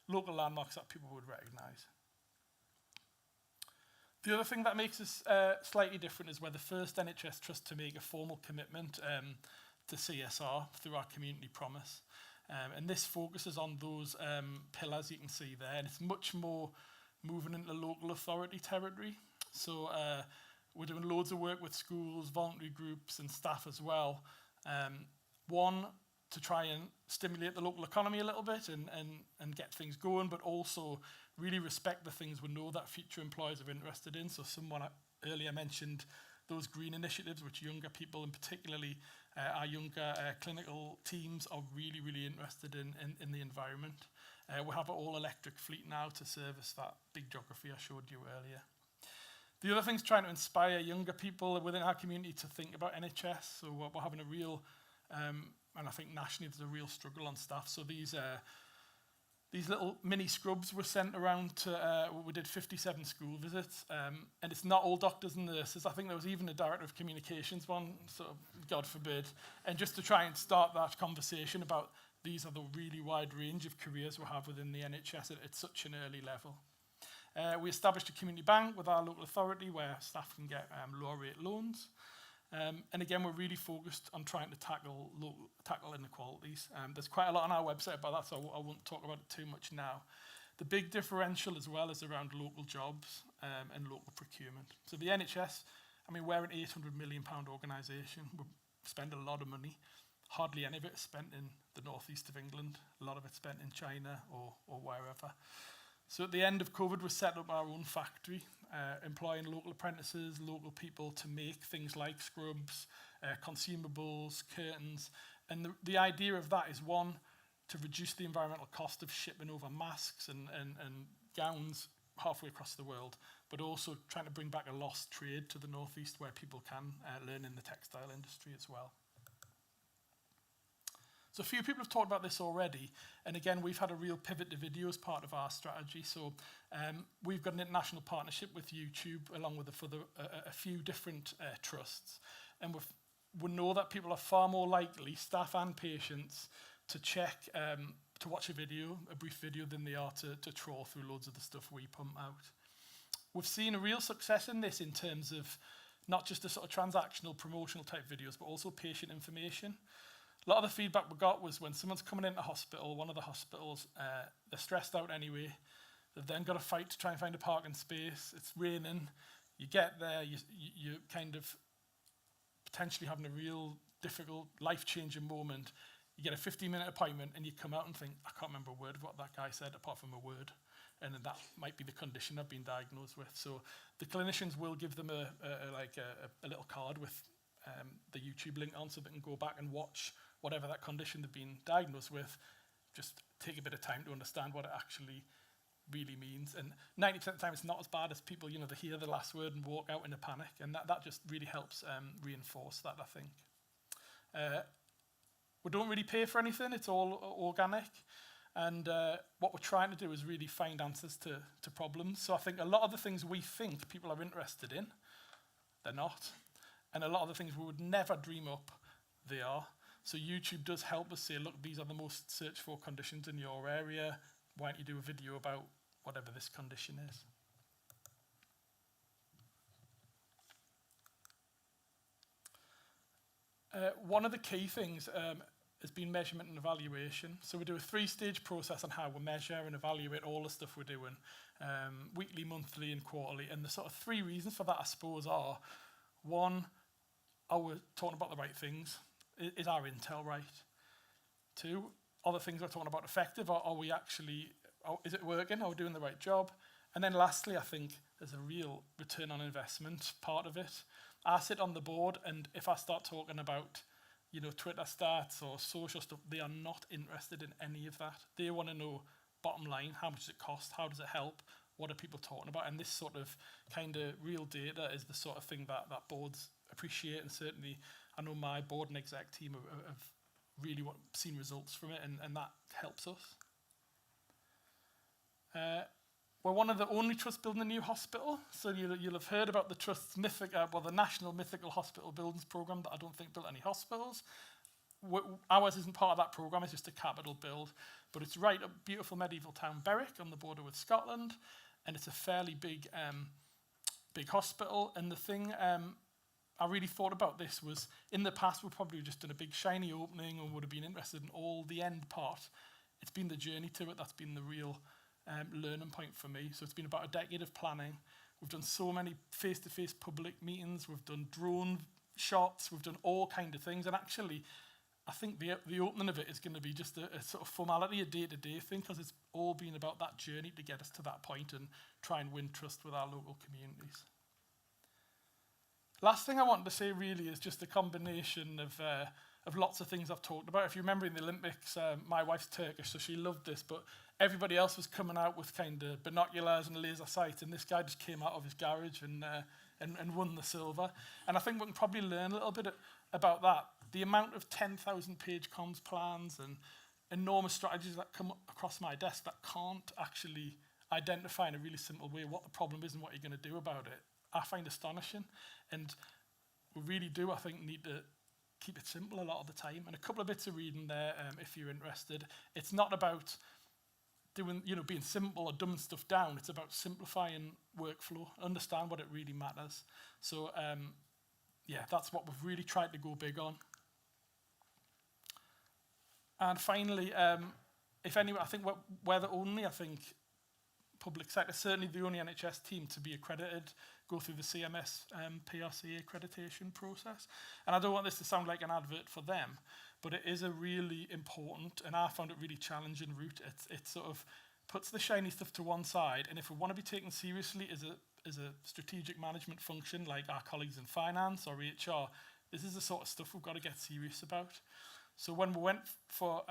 local landmarks that people would recognise. The other thing that makes us slightly different is we're the first NHS trust to make a formal commitment to CSR through our community promise. And this focuses on those pillars you can see there, and it's much more moving into local authority territory. So we're doing loads of work with schools, voluntary groups and staff as well. One, to try and stimulate the local economy a little bit and get things going, but also really respect the things we know that future employers are interested in. So someone earlier mentioned those green initiatives, which younger people, and particularly our younger clinical teams, are really, really interested in the environment. We have an all-electric fleet now to service that big geography I showed you earlier. The other thing is trying to inspire younger people within our community to think about NHS. So we're having a real, and I think nationally there's a real struggle on staff. So these little mini scrubs were sent around to, we did 57 school visits, and it's not all doctors and nurses. I think there was even a director of communications one, so God forbid. And just to try and start that conversation about these are the really wide range of careers we have within the NHS at such an early level. We established a community bank with our local authority where staff can get lower rate loans. And again, we're really focused on trying to tackle inequalities. There's quite a lot on our website about that, so I won't talk about it too much now. The big differential as well is around local jobs and local procurement. So the NHS, I mean, we're an £800 million organisation. We spend a lot of money. Hardly any of it is spent in the northeast of England. A lot of it's spent in China or wherever. So at the end of COVID, we set up our own factory, employing local apprentices, local people to make things like scrubs, consumables, curtains. And the idea of that is, one, to reduce the environmental cost of shipping over masks and gowns halfway across the world, but also trying to bring back a lost trade to the northeast where people can learn in the textile industry as well. So a few people have talked about this already, and again, we've had a real pivot to video as part of our strategy. So we've got an international partnership with YouTube, along with a few different trusts, and we know that people are far more likely, staff and patients, to check, to watch a brief video, than they are to trawl through loads of the stuff we pump out. We've seen a real success in this in terms of not just the sort of transactional, promotional type videos, but also patient information. A lot of the feedback we got was when someone's coming into hospital, one of the hospitals, they're stressed out anyway. They've then got to fight to try and find a parking space. It's raining. You get there, you kind of potentially having a real difficult, life-changing moment. You get a 15-minute appointment and you come out and think, I can't remember a word of what that guy said apart from a word. And that might be the condition I've been diagnosed with. So the clinicians will give them a little card with the YouTube link on so they can go back and watch whatever that condition they've been diagnosed with. Just take a bit of time to understand what it actually really means. And 90% of the time it's not as bad as people, they hear the last word and walk out in a panic. And that just really helps reinforce that, I think. We don't really pay for anything. It's all organic. And what we're trying to do is really find answers to problems. So I think a lot of the things we think people are interested in, they're not. And a lot of the things we would never dream up, they are. So YouTube does help us say, look, these are the most searched for conditions in your area. Why don't you do a video about whatever this condition is? One of the key things has been measurement and evaluation. So we do a 3-stage process on how we measure and evaluate all the stuff we're doing, weekly, monthly, and quarterly. And the sort of 3 reasons for that, I suppose, are, 1, are we talking about the right things? Is our intel right? 2, are the things we're talking about effective? Or are we actually, is it working? Are we doing the right job? And then lastly, I think there's a real return on investment part of it. I sit on the board, and if I start talking about, Twitter stats or social stuff, they are not interested in any of that. They want to know, bottom line, how much does it cost? How does it help? What are people talking about? And this sort of kind of real data is the sort of thing that boards appreciate, and certainly I know my board and exec team have really seen results from it, and that helps us. We're one of the only trusts building a new hospital, so you'll have heard about the trust's the National Mythical Hospital Buildings Programme that I don't think built any hospitals. Ours isn't part of that programme, it's just a capital build, but it's right up beautiful medieval town Berwick on the border with Scotland, and it's a fairly big hospital. And the thing I really thought about this was, in the past we've probably just done a big shiny opening and would have been interested in all the end part. It's been the journey to it that's been the real learning point for me. So it's been about a decade of planning. We've done so many face-to-face public meetings, we've done drone shots, we've done all kind of things, and actually I think the opening of it is going to be just a sort of formality, a day-to-day thing, because it's all been about that journey to get us to that point and try and win trust with our local communities. Last thing I wanted to say really is just a combination of lots of things I've talked about. If you remember in the Olympics, my wife's Turkish, so she loved this, but everybody else was coming out with kind of binoculars and laser sights, and this guy just came out of his garage and won the silver. And I think we can probably learn a little bit about that. The amount of 10,000-page comms plans and enormous strategies that come across my desk that can't actually identify in a really simple way what the problem is and what you're going to do about it, I find astonishing. And we really do, I think, need to keep it simple a lot of the time. And a couple of bits of reading there, if you're interested. It's not about doing, being simple or dumbing stuff down. It's about simplifying workflow, understand what it really matters. So, that's what we've really tried to go big on. And finally, if anyone, I think we're the only, public sector, certainly the only NHS team to be accredited, go through the CMS PRC accreditation process. And I don't want this to sound like an advert for them, but it is a really important, and I found it really challenging route. It sort of puts the shiny stuff to one side, and if we want to be taken seriously as a strategic management function, like our colleagues in finance or HR, this is the sort of stuff we've got to get serious about. So when we went for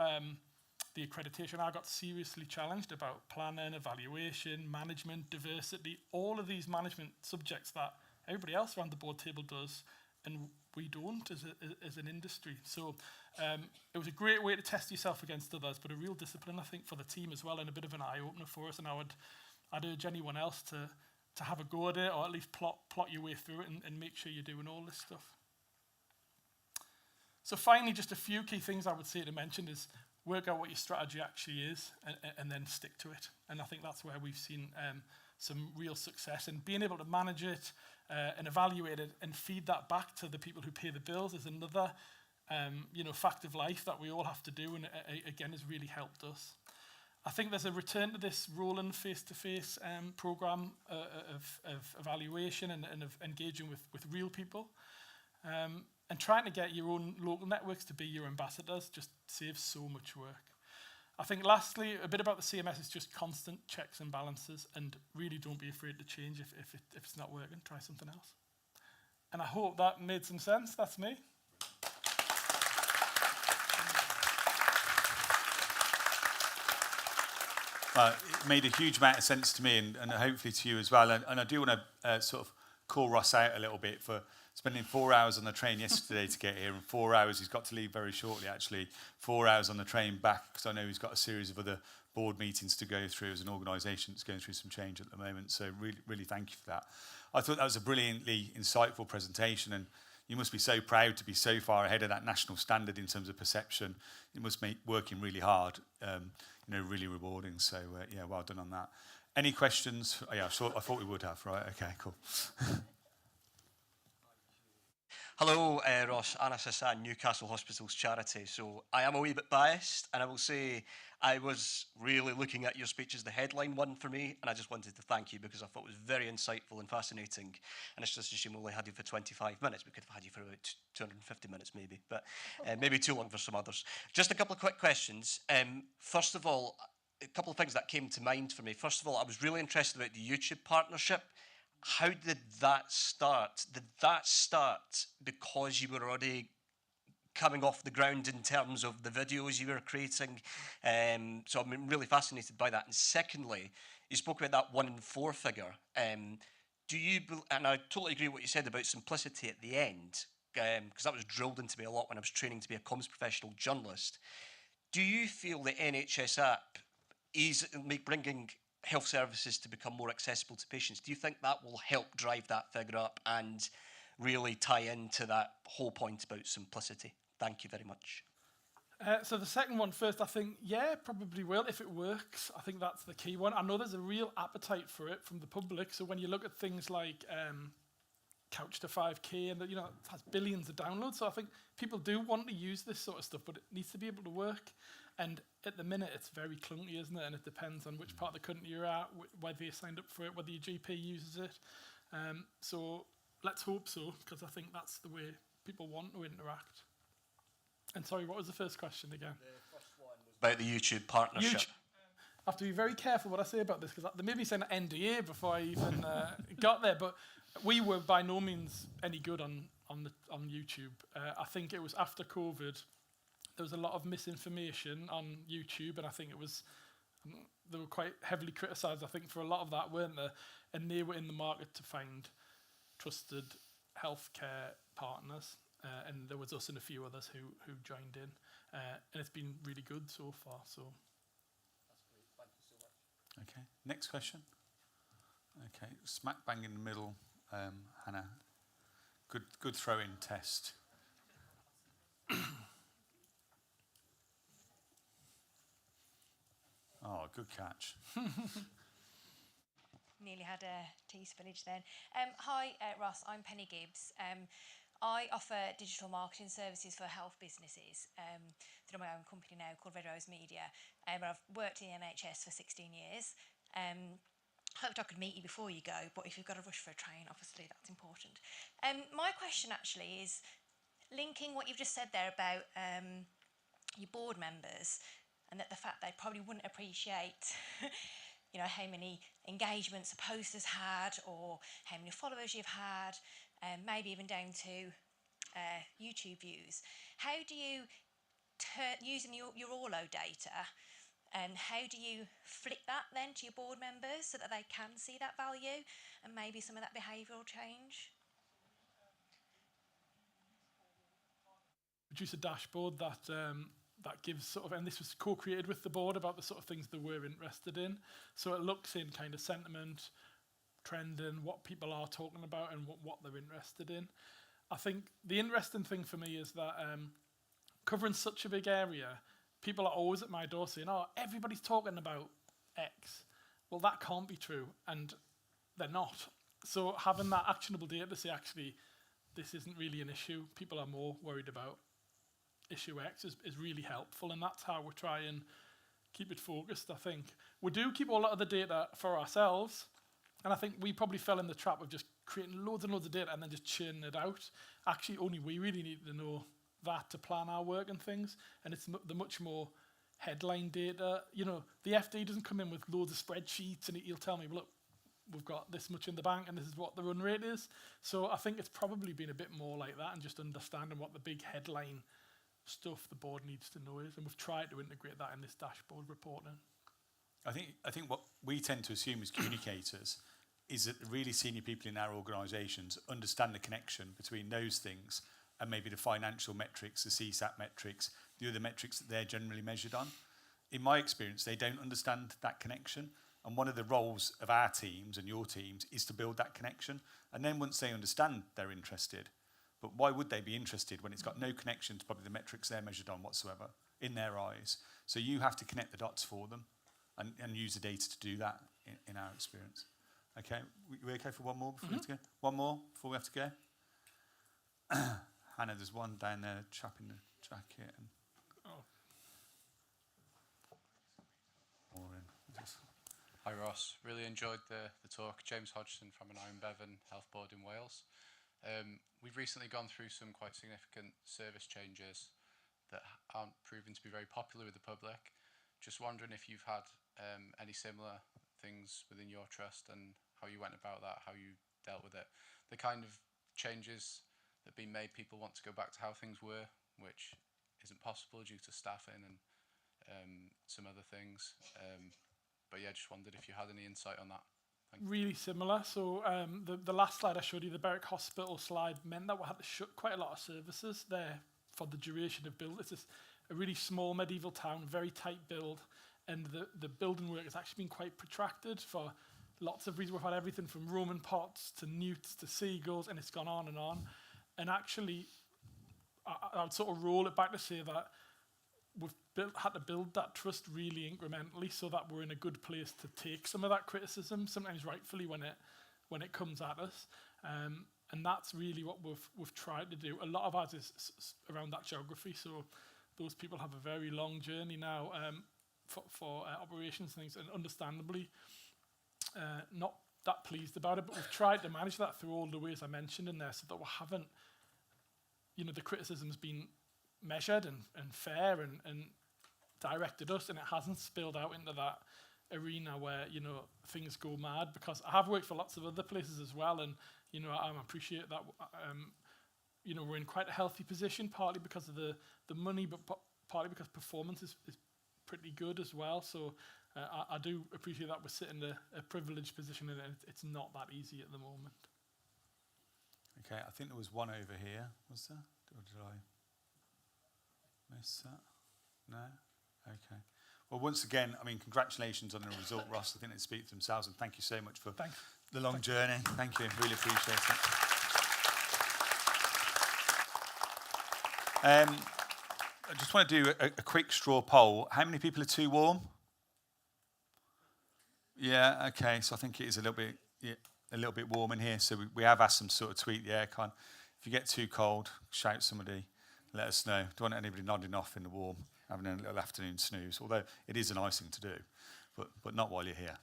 the accreditation, I got seriously challenged about planning, evaluation, management, diversity, all of these management subjects that everybody else around the board table does, and we don't as an industry. So it was a great way to test yourself against others, but a real discipline, I think, for the team as well, and a bit of an eye-opener for us. And I'd urge anyone else to have a go at it, or at least plot your way through it and make sure you're doing all this stuff. So finally, just a few key things I would say to mention is work out what your strategy actually is and then stick to it. And I think that's where we've seen some real success. And being able to manage it and evaluate it and feed that back to the people who pay the bills is another fact of life that we all have to do, and again has really helped us. I think there's a return to this rolling face-to-face programme of evaluation and of engaging with real people. And trying to get your own local networks to be your ambassadors just saves so much work. I think lastly, a bit about the CMS is just constant checks and balances, and really don't be afraid to change if it's not working. Try something else. And I hope that made some sense. That's me. It made a huge amount of sense to me and hopefully to you as well. And I do want to sort of call Ross out a little bit for spending 4 hours on the train yesterday to get here, and 4 hours, he's got to leave very shortly actually, 4 hours on the train back, because I know he's got a series of other board meetings to go through as an organisation that's going through some change at the moment. So really, really thank you for that. I thought that was a brilliantly insightful presentation, and you must be so proud to be so far ahead of that national standard in terms of perception. It must make working really hard, really rewarding. So well done on that. Any questions? Oh, yeah, I thought we would have, right? Okay, cool. Hello, Ross, Anas Hassan, Newcastle Hospitals Charity. So I am a wee bit biased, and I will say I was really looking at your speech as the headline one for me, and I just wanted to thank you because I thought it was very insightful and fascinating. And it's just a shame we only had you for 25 minutes. We could have had you for about 250 minutes maybe, but maybe too long for some others. Just a couple of quick questions. First of all, a couple of things that came to mind for me. First of all, I was really interested about the YouTube partnership. How did that start? Did that start because you were already coming off the ground in terms of the videos you were creating? So I'm really fascinated by that. And secondly, you spoke about that 1 in 4 figure. Do you, and I totally agree with what you said about simplicity at the end, because that was drilled into me a lot when I was training to be a comms professional journalist. Do you feel the NHS app is bringing health services to become more accessible to patients? Do you think that will help drive that figure up and really tie into that whole point about simplicity? Thank you very much. So the second one first, I think, probably will if it works. I think that's the key one. I know there's a real appetite for it from the public. So when you look at things like Couch to 5K, and it has billions of downloads. So I think people do want to use this sort of stuff, but it needs to be able to work. And at the minute, it's very clunky, isn't it? And it depends on which part of the country you're at, whether you signed up for it, whether your GP uses it. So let's hope so, because I think that's the way people want to interact. And sorry, what was the first question again? The first one was about the YouTube partnership. I have to be very careful what I say about this, because they made me sign an NDA before I even got there. But we were by no means any good on YouTube. I think it was after COVID. There was a lot of misinformation on YouTube, and I think they were quite heavily criticised, I think, for a lot of that, weren't they? And they were in the market to find trusted healthcare partners, and there was us and a few others who joined in, and it's been really good so far. So that's great. Thank you so much. Okay, next question. Okay, smack bang in the middle, Hannah. Good throw-in test. Oh, good catch. Nearly had a tea spillage then. Hi, Ross. I'm Penny Gibbs. I offer digital marketing services for health businesses through my own company now called Red Rose Media. I've worked in the NHS for 16 years. Hoped I could meet you before you go, but if you've got to rush for a train, obviously that's important. My question actually is linking what you've just said there about your board members and that the fact they probably wouldn't appreciate you know, how many engagements a post has had or how many followers you've had, maybe even down to YouTube views. How do you, using your Orlo data, and how do you flip that then to your board members so that they can see that value and maybe some of that behavioural change? Produce a dashboard that gives sort of, and this was co-created with the board about the sort of things that we're interested in. So it looks in kind of sentiment, trending, what people are talking about and what they're interested in. I think the interesting thing for me is that covering such a big area, people are always at my door saying, oh, everybody's talking about X. Well, that can't be true, and they're not. So having that actionable data to say, actually, this isn't really an issue, people are more worried about issue X is really helpful, and that's how we try and keep it focused, I think. We do keep a lot of the data for ourselves, and I think we probably fell in the trap of just creating loads and loads of data and then just churning it out. Actually, only we really need to know that to plan our work and things, and it's the much more headline data. You know, the FD doesn't come in with loads of spreadsheets and he'll tell me, well, look, we've got this much in the bank and this is what the run rate is. So I think it's probably been a bit more like that and just understanding what the big headline stuff the board needs to know is, and we've tried to integrate that in this dashboard reporting. I think what we tend to assume as communicators is that the really senior people in our organisations understand the connection between those things and maybe the financial metrics, the CSAT metrics, the other metrics that they're generally measured on. In my experience, they don't understand that connection, and one of the roles of our teams and your teams is to build that connection, and then once they understand, they're interested. But why would they be interested when it's got no connection to probably the metrics they're measured on whatsoever in their eyes? So you have to connect the dots for them and use the data to do that in our experience. Okay, we okay for one more before we have to go? One more before we have to go? Hannah, there's one down there, chap in the jacket. And Hi Ross, really enjoyed the talk. James Hodgson from an Iron Bevan Health Board in Wales. We've recently gone through some quite significant service changes that aren't proving to be very popular with the public. Just wondering if you've had any similar things within your trust and how you went about that, how you dealt with it. The kind of changes that have been made, people want to go back to how things were, which isn't possible due to staffing and some other things. But yeah, just wondered if you had any insight on that. Really similar. So the last slide I showed you, the Berwick Hospital slide, meant that we had to shut quite a lot of services there for the duration of build. It's just a really small medieval town, very tight build, and the building work has actually been quite protracted for lots of reasons. We've had everything from Roman pots to newts to seagulls, and it's gone on and on. And actually, I would sort of roll it back to say that we've had to build that trust really incrementally so that we're in a good place to take some of that criticism, sometimes rightfully when it comes at us. And that's really what we've tried to do. A lot of ours is around that geography, so those people have a very long journey now for operations and things, and understandably not that pleased about it, but we've tried to manage that through all the ways I mentioned in there so that we haven't, you know, the criticism's been measured and fair and directed us, and it hasn't spilled out into that arena where, you know, things go mad, because I have worked for lots of other places as well, and, you know, I appreciate that, you know, we're in quite a healthy position, partly because of the money, but partly because performance is pretty good as well. So I do appreciate that we're sitting in a privileged position, and it's not that easy at the moment. Okay, I think there was one over here, was there? Or did I miss that? No? Okay. Well, once again, I mean, congratulations on the result, Ross. I think they speak for themselves, and thank you so much for the long journey. Thank you. Really appreciate it. I just want to do a quick straw poll. How many people are too warm? Yeah, okay. So I think it is a little bit warm in here. So we have asked them to sort of tweak the aircon. If you get too cold, shout somebody, let us know. Don't want anybody nodding off in the warm, having a little afternoon snooze. Although it is a nice thing to do, but not while you're here.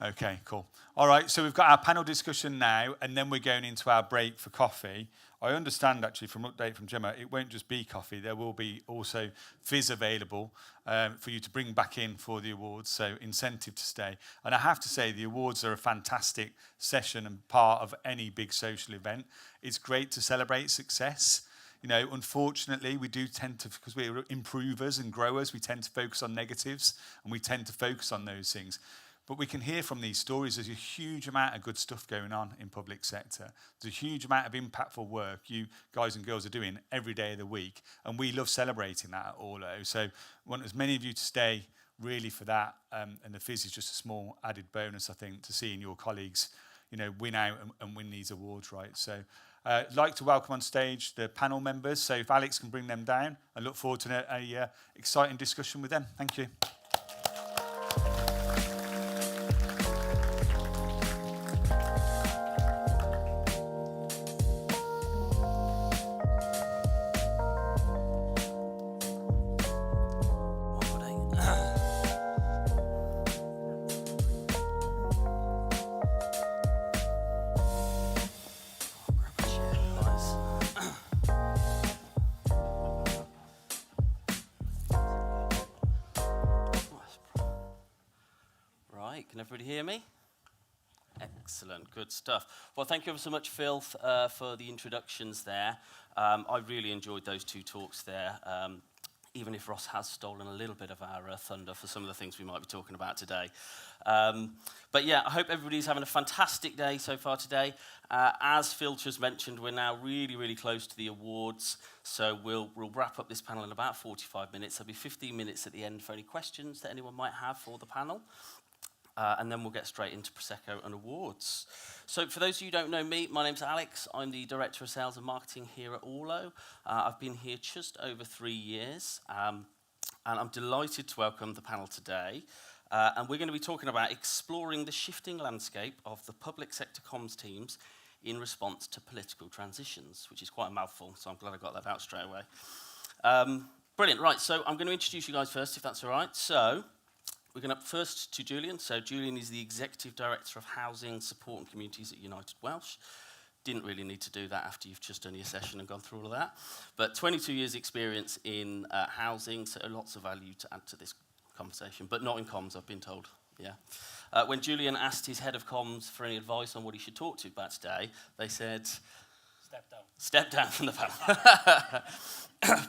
Okay, cool. All right, so we've got our panel discussion now, and then we're going into our break for coffee. I understand, actually, from update from Gemma, it won't just be coffee. There will be also fizz available for you to bring back in for the awards, so incentive to stay. And I have to say, the awards are a fantastic session and part of any big social event. It's great to celebrate success. You know, unfortunately, we do tend to, because we're improvers and growers, we tend to focus on negatives, and we tend to focus on those things. But we can hear from these stories there's a huge amount of good stuff going on in public sector. There's a huge amount of impactful work you guys and girls are doing every day of the week. And we love celebrating that at Orlo. So I want as many of you to stay really for that. And the fizz is just a small added bonus, I think, to seeing your colleagues, you know, win out and win these awards, right? So I'd like to welcome on stage the panel members. So if Alex can bring them down, I look forward to a exciting discussion with them. Thank you. Can everybody hear me? Excellent, good stuff. Well, thank you ever so much, Phil, for the introductions there. I really enjoyed those two talks there, even if Ross has stolen a little bit of our thunder for some of the things we might be talking about today. But yeah, I hope everybody's having a fantastic day so far today. As Phil just mentioned, we're now really, really close to the awards, so we'll wrap up this panel in about 45 minutes. There'll be 15 minutes at the end for any questions that anyone might have for the panel. And then we'll get straight into Prosecco and awards. So for those of you who don't know me, my name's Alex. I'm the Director of Sales and Marketing here at Orlo. I've been here just over 3 years, and I'm delighted to welcome the panel today. And we're going to be talking about exploring the shifting landscape of the public sector comms teams in response to political transitions, which is quite a mouthful, so I'm glad I got that out straight away. Brilliant, right, so I'm going to introduce you guys first, if that's all right. So we're going to first to Julian. So Julian is the Executive Director of Housing, Support and Communities at United Welsh. Didn't really need to do that after you've just done your session and gone through all of that. But 22 years experience in housing, so lots of value to add to this conversation, but not in comms, I've been told. Yeah. When Julian asked his head of comms for any advice on what he should talk to about today, they said, step down. Step down from the panel.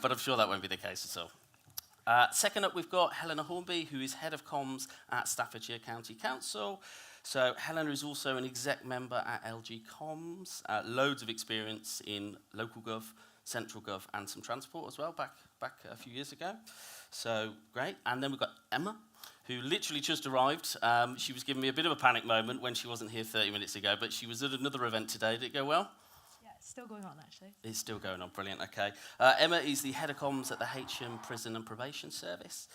But I'm sure that won't be the case at all. Second up, we've got Helena Hornby, who is Head of Comms at Staffordshire County Council. So Helena is also an exec member at LG Comms, loads of experience in local gov, central gov, and some transport as well, back a few years ago. So great. And then we've got Emma, who literally just arrived. She was giving me a bit of a panic moment when she wasn't here 30 minutes ago, but she was at another event today. Did it go well? Still going on, actually. It's still going on, brilliant, okay. Emma is the Head of Comms at the HM Prison and Probation Service.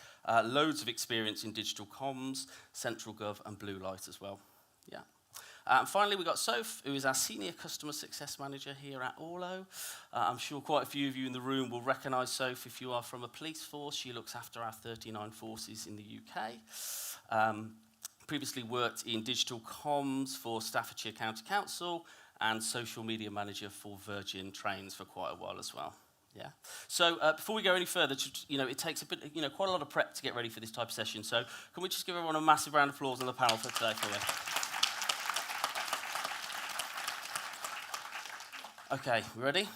Loads of experience in digital comms, central gov and blue light as well, yeah. And finally, we've got Soph, who is our Senior Customer Success Manager here at Orlo. I'm sure quite a few of you in the room will recognise Soph if you are from a police force. She looks after our 39 forces in the UK. Previously worked in digital comms for Staffordshire County Council, and social media manager for Virgin Trains for quite a while as well. Yeah. So before we go any further, it takes a bit, quite a lot of prep to get ready for this type of session. So can we just give everyone a massive round of applause on the panel for today, for you? Okay, we ready?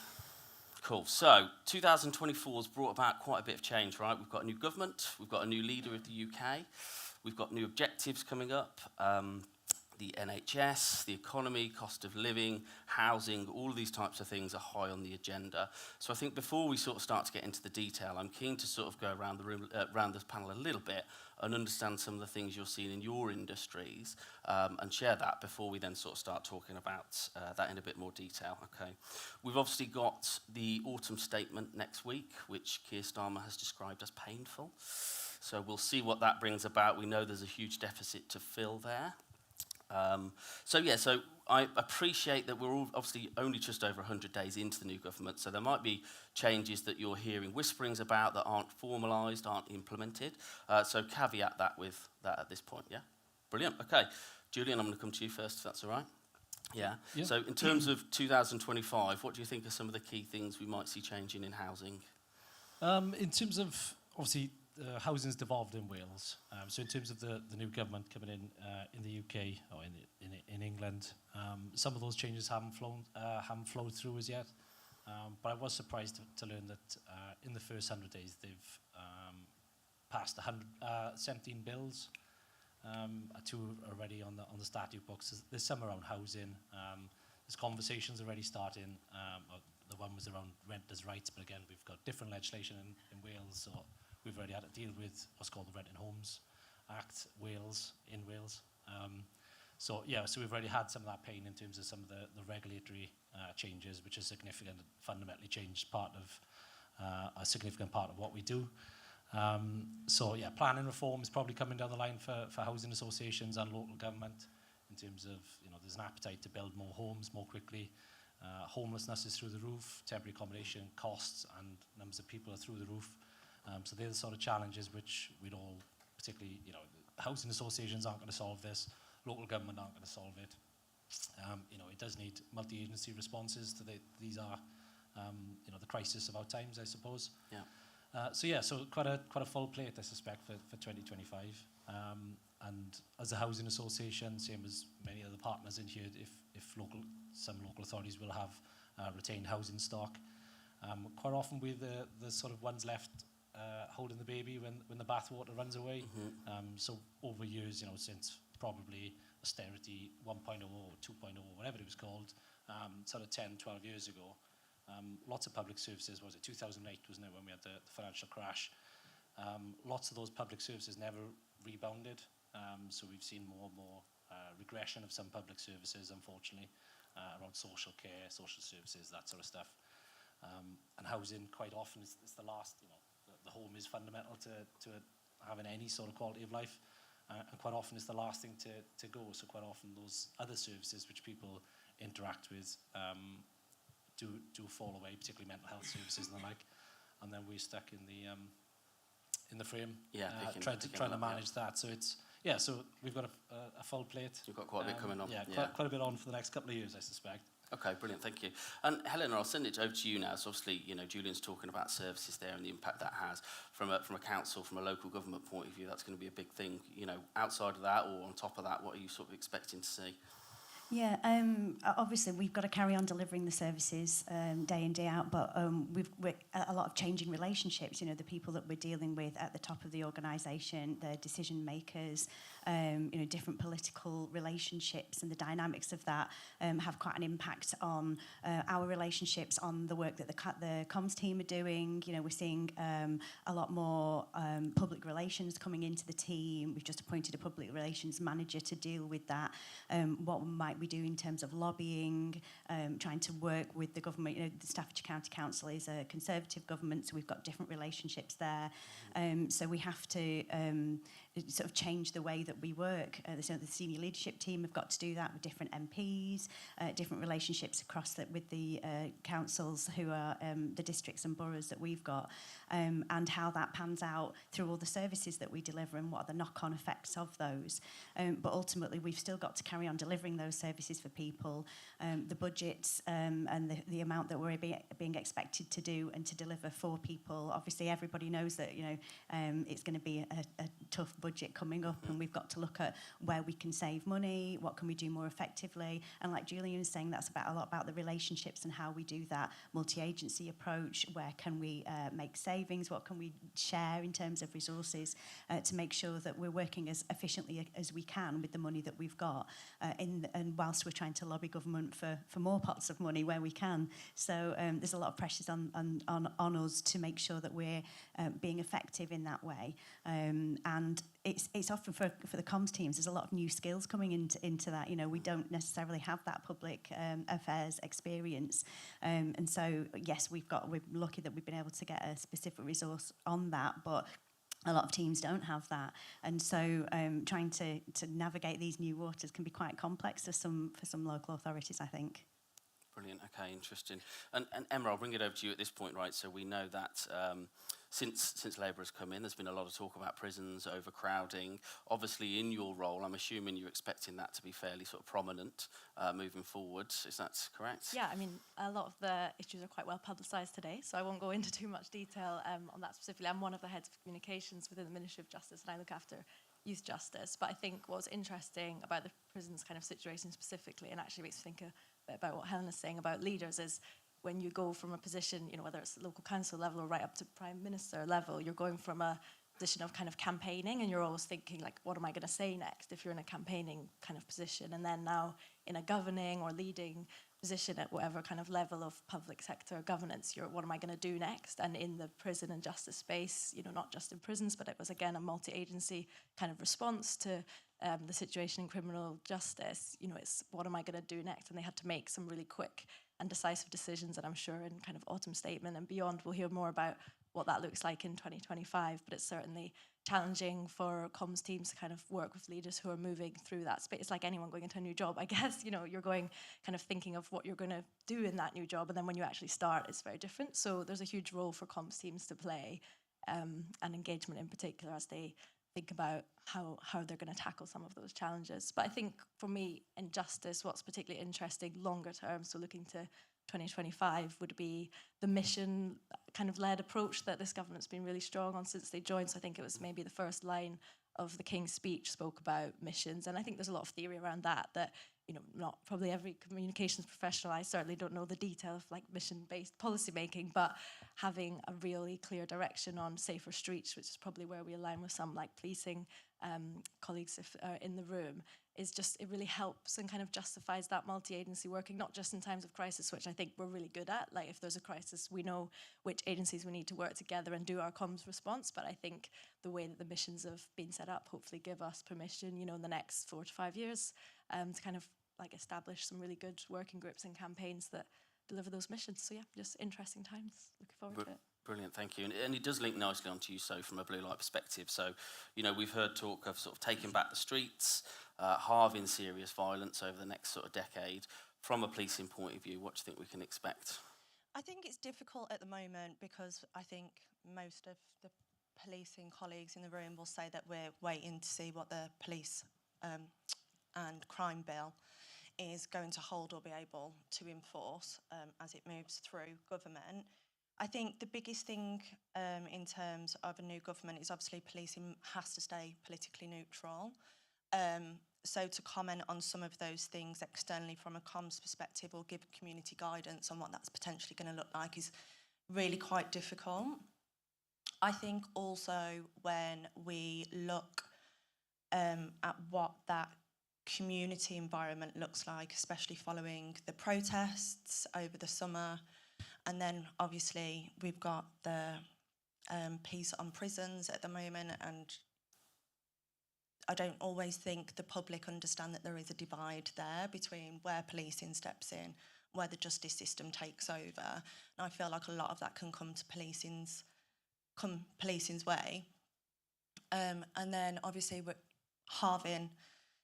Cool. So 2024 has brought about quite a bit of change, right? We've got a new government, we've got a new leader of the UK, we've got new objectives coming up. the NHS, the economy, cost of living, housing, all of these types of things are high on the agenda. So I think before we sort of start to get into the detail, I'm keen to sort of go around the room, around this panel a little bit and understand some of the things you're seeing in your industries and share that before we then sort of start talking about that in a bit more detail. Okay. We've obviously got the autumn statement next week, which Keir Starmer has described as painful. So we'll see what that brings about. We know there's a huge deficit to fill there. So I appreciate that we're all obviously only just over 100 days into the new government, so there might be changes that you're hearing whisperings about that aren't formalised, aren't implemented. So caveat that with that at this point, yeah? Brilliant, okay. Julian, I'm going to come to you first, if that's all right. Yeah. So in terms of 2025, what do you think are some of the key things we might see changing in housing? In terms of, obviously, housing's devolved in Wales. So in terms of the new government coming in the UK or in England, some of those changes haven't flowed through as yet. But I was surprised to learn that in the first 100 days they've passed 17 bills. Two already on the statute books. There's some around housing. There's conversations already starting. The one was around renters' rights, but again, we've got different legislation in Wales, so we've already had to deal with what's called the Rent and Homes Act, in Wales. So we've already had some of that pain in terms of some of the regulatory changes, which is significant, fundamentally changed a significant part of what we do. Planning reform is probably coming down the line for housing associations and local government in terms of, there's an appetite to build more homes more quickly. Homelessness is through the roof, temporary accommodation costs and numbers of people are through the roof. So they're the sort of challenges which we'd all, particularly, housing associations aren't going to solve this, local government aren't going to solve it. It does need multi-agency responses to these are, the crisis of our times, I suppose. Yeah. So quite a full plate, I suspect, for 2025. And as a housing association, same as many other partners in here, if some local authorities will have retained housing stock, quite often we're the sort of ones left holding the baby when the bathwater runs away. So over years, since probably austerity 1.0 or 2.0, whatever it was called, sort of 10, 12 years ago, lots of public services, was it 2008, wasn't it, when we had the financial crash? Lots of those public services never rebounded. So we've seen more and more regression of some public services, unfortunately, around social care, social services, that sort of stuff. And housing quite often is the last, the home is fundamental to having any sort of quality of life. And quite often it's the last thing to go. So quite often those other services which people interact with do fall away, particularly mental health services and the like. And then we're stuck in the frame, trying to manage that. So it's so we've got a full plate. You've got quite a bit coming on. Quite a bit on for the next couple of years, I suspect. Okay, brilliant, thank you. And Helena, I'll send it over to you now. So obviously, Julian's talking about services there and the impact that has from a council, from a local government point of view. That's going to be a big thing. Outside of that or on top of that, what are you sort of expecting to see? Yeah, obviously we've got to carry on delivering the services day in, day out, but we're a lot of changing relationships. The people that we're dealing with at the top of the organisation, the decision makers, different political relationships and the dynamics of that have quite an impact on our relationships, on the work that the comms team are doing. We're seeing a lot more public relations coming into the team. We've just appointed a public relations manager to deal with that. What might we do in terms of lobbying, trying to work with the government? The Staffordshire County Council is a Conservative government, so we've got different relationships there. So we have to sort of change the way that we work. The senior leadership team have got to do that with different MPs, different relationships across with the councils who are the districts and boroughs that we've got, and how that pans out through all the services that we deliver and what are the knock-on effects of those. But ultimately, we've still got to carry on delivering those services for people. The budgets and the amount that we're being expected to do and to deliver for people. Obviously, everybody knows that it's going to be a tough budget coming up, and we've got to look at where we can save money, what can we do more effectively. And like Julian was saying, that's about a lot about the relationships and how we do that multi-agency approach. Where can we make savings? What can we share in terms of resources to make sure that we're working as efficiently as we can with the money that we've got, and whilst we're trying to lobby government for more pots of money where we can. So there's a lot of pressures on us to make sure that we're being effective in that way. And it's often for the comms teams, there's a lot of new skills coming into that. You know, we don't necessarily have that public affairs experience. And so, yes, we're lucky that we've been able to get a specific resource on that, but a lot of teams don't have that. And so trying to navigate these new waters can be quite complex for some local authorities, I think. Brilliant. Okay, interesting. And Emma, I'll bring it over to you at this point, right? So we know that since Labour has come in, there's been a lot of talk about prisons, overcrowding. Obviously, in your role, I'm assuming you're expecting that to be fairly sort of prominent moving forward. Is that correct? Yeah, I mean, a lot of the issues are quite well publicised today, so I won't go into too much detail on that specifically. I'm one of the heads of communications within the Ministry of Justice, and I look after youth justice. But I think what's interesting about the prisons kind of situation specifically, and actually makes me think a bit about what Helen is saying about leaders, is when you go from a position, you know, whether it's local council level or right up to Prime Minister level, you're going from a position of kind of campaigning, and you're always thinking, like, what am I going to say next if you're in a campaigning kind of position? And then now in a governing or leading position at whatever kind of level of public sector governance, what am I going to do next? And in the prison and justice space, you know, not just in prisons, but it was again a multi-agency kind of response to the situation in criminal justice. You know, it's what am I going to do next? And they had to make some really quick and decisive decisions, and I'm sure in kind of autumn statement and beyond we'll hear more about what that looks like in 2025, but it's certainly challenging for comms teams to kind of work with leaders who are moving through that space. It's like anyone going into a new job, I guess. You know, you're going kind of thinking of what you're going to do in that new job, and then when you actually start, it's very different. So there's a huge role for comms teams to play, and engagement in particular, as they think about how they're going to tackle some of those challenges. But I think for me, in justice, what's particularly interesting longer term, so looking to 2025, would be the mission kind of led approach that this government's been really strong on since they joined. So I think it was maybe the first line of the King's speech spoke about missions, and I think there's a lot of theory around that, you know, not probably every communications professional, I certainly don't know the detail of like mission-based policy making, but having a really clear direction on safer streets, which is probably where we align with some like policing colleagues if in the room, is just, it really helps and kind of justifies that multi-agency working, not just in times of crisis, which I think we're really good at. Like if there's a crisis, we know which agencies we need to work together and do our comms response. But I think the way that the missions have been set up hopefully give us permission, you know, in the next 4 to 5 years to kind of like establish some really good working groups and campaigns that deliver those missions. So yeah, just interesting times. Looking forward to it. Brilliant, thank you. And it does link nicely onto you, so from a blue light perspective. So, you know, we've heard talk of sort of taking back the streets, halving serious violence over the next sort of decade. From a policing point of view, what do you think we can expect? I think it's difficult at the moment because I think most of the policing colleagues in the room will say that we're waiting to see what the police and crime bill is going to hold or be able to enforce as it moves through government. I think the biggest thing in terms of a new government is obviously policing has to stay politically neutral. So to comment on some of those things externally from a comms perspective or give community guidance on what that's potentially going to look like is really quite difficult. I think also when we look at what that community environment looks like, especially following the protests over the summer, and then obviously we've got the piece on prisons at the moment, and I don't always think the public understand that there is a divide there between where policing steps in, where the justice system takes over. And I feel like a lot of that can come to policing's way. And then obviously we're halving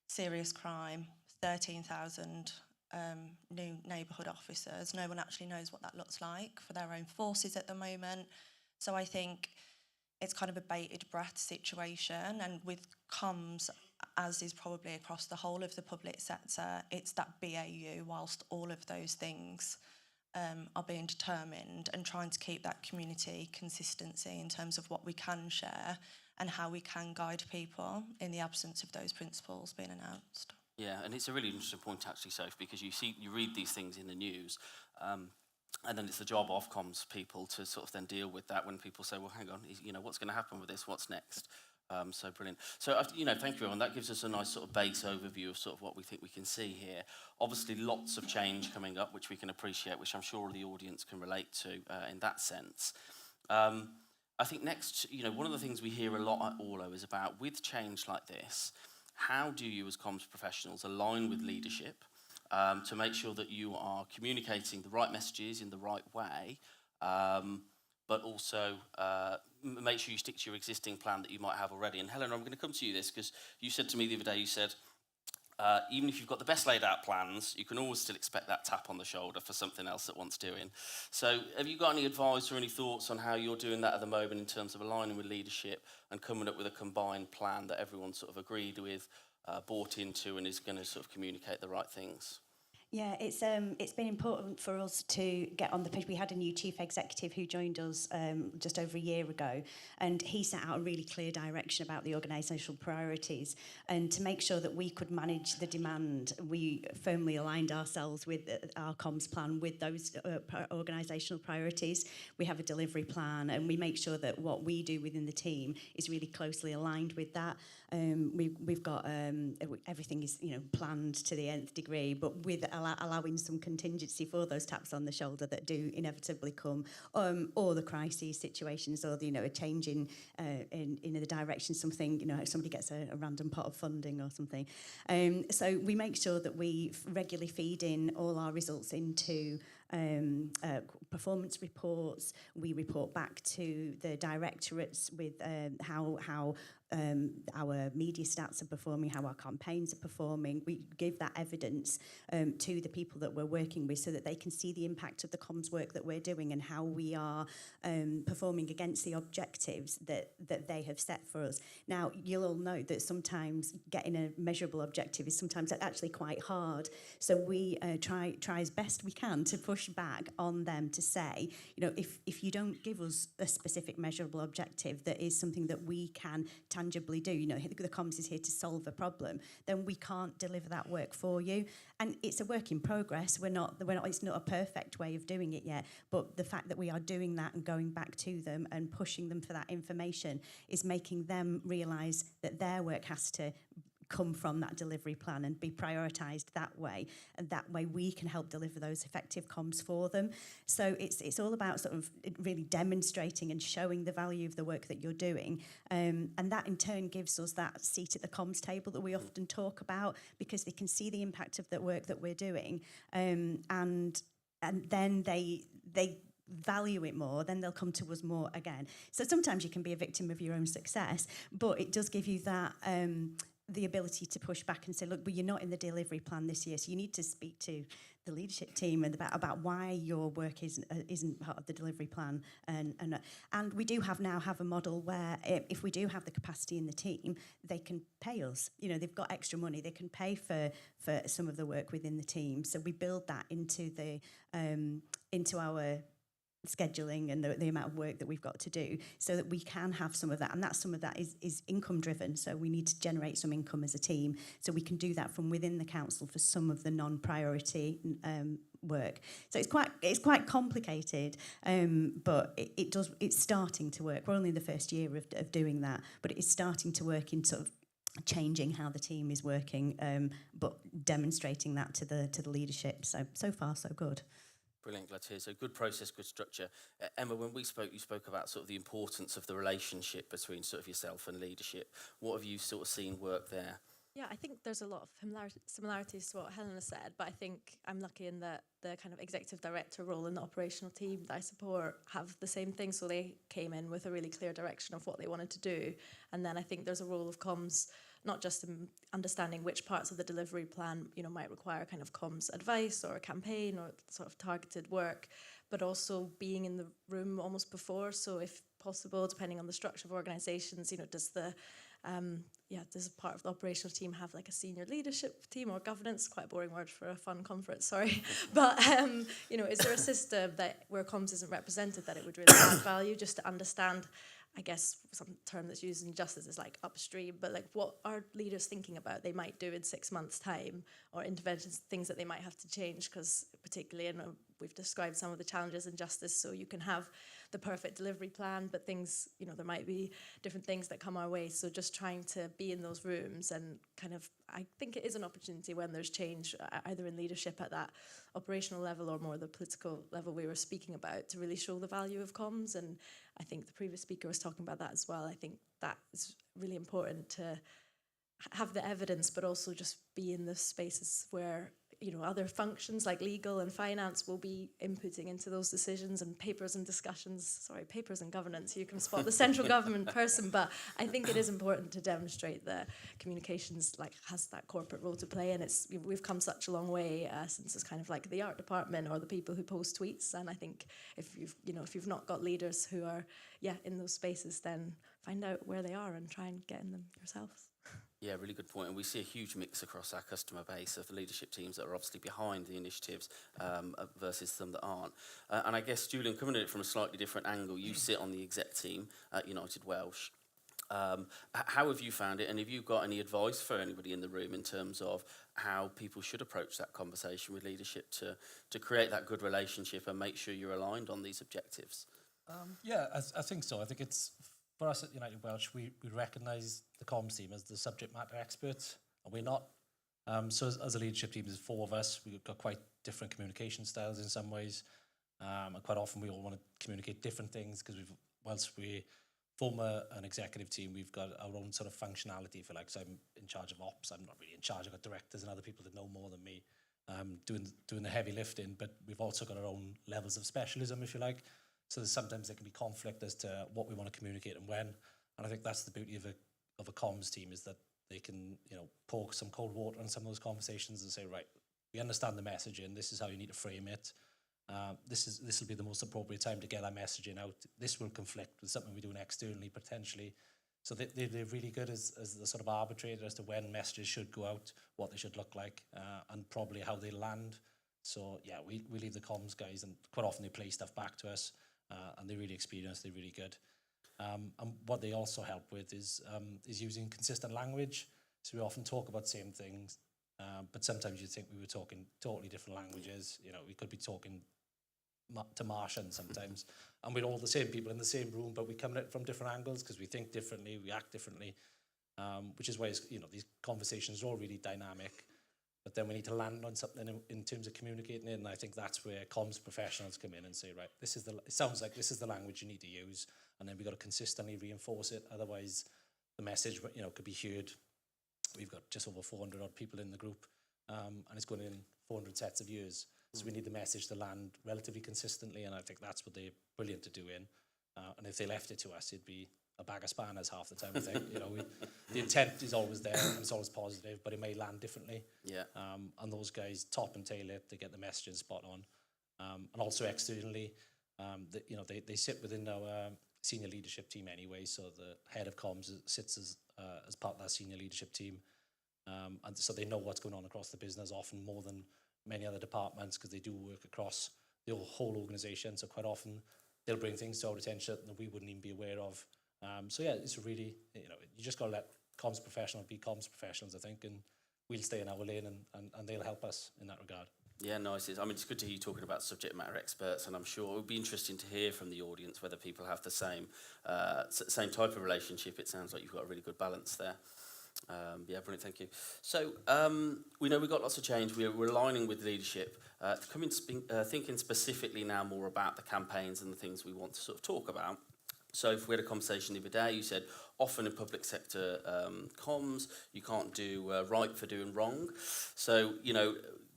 serious crime, 13,000 new neighbourhood officers. No one actually knows what that looks like for their own forces at the moment. So I think it's kind of a bated breath situation, and with comms, as is probably across the whole of the public sector, it's that BAU whilst all of those things are being determined, and trying to keep that community consistency in terms of what we can share and how we can guide people in the absence of those principles being announced. Yeah, and it's a really interesting point actually, Soph, because you read these things in the news, and then it's the job of comms people to sort of then deal with that when people say, well, hang on, what's going to happen with this? What's next? So brilliant. So, thank you, everyone. That gives us a nice sort of base overview of sort of what we think we can see here. Obviously, lots of change coming up, which we can appreciate, which I'm sure the audience can relate to in that sense. I think next, one of the things we hear a lot at Orlo is about, with change like this, how do you as comms professionals align with leadership to make sure that you are communicating the right messages in the right way, but also make sure you stick to your existing plan that you might have already. And Helen, I'm going to come to you this, because you said to me the other day, you said, even if you've got the best laid out plans, you can always still expect that tap on the shoulder for something else that wants doing. So have you got any advice or any thoughts on how you're doing that at the moment in terms of aligning with leadership and coming up with a combined plan that everyone sort of agreed with, bought into, and is going to sort of communicate the right things? Yeah, it's been important for us to get on the pitch. We had a new chief executive who joined us just over a year ago, and he set out a really clear direction about the organisational priorities. And to make sure that we could manage the demand, we firmly aligned ourselves with our comms plan with those organisational priorities. We have a delivery plan, and we make sure that what we do within the team is really closely aligned with that. We've got everything is planned to the nth degree, but with allowing some contingency for those taps on the shoulder that do inevitably come, or the crisis situations, or a change in the direction, somebody gets a random pot of funding or something. So we make sure that we regularly feed in all our results into performance reports. We report back to the directorates with how our media stats are performing, how our campaigns are performing. We give that evidence to the people that we're working with so that they can see the impact of the comms work that we're doing and how we are performing against the objectives that they have set for us. Now, you'll all know that sometimes getting a measurable objective is sometimes actually quite hard. So we try as best we can to push back on them to say, if you don't give us a specific measurable objective that is something that we can tangibly do, the comms is here to solve a problem, then we can't deliver that work for you. And it's a work in progress. It's not a perfect way of doing it yet, but the fact that we are doing that and going back to them and pushing them for that information is making them realise that their work has to come from that delivery plan and be prioritised that way, and that way we can help deliver those effective comms for them. So it's all about sort of really demonstrating and showing the value of the work that you're doing, and that in turn gives us that seat at the comms table that we often talk about, because they can see the impact of the work that we're doing, and then they value it more, then they'll come to us more again. So sometimes you can be a victim of your own success, but it does give you that the ability to push back and say, look, but you're not in the delivery plan this year, so you need to speak to the leadership team and about why your work isn't part of the delivery plan. And we do have a model where if we do have the capacity in the team, they can pay us. They've got extra money, they can pay for some of the work within the team. So we build that into our scheduling and the amount of work that we've got to do, so that we can have some of that, and some of that is income driven. So we need to generate some income as a team, so we can do that from within the council for some of the non-priority work. So it's quite complicated, but it's starting to work. We're only in the first year of doing that, but it is starting to work in sort of changing how the team is working, but demonstrating that to the leadership. So far so good. Brilliant, glad to hear. So good process, good structure. Emma, when we spoke, you spoke about sort of the importance of the relationship between sort of yourself and leadership. What have you sort of seen work there? Yeah, I think there's a lot of similarities to what Helena said, but I think I'm lucky in that the kind of executive director role and the operational team that I support have the same thing. So they came in with a really clear direction of what they wanted to do. And then I think there's a role of comms, not just in understanding which parts of the delivery plan, might require kind of comms advice or a campaign or sort of targeted work, but also being in the room almost before. So if possible, depending on the structure of organisations, does a part of the operational team have like a senior leadership team or governance? Quite a boring word for a fun conference, sorry. But, is there a system that where comms isn't represented that it would really add value, just to understand I guess some term that's used in justice is like upstream, but like what are leaders thinking about they might do in 6 months' time, or interventions, things that they might have to change, because particularly, we've described some of the challenges in justice, so you can have the perfect delivery plan, but things, there might be different things that come our way. So just trying to be in those rooms and kind of, I think it is an opportunity when there's change, either in leadership at that operational level or more the political level we were speaking about, to really show the value of comms. And I think the previous speaker was talking about that as well. I think that is really important to have the evidence, but also just be in the spaces where other functions like legal and finance will be inputting into those decisions, and papers and governance. You can spot the central government person, but I think it is important to demonstrate that communications has that corporate role to play, and we've come such a long way since it's kind of like the art department or the people who post tweets. And I think if you've not got leaders who are in those spaces, then find out where they are and try and get in them yourselves. Yeah, really good point. And we see a huge mix across our customer base of the leadership teams that are obviously behind the initiatives versus some that aren't. And I guess, Julian, coming at it from a slightly different angle, you sit on the exec team at United Welsh. How have you found it? And have you got any advice for anybody in the room in terms of how people should approach that conversation with leadership to create that good relationship and make sure you're aligned on these objectives? I think so. I think it's, for us at United Welsh, we recognise the comms team as the subject matter experts, and we're not. So as a leadership team, there's 4 of us. We've got quite different communication styles in some ways, and quite often we all want to communicate different things, because whilst we form an executive team, we've got our own sort of functionality, if you like. So I'm in charge of ops. I'm not really in charge. I've got directors and other people that know more than me doing the heavy lifting, but we've also got our own levels of specialism, if you like. So sometimes there can be conflict as to what we want to communicate and when. And I think that's the beauty of a comms team, is that they can, pour some cold water on some of those conversations and say, right, we understand the messaging. This is how you need to frame it. This will be the most appropriate time to get that messaging out. This will conflict with something we're doing externally, potentially. So they're really good as the sort of arbitrator as to when messages should go out, what they should look like, and probably how they land. So yeah, we leave the comms guys, and quite often they play stuff back to us. And they're really experienced, they're really good. And what they also help with is using consistent language. So we often talk about the same things, but sometimes you'd think we were talking totally different languages. We could be talking to Martian sometimes, and we're all the same people in the same room, but we come at it from different angles because we think differently, we act differently, which is why these conversations are all really dynamic. But then we need to land on something in terms of communicating it, and I think that's where comms professionals come in and say, right, it sounds like this is the language you need to use, and then we've got to consistently reinforce it. Otherwise, the message, could be heard. We've got just over 400 odd people in the group, and it's going in 400 sets of ears. So we need the message to land relatively consistently, and I think that's what they're brilliant to do in. And if they left it to us, it'd be a bag of spanners half the time. I think the intent is always there and it's always positive, but it may land differently. Yeah. And those guys top and tail it. They get the messaging spot on, and also externally, they sit within our senior leadership team anyway. So the head of comms sits as part of that senior leadership team, and so they know what's going on across the business, often more than many other departments, because they do work across the whole organisation. So quite often they'll bring things to our attention that we wouldn't even be aware of. So yeah, it's really, you just got to let comms professionals be comms professionals, I think, and we'll stay in our lane and they'll help us in that regard. Yeah, nice. It's good to hear you talking about subject matter experts, and I'm sure it would be interesting to hear from the audience whether people have the same type of relationship. It sounds like you've got a really good balance there. Yeah, brilliant, thank you. So we know we've got lots of change. We're aligning with leadership, thinking specifically now more about the campaigns and the things we want to sort of talk about. So if we had a conversation the other day, you said often in public sector comms, you can't do right for doing wrong. So,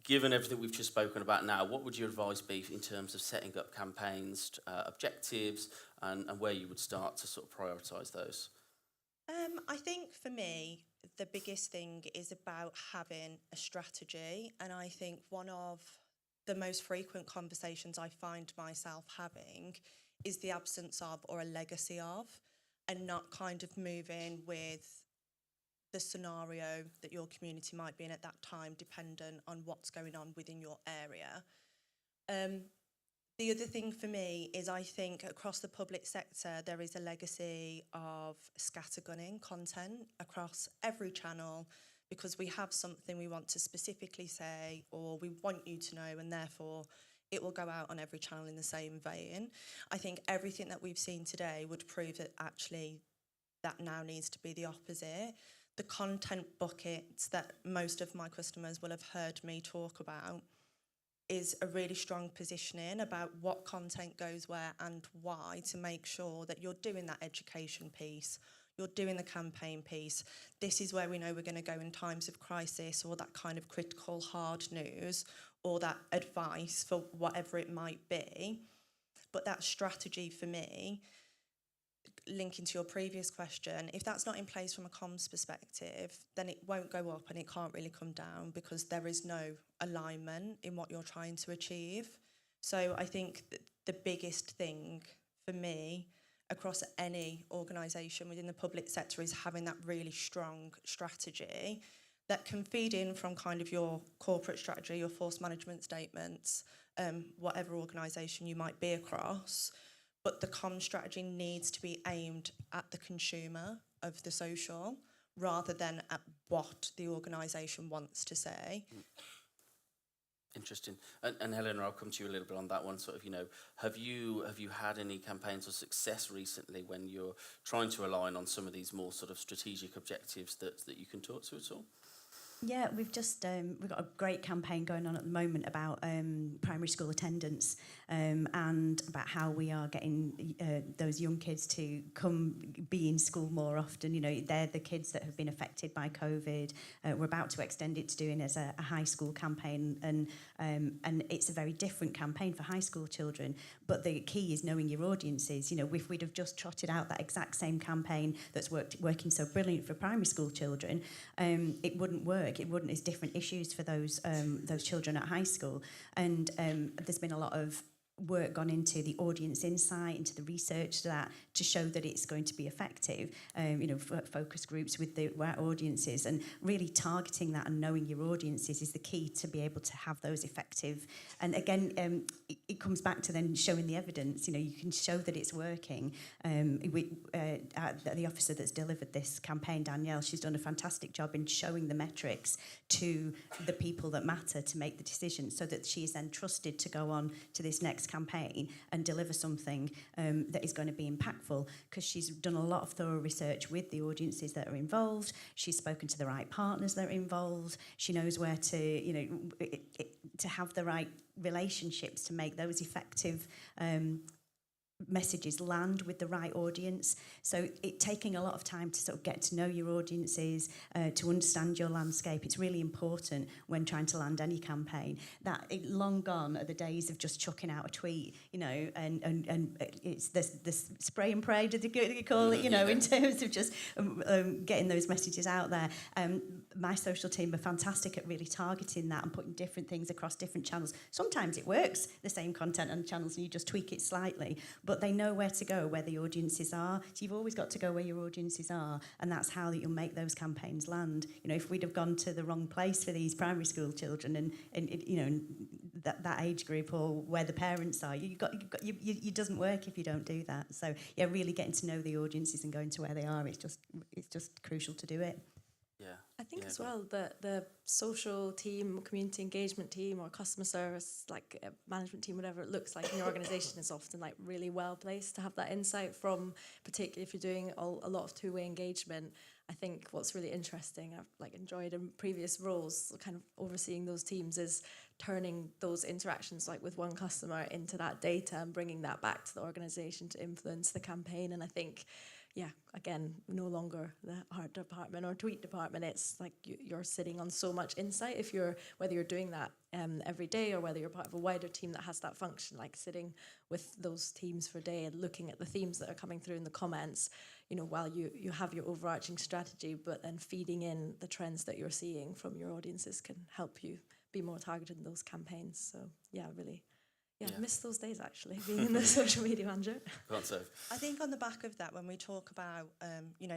given everything we've just spoken about now, what would your advice be in terms of setting up campaigns, objectives, and where you would start to sort of prioritise those? I think for me, the biggest thing is about having a strategy. And I think one of the most frequent conversations I find myself having is the absence of, or a legacy of, and not kind of moving with the scenario that your community might be in at that time, dependent on what's going on within your area. The other thing for me is I think across the public sector there is a legacy of scattergunning content across every channel because we have something we want to specifically say or we want you to know and therefore it will go out on every channel in the same vein. I think everything that we've seen today would prove that actually that now needs to be the opposite. The content buckets that most of my customers will have heard me talk about is a really strong positioning about what content goes where and why to make sure that you're doing that education piece, you're doing the campaign piece. This is where we know we're going to go in times of crisis or that kind of critical hard news or that advice for whatever it might be. But that strategy for me, linking to your previous question, if that's not in place from a comms perspective, then it won't go up and it can't really come down because there is no alignment in what you're trying to achieve. So I think the biggest thing for me across any organisation within the public sector is having that really strong strategy that can feed in from kind of your corporate strategy, your force management statements, whatever organisation you might be across. But the comm strategy needs to be aimed at the consumer of the social rather than at what the organisation wants to say. Interesting. And Helena, I'll come to you a little bit on that one. Sort of, have you had any campaigns or success recently when you're trying to align on some of these more sort of strategic objectives that you can talk to at all? Yeah, we've got a great campaign going on at the moment about primary school attendance and about how we are getting those young kids to come be in school more often. They're the kids that have been affected by COVID. We're about to extend it to doing as a high school campaign, and it's a very different campaign for high school children. But the key is knowing your audiences. If we'd have just trotted out that exact same campaign that's working so brilliant for primary school children, it wouldn't work. It wouldn't. It's different issues for those children at high school, and there's been a lot of work gone into the audience insight, into the research to show that it's going to be effective. Focus groups with the right audiences and really targeting that and knowing your audiences is the key to be able to have those effective. And again, it comes back to then showing the evidence. You can show that it's working. The officer that's delivered this campaign, Danielle, she's done a fantastic job in showing the metrics to the people that matter to make the decision, so that she is then trusted to go on to this next campaign and deliver something that is going to be impactful, because she's done a lot of thorough research with the audiences that are involved. She's spoken to the right partners that are involved. She knows where to, to have the right relationships to make those effective messages land with the right audience. So it taking a lot of time to sort of get to know your audiences, to understand your landscape. It's really important when trying to land any campaign. Long gone are the days of just chucking out a tweet, and it's the spray and pray, did you call it, in terms of just getting those messages out there. My social team are fantastic at really targeting that and putting different things across different channels. Sometimes it works, the same content on channels, and you just tweak it slightly, but they know where to go, where the audiences are. So you've always got to go where your audiences are, and that's how you'll make those campaigns land. If we'd have gone to the wrong place for these primary school children and that age group, or where the parents are, it doesn't work if you don't do that. So yeah, really getting to know the audiences and going to where they are, it's just crucial to do it. Yeah. I think as well that the social team, community engagement team, or customer service, management team, whatever it looks like in your organisation, is often really well placed to have that insight from, particularly if you're doing a lot of two-way engagement. I think what's really interesting, I've enjoyed in previous roles, kind of overseeing those teams, is turning those interactions with one customer into that data and bringing that back to the organisation to influence the campaign. And I think, again, no longer the art department or tweet department. It's you're sitting on so much insight whether you're doing that every day, or whether you're part of a wider team that has that function, sitting with those teams for a day and looking at the themes that are coming through in the comments, while you have your overarching strategy, but then feeding in the trends that you're seeing from your audiences can help you be more targeted in those campaigns. So really. Yeah, I miss those days, actually, being the social media manager. I think on the back of that, when we talk about,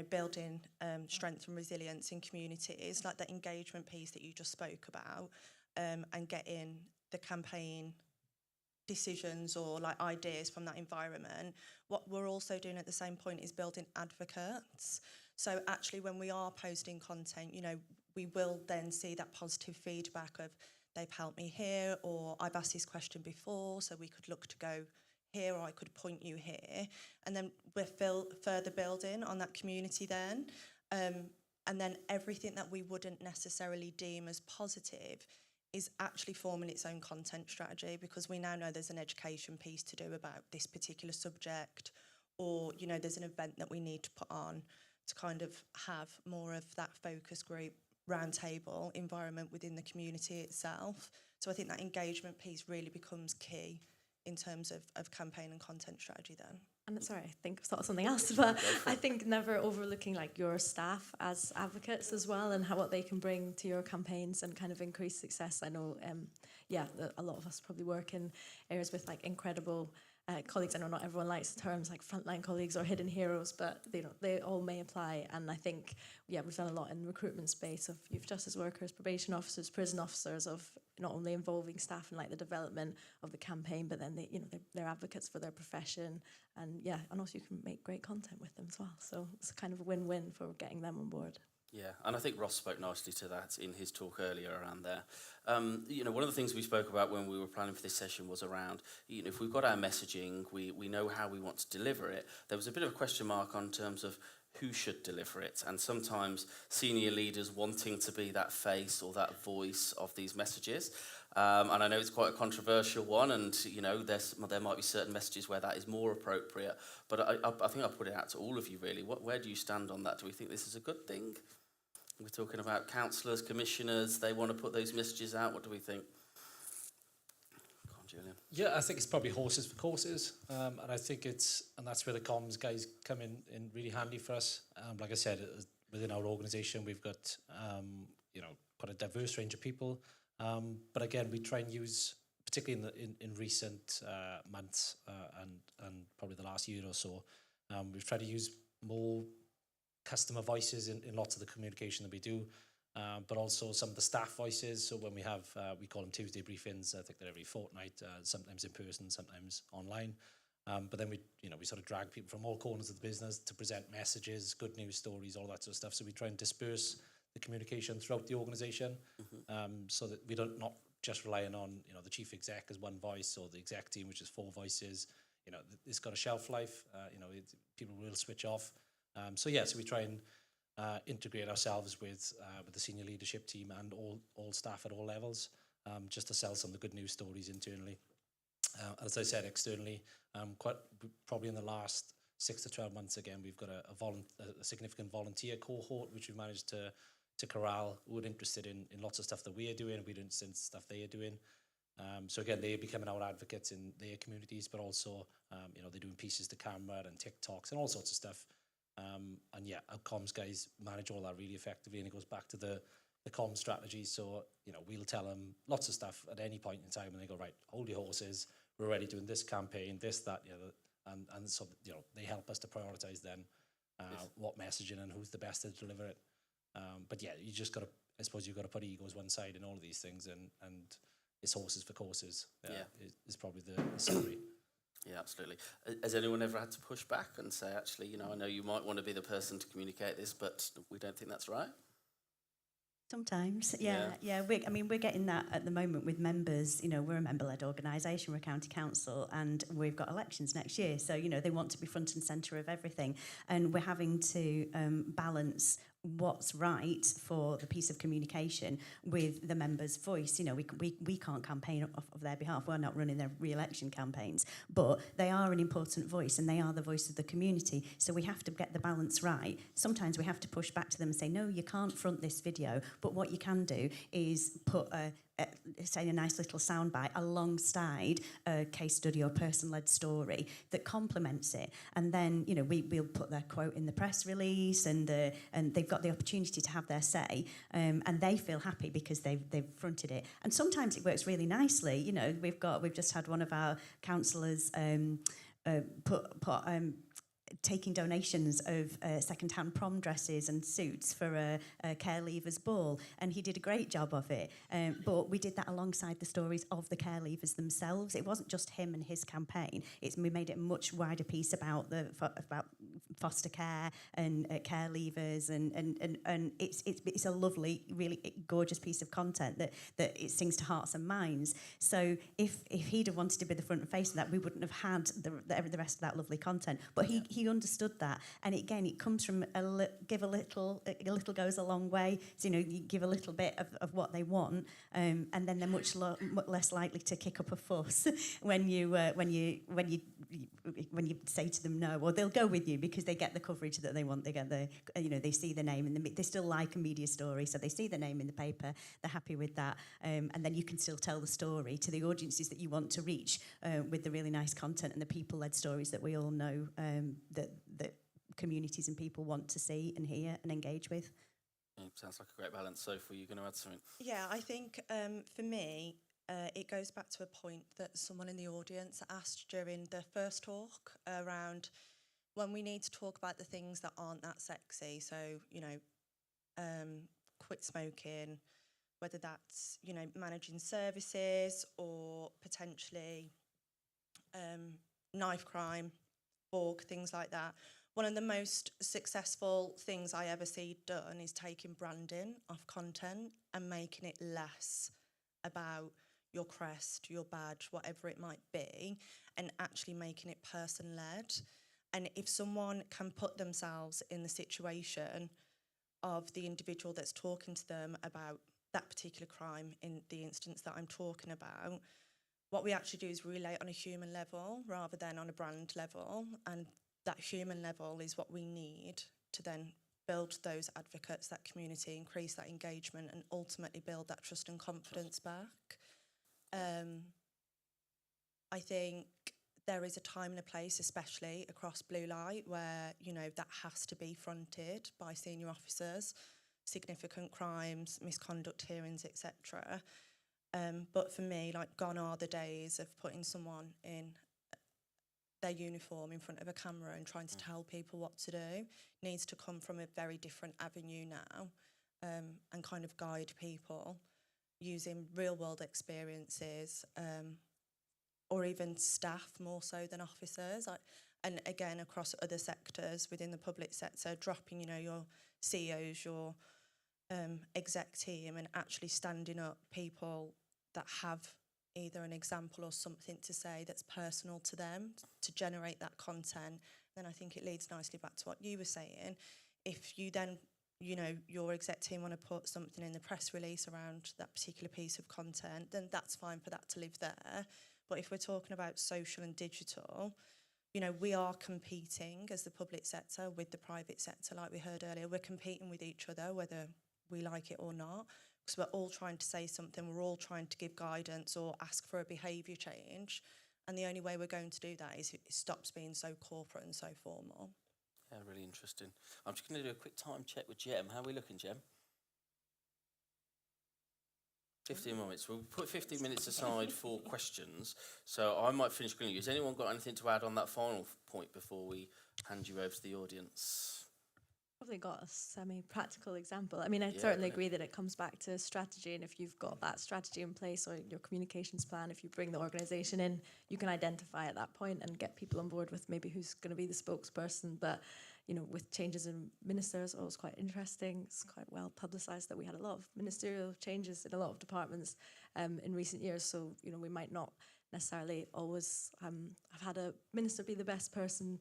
building strength and resilience in communities, like that engagement piece that you just spoke about, and getting the campaign decisions or like ideas from that environment. What we're also doing at the same point is building advocates. So actually when we are posting content, you know, we will then see that positive feedback of they've helped me here, or I've asked this question before, so we could look to go here, or I could point you here. And then we're further building on that community then. And then everything that we wouldn't necessarily deem as positive is actually forming its own content strategy, because we now know there's an education piece to do about this particular subject, or, you know, there's an event that we need to put on to kind of have more of that focus group roundtable environment within the community itself. So I think that engagement piece really becomes key in terms of campaign and content strategy then. And sorry, I think I've thought of something else, but I think never overlooking like your staff as advocates as well, and what they can bring to your campaigns and kind of increase success. I know, a lot of us probably work in areas with like incredible colleagues. I know not everyone likes the terms like frontline colleagues or hidden heroes, but they all may apply. And I think, we've done a lot in the recruitment space of youth justice workers, probation officers, prison officers, of not only involving staff in like the development of the campaign, but then they're advocates for their profession, and also you can make great content with them as well. So it's kind of a win-win for getting them on board. Yeah, and I think Ross spoke nicely to that in his talk earlier around there. One of the things we spoke about when we were planning for this session was around, if we've got our messaging, we know how we want to deliver it. There was a bit of a question mark on terms of who should deliver it, and sometimes senior leaders wanting to be that face or that voice of these messages. And I know it's quite a controversial one, and there might be certain messages where that is more appropriate. But I think I'll put it out to all of you really. Where do you stand on that? Do we think this is a good thing? We're talking about councillors, commissioners. They want to put those messages out. What do we think? Go on, Julian. Yeah, I think it's probably horses for courses, and I think that's where the comms guys come in really handy for us. Like I said, within our organisation, we've got quite a diverse range of people. But again, we try and use, particularly in recent months and probably the last year or so, we've tried to use more customer voices in lots of the communication that we do, but also some of the staff voices. So when we have, we call them Tuesday briefings. I think they're every fortnight, sometimes in person, sometimes online. But then we sort of drag people from all corners of the business to present messages, good news stories, all that sort of stuff. So we try and disperse the communication throughout the organisation, so that we don't not just relying on the chief exec as one voice, or the exec team, which is 4 voices. It's got a shelf life. People will switch off. So we try and integrate ourselves with the senior leadership team and all staff at all levels, just to sell some of the good news stories internally. As I said, externally, probably in the last 6 to 12 months, again, we've got a significant volunteer cohort which we've managed to corral, who are interested in lots of stuff that we are doing, we're interested in stuff they are doing. So again, they're becoming our advocates in their communities, but also, they're doing pieces to camera and TikToks and all sorts of stuff. Our comms guys manage all that really effectively, and it goes back to the comms strategy. So, we'll tell them lots of stuff at any point in time, and they go, right, hold your horses, we're already doing this campaign, this, that, and so, they help us to prioritise then what messaging and who's the best to deliver it. You just got to, I suppose you've got to put egos one side in all of these things, and it's horses for courses. Is probably the summary. Yeah, absolutely. Has anyone ever had to push back and say, actually, I know you might want to be the person to communicate this, but we don't think that's right? Sometimes, yeah. We're getting that at the moment with members. We're a member-led organisation, we're a county council, and we've got elections next year. So, they want to be front and centre of everything. And we're having to balance what's right for the piece of communication with the members' voice. We can't campaign of their behalf. We're not running their re-election campaigns, but they are an important voice, and they are the voice of the community. So we have to get the balance right. Sometimes we have to push back to them and say, no, you can't front this video, but what you can do is put a nice little soundbite alongside a case study or person-led story that complements it, and then we'll put their quote in the press release, and they've got the opportunity to have their say, and they feel happy because they've fronted it. And sometimes it works really nicely. We've just had one of our councillors put taking donations of second-hand prom dresses and suits for a care leavers ball, and he did a great job of it. But we did that alongside the stories of the care leavers themselves. It wasn't just him and his campaign. We made it a much wider piece about about foster care and care leavers, and it's a lovely, really gorgeous piece of content that it sings to hearts and minds. So if he'd have wanted to be the front and face of that, we wouldn't have had the rest of that lovely content. But he understood that, and again, it comes from give a little goes a long way. So you give a little bit of what they want, and then they're much less likely to kick up a fuss when you say to them no, or they'll go with you because they get the coverage that they want. They get they see the name, and they still like a media story, so they see the name in the paper, they're happy with that, and then you can still tell the story to the audiences that you want to reach with the really nice content and the people-led stories that we all know that communities and people want to see and hear and engage with. Sounds like a great balance. Sophie, are you going to add something? Yeah, I think for me, it goes back to a point that someone in the audience asked during the first talk around when we need to talk about the things that aren't that sexy. So, quit smoking, whether that's, managing services or potentially knife crime, org, things like that. One of the most successful things I ever see done is taking branding off content and making it less about your crest, your badge, whatever it might be, and actually making it person-led. And if someone can put themselves in the situation of the individual that's talking to them about that particular crime in the instance that I'm talking about, what we actually do is relate on a human level rather than on a brand level, and that human level is what we need to then build those advocates, that community, increase that engagement, and ultimately build that trust and confidence back. I think there is a time and a place, especially across blue light, where, that has to be fronted by senior officers, significant crimes, misconduct hearings, etc. But for me, gone are the days of putting someone in their uniform in front of a camera and trying to tell people what to do. It needs to come from a very different avenue now, and kind of guide people using real world experiences, or even staff more so than officers. And again, across other sectors within the public sector, dropping, your CEOs, your exec team, and actually standing up people that have either an example or something to say that's personal to them to generate that content. Then I think it leads nicely back to what you were saying. If you then, your exec team want to put something in the press release around that particular piece of content, then that's fine for that to live there. But if we're talking about social and digital, we are competing as the public sector with the private sector, like we heard earlier. We're competing with each other, whether we like it or not, because we're all trying to say something, we're all trying to give guidance or ask for a behaviour change. And the only way we're going to do that is it stops being so corporate and so formal. Yeah, really interesting. I'm just going to do a quick time check with Jem. How are we looking, Jem? 15 minutes. We'll put 15 minutes aside for questions. So I might finish grilling you. Has anyone got anything to add on that final point before we hand you over to the audience? Probably got a semi-practical example. I mean, I certainly agree that it comes back to strategy, and if you've got that strategy in place or your communications plan, if you bring the organisation in, you can identify at that point and get people on board with maybe who's going to be the spokesperson. But, with changes in ministers, it was quite interesting. It's quite well publicised that we had a lot of ministerial changes in a lot of departments in recent years. So, we might not necessarily always have had a minister be the best person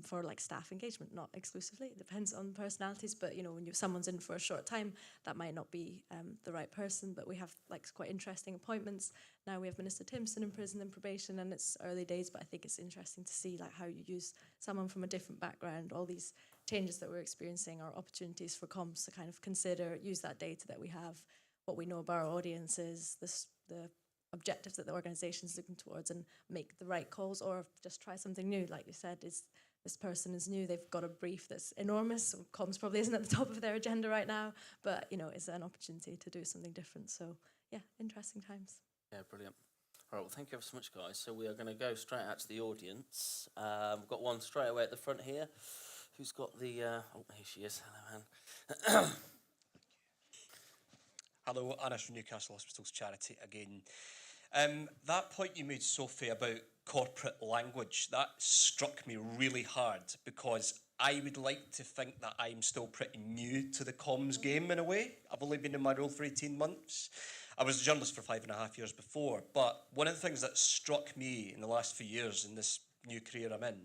for staff engagement, not exclusively. It depends on personalities, but when someone's in for a short time, that might not be the right person. But we have quite interesting appointments. Now we have Minister Timpson in prison and probation, and it's early days, but I think it's interesting to see how you use someone from a different background. All these changes that we're experiencing are opportunities for comms to kind of consider, use that data that we have, what we know about our audiences, the objectives that the organisation is looking towards, and make the right calls, or just try something new. Like you said, this person is new, they've got a brief that's enormous, so comms probably isn't at the top of their agenda right now, but it's an opportunity to do something different. So yeah, interesting times. Yeah, brilliant. All right, well, thank you ever so much, guys. So we are going to go straight out to the audience. We've got one straight away at the front here. Who's got the... oh, here she is. Hello, Anne. Hello, Anna from Newcastle Hospitals Charity again. That point you made, Sophie, about corporate language, that struck me really hard because I would like to think that I'm still pretty new to the comms game in a way. I've only been in my role for 18 months. I was a journalist for 5.5 years before, but one of the things that struck me in the last few years in this new career I'm in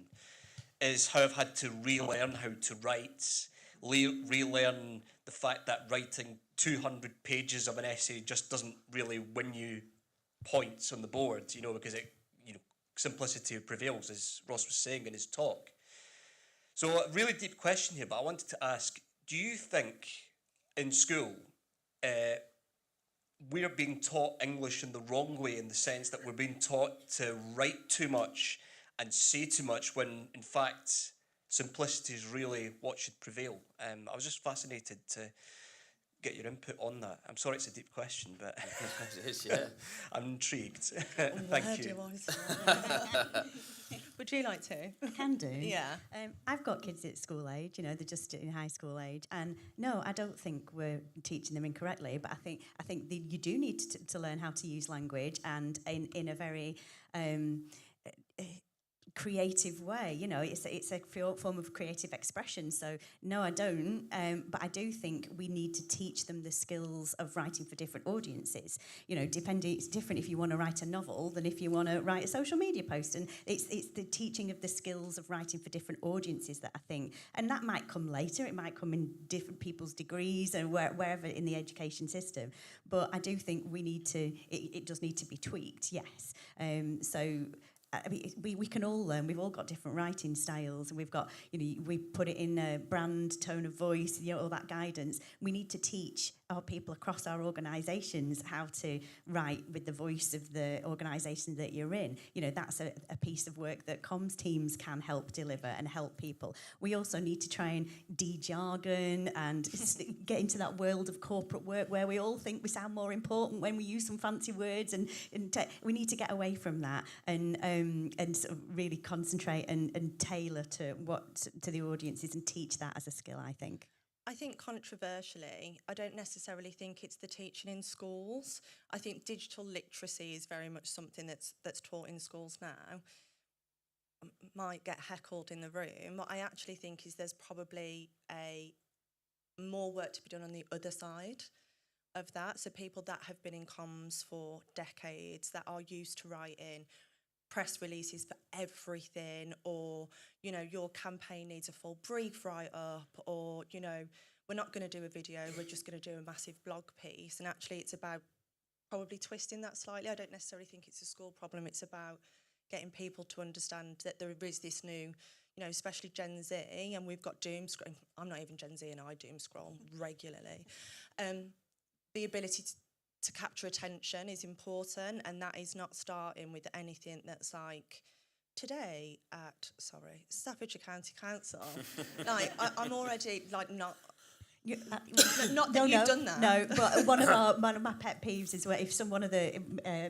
is how I've had to relearn how to write, relearn the fact that writing 200 pages of an essay just doesn't really win you points on the board, you know, because simplicity prevails, as Ross was saying in his talk. So a really deep question here, but I wanted to ask, do you think in school we're being taught English in the wrong way, in the sense that we're being taught to write too much and say too much when, in fact, simplicity is really what should prevail? I was just fascinated to get your input on that. I'm sorry it's a deep question, but It is, yeah. I'm intrigued. Where Thank you. do I start? Would you like to? I can do. Yeah. I've got kids at school age, you know, they're just in high school age. And no, I don't think we're teaching them incorrectly, but I think you do need to learn how to use language, and in a very creative way, you know, it's a form of creative expression. So no, I don't, but I do think we need to teach them the skills of writing for different audiences. You know, it's different if you want to write a novel than if you want to write a social media post, and it's the teaching of the skills of writing for different audiences that I think, and that might come later, it might come in different people's degrees and wherever in the education system, but I do think it does need to be tweaked, yes. So I mean, we can all learn. We've all got different writing styles, and we've got, you know, we put it in a brand, tone of voice, you know, all that guidance. We need to teach our people across our organisations how to write with the voice of the organisation that you're in. You know, that's a piece of work that comms teams can help deliver and help people. We also need to try and de-jargon and get into that world of corporate work where we all think we sound more important when we use some fancy words, and we need to get away from that and sort of really concentrate and tailor to the audiences and teach that as a skill, I think. I think controversially, I don't necessarily think it's the teaching in schools. I think digital literacy is very much something that's taught in schools now. Might get heckled in the room. What I actually think is there's probably more work to be done on the other side of that. So people that have been in comms for decades, that are used to writing press releases for everything, or, you know, your campaign needs a full brief write-up, or, you know, we're not going to do a video, we're just going to do a massive blog piece. And actually it's about probably twisting that slightly. I don't necessarily think it's a school problem. It's about getting people to understand that there is this new, you know, especially Gen Z, and we've got doom scrolling. I'm not even Gen Z and I doom scroll regularly. The ability to capture attention is important, and that is not starting with anything that's like, today at, Staffordshire County Council. Like, I'm already, like, not... not that you've done that. No, but one of my pet peeves is where if one of the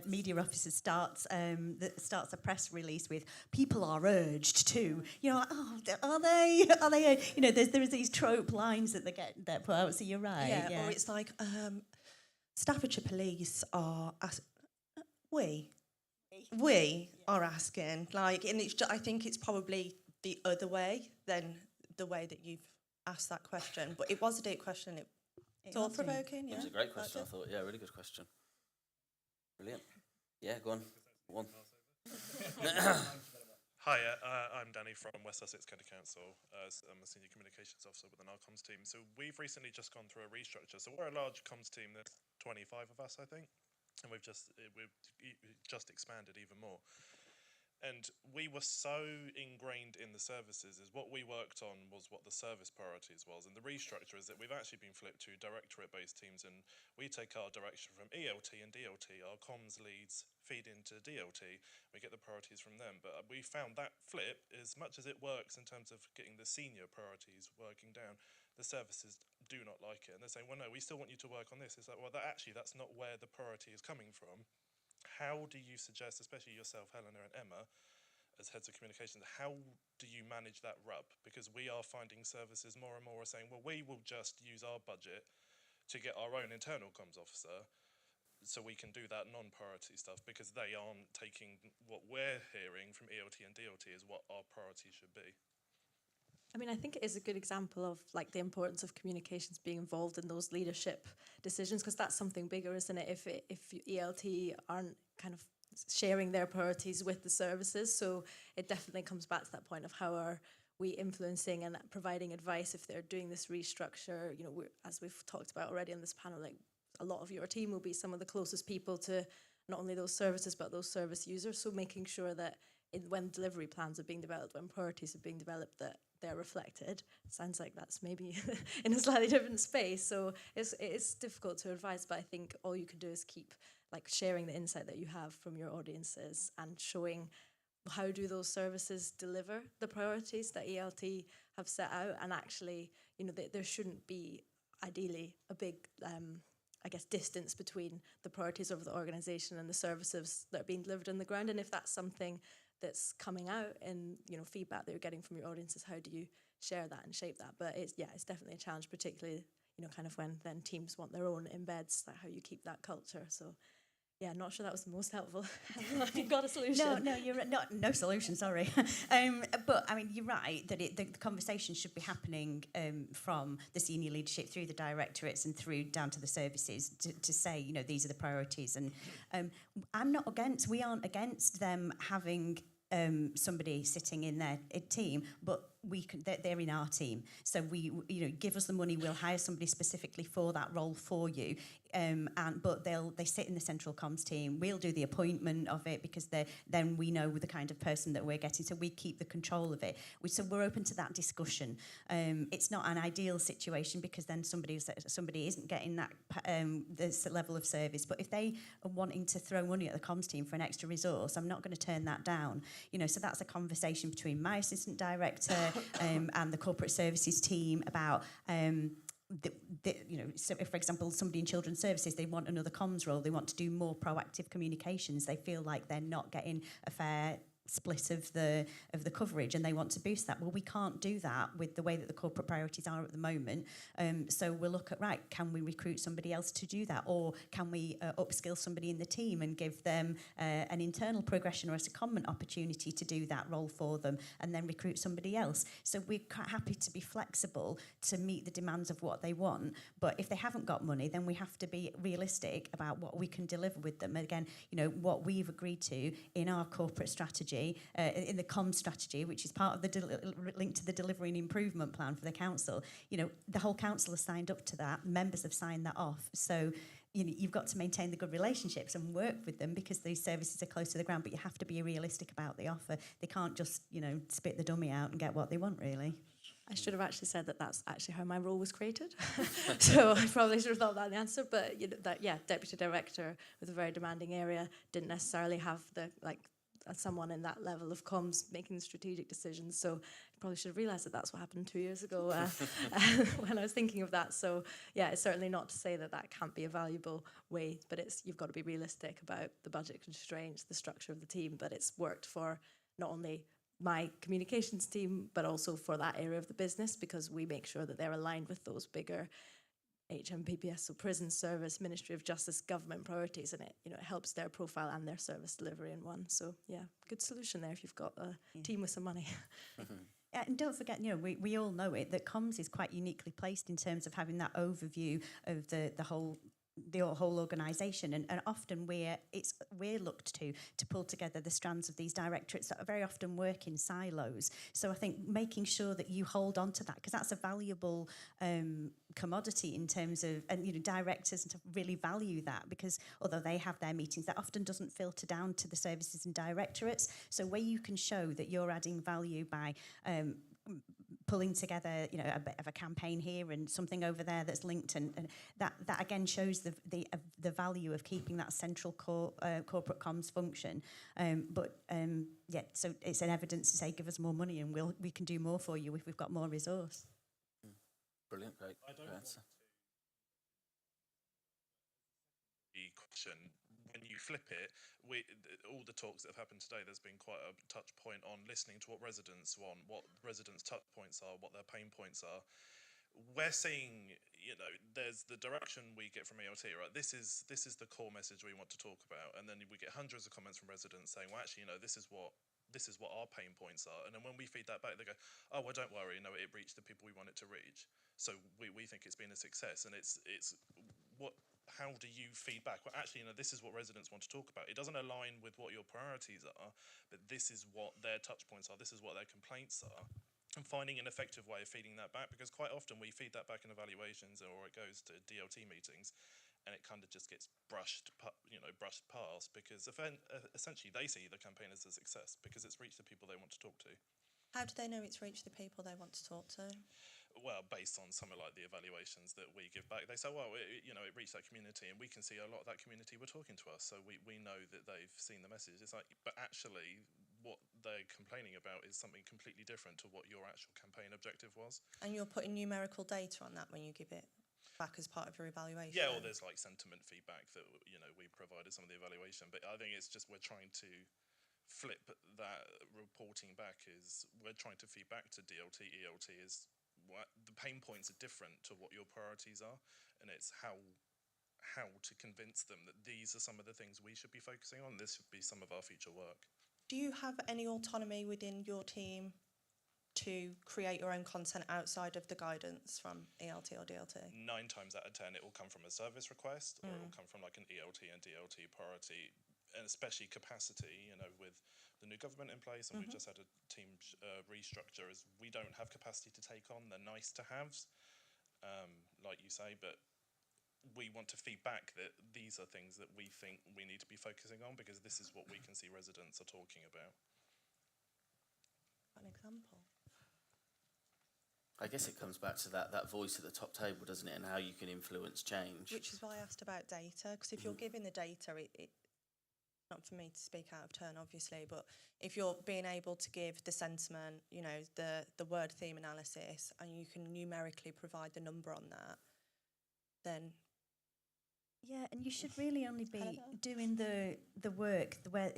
media officers starts a press release with "people are urged to," you know, like, oh, are they? You know, there's these trope lines that they get put out. So you're right. Yeah. Or it's like, Staffordshire Police are we are asking, like, and it's I think it's probably the other way than the way that you've asked that question. But it was a deep question. It's thought provoking. Yeah, it was a great question. I thought, yeah, really good question. Brilliant. Yeah, go on. One. Hi, I'm Danny from West Sussex County Council. I'm a senior communications officer within our comms team. So we've recently just gone through a restructure. So we're a large comms team. There's 25 of us, I think, and we've just expanded even more. And we were so ingrained in the services, is what we worked on was what the service priorities was. And the restructure is that we've actually been flipped to directorate-based teams, and we take our direction from ELT and DLT. Our comms leads feed into DLT. We get the priorities from them. But we found that flip, as much as it works in terms of getting the senior priorities working down, the services do not like it. And they're saying, well, no, we still want you to work on this. It's like, well, that's not where the priority is coming from. how do you suggest, especially yourself, Helena and Emma, as heads of communications, how do you manage that rub? Because we are finding services more and more are saying, well, we will just use our budget to get our own internal comms officer so we can do that non-priority stuff, because they aren't taking what we're hearing from ELT and DLT as what our priority should be. I mean, I think it is a good example of like the importance of communications being involved in those leadership decisions, because that's something bigger, isn't it? If ELT aren't kind of sharing their priorities with the services, so it definitely comes back to that point of how are we influencing and providing advice if they're doing this restructure. You know, as we've talked about already on this panel, like a lot of your team will be some of the closest people to not only those services but those service users. So making sure that when delivery plans are being developed, when priorities are being developed, that they're reflected. Sounds like that's maybe in a slightly different space. So it's difficult to advise, but I think all you can do is keep like sharing the insight that you have from your audiences and showing how do those services deliver the priorities that ELT have set out. And actually, you know, there shouldn't be ideally a big I guess, distance between the priorities of the organisation and the services that are being delivered on the ground. And if that's something that's coming out in, you know, feedback that you're getting from your audiences, how do you share that and shape that? But it's definitely a challenge, particularly, you know, kind of when then teams want their own embeds, like how you keep that culture. So yeah, not sure that was the most helpful. Have you got a solution? No, you're no solution. Sorry, but I mean, you're right that the conversation should be happening from the senior leadership through the directorates and through down to the services to say, you know, these are the priorities. And we aren't against them having somebody sitting in their team, but they're in our team. So we, you know, give us the money, we'll hire somebody specifically for that role for you. But they sit in the central comms team. We'll do the appointment of it because then we know the kind of person that we're getting. So we keep the control of it. So we're open to that discussion. It's not an ideal situation because then somebody isn't getting that this level of service. But if they are wanting to throw money at the comms team for an extra resource, I'm not going to turn that down. You know, so that's a conversation between my assistant director and the corporate services team about. You know, so if, for example, somebody in children's services, they want another comms role, they want to do more proactive communications, they feel like they're not getting a fair split of the coverage and they want to boost that. Well, we can't do that with the way that the corporate priorities are at the moment. So we'll look at, right, can we recruit somebody else to do that? Or can we upskill somebody in the team and give them an internal progression or a secondment opportunity to do that role for them and then recruit somebody else? So we're quite happy to be flexible to meet the demands of what they want. But if they haven't got money, then we have to be realistic about what we can deliver with them. And again, you know, what we've agreed to in our corporate strategy, in the comms strategy, which is part of the link to the delivery and improvement plan for the council, you know, the whole council has signed up to that. Members have signed that off. So, you know, you've got to maintain the good relationships and work with them because these services are close to the ground, but you have to be realistic about the offer. They can't just, you know, spit the dummy out and get what they want, really. I should have actually said that that's actually how my role was created. So I probably should have thought that the answer. But you know, deputy director with a very demanding area didn't necessarily have someone in that level of comms making strategic decisions. So I probably should have realised that that's what happened 2 years ago when I was thinking of that. So yeah, it's certainly not to say that can't be a valuable way, but you've got to be realistic about the budget constraints, the structure of the team. But it's worked for not only my communications team, but also for that area of the business because we make sure that they're aligned with those bigger HMPPS, so prison service, Ministry of Justice, government priorities, and it helps their profile and their service delivery in one. So yeah, good solution there if you've got a team with some money. Yeah, and don't forget, you know, we all know it that comms is quite uniquely placed in terms of having that overview of the whole organisation, and often we're looked to pull together the strands of these directorates that very often work in silos. So I think making sure that you hold on to that, because that's a valuable commodity in terms of, and you know, directors to really value that, because although they have their meetings, that often doesn't filter down to the services and directorates. So where you can show that you're adding value by pulling together, you know, a bit of a campaign here and something over there that's linked, and that again shows the value of keeping that central corporate comms function. So it's an evidence to say, give us more money and we can do more for you if we've got more resource. Brilliant, great. The question, when you flip it, all the talks that have happened today, there's been quite a touch point on listening to what residents want, what residents' touch points are, what their pain points are. We're seeing, there's the direction we get from ELT, right? This is the core message we want to talk about, and then we get hundreds of comments from residents saying, well, actually, this is what our pain points are. And then when we feed that back, they go, oh, well, don't worry, it reached the people we want it to reach. So we think it's been a success. And it's how do you feed back? Well, actually, this is what residents want to talk about. It doesn't align with what your priorities are, but this is what their touch points are. This is what their complaints are. And finding an effective way of feeding that back, because quite often we feed that back in evaluations, or it goes to DLT meetings, and it kind of just gets brushed past, because essentially they see the campaign as a success because it's reached the people they want to talk to. How do they know it's reached the people they want to talk to? Well, based on some of the evaluations that we give back, they say, well, it reached that community, and we can see a lot of that community were talking to us, so we know that they've seen the message. It's like, but actually, what they're complaining about is something completely different to what your actual campaign objective was. And you're putting numerical data on that when you give it back as part of your evaluation? Yeah, or there's sentiment feedback that we provided some of the evaluation, but I think it's just we're trying to flip that reporting back. Is we're trying to feed back to DLT, ELT is what the pain points are different to what your priorities are, and it's how to convince them that these are some of the things we should be focusing on. This should be some of our future work. Do you have any autonomy within your team to create your own content outside of the guidance from ELT or DLT? 9 times out of 10, it will come from a service request, or it will come from an ELT and DLT priority, and especially capacity. With the new government in place, and we've just had a team restructure, is we don't have capacity to take on. They're nice to haves, like you say, but we want to feed back that these are things that we think we need to be focusing on, because this is what we can see residents are talking about. An example? I guess it comes back to that voice at the top table, doesn't it, and how you can influence change. Which is why I asked about data, because if you're giving the data, it not for me to speak out of turn, obviously, but if you're being able to give the sentiment, the word theme analysis, and you can numerically provide the number on that, then... Yeah, and you should really only be doing the work where,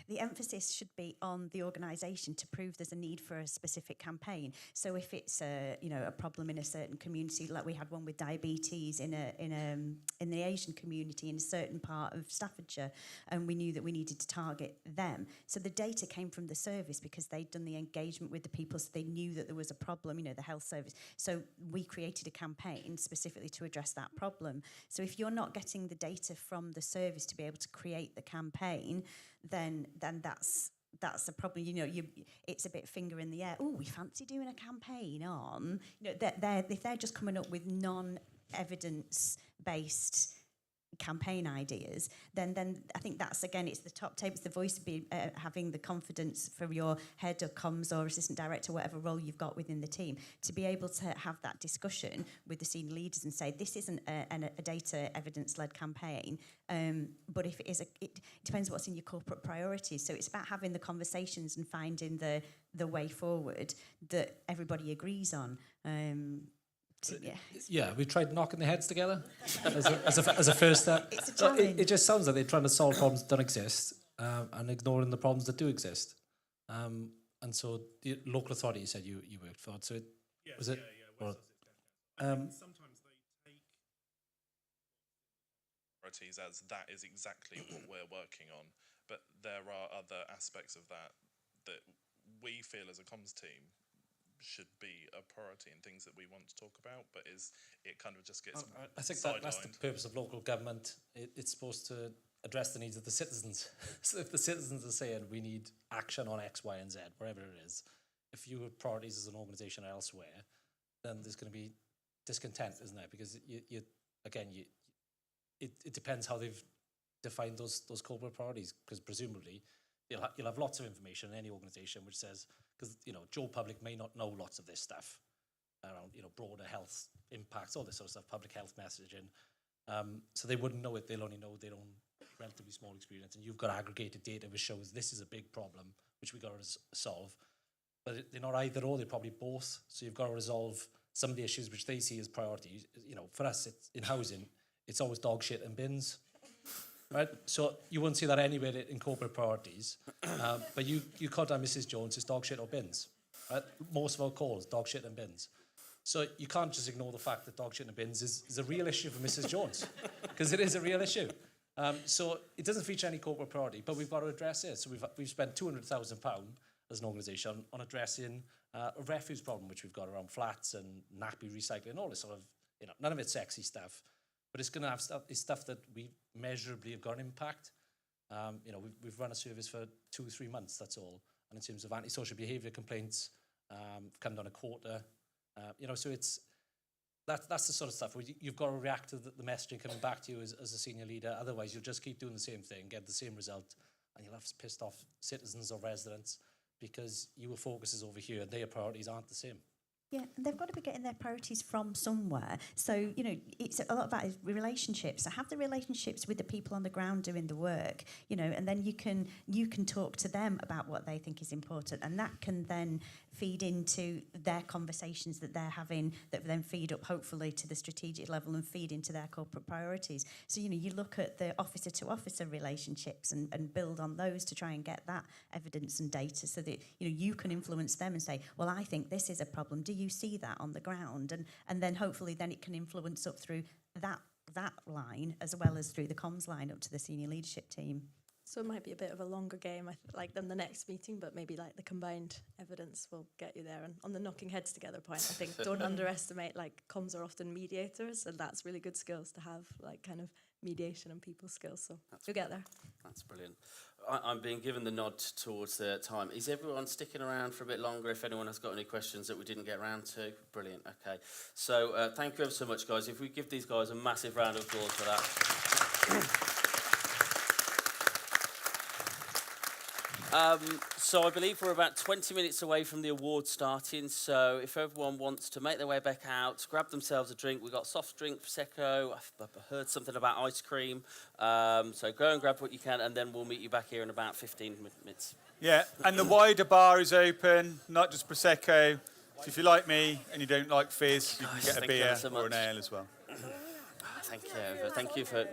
the emphasis should be on the organisation to prove there's a need for a specific campaign. So if it's a problem in a certain community, like we had one with diabetes in the Asian community in a certain part of Staffordshire, and we knew that we needed to target them. So the data came from the service because they'd done the engagement with the people, so they knew that there was a problem, the health service. So we created a campaign specifically to address that problem. So if you're not getting the data from the service to be able to create the campaign, then that's a problem. It's a bit finger in the air. Oh, we fancy doing a campaign on. If they're just coming up with non-evidence-based campaign ideas, then I think that's, again, it's the top table, it's the voice of having the confidence for your head of comms or assistant director, whatever role you've got within the team, to be able to have that discussion with the senior leaders and say, this isn't a data evidence-led campaign, but if it is, it depends what's in your corporate priorities. So it's about having the conversations and finding the way forward that everybody agrees on. Yeah, we tried knocking their heads together as a first step. It's a challenge. It just sounds like they're trying to solve problems that don't exist and ignoring the problems that do exist. And so the local authority you said you worked for. So was it? Sometimes they take priorities as that is exactly what we're working on, but there are other aspects of that we feel as a comms team should be a priority and things that we want to talk about, but it kind of just gets I think that's the sidelined. purpose of local government. It's supposed to address the needs of the citizens. So if the citizens are saying we need action on X, Y, and Z, wherever it is, if your priorities as an organisation are elsewhere, then there's going to be discontent, isn't there? Because it depends how they've defined those corporate priorities, because presumably you'll have lots of information in any organisation which says, because Joe Public may not know lots of this stuff around broader health impacts, all this sort of stuff, public health messaging, so they wouldn't know it. They'll only know their own relatively small experience, and you've got aggregated data which shows this is a big problem which we've got to solve, but they're not either or, they're probably both. So you've got to resolve some of the issues which they see as priorities. For us, it's in housing, it's always dog shit and bins. right? So you won't see that anywhere in corporate priorities. But you called down Mrs. Jones, it's dog shit or bins. Right? Most of our calls, dog shit and bins. So you can't just ignore the fact that dog shit and bins is a real issue for Mrs. Jones, because it is a real issue. So it doesn't feature any corporate priority, but we've got to address it. So we've spent £200,000 as an organisation on addressing a refuse problem, which we've got around flats and nappy recycling, all this sort of, none of it's sexy stuff, but it's going to have stuff that we measurably have got an impact. We've run a service for 2 or 3 months, that's all. And in terms of antisocial behaviour complaints, come down a quarter. So that's the sort of stuff where you've got to react to the messaging coming back to you as a senior leader. Otherwise, you'll just keep doing the same thing, get the same result, and you'll have pissed off citizens or residents because your focus is over here and their priorities aren't the same. Yeah, and they've got to be getting their priorities from somewhere. So, it's a lot about relationships. So have the relationships with the people on the ground doing the work, and then you can talk to them about what they think is important, and that can then feed into their conversations that they're having, that then feed up hopefully to the strategic level and feed into their corporate priorities. So, you look at the officer to officer relationships and build on those to try and get that evidence and data so that, you can influence them and say, well, I think this is a problem. Do you see that on the ground? And then hopefully then it can influence up through that line as well as through the comms line up to the senior leadership team. So it might be a bit of a longer game, than the next meeting, but maybe the combined evidence will get you there. And on the knocking heads together point, I think don't underestimate, comms are often mediators, and that's really good skills to have, kind of mediation and people skills. So you'll get there. That's brilliant. I'm being given the nod towards the time. Is everyone sticking around for a bit longer if anyone has got any questions that we didn't get around to? Brilliant, okay. So thank you ever so much, guys. If we give these guys a massive round of applause for that. So I believe we're about 20 minutes away from the award starting, so if everyone wants to make their way back out, grab themselves a drink. We've got soft drink, Prosecco, I've heard something about ice cream, so go and grab what you can, and then we'll meet you back here in about 15 minutes. Yeah, and the wider bar is open, not just Prosecco. So if you're like me and you don't like fizz, you can get a beer or an ale as well. Thank you. Thank you for...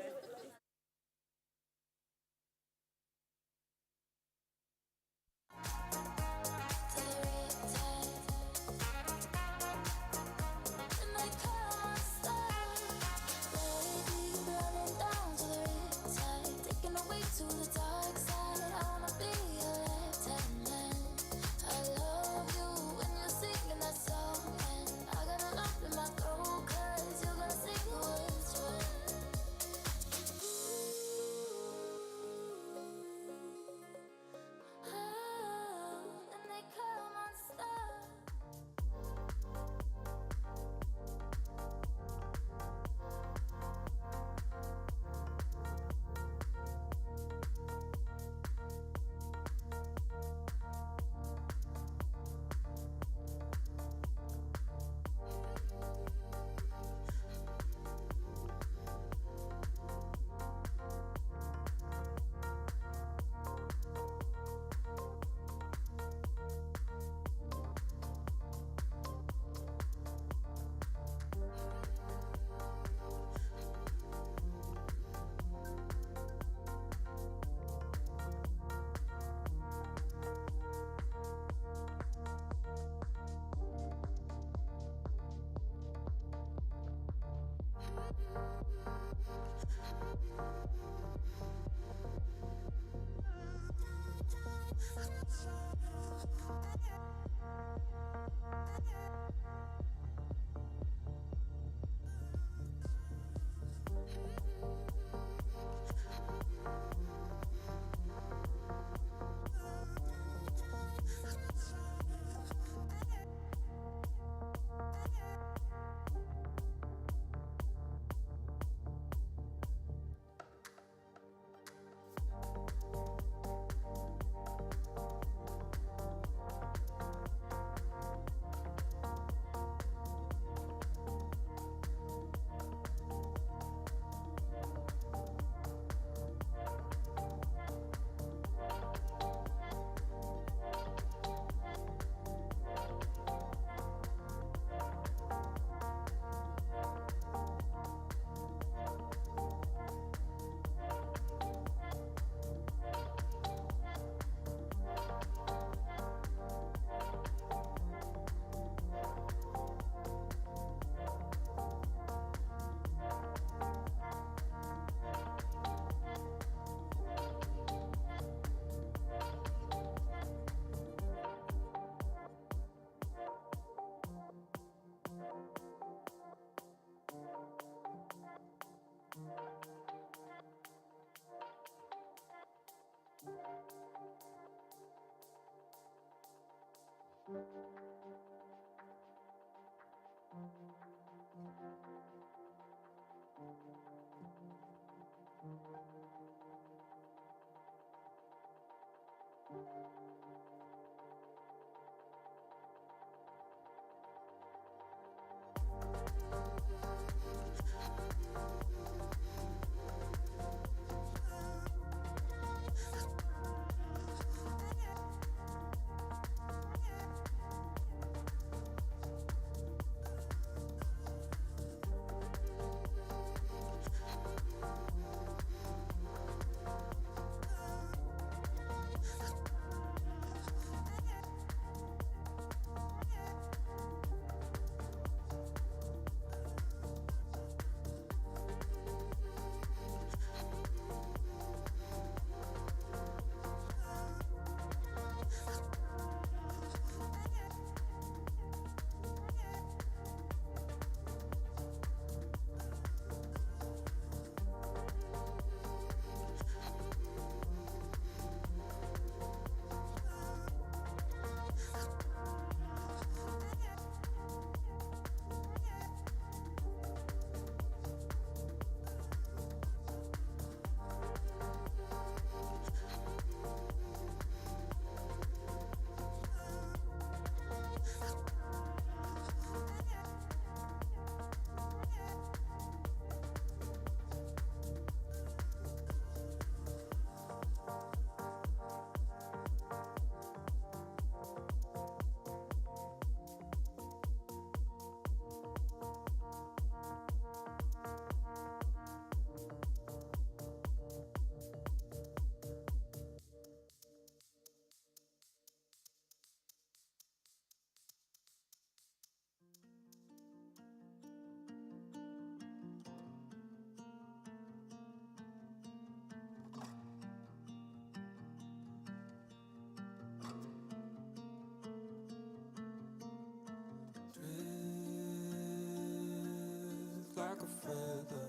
Like a feather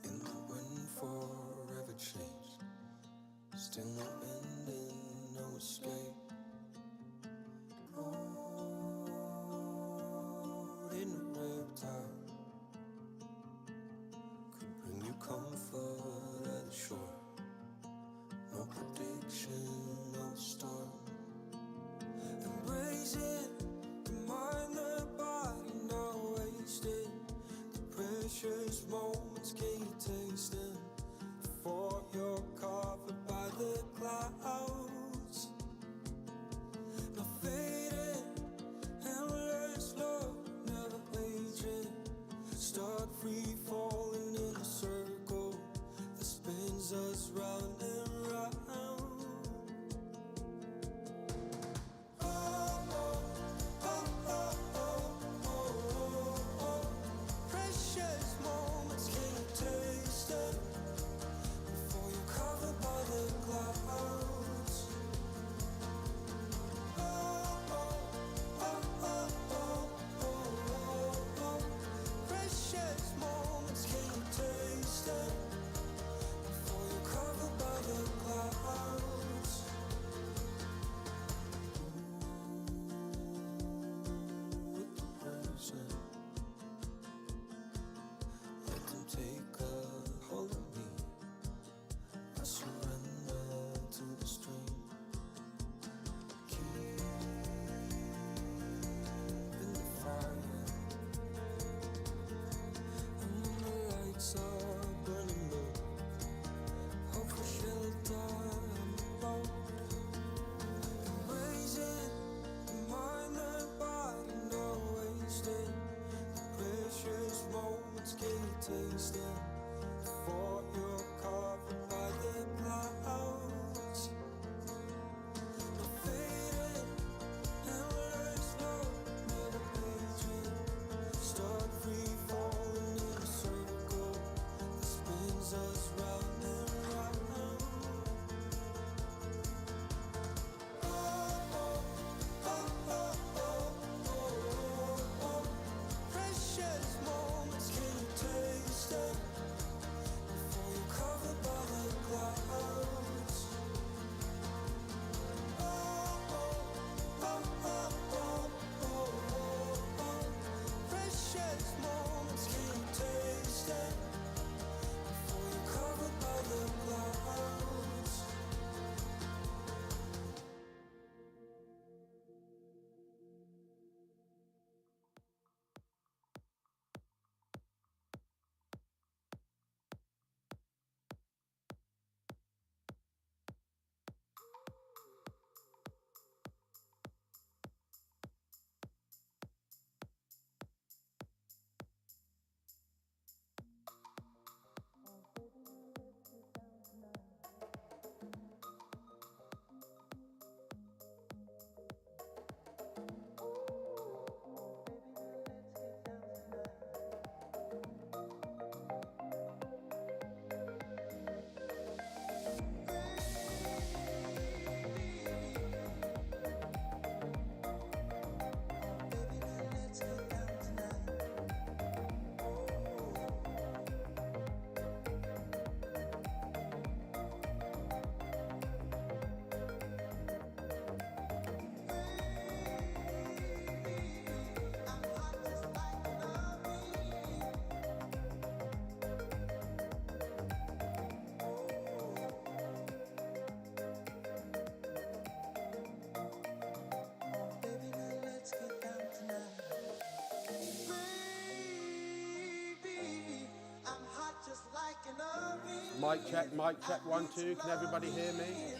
in the wind, forever changed. Still no ending, no escape. Caught in a reptile, could bring you comfort at the shore. No prediction, no storm. Embrace it, the mind, the body, no wasted. Mic check, 1, 2. Can everybody hear me?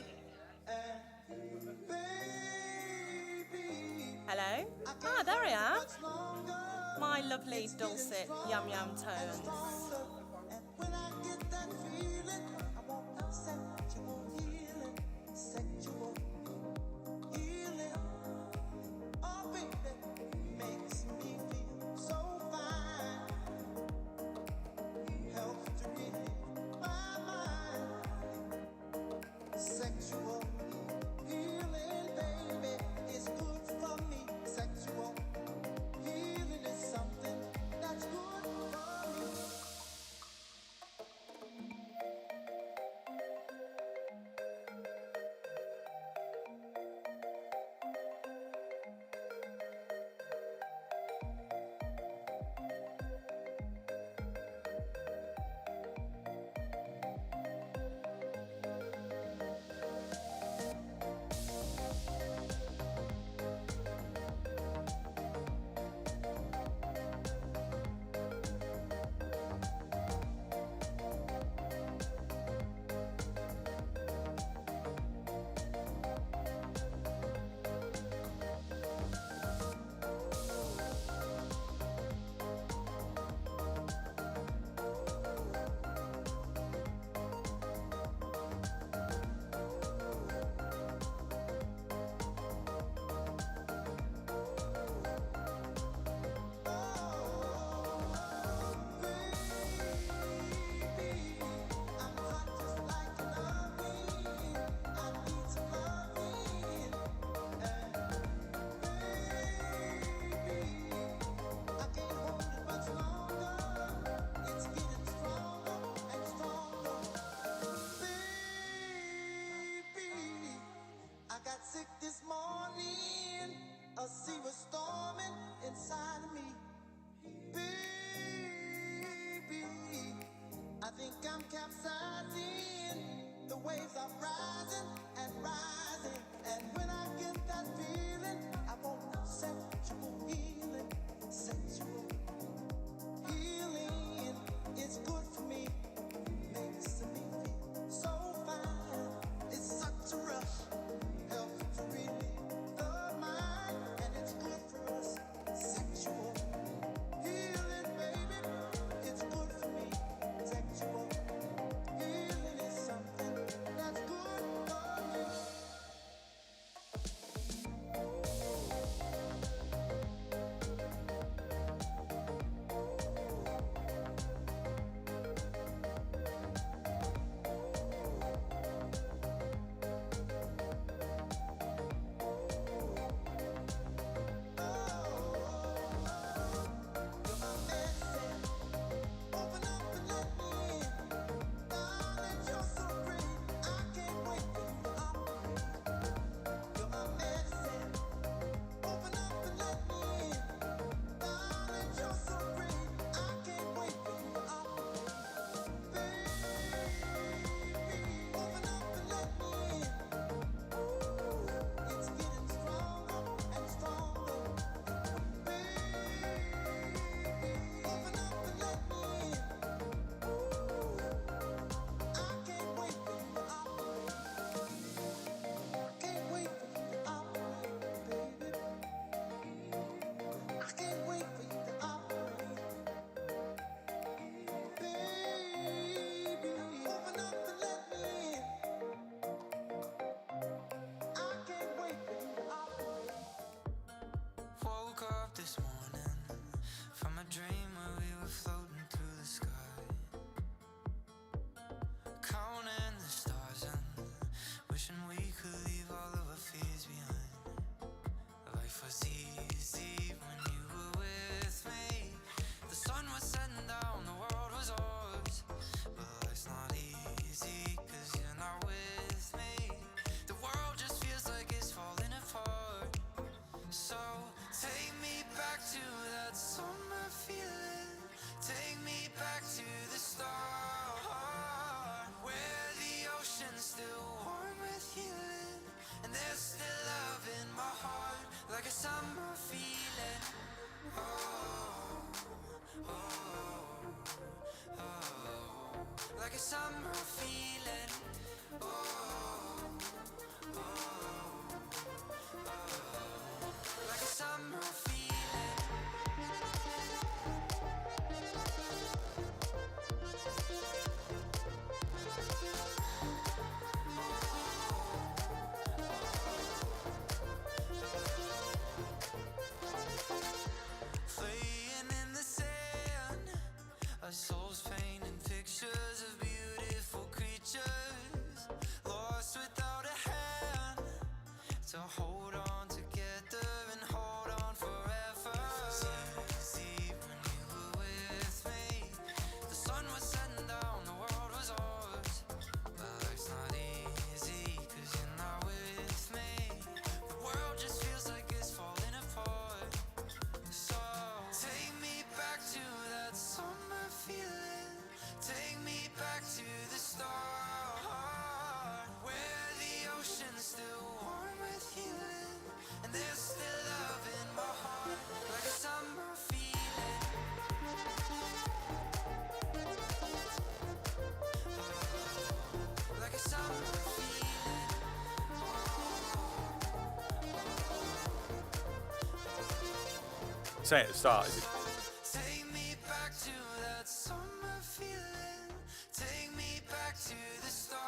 Hello? Ah, there I am. My lovely dulcet yum yum tones. Sexual healing, baby, is good for me. Sexual healing is something that's good for me. I got sick this morning. A sea was storming inside of me. Baby, I think I'm capsizing. The waves are rising and rising. And when I get that feeling, I want sexual healing. Sexual healing is good for me. Makes me feel so fine. It's such a rush. Helps to relieve the mind, and it's good for us. Sexual healing, baby, it's good for me. Sexual healing is something that's good for me. Woke up this morning from a dream where we were floating through the sky, counting the stars and wishing we could leave all of our fears behind. Life was easy when you were with me. The sun was setting down, the world was ours. But life's not easy 'cause you're not with me. The world just feels like it's falling apart. So take me back to that summer feeling. Take me back to the start, where the ocean's still warm with healing, and there's still love in my heart, like a summer feeling. Oh, oh, oh, oh. like a summer feeling. Oh, oh, like a summer feeling. Playing in the sand, our souls painting pictures of beautiful creatures, lost without a hand to hold on together and hold on forever. It's easy when you were with me. The sun was setting down, the world was ours. But life's not easy 'cause you're not with me. The world just feels like it's falling apart. So take me back to that summer feeling. Take me back to the start, where the ocean's still warm with healing, and there's still love in my heart, like a summer feeling. Like a summer feeling. Say it at the start. Is it? Take me back to that summer feeling. Take me back to the start,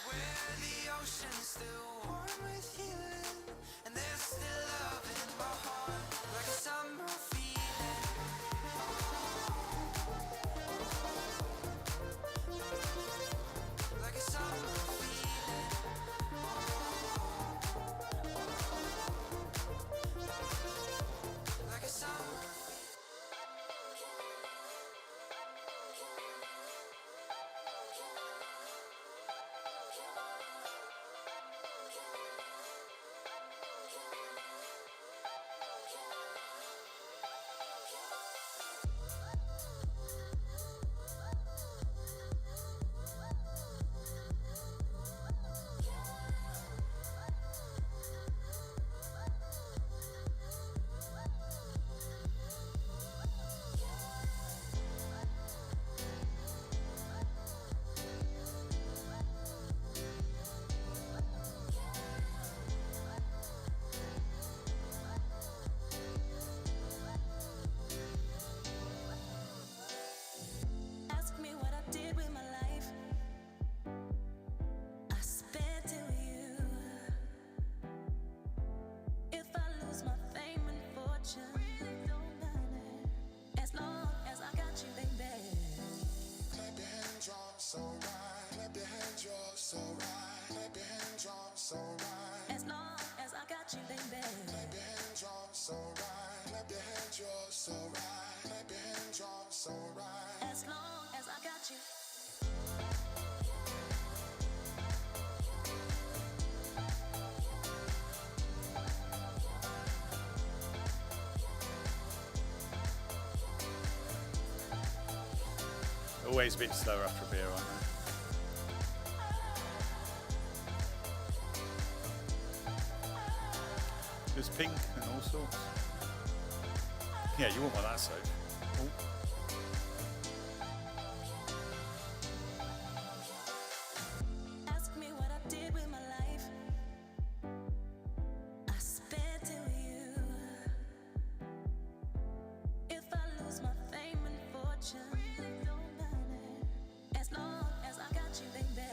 where the ocean's still warm with healing, and there's still love in my heart, like a summer feeling. Like a summer feeling. Like a summer. Ask me what I did with my life. I spent it with you. If I lose my fame and fortune, really don't matter, as long as I got you, baby. Clap your hands, you're so right. Clap your hands, you're so right. Clap your hands, you're so right. As long as I got you, baby. Clap your hands, you're so right. Clap your hands, you're so right. Clap your hands, you're so right. As long as I got you. Always a bit slower after a beer, aren't they? There's pink and all sorts. Yeah, you won't want that soap. Oh. Ask me what I did with my life. I spent it with you. If I lose my fame and fortune, really don't matter, as long as I got you, baby.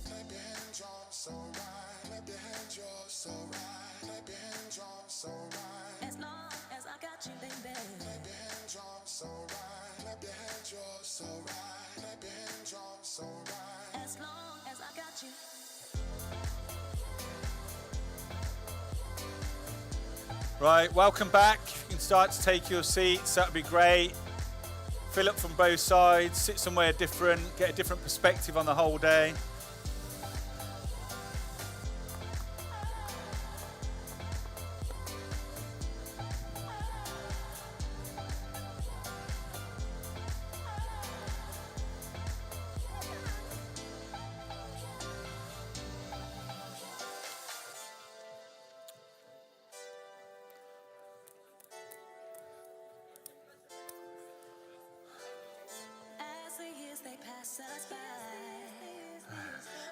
Clap your hands, you're so right. Clap your hands, you're so right. Clap your hands, you're so right. As long as I got you, baby. Clap your hands, you're so right. Clap your hands, you're so right. Clap your hands, you're so right. As long as I got you. Right, welcome back. If you can start to take your seats, that would be great. Fill up from both sides, sit somewhere different, get a different perspective on the whole day.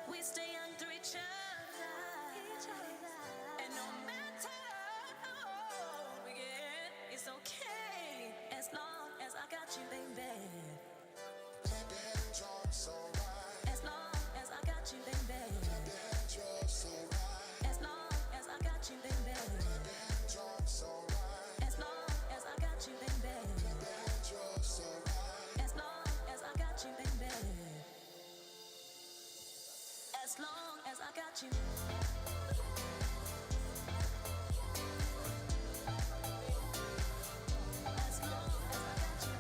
We stay young through each other. And no matter how we get, it's okay as long as I got you, baby. As long as I got you, baby. As long as I got you, baby. As long as I got you, baby. As long as I got you, baby. As long as I got you. As long as I got you.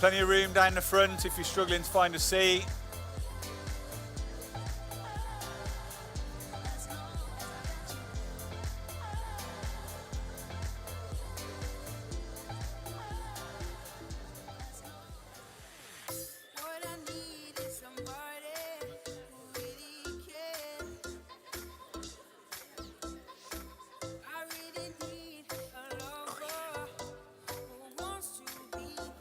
Plenty of room down the front if you're struggling to find a seat. What I need is somebody who really cares. I really need a lover who wants to be there.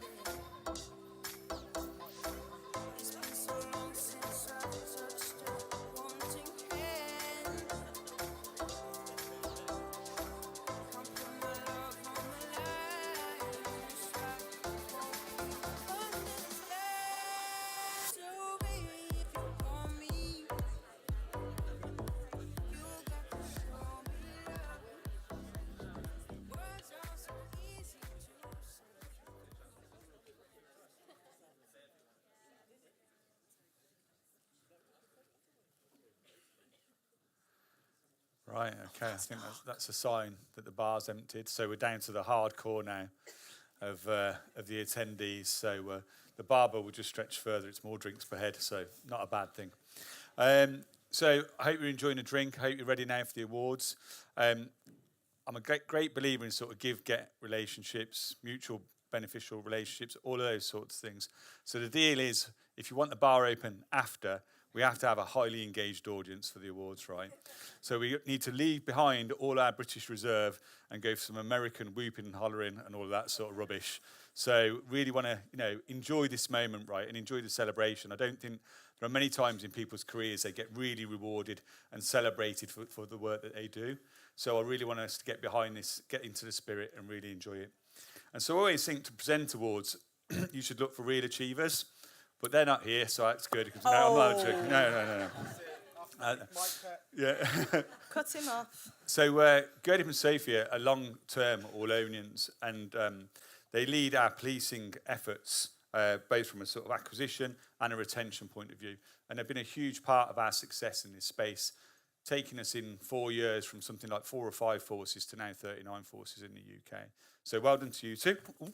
It's been so long since I touched a wanting hand. Can't put my love on the line. It's like I won't understand. So baby, if you want me, you got to show me love. Words are so easy to say. Right, okay, I think that's a sign that the bar's emptied. So we're down to the hardcore now of the attendees. So the bar bill will just stretch further. It's more drinks per head, so not a bad thing. So I hope you're enjoying a drink. I hope you're ready now for the awards. I'm a great believer in sort of give-get relationships, mutual beneficial relationships, all of those sorts of things. So the deal is, if you want the bar open after, we have to have a highly engaged audience for the awards, right? So we need to leave behind all our British Reserve and go for some American whooping and hollering and all of that sort of rubbish. So really want to, enjoy this moment, right, and enjoy the celebration. I don't think there are many times in people's careers they get really rewarded and celebrated for the work that they do. So I really want us to get behind this, get into the spirit and really enjoy it. And so I always think to present awards, you should look for real achievers. But they're not here, so that's good. Because, no, I'm not joking. No. Yeah. Cut him off. So Gerdip and Sophia are long-term Orlonians, and they lead our policing efforts, both from a sort of acquisition and a retention point of view. And they've been a huge part of our success in this space, taking us in 4 years from something like 4 or 5 forces to now 39 forces in the UK. So well done to you two. Ooh.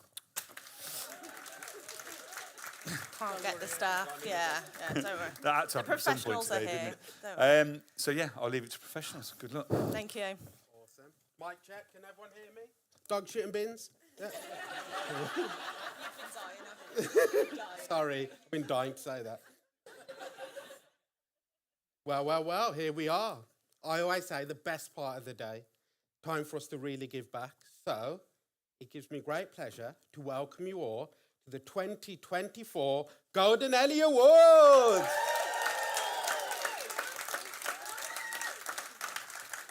Can't get the staff. Yeah, don't worry. That had to happen at some point professionals today, are here. didn't it? Don't worry. So yeah, I'll leave it to professionals. Good luck. Thank you. Awesome. Mic check. Can everyone hear me? Dog shitting bins? Yeah. Sorry, I've been dying to say that. Well, here we are. I always say the best part of the day. Time for us to really give back. So, it gives me great pleasure to welcome you all to the 2024 Golden Ellie Awards.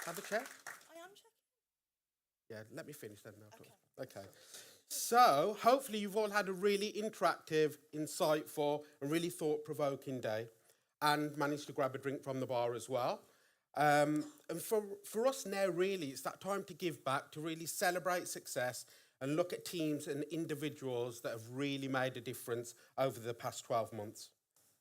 Have a check? I am checking. Yeah, let me finish then. Okay. So, hopefully you've all had a really interactive, insightful, and really thought-provoking day, and managed to grab a drink from the bar as well. And for us now, really, it's that time to give back, to really celebrate success, and look at teams and individuals that have really made a difference over the past 12 months.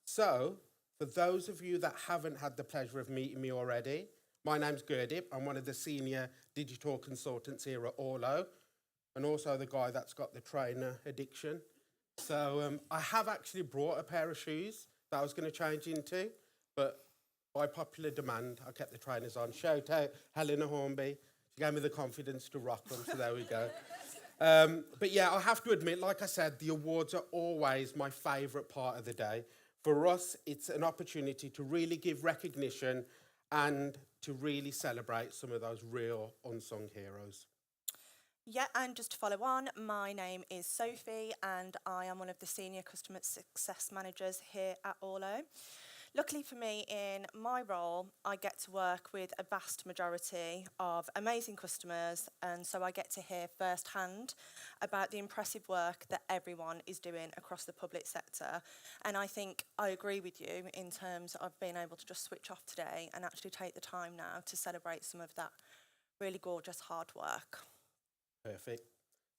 So, for those of you that haven't had the pleasure of meeting me already, my name's Gerdip. I'm one of the senior digital consultants here at Orlo, and also the guy that's got the trainer addiction. So I have actually brought a pair of shoes that I was going to change into, but by popular demand, I kept the trainers on. Shout out Helena Hornby. She gave me the confidence to rock them, so there we go. But yeah, I have to admit, like I said, the awards are always my favourite part of the day. For us, it's an opportunity to really give recognition and to really celebrate some of those real unsung heroes. Yeah, and just to follow on, my name is Sophie and I am one of the Senior Customer Success Managers here at Orlo. Luckily for me, in my role, I get to work with a vast majority of amazing customers, and so I get to hear firsthand about the impressive work that everyone is doing across the public sector. And I think I agree with you in terms of being able to just switch off today and actually take the time now to celebrate some of that really gorgeous hard work. Perfect.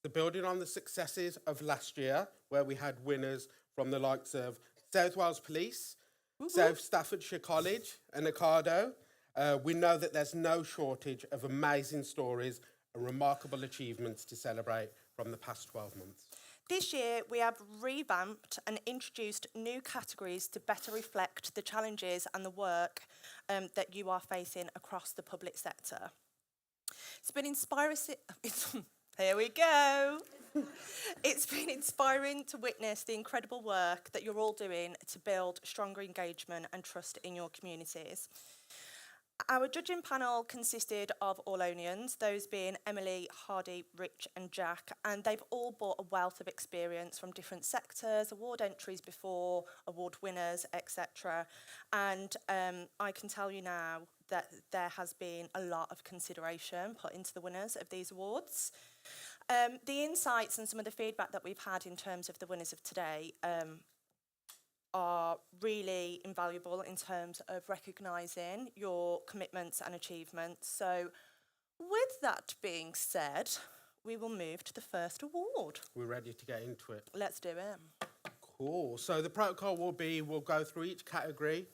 So building on the successes of last year, where we had winners from the likes of South Wales Police, South Staffordshire College and Ocado, we know that there's no shortage of amazing stories and remarkable achievements to celebrate from the past 12 months. This year, we have revamped and introduced new categories to better reflect the challenges and the work that you are facing across the public sector. It's been inspiring. Here we go. It's been inspiring to witness the incredible work that you're all doing to build stronger engagement and trust in your communities. Our judging panel consisted of Orlonians, those being Emily, Hardy, Rich and Jack, and they've all brought a wealth of experience from different sectors, award entries before, award winners, etc. And I can tell you now that there has been a lot of consideration put into the winners of these awards. The insights and some of the feedback that we've had in terms of the winners of today are really invaluable in terms of recognising your commitments and achievements. So with that being said, we will move to the first award. We're ready to get into it. Let's do it. Cool. So the protocol will be, we'll go through each category,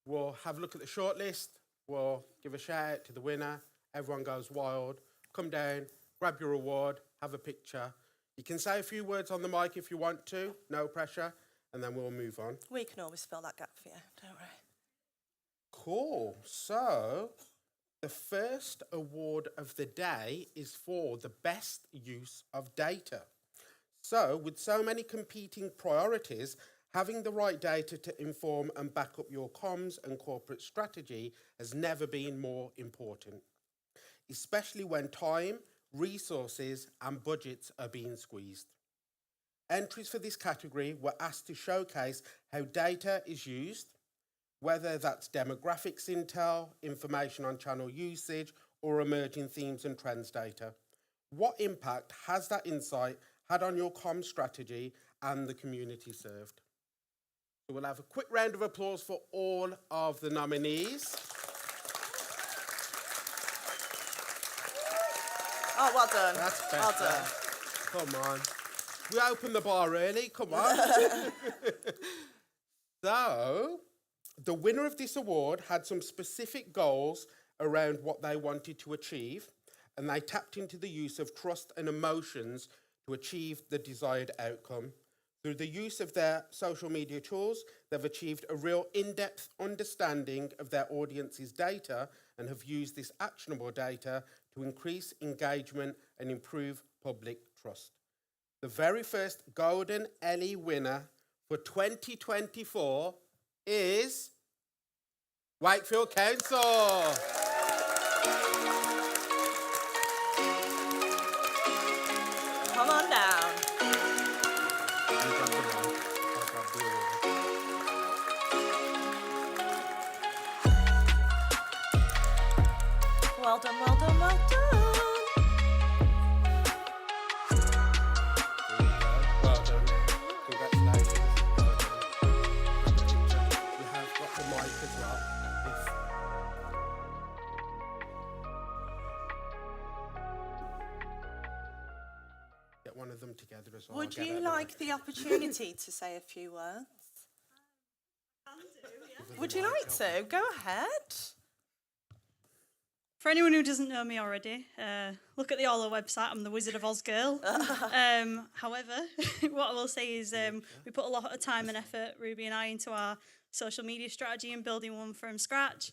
we'll have a look at the shortlist, we'll give a shout out to the winner, everyone goes wild, come down, grab your award, have a picture. You can say a few words on the mic if you want to, no pressure, and then we'll move on. We can always fill that gap for you, don't worry. Cool. So the first award of the day is for the best use of data. So with so many competing priorities, having the right data to inform and back up your comms and corporate strategy has never been more important, especially when time, resources and budgets are being squeezed. Entries for this category were asked to showcase how data is used, whether that's demographics intel, information on channel usage, or emerging themes and trends data. What impact has that insight had on your comms strategy and the community served? So we'll have a quick round of applause for all of the nominees. Oh, well done. That's better. Well done. Come on. We opened the bar early, come on. So, the winner of this award had some specific goals around what they wanted to achieve, and they tapped into the use of trust and emotions to achieve the desired outcome. Through the use of their social media tools, they've achieved a real in-depth understanding of their audience's data and have used this actionable data to increase engagement and improve public trust. The very first Golden Ellie winner for 2024 is Wakefield Council. Come on down. Well done, well done, well done. Well done. Congratulations. Well done. You have got the mic as well. Get one of them together as well. Would you like the opportunity to say a few words? Would you like to? Go ahead. For anyone who doesn't know me already, look at the Orlo website. I'm the Wizard of Oz girl. However, what I will say is we put a lot of time and effort, Ruby and I, into our social media strategy and building one from scratch.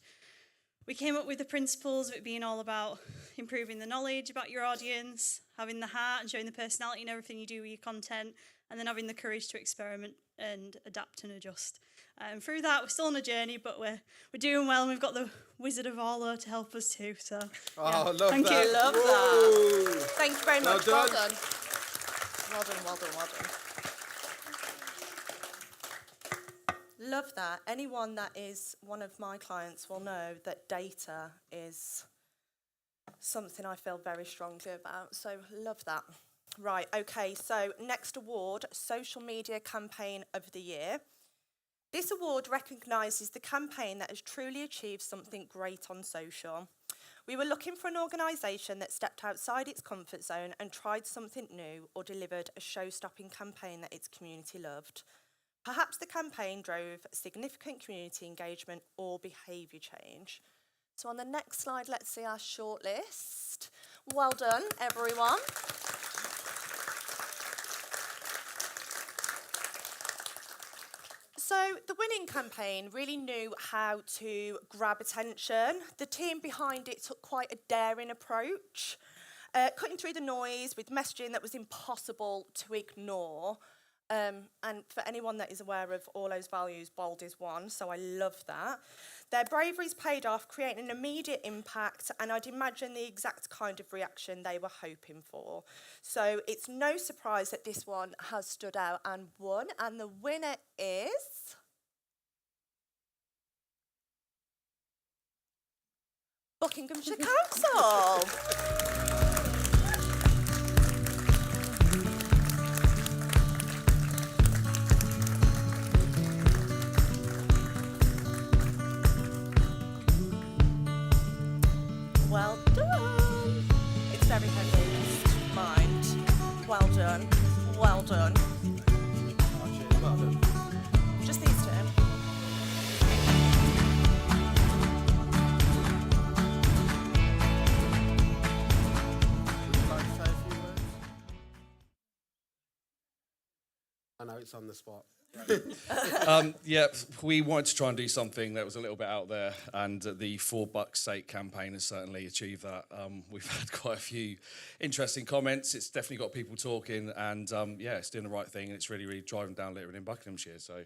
We came up with the principles of it being all about improving the knowledge about your audience, having the heart and showing the personality in everything you do with your content, and then having the courage to experiment and adapt and adjust. Through that, we're still on a journey, but we're doing well, and we've got the Wizard of Orlo to help us too. So, Oh, yeah, love thank that. you. Love Whoa. that. Thank you very Well much. Well done. done. Well done, well done, well done. Love that. Anyone that is one of my clients will know that data is something I feel very strongly about. So love that. Right, okay, so next award, Social Media Campaign of the Year. This award recognises the campaign that has truly achieved something great on social. We were looking for an organisation that stepped outside its comfort zone and tried something new or delivered a show-stopping campaign that its community loved. Perhaps the campaign drove significant community engagement or behaviour change. So on the next slide, let's see our shortlist. Well done, everyone. So the winning campaign really knew how to grab attention. The team behind it took quite a daring approach, cutting through the noise with messaging that was impossible to ignore. And for anyone that is aware of Orlo's values, bold is one, so I love that. Their bravery's paid off, creating an immediate impact, and I'd imagine the exact kind of reaction they were hoping for. So it's no surprise that this one has stood out and won, and the winner is... Buckinghamshire Council. Well done. It's very heavy, mind. Well done. Well done. Well done. Just these two. Would you like to say a few words? I know it's on the spot. Yeah, we wanted to try and do something that was a little bit out there, and the For Buck's Sake campaign has certainly achieved that. We've had quite a few interesting comments. It's definitely got people talking, and yeah, it's doing the right thing, and it's really, really driving down littering in Buckinghamshire. So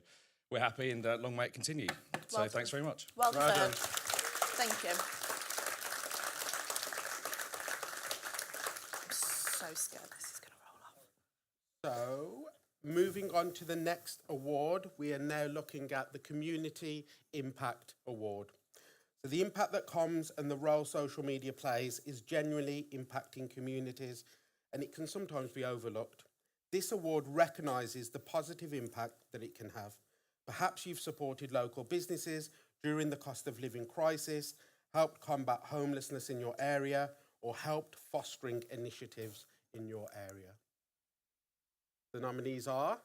we're happy, and long may it continue. So Well thanks very much. Well Well deserved. done. Thank you. I'm so scared this is going to roll off. So, moving on to the next award, we are now looking at the Community Impact Award. So the impact that comms and the role social media plays is genuinely impacting communities, and it can sometimes be overlooked. This award recognises the positive impact that it can have. Perhaps you've supported local businesses during the cost of living crisis, helped combat homelessness in your area, or helped fostering initiatives in your area. The nominees are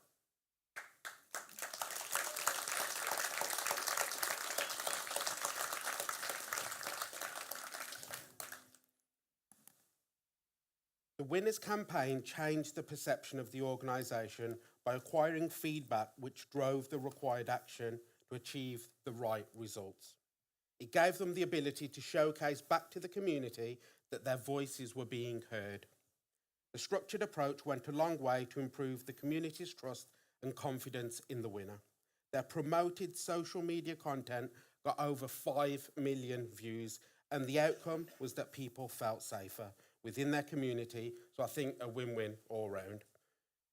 the Winners campaign changed the perception of the organisation by acquiring feedback which drove the required action to achieve the right results. It gave them the ability to showcase back to the community that their voices were being heard. The structured approach went a long way to improve the community's trust and confidence in the winner. Their promoted social media content got over 5 million views, and the outcome was that people felt safer within their community, so I think a win-win all round.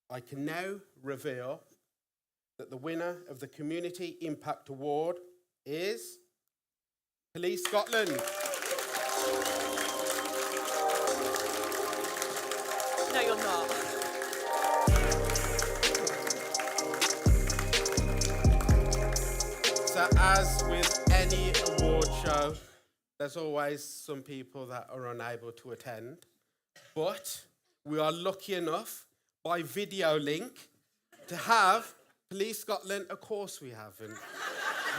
I can now reveal that the winner of the Community Impact Award is Police Scotland. No, you're not. So as with any award show, there's always some people that are unable to attend. But we are lucky enough by video link to have Police Scotland. Of course we haven't.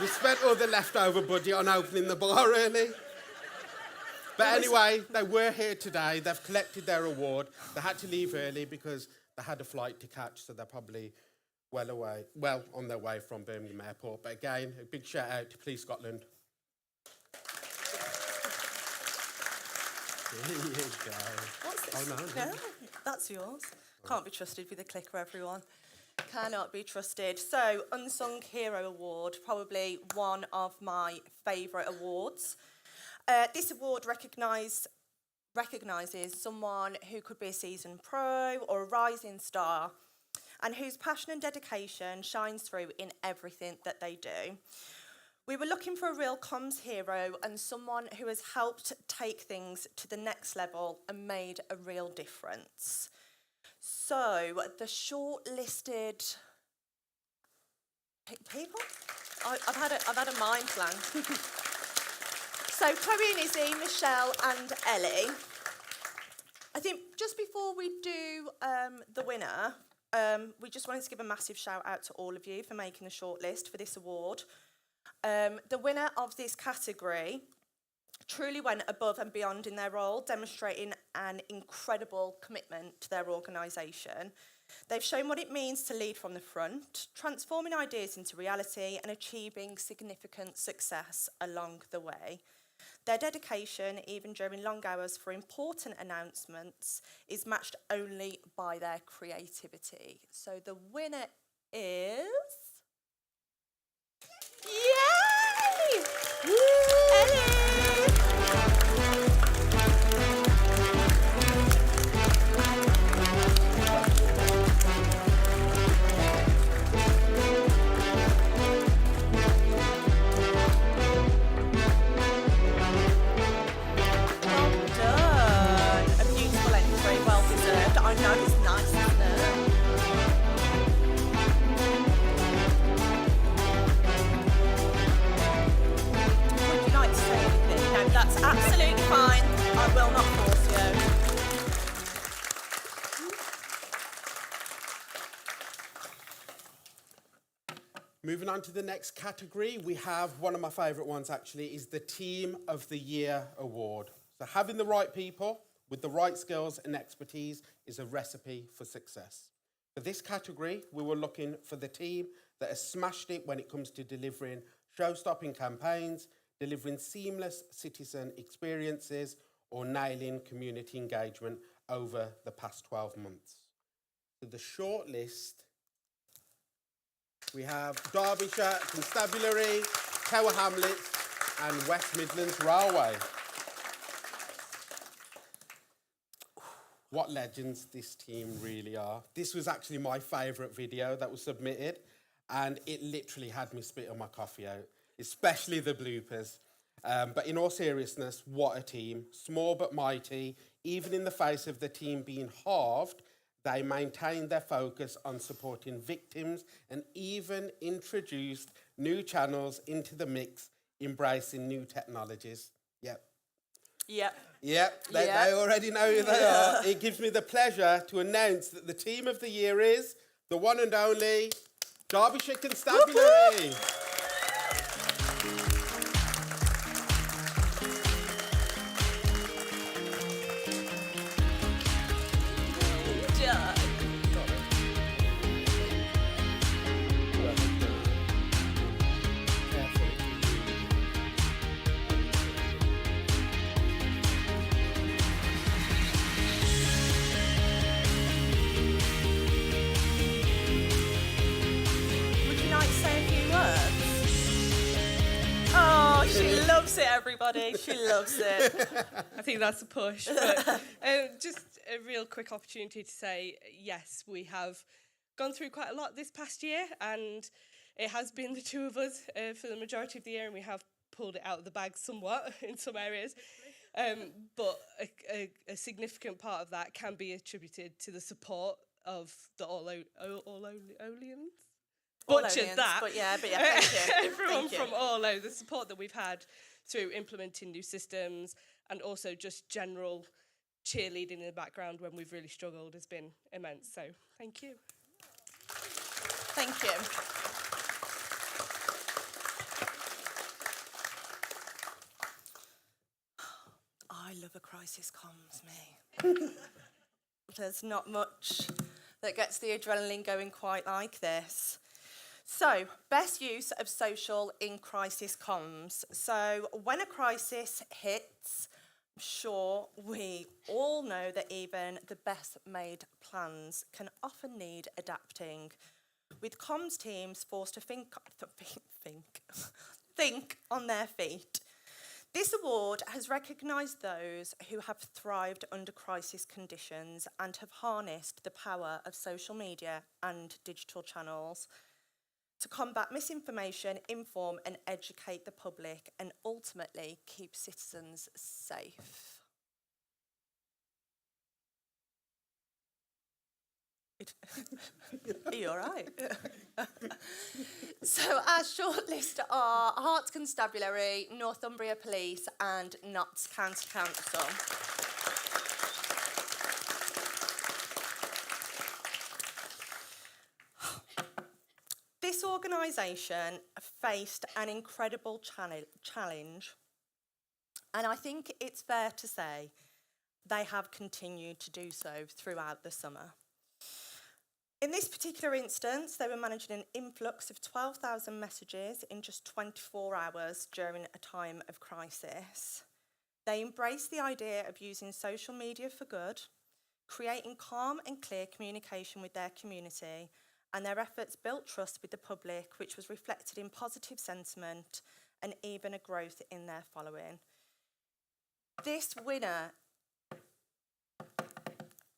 We spent all the leftover budget on opening the bar, really. But anyway, they were here today. They've collected their award. They had to leave early because they had a flight to catch, so they're probably well on their way from Birmingham Airport. But again, a big shout out to Police Scotland. There you go. What's this? Oh, no. No, that's yours. Can't be trusted with a clicker, everyone. Cannot be trusted. So, Unsung Hero Award, probably one of my favourite awards. This award recognises someone who could be a seasoned pro or a rising star and whose passion and dedication shines through in everything that they do. We were looking for a real comms hero and someone who has helped take things to the next level and made a real difference. So, the shortlisted people? I've had a mind blank. So, Chloe and Izzy, Michelle and Ellie. I think just before we do the winner, we just wanted to give a massive shout out to all of you for making the shortlist for this award. The winner of this category truly went above and beyond in their role, demonstrating an incredible commitment to their organisation. They've shown what it means to lead from the front, transforming ideas into reality and achieving significant success along the way. Their dedication, even during long hours for important announcements, is matched only by their creativity. So the winner is... Yay! Ellie! I know it's nice, isn't it? Would you like to say anything? No, that's absolutely fine. I will not force you. Moving on to the next category, we have one of my favourite ones actually, is the Team of the Year Award. So having the right people with the right skills and expertise is a recipe for success. For this category, we were looking for the team that has smashed it when it comes to delivering show-stopping campaigns, delivering seamless citizen experiences, or nailing community engagement over the past 12 months. So the shortlist, we have Derbyshire Constabulary, Tower Hamlets, and West Midlands Railway. What legends this team really are. This was actually my favourite video that was submitted, and it literally had me spit on my coffee out, especially the bloopers. But in all seriousness, what a team. Small but mighty. Even in the face of the team being halved, they maintained their focus on supporting victims and even introduced new channels into the mix, embracing new technologies. Yep. Yep, they already know who they are. It gives me the pleasure to announce that the Team of the Year is the one and only Derbyshire Constabulary. Loves it, everybody. She loves it. I think that's a push. But just a real quick opportunity to say, yes, we have gone through quite a lot this past year, and it has been the two of us for the majority of the year, and we have pulled it out of the bag somewhat in some areas. But a significant part of that can be attributed to the support of the Orleans. Butchered that. But yeah, thank you. Everyone from Orlo, the support that we've had through implementing new systems and also just general cheerleading in the background when we've really struggled has been immense. So thank you. Thank you. I love a crisis comms, me. There's not much that gets the adrenaline going quite like this. So, best use of social in crisis comms. So, when a crisis hits, I'm sure we all know that even the best made plans can often need adapting. with comms teams forced to think on their feet. This award has recognised those who have thrived under crisis conditions and have harnessed the power of social media and digital channels to combat misinformation, inform and educate the public, and ultimately keep citizens safe. Are you all right? So our shortlist are Hearts Constabulary, Northumbria Police and Notts County Council. This organisation faced an incredible challenge, and I think it's fair to say they have continued to do so throughout the summer. In this particular instance, they were managing an influx of 12,000 messages in just 24 hours during a time of crisis. They embraced the idea of using social media for good, creating calm and clear communication with their community, and their efforts built trust with the public, which was reflected in positive sentiment and even a growth in their following. This winner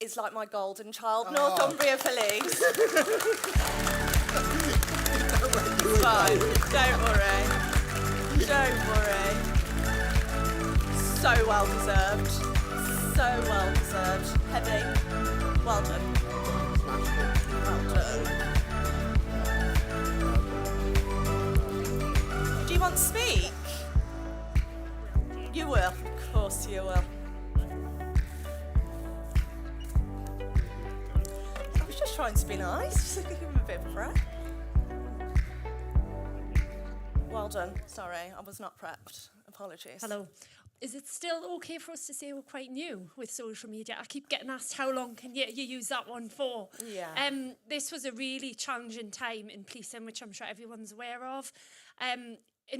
is like my golden child, Northumbria Police. It's fine, don't worry. Don't worry. So well deserved. So well deserved. Heavy. Well done. Well done. Do you want to speak? You will. Of course you will. Just trying to be nice, just give him a bit of a prep. Well done. Sorry, I was not prepped. Apologies. Hello. Is it still okay for us to say we're quite new with social media? I keep getting asked how long can you use that one for? Yeah. This was a really challenging time in policing, which I'm sure everyone's aware of. And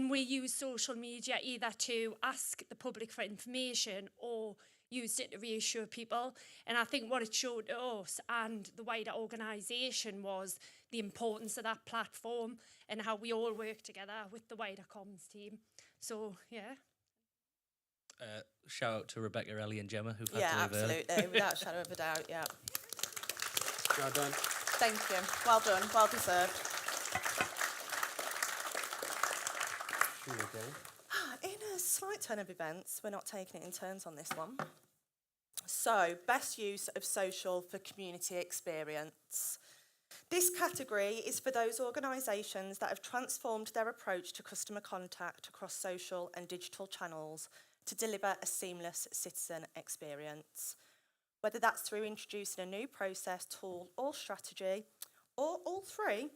we use social media either to ask the public for information or used it to reassure people. And I think what it showed to us and the wider organisation was the importance of that platform and how we all work together with the wider comms team. So, yeah. Shout out to Rebecca, Ellie and Gemma who've had Yeah, to leave early. absolutely, without a shadow of a doubt, yeah. Well done. Thank you. Well done, well deserved. In a slight turn of events, we're not taking it in turns on this one. So, best use of social for community experience. This category is for those organisations that have transformed their approach to customer contact across social and digital channels to deliver a seamless citizen experience. Whether that's through introducing a new process, tool or strategy, or all three,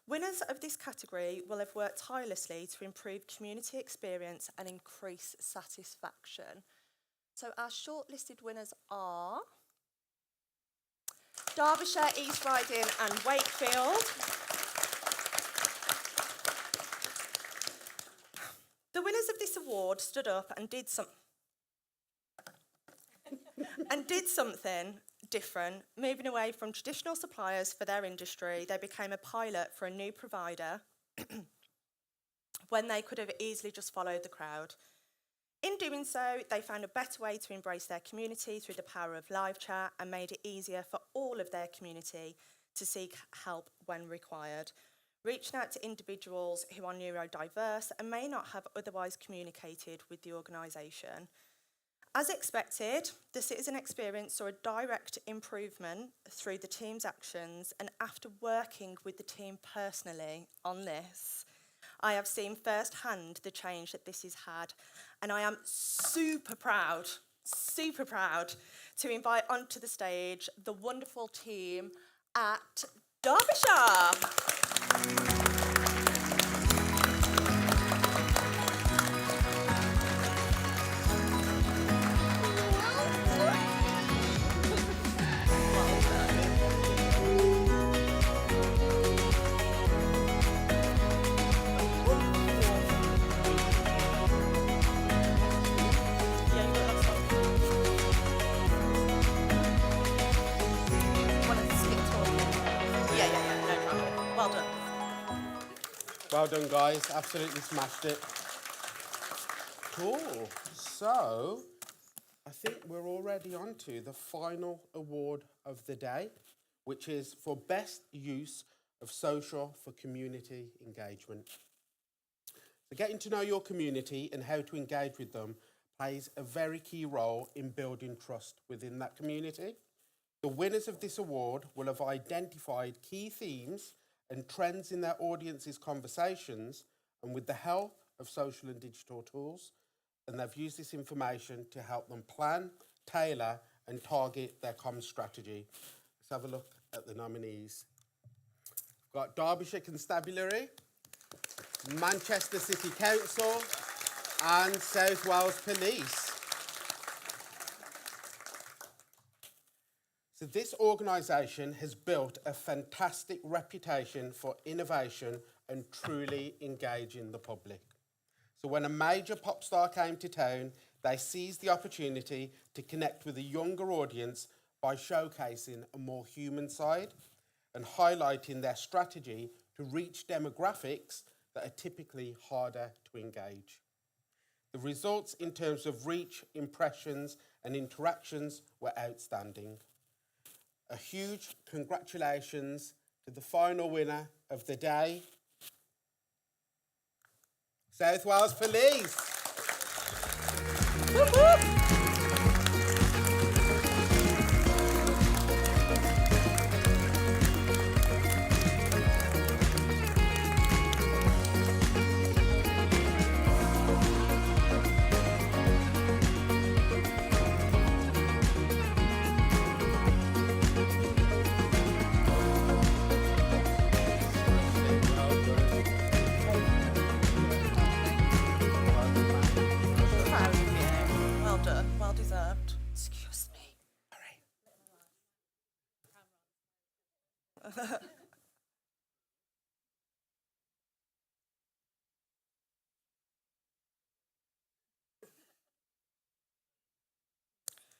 winners of this category will have worked tirelessly to improve community experience and increase satisfaction. So our shortlisted winners are Derbyshire, East Riding and Wakefield. The winners of this award stood up and did something different. Moving away from traditional suppliers for their industry, they became a pilot for a new provider when they could have easily just followed the crowd. In doing so, they found a better way to embrace their community through the power of live chat and made it easier for all of their community to seek help when required, reaching out to individuals who are neurodiverse and may not have otherwise communicated with the organisation. As expected, the citizen experience saw a direct improvement through the team's actions, and after working with the team personally on this, I have seen firsthand the change that this has had, and I am super proud to invite onto the stage the wonderful team at Derbyshire. Well done, guys. Absolutely smashed it. Cool. So, I think we're already on to the final award of the day, which is for best use of social for community engagement. So getting to know your community and how to engage with them plays a very key role in building trust within that community. The winners of this award will have identified key themes and trends in their audience's conversations, and with the help of social and digital tools, and they've used this information to help them plan, tailor, and target their comms strategy. Let's have a look at the nominees. We've got Derbyshire Constabulary, Manchester City Council, and South Wales Police. So this organisation has built a fantastic reputation for innovation and truly engaging the public. So when a major pop star came to town, they seized the opportunity to connect with a younger audience by showcasing a more human side and highlighting their strategy to reach demographics that are typically harder to engage. The results in terms of reach, impressions, and interactions were outstanding. A huge congratulations to the final winner of the day, South Wales Police. Whoop, whoop.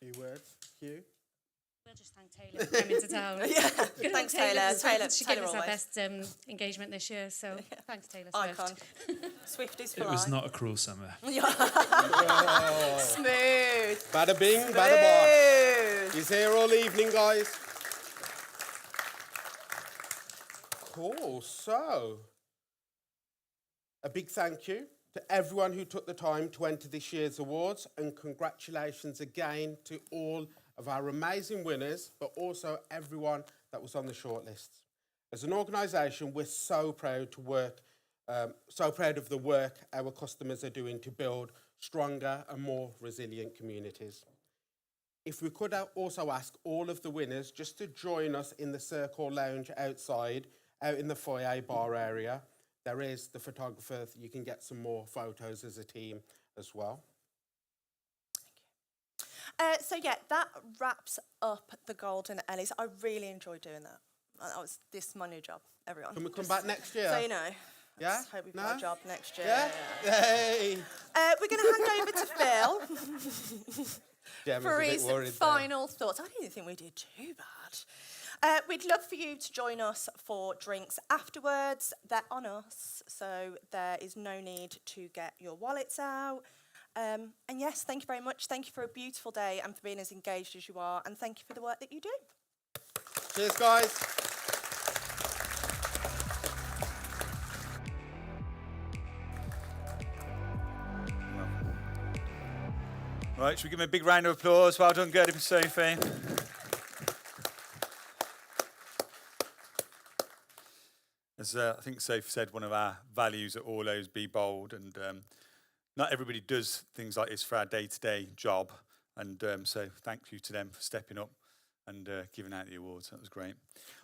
Few words, Hugh. We'll just thank Taylor for coming to town. Yeah, Good thanks, luck, Taylor. Taylor. She gave Taylor us our always. best engagement this year, so thanks, Taylor Swift. Icon. Swifties for It was life. not a cruel summer. Smooth. Bada bing, Smooth. bada bosh. He's here all evening, guys. Cool. So, a big thank you to everyone who took the time to enter this year's awards, and congratulations again to all of our amazing winners, but also everyone that was on the shortlists. As an organisation, we're so proud to work, so proud of the work our customers are doing to build stronger and more resilient communities. If we could also ask all of the winners just to join us in the Circle Lounge outside, out in the foyer bar area. There is the photographer. You can get some more photos as a team as well. So yeah, that wraps up the Golden Ellies. I really enjoyed doing that. That was this my new job, everyone. Can we come back next year? So you know. Yeah? Let's hope we've No? got a job next year. Yeah? Hey! We're going to hand over to Phil Gemma's for a bit his worried there. final thoughts. I didn't think we did too bad. We'd love for you to join us for drinks afterwards. They're on us, so there is no need to get your wallets out. And yes, thank you very much. Thank you for a beautiful day and for being as engaged as you are. And thank you for the work that you do. Cheers, guys. Right, should we give him a big round of applause? Well done, Gertie and Sophie. As I think Sophie said, one of our values at Orlo is be bold, and not everybody does things like this for our day-to-day job, and so thank you to them for stepping up and giving out the awards. That was great.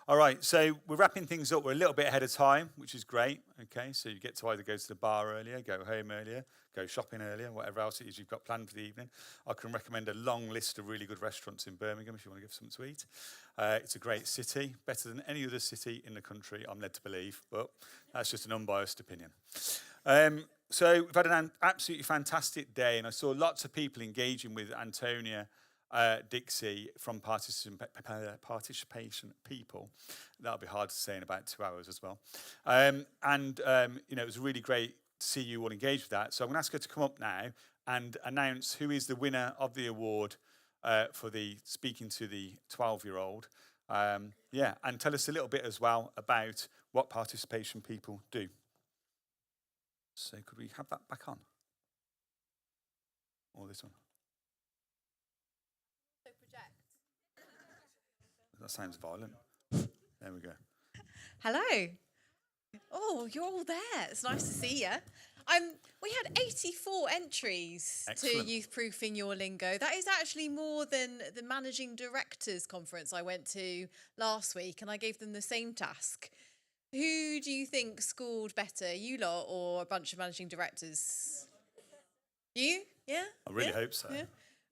All right, so we're wrapping things up. We're a little bit ahead of time, which is great. Okay, so you get to either go to the bar earlier, go home earlier, go shopping earlier, whatever else it is you've got planned for the evening. I can recommend a long list of really good restaurants in Birmingham if you want to give something to eat. It's a great city, better than any other city in the country, I'm led to believe, but that's just an unbiased opinion. So we've had an absolutely fantastic day, and I saw lots of people engaging with Antonia Dixie from participation people. That'll be hard to say in about 2 hours as well. It was really great to see you all engage with that. So I'm going to ask her to come up now and announce who is the winner of the award for the Speaking to the 12-year-old. And tell us a little bit as well about what participation people do. So could we have that back on? Or this one? That sounds violent. There we go. Hello. Oh, you're all there. It's nice to see you. We had 84 entries Excellent. to Youth Proofing Your Lingo. That is actually more than the Managing Directors Conference I went to last week, and I gave them the same task. Who do you think scored better, you lot or a bunch of Managing Directors? You? Yeah? I really hope so. Yeah.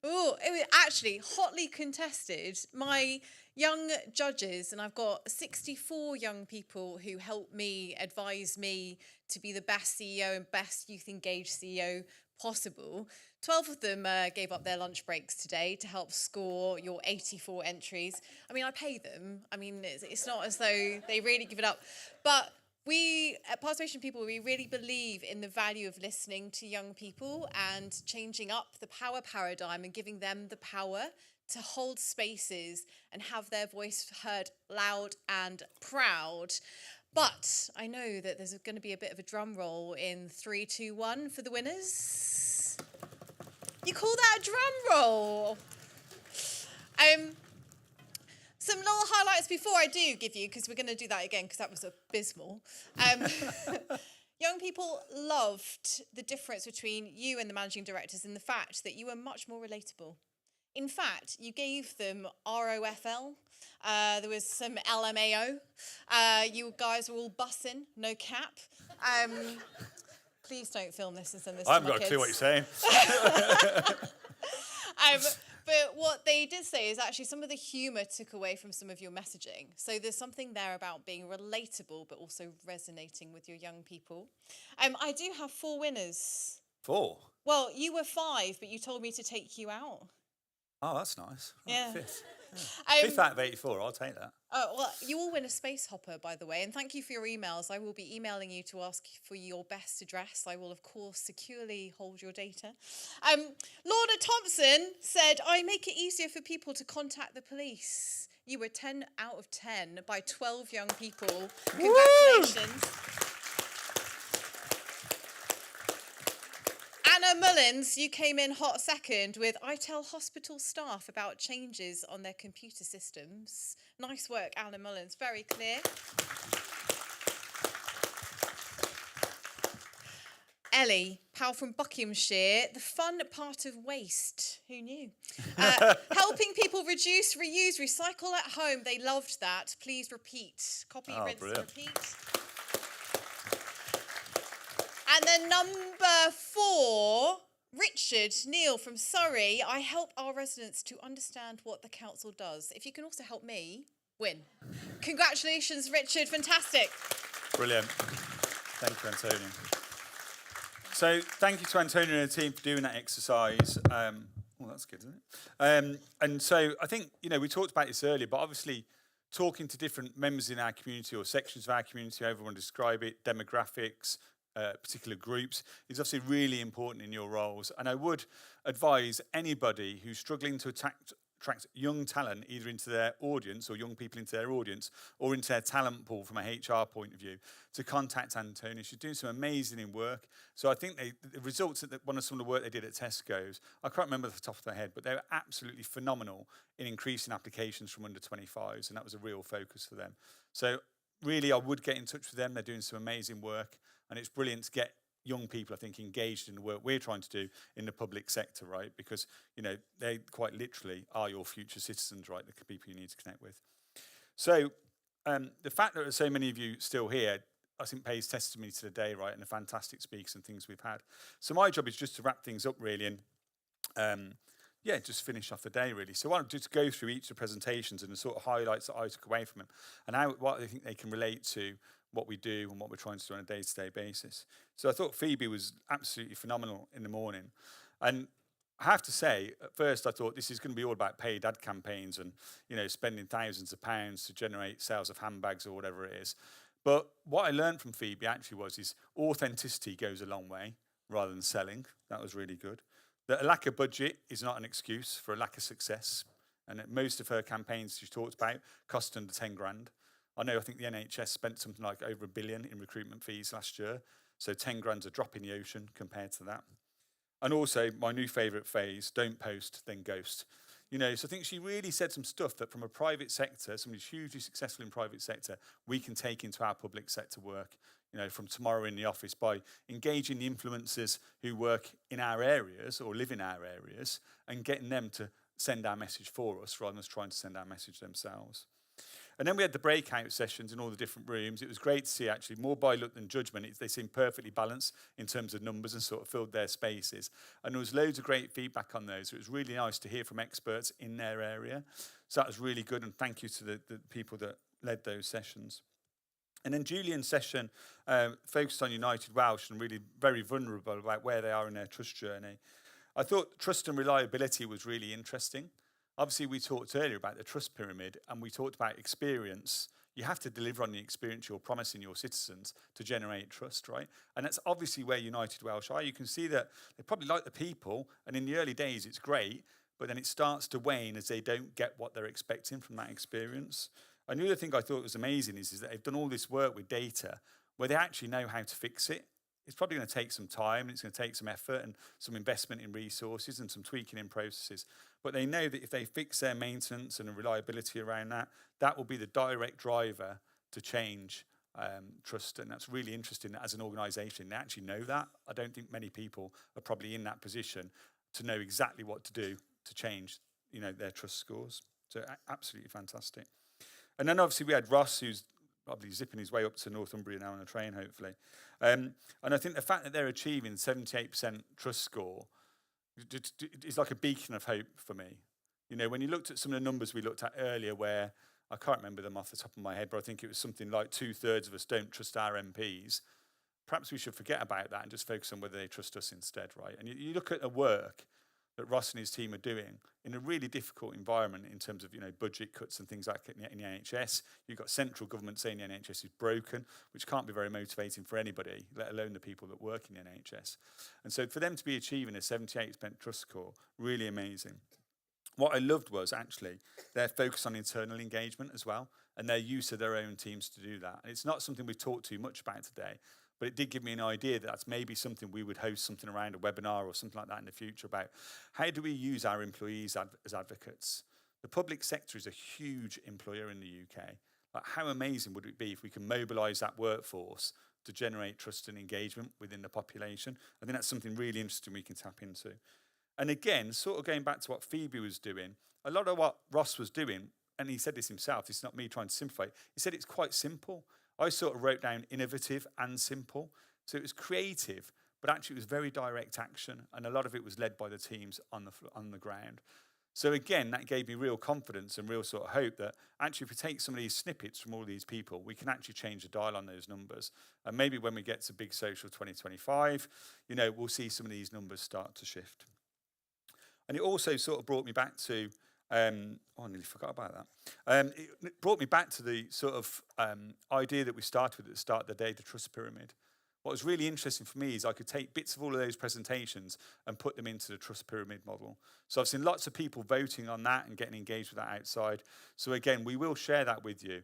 Oh, it was actually hotly contested. My young judges, and I've got 64 young people who help me, advise me to be the best CEO and best youth engaged CEO possible. 12 of them gave up their lunch breaks today to help score your 84 entries. I mean, I pay them. I mean, it's not as though they really give it up. But we, at Participation People, we really believe in the value of listening to young people and changing up the power paradigm and giving them the power to hold spaces and have their voice heard loud and proud. But I know that there's going to be a bit of a drum roll in 3, 2, 1 for the winners. You call that a drum roll? Some little highlights before I do give you, because we're going to do that again, because that was abysmal. Young people loved the difference between you and the managing directors in the fact that you were much more relatable. In fact, you gave them ROFL. There was some LMAO. You guys were all bussing, no cap. Please don't film this and send this to my kids. I haven't got a clue what you're saying. But what they did say is actually some of the humour took away from some of your messaging. So there's something there about being relatable, but also resonating with your young people. I do have 4 winners. 4? Well, you were 5, but you told me to take you out. Oh, that's nice. Yeah. 5th. Yeah. 5th out of 84, I'll take that. Oh, well, you all win a space hopper, by the way, and thank you for your emails. I will be emailing you to ask for your best address. I will, of course, securely hold your data. Lorna Thompson said, I make it easier for people to contact the police. You were 10 out of 10 by 12 young people. Congratulations. Anna Mullins, you came in hot second with, I tell hospital staff about changes on their computer systems. Nice work, Anna Mullins, very clear. Ellie, pal from Buckinghamshire, the fun part of waste. Who knew? Helping people reduce, reuse, recycle at home. They loved that. Please repeat. Copy, rinse, brilliant. repeat. And then number 4, Richard Neal from Surrey. I help our residents to understand what the council does. If you can also help me, win. Congratulations, Richard. Fantastic. Brilliant. Thank you, Antonio. So thank you to Antonio and the team for doing that exercise. Well, that's good, isn't it? And so I think, we talked about this earlier, but obviously talking to different members in our community or sections of our community, however you want to describe it, demographics, particular groups, is obviously really important in your roles. And I would advise anybody who's struggling to attract young talent either into their audience or young people into their audience or into their talent pool from a HR point of view to contact Antonia. She's doing some amazing work. So I think the results that one of some of the work they did at Tesco's, I can't remember off the top of their head, but they were absolutely phenomenal in increasing applications from under 25s, and that was a real focus for them. So really, I would get in touch with them. They're doing some amazing work, and it's brilliant to get young people, I think, engaged in the work we're trying to do in the public sector, right? Because, they quite literally are your future citizens, right? The people you need to connect with. So the fact that there's so many of you still here, I think pays testimony to the day, right? And the fantastic speakers and things we've had. So my job is just to wrap things up, really, and just finish off the day, really. So I want to just go through each of the presentations and the sort of highlights that I took away from them and what I think they can relate to what we do and what we're trying to do on a day-to-day basis. So I thought Phoebe was absolutely phenomenal in the morning. And I have to say, at first I thought this is going to be all about paid ad campaigns and, spending thousands of pounds to generate sales of handbags or whatever it is. But what I learned from Phoebe actually is authenticity goes a long way rather than selling. That was really good. That a lack of budget is not an excuse for a lack of success. And that most of her campaigns she talked about cost under 10 grand. I think the NHS spent something like over £1 billion in recruitment fees last year. So 10 grand's a drop in the ocean compared to that. And also, my new favourite phrase, don't post, then ghost. So I think she really said some stuff that from a private sector, somebody who's hugely successful in private sector, we can take into our public sector work, from tomorrow in the office by engaging the influencers who work in our areas or live in our areas and getting them to send our message for us rather than us trying to send our message themselves. And then we had the breakout sessions in all the different rooms. It was great to see, actually, more by look than judgment. They seemed perfectly balanced in terms of numbers and sort of filled their spaces. And there was loads of great feedback on those. It was really nice to hear from experts in their area. So that was really good, and thank you to the people that led those sessions. And then Julian's session focused on United Welsh and really very vulnerable about where they are in their trust journey. I thought trust and reliability was really interesting. Obviously, we talked earlier about the trust pyramid, and we talked about experience. You have to deliver on the experience you're promising your citizens to generate trust, right? And that's obviously where United Welsh are. You can see that they probably like the people, and in the early days it's great, but then it starts to wane as they don't get what they're expecting from that experience. And the other thing I thought was amazing is that they've done all this work with data where they actually know how to fix it. It's probably going to take some time, and it's going to take some effort and some investment in resources and some tweaking in processes. But they know that if they fix their maintenance and the reliability around that, that will be the direct driver to change trust. And that's really interesting that as an organisation, they actually know that. I don't think many people are probably in that position to know exactly what to do to change, their trust scores. So absolutely fantastic. And then obviously we had Ross, who's probably zipping his way up to Northumbria now on a train, hopefully. And I think the fact that they're achieving 78% trust score is like a beacon of hope for me. When you looked at some of the numbers we looked at earlier where, I can't remember them off the top of my head, but I think it was something like 2/3 of us don't trust our MPs. Perhaps we should forget about that and just focus on whether they trust us instead, right? And you look at the work that Ross and his team are doing in a really difficult environment in terms of budget cuts and things like in the NHS. You've got central government saying the NHS is broken, which can't be very motivating for anybody, let alone the people that work in the NHS. And so for them to be achieving a 78% trust score, really amazing. What I loved was actually their focus on internal engagement as well and their use of their own teams to do that. And it's not something we've talked too much about today, but it did give me an idea that that's maybe something we would host something around a webinar or something like that in the future about how do we use our employees as advocates. The public sector is a huge employer in the UK. Like, how amazing would it be if we can mobilise that workforce to generate trust and engagement within the population? I think that's something really interesting we can tap into. And again, sort of going back to what Phoebe was doing, a lot of what Ross was doing, and he said this himself, it's not me trying to simplify it, he said it's quite simple. I sort of wrote down innovative and simple. So it was creative, but actually it was very direct action, and a lot of it was led by the teams on the ground. So again, that gave me real confidence and real sort of hope that actually if we take some of these snippets from all these people, we can actually change the dial on those numbers. And maybe when we get to Big Social 2025, we'll see some of these numbers start to shift. And it also sort of brought me back to, I nearly forgot about that. It brought me back to the sort of idea that we started with at the start of the day, the trust pyramid. What was really interesting for me is I could take bits of all of those presentations and put them into the trust pyramid model. So I've seen lots of people voting on that and getting engaged with that outside. So again, we will share that with you.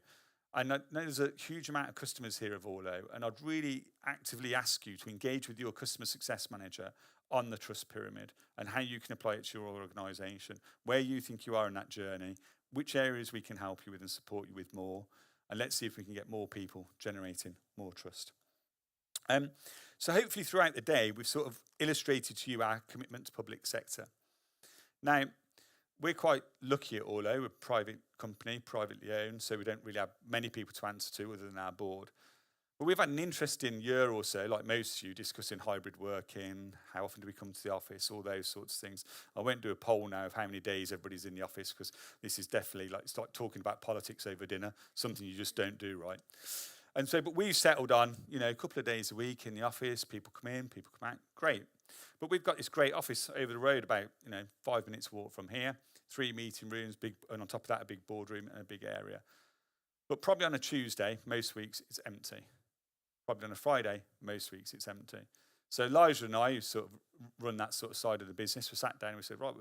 I know there's a huge amount of customers here of Orlo, and I'd really actively ask you to engage with your customer success manager on the trust pyramid and how you can apply it to your organisation, where you think you are in that journey, which areas we can help you with and support you with more, and let's see if we can get more people generating more trust. So hopefully throughout the day, we've sort of illustrated to you our commitment to public sector. Now, we're quite lucky at Orlo. We're a private company, privately owned, so we don't really have many people to answer to other than our board. But we've had an interesting year or so, like most of you, discussing hybrid working, how often do we come to the office, all those sorts of things. I won't do a poll now of how many days everybody's in the office, because this is definitely like, it's like talking about politics over dinner, something you just don't do, right? And so, but we've settled on, a couple of days a week in the office, people come in, people come out, great. But we've got this great office over the road about, 5 minutes walk from here, 3 meeting rooms, and on top of that, a big boardroom and a big area. But probably on a Tuesday, most weeks, it's empty. Probably on a Friday, most weeks, it's empty. So Elijah and I, who sort of run that sort of side of the business, we sat down and we said, right,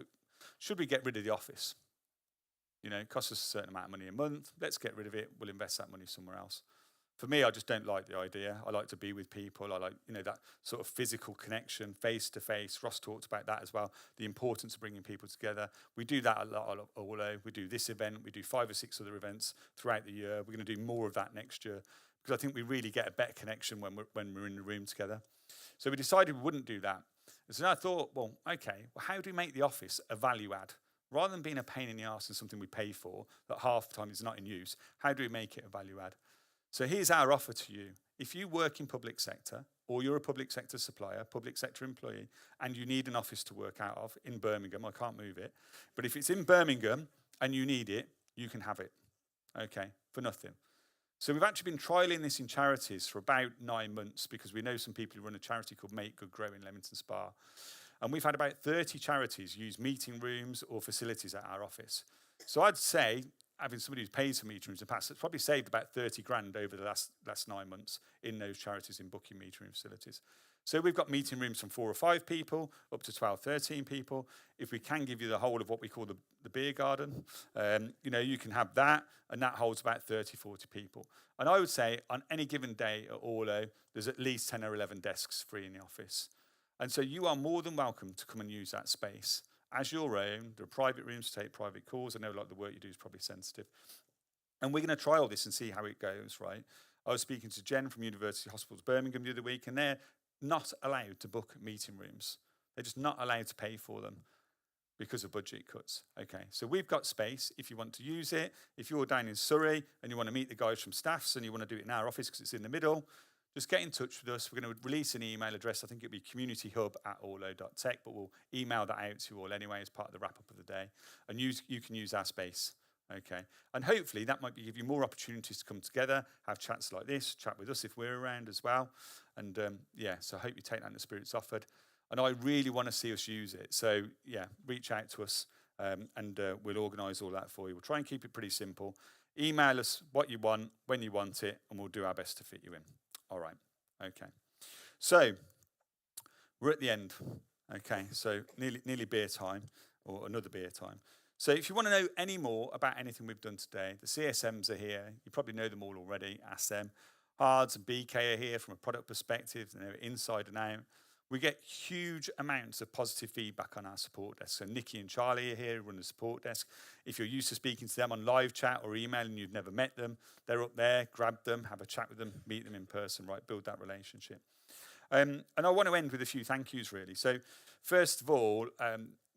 should we get rid of the office? It costs us a certain amount of money a month. Let's get rid of it. We'll invest that money somewhere else. For me, I just don't like the idea. I like to be with people. I like, that sort of physical connection, face-to-face. Ross talked about that as well, the importance of bringing people together. We do that a lot at Orlo. We do this event. We do 5 or 6 other events throughout the year. We're going to do more of that next year because I think we really get a better connection when we're in the room together. So we decided we wouldn't do that. And so then I thought, well, okay, how do we make the office a value add? Rather than being a pain in the arse and something we pay for that half the time is not in use, how do we make it a value add? So here's our offer to you. If you work in public sector or you're a public sector supplier, public sector employee, and you need an office to work out of in Birmingham, I can't move it, but if it's in Birmingham and you need it, you can have it, okay, for nothing. So we've actually been trialling this in charities for about 9 months because we know some people who run a charity called Make Good Grow in Leamington Spa. And we've had about 30 charities use meeting rooms or facilities at our office. So I'd say, having somebody who's paid for meeting rooms in the past, it's probably saved about 30 grand over the last 9 months in those charities in booking meeting room facilities. So we've got meeting rooms from 4 or 5 people up to 12, 13 people. If we can give you the whole of what we call the beer garden, you can have that, and that holds about 30, 40 people. And I would say on any given day at Orlo, there's at least 10 or 11 desks free in the office. And so you are more than welcome to come and use that space as your own. There are private rooms to take private calls. I know the work you do is probably sensitive. And we're going to trial this and see how it goes, right? I was speaking to Jen from University Hospitals Birmingham the other week, and they're not allowed to book meeting rooms. They're just not allowed to pay for them because of budget cuts. Okay, so we've got space if you want to use it. If you're down in Surrey and you want to meet the guys from staffs and you want to do it in our office because it's in the middle, just get in touch with us. We're going to release an email address. I think it'll be communityhub@orlo.tech, but we'll email that out to you all anyway as part of the wrap-up of the day. And you can use our space, okay? And hopefully that might give you more opportunities to come together, have chats like this, chat with us if we're around as well. And so I hope you take that in the spirit offered. And I really want to see us use it. So yeah, reach out to us and we'll organise all that for you. We'll try and keep it pretty simple. Email us what you want, when you want it, and we'll do our best to fit you in. All right, okay. So we're at the end, okay, so nearly beer time, or another beer time. So if you want to know any more about anything we've done today, the CSMs are here. You probably know them all already, ask them. Hards and BK are here from a product perspective, inside and out. We get huge amounts of positive feedback on our support desk. So Nikki and Charlie are here who run the support desk. If you're used to speaking to them on live chat or email and you've never met them, they're up there, grab them, have a chat with them, meet them in person, right? Build that relationship. And I want to end with a few thank yous, really. So first of all,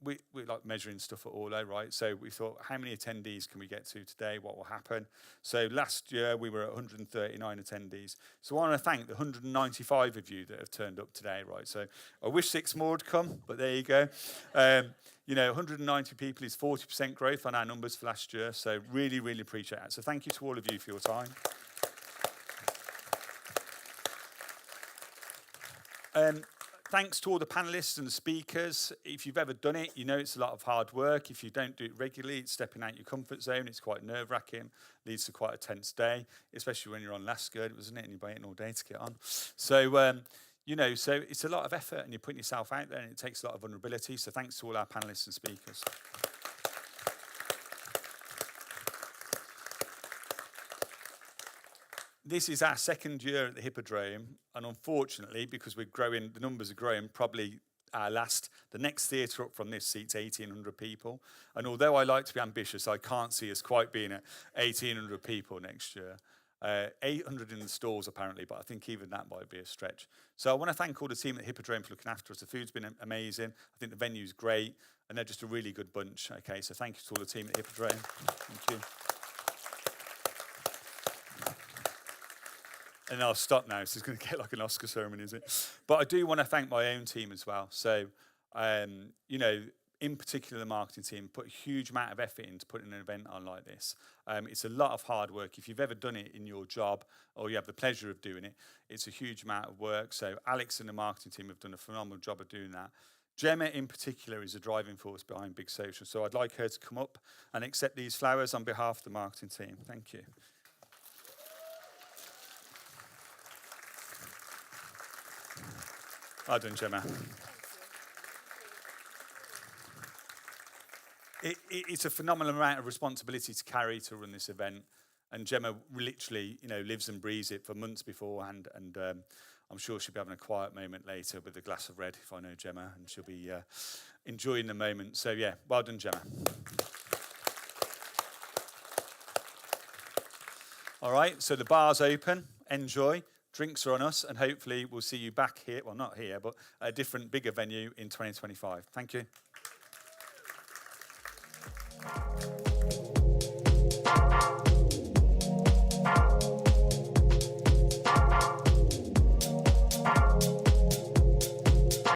we like measuring stuff at Orlo, right? So we thought, how many attendees can we get to today? What will happen? So last year we were at 139 attendees. So I want to thank the 195 of you that have turned up today, right? So I wish 6 more would come, but there you go. 190 people is 40% growth on our numbers for last year. So really, really appreciate that. So thank you to all of you for your time. Thanks to all the panellists and the speakers. If you've ever done it, you know it's a lot of hard work. If you don't do it regularly, it's stepping out your comfort zone. It's quite nerve-wracking, leads to quite a tense day, especially when you're on last skirt, wasn't it? And you're waiting all day to get on. So, so it's a lot of effort and you're putting yourself out there and it takes a lot of vulnerability. So thanks to all our panellists and speakers. This is our 2nd year at the Hippodrome, and unfortunately, because we're growing, the numbers are growing, probably the next theatre up from this seats 1,800 people. And although I like to be ambitious, I can't see us quite being at 1,800 people next year. 800 in the stalls apparently, but I think even that might be a stretch. So I want to thank all the team at Hippodrome for looking after us. The food's been amazing. I think the venue's great, and they're just a really good bunch. Okay, so thank you to all the team at Hippodrome. Thank you. And I'll stop now, so it's going to get like an Oscar ceremony, is it? But I do want to thank my own team as well. So, in particular the marketing team, put a huge amount of effort into putting an event on like this. It's a lot of hard work. If you've ever done it in your job or you have the pleasure of doing it, it's a huge amount of work. So Alex and the marketing team have done a phenomenal job of doing that. Gemma in particular is a driving force behind Big Social. So I'd like her to come up and accept these flowers on behalf of the marketing team. Thank you. Well done, Gemma. It's a phenomenal amount of responsibility to carry to run this event, and Gemma literally, lives and breathes it for months beforehand. And I'm sure she'll be having a quiet moment later with a glass of red, if I know Gemma, and she'll be enjoying the moment. So yeah, well done, Gemma. All right, so the bar's open. Enjoy. Drinks are on us, and hopefully we'll see you back here. Well, not here, but at a different, bigger venue in 2025. Thank you.